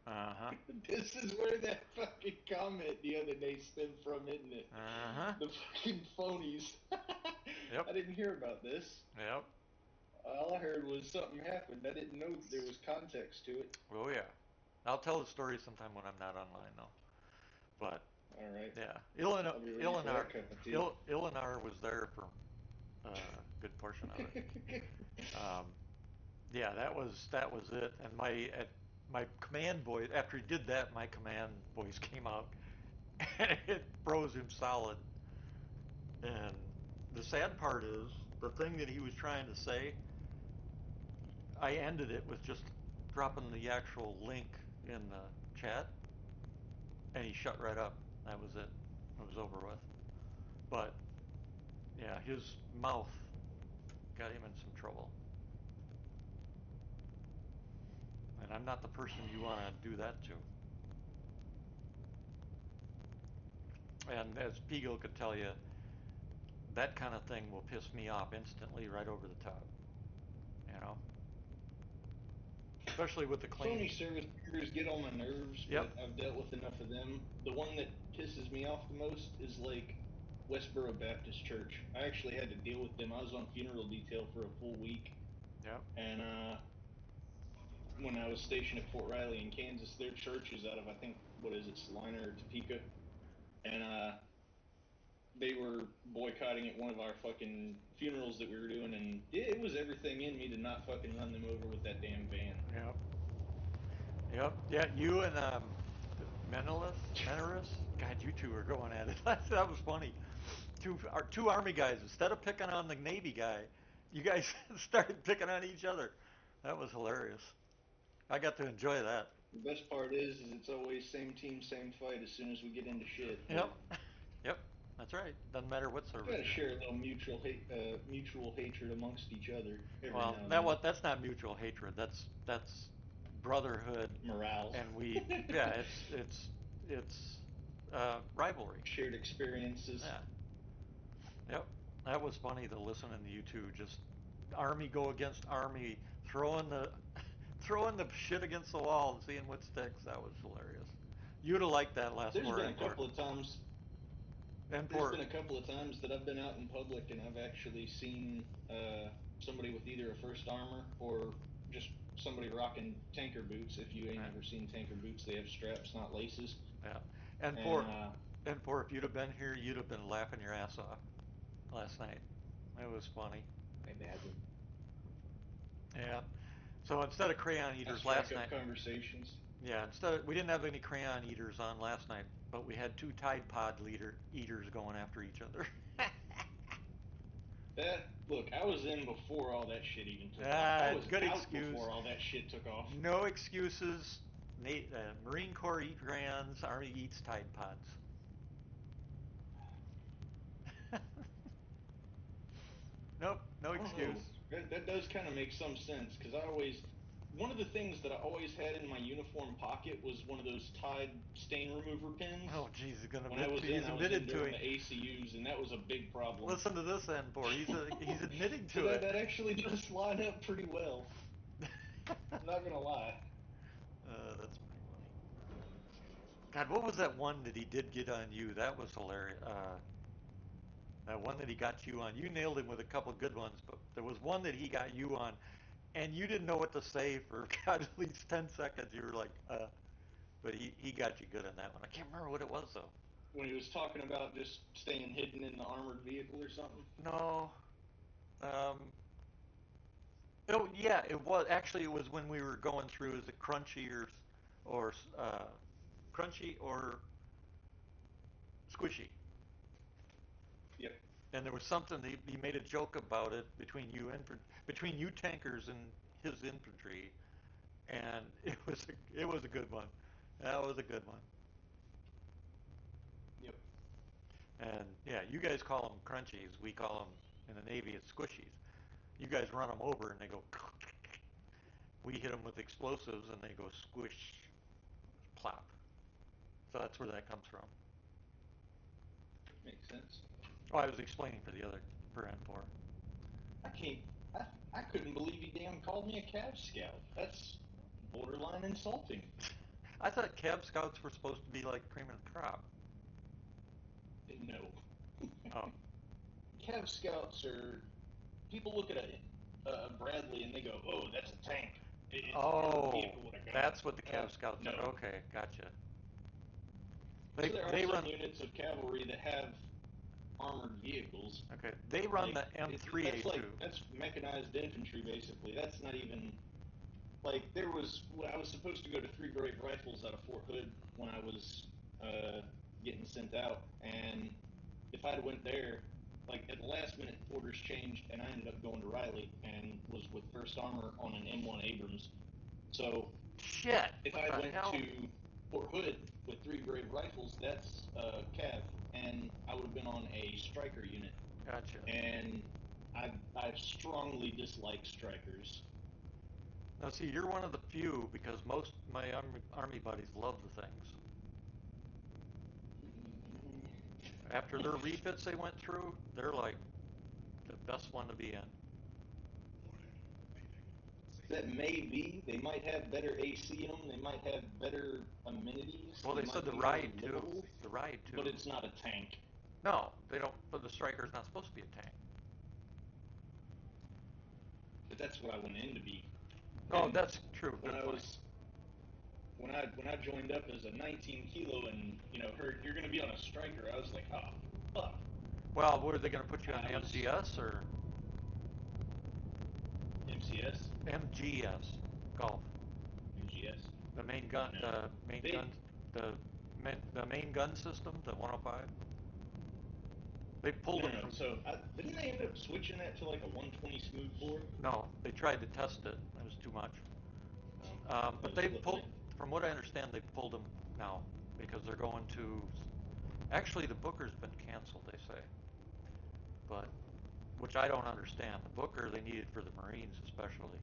Uh-huh. This is where that fucking comment the other day stemmed from, isn't it? Uh-huh. The fucking phonies. Yep. I didn't hear about this. Yep. All I heard was something happened. I didn't know there was context to it. Oh yeah. I'll tell the story sometime when I'm not online though. But all right. Yeah. I'll be ready for that cup of tea. Eleanor was there for a good portion of it. Yeah, that was it. And my command voice, after he did that, my command voice came out and it froze him solid. And the sad part is, the thing that he was trying to say, I ended it with just dropping the actual link in the chat, and he shut right up. That was it. It was over with. But yeah, his mouth got him in some trouble. And I'm not the person you want to do that to. And as Pigo could tell you, that kind of thing will piss me off instantly right over the top. You know? Especially with the clean. Phony service members get on my nerves, Yep. but I've dealt with enough of them. The one that pisses me off the most is like Westboro Baptist Church. I actually had to deal with them. I was on funeral detail for a full week. Yep. And when I was stationed at Fort Riley in Kansas, their church is out of, I think, what is it, Salina or Topeka? And they were boycotting at one of our fucking funerals that we were doing, and it was everything in me to not fucking run them over with that damn van. Yep. Yep. Yeah, you and Menelaus? God, you two are going at it. That was funny. Two Army guys, instead of picking on the Navy guy, you guys started picking on each other. That was hilarious. I got to enjoy that. The best part is it's always same team, same fight as soon as we get into shit. Yep. Yep. That's right. Doesn't matter what service. Got to share a little mutual hatred amongst each other every now and then. That's not mutual hatred. That's brotherhood. Morale. And it's rivalry. Shared experiences. Yeah. Yep. That was funny to listen to you two just Army go against Army, throwing the shit against the wall and seeing what sticks. That was hilarious. You'd have liked that last. There's been a couple of times that I've been out in public and I've actually seen somebody with either a first armor or just somebody rocking tanker boots. If you ain't Yeah. ever seen tanker boots, they have straps, not laces. Yeah. And And for if you'd have been here, you'd have been laughing your ass off last night. It was funny. I imagine. Yeah. So instead of crayon I eaters strike last up night, conversations. yeah, we didn't have any crayon eaters on last night, but we had two Tide Pod eaters going after each other. That look, I was in before all that shit even took off. I Ah, was good out excuse. before all that shit took off. No excuses. Marine Corps eat crayons, Army eats Tide Pods. Nope, no I don't know. excuse. That does kind of make some sense because one of the things that I always had in my uniform pocket was one of those Tide stain remover pins. Oh, geez, he's gonna When I admit was to in, he's I was in admitted to during it. the ACUs, and that was a big problem. Listen to this, N4. He's admitting So to it. that actually does line up pretty well. I'm not gonna lie. That's pretty funny. God, what was that one that he did get on you? That was hilarious. That one that he got you on. You nailed him with a couple good ones, but there was one that he got you on, and you didn't know what to say for God, at least 10 seconds. You were like, but he got you good on that one. I can't remember what it was, though. When he was talking about just staying hidden in the armored vehicle or something. No. Um, oh, yeah, it was. Actually, it was when we were going through, is it or crunchy or squishy? Yep. And there was something he made a joke about it between you tankers and his infantry, and it was a good one. That was a good one. Yep. And yeah, you guys call them crunchies. We call them in the Navy it's squishies. You guys run them over and they go. We hit them with explosives and they go squish, plop. So that's where that comes from. Makes sense. Oh, I was explaining for N4. I can't. I couldn't believe he damn called me a Cav Scout. That's borderline insulting. I thought Cab Scouts were supposed to be like cream of the crop. No. Oh. Cav Scouts are. People look at a Bradley and they go, "Oh, that's a tank. It's an armored Oh, vehicle with a gun." that's what the Cab Scouts No. are. Okay, gotcha. So there are They some run. units of cavalry that have armored vehicles. Okay, they run Like the M3A2. that's mechanized infantry basically. That's not even like I was supposed to go to Three Brave Rifles out of Fort Hood when I was getting sent out, and if I'd went there, like at the last minute, orders changed, and I ended up going to Riley and was with First Armor on an M1 Abrams. So Shit. if What I the went hell? to Fort Hood with Three Brave Rifles, that's Cav, and I would have been on a striker unit. Gotcha. And I strongly dislike strikers. Now, see, you're one of the few because most my army buddies love the things. After their refits they went through, they're like the best one to be in. That may be. They might have better AC in them. They might have better amenities. Well, they said might the be ride more too. livable, The ride too. but it's not a tank. No, they don't. But the Striker's not supposed to be a tank. But that's what I went in to be. Oh, And that's true. when Good I point. was when I joined up as a 19 kilo and heard you're going to be on a striker, I was like, oh fuck. Well, were they going to put you on I was MGS or MCS, MGS golf? MGS. The main gun, No. the main They- gun, the main gun system, the 105. They pulled No, them no. from. So didn't they end up switching that to like a 120 smooth bore? No, they tried to test it. It was too much. But They they was flipping pulled, it. from what I understand, they pulled them now because they're going to. Actually, the Booker's been canceled. They say, but which I don't understand. The Booker they needed for the Marines especially.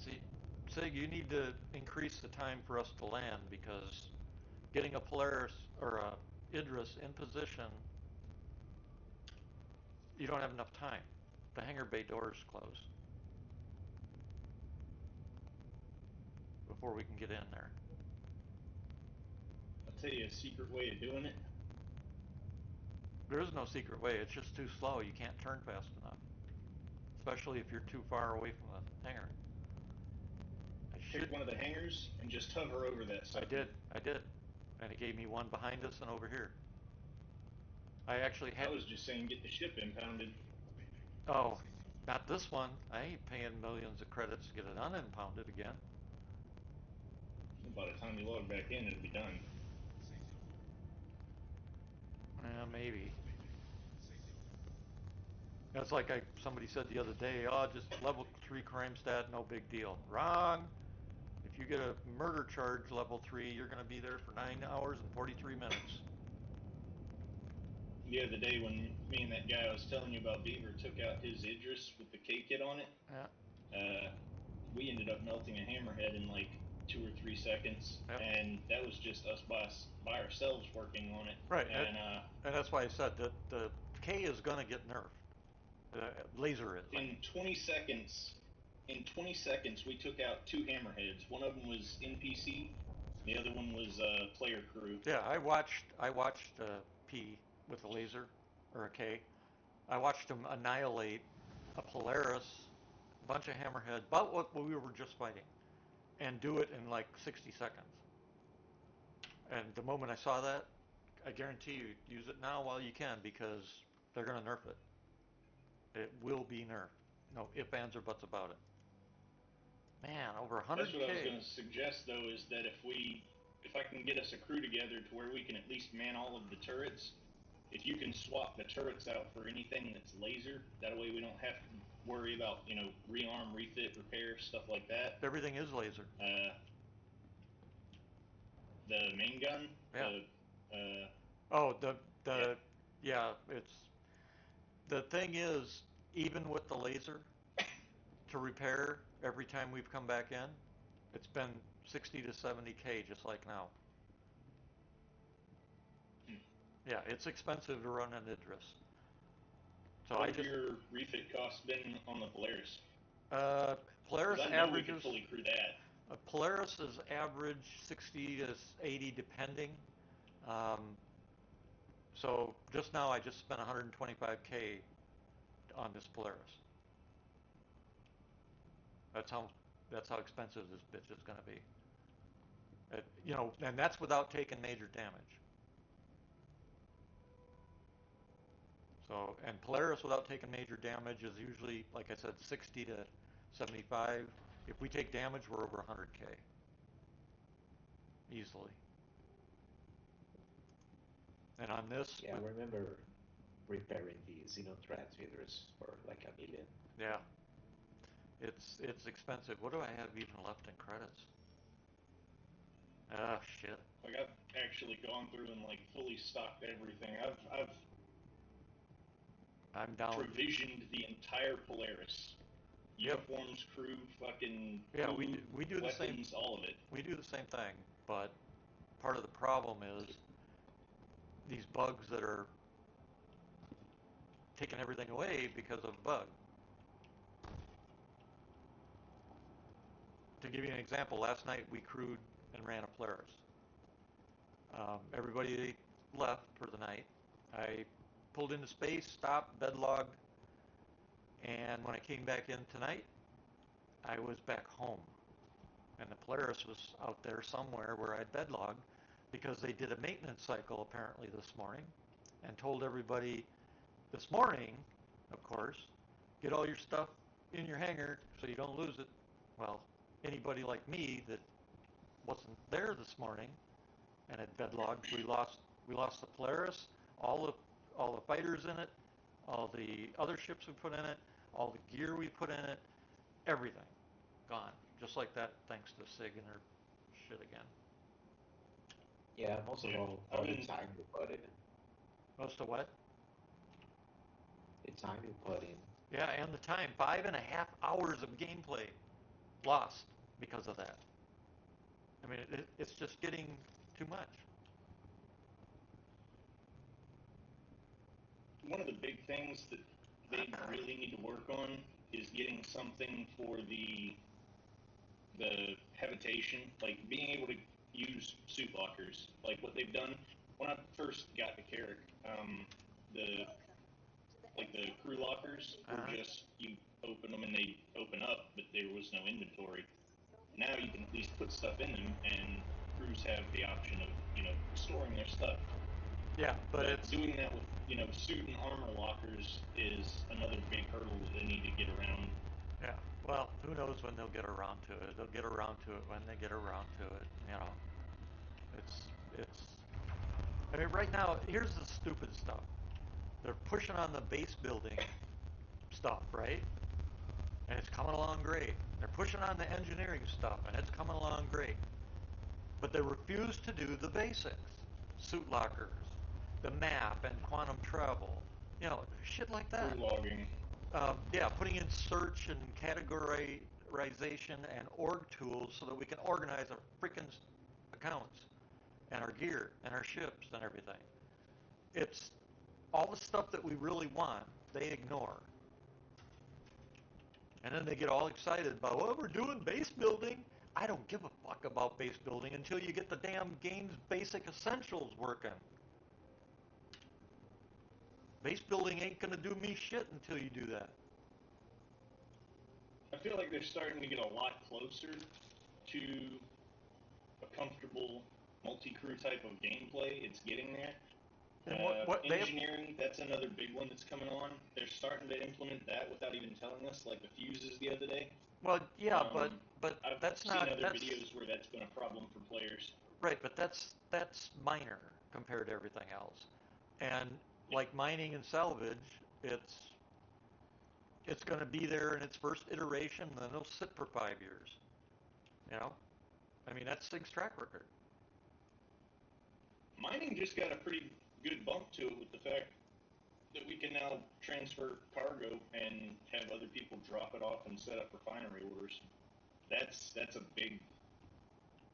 See, Sig, you need to increase the time for us to land because getting a Polaris or a Idris in position, you don't have enough time. The hangar bay doors close before we can get in there. I'll tell you a secret way of doing it. There is no secret way. It's just too slow. You can't turn fast enough. especially if you're too far away from the hangar. Pick one of the hangars and just hover over that sucker. I did, and it gave me one behind us and over here. I actually had. I was just saying get the ship impounded. Oh, not this one. I ain't paying millions of credits to get it unimpounded again. By the time you log back in, it'll be done. Maybe. That's like somebody said the other day, oh, just level 3 crime stat, no big deal. Wrong. If you get a murder charge level 3, you're going to be there for 9 hours and 43 minutes. The other day when me and that guy I was telling you about Beaver took out his Idris with the K kit on it, we ended up melting a hammerhead in like 2 or 3 seconds, and that was just us by ourselves working on it. Right, and that's why I said that the K is going to get nerfed. Laser is. In 20 seconds, we took out 2 hammerheads. One of them was NPC, the other one was player crew. Yeah, I watched P with a laser or a K. I watched him annihilate a Polaris, a bunch of hammerhead, about what we were just fighting, and do it in like 60 seconds. And the moment I saw that, I guarantee you, use it now while you can, because they're going to nerf it. It will be nerfed. No ifs, ands, or buts about it. Man, over 100K. That's what I was going to suggest, though, is that if I can get us a crew together to where we can at least man all of the turrets, if you can swap the turrets out for anything that's laser, that way we don't have to worry about, rearm, refit, repair, stuff like that. Everything is laser. The main gun? Yeah. It's the thing is, even with the laser, to repair every time we've come back in, it's been 60 to 70K just like now. Yeah, it's expensive to run an Idris. So what have your refit costs been on the Polaris? Polaris I know averages. we could fully crew that. Polaris is average 60 to 80 depending. So just now I just spent 125K on this Polaris. That's how expensive this bitch is going to be. And that's without taking major damage. So, and Polaris without taking major damage is usually, like I said, 60 to 75. If we take damage, we're over 100K. Easily. And on this... Yeah, I remember repairing the Xenon transmitters for like $1 million. Yeah. It's expensive. What do I have even left in credits? Ah, shit. Like, I've actually gone through and like fully stocked everything. I'm down. Provisioned the entire Polaris. Uniforms, crew, fucking food, we do weapons, the same, all of it. We do the same thing, but part of the problem is these bugs that are taking everything away because of a bug. To give you an example, last night we crewed and ran a Polaris. Everybody left for the night. I pulled into space, stopped, bedlogged, and when I came back in tonight, I was back home. And the Polaris was out there somewhere where I'd bedlogged because they did a maintenance cycle apparently this morning and told everybody this morning, of course, get all your stuff in your hangar so you don't lose it. Well, anybody like me that wasn't there this morning and had bedlogged, we lost the Polaris, all the fighters in it, all the other ships we put in it, all the gear we put in it, everything gone, just like that, thanks to Sig and her shit again. Yeah, most of all the time you put in. Most of what? The time you put in. Yeah, and the time. 5.5 hours of gameplay lost because of that. I mean, it's just getting too much. One of the big things that they really need to work on is getting something for the habitation, like being able to use suit lockers. Like what they've done when I first got to Carrick, the like the crew lockers were Uh-huh. just you open them and they open up, but there was no inventory. Now you can at least put stuff in them, and crews have the option of storing their stuff. Yeah, but But it's doing that with suit and armor lockers is another big hurdle that they need to get around. yeah. Well, who knows when they'll get around to it? They'll get around to it when they get around to it. You know, it's. I mean, right now, here's the stupid stuff. They're pushing on the base building stuff, right? And it's coming along great. They're pushing on the engineering stuff, and it's coming along great. But they refuse to do the basics: suit lockers, the map, and quantum travel. You know, shit like that. Crew logging. Yeah, putting in search and categorization and org tools so that we can organize our freaking accounts and our gear and our ships and everything. It's all the stuff that we really want, they ignore. And then they get all excited about, well, we're doing base building. I don't give a fuck about base building until you get the damn game's basic essentials working. Base building ain't gonna do me shit until you do that. I feel like they're starting to get a lot closer to a comfortable multi-crew type of gameplay. It's getting there. And what they have, Engineering, that's another big one that's coming on. They're starting to implement that without even telling us, like the fuses the other day. well, yeah, but I've that's seen not other that's videos where that's been a problem for players. right, but that's minor compared to everything else. And like mining and salvage, it's going to be there in its first iteration, and then it'll sit for 5 years. You know, I mean that's Sig's track record. Mining just got a pretty good bump to it with the fact that we can now transfer cargo and have other people drop it off and set up refinery orders. That's a big.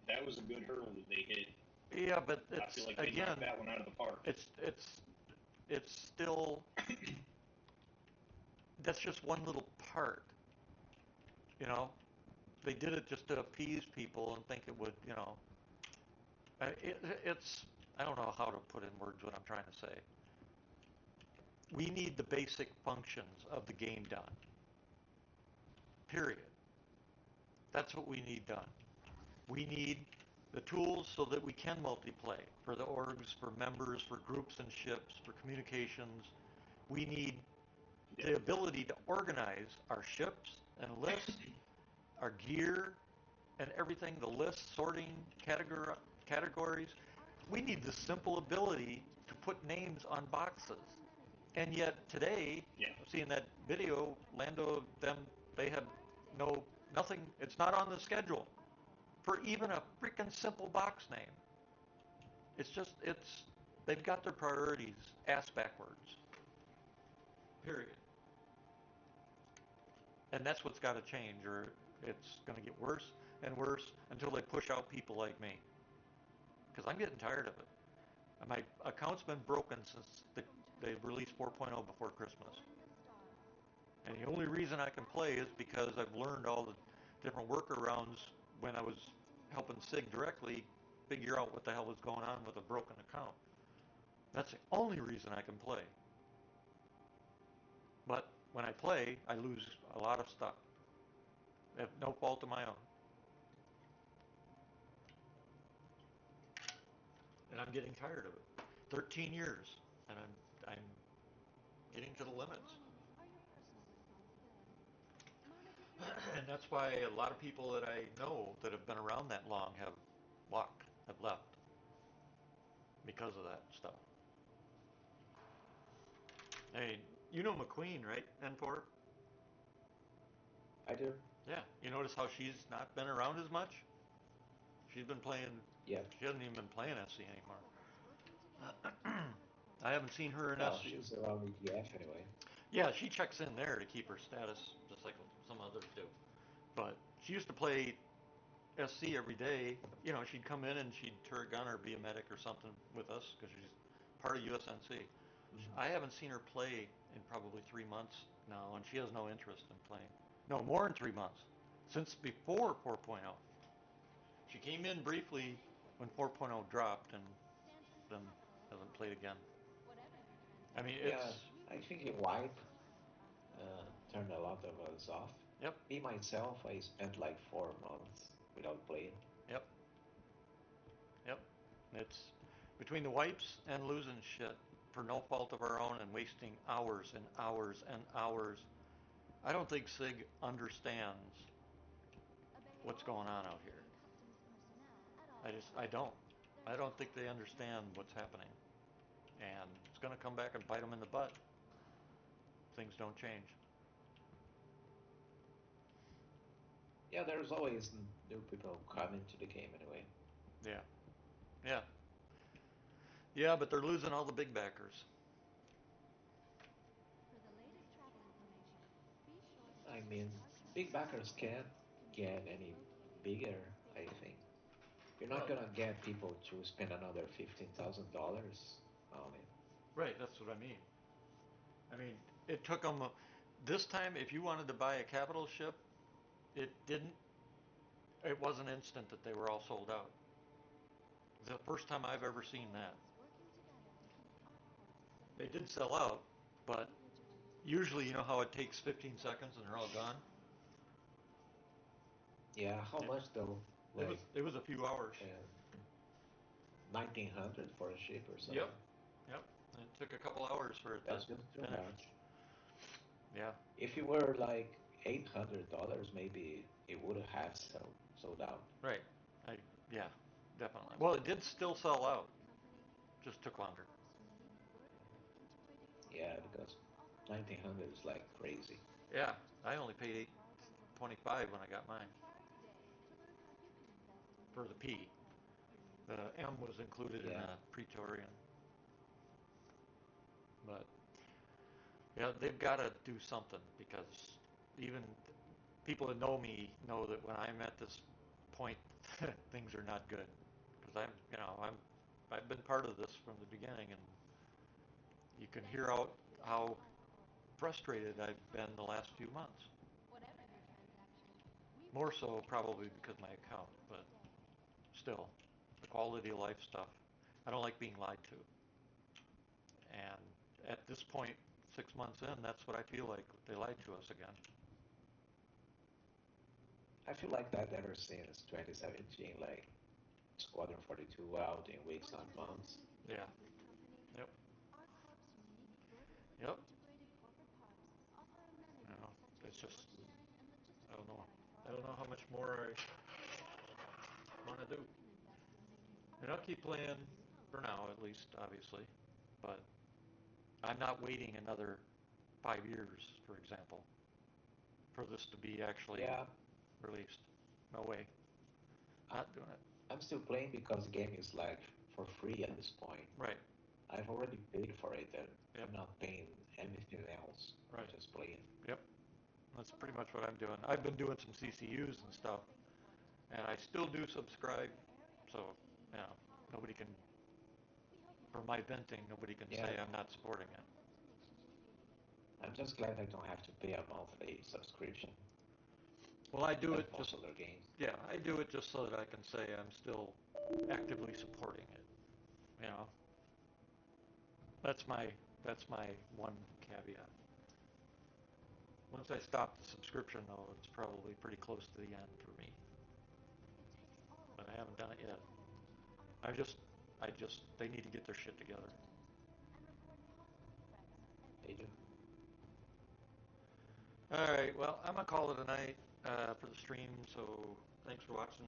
That was a good hurdle that they hit. Yeah, but I it's feel like they again, knocked that one out of the park. it's still that's just one little part. You know, they did it just to appease people and think it would. You know, it's I don't know how to put in words what I'm trying to say. We need the basic functions of the game done. Period. That's what we need done. We need the tools so that we can multiplay for the orgs, for members, for groups and ships, for communications. We need the ability to organize our ships and lists, our gear and everything, the list, sorting, categories. We need the simple ability to put names on boxes. And yet today, seeing that video, Lando, they have nothing, it's not on the schedule for even a freaking simple box name. They've got their priorities ass backwards. Period. And that's what's got to change, or it's going to get worse and worse until they push out people like me. Because I'm getting tired of it. My account's been broken since they released 4.0 before Christmas. And the only reason I can play is because I've learned all the different workarounds when I was helping Sig directly figure out what the hell was going on with a broken account. That's the only reason I can play. But when I play, I lose a lot of stuff. At no fault of my own. And I'm getting tired of it. 13 years, and I'm getting to the limits. And that's why a lot of people that I know that have been around that long have left because of that stuff. Hey, you know McQueen, right? N4? I do. Yeah. You notice how she's not been around as much? She's been playing. Yeah. She hasn't even been playing SC anymore. I haven't seen her in Well, SC. she's around ETF anyway. Yeah, she checks in there to keep her status, just like some others do. But she used to play SC every day. You know, she'd come in and she'd turn a gun or be a medic or something with us because she's part of USNC. Mm-hmm. I haven't seen her play in probably 3 months now, and she has no interest in playing. No, more than 3 months. Since before 4.0. She came in briefly when 4.0 dropped and then hasn't played again. I mean, Yeah, I think a wipe turned a lot of us off. Yep, Me myself, I spent like 4 months without playing. yep, yep. It's between the wipes and losing shit for no fault of our own and wasting hours and hours and hours. I don't think Sig understands what's going on out here. I don't. I don't think they understand what's happening. And it's going to come back and bite them in the butt. Things don't change. Yeah, there's always new people coming to the game anyway. Yeah. Yeah. Yeah, but they're losing all the big backers. I mean, big backers can't get any bigger, I think. You're not Well, gonna get people to spend another $15,000 on it. right, that's what I mean. I mean, it took them this time. If you wanted to buy a capital ship, it didn't. It wasn't instant that they were all sold out. The first time I've ever seen that. They did sell out, but usually you know how it takes 15 seconds and they're all gone. Yeah, how It, much though? Like it was a few hours. 1900 for a ship or Yep, something. yep. And it took a couple hours for it to That's just too finish. much. Yeah, If it were like $800, maybe it would have sold out. right. I yeah, definitely. Well, it did still sell out. Just took longer. Yeah, because 1900 is like crazy. Yeah, I only paid 825 when I got mine for the P. The M was included in Yeah, the Praetorian, but yeah, they've got to do something because even people that know me know that when I'm at this point, things are not good because I've been part of this from the beginning, and you can hear out how frustrated I've been the last few months. More so probably because of my account, but still, the quality of life stuff. I don't like being lied to. And at this point, 6 months in, that's what I feel like. They lied to us again. I feel like that ever since 2017, like Squadron 42 out in weeks, not months. Yeah. Yep. Yep. You know, it's just, I don't know. I don't know how much more I want to do. And I'll keep playing for now, at least, obviously. But I'm not waiting another 5 years, for example, for this to be actually Yeah, released. No way. I- Not doing it. I'm still playing because the game is like for free at this point. Right. I've already paid for it and Yep. I'm not paying anything else. I'm Right. just playing. Yep. That's pretty much what I'm doing. I've been doing some CCUs and stuff, and I still do subscribe. So, you know, nobody can, for my venting, nobody can Yeah, say I'm not supporting it. I'm just glad I don't have to pay a monthly subscription Well, I do like it most just, other games. yeah, I do it just so that I can say I'm still actively supporting it. You know, that's my that's my one caveat. Once I stop the subscription, though, it's probably pretty close to the end for me. But I haven't done it yet. They need to get their shit together. They do. All right, well, I'm gonna call it a night for the stream. So thanks for watching.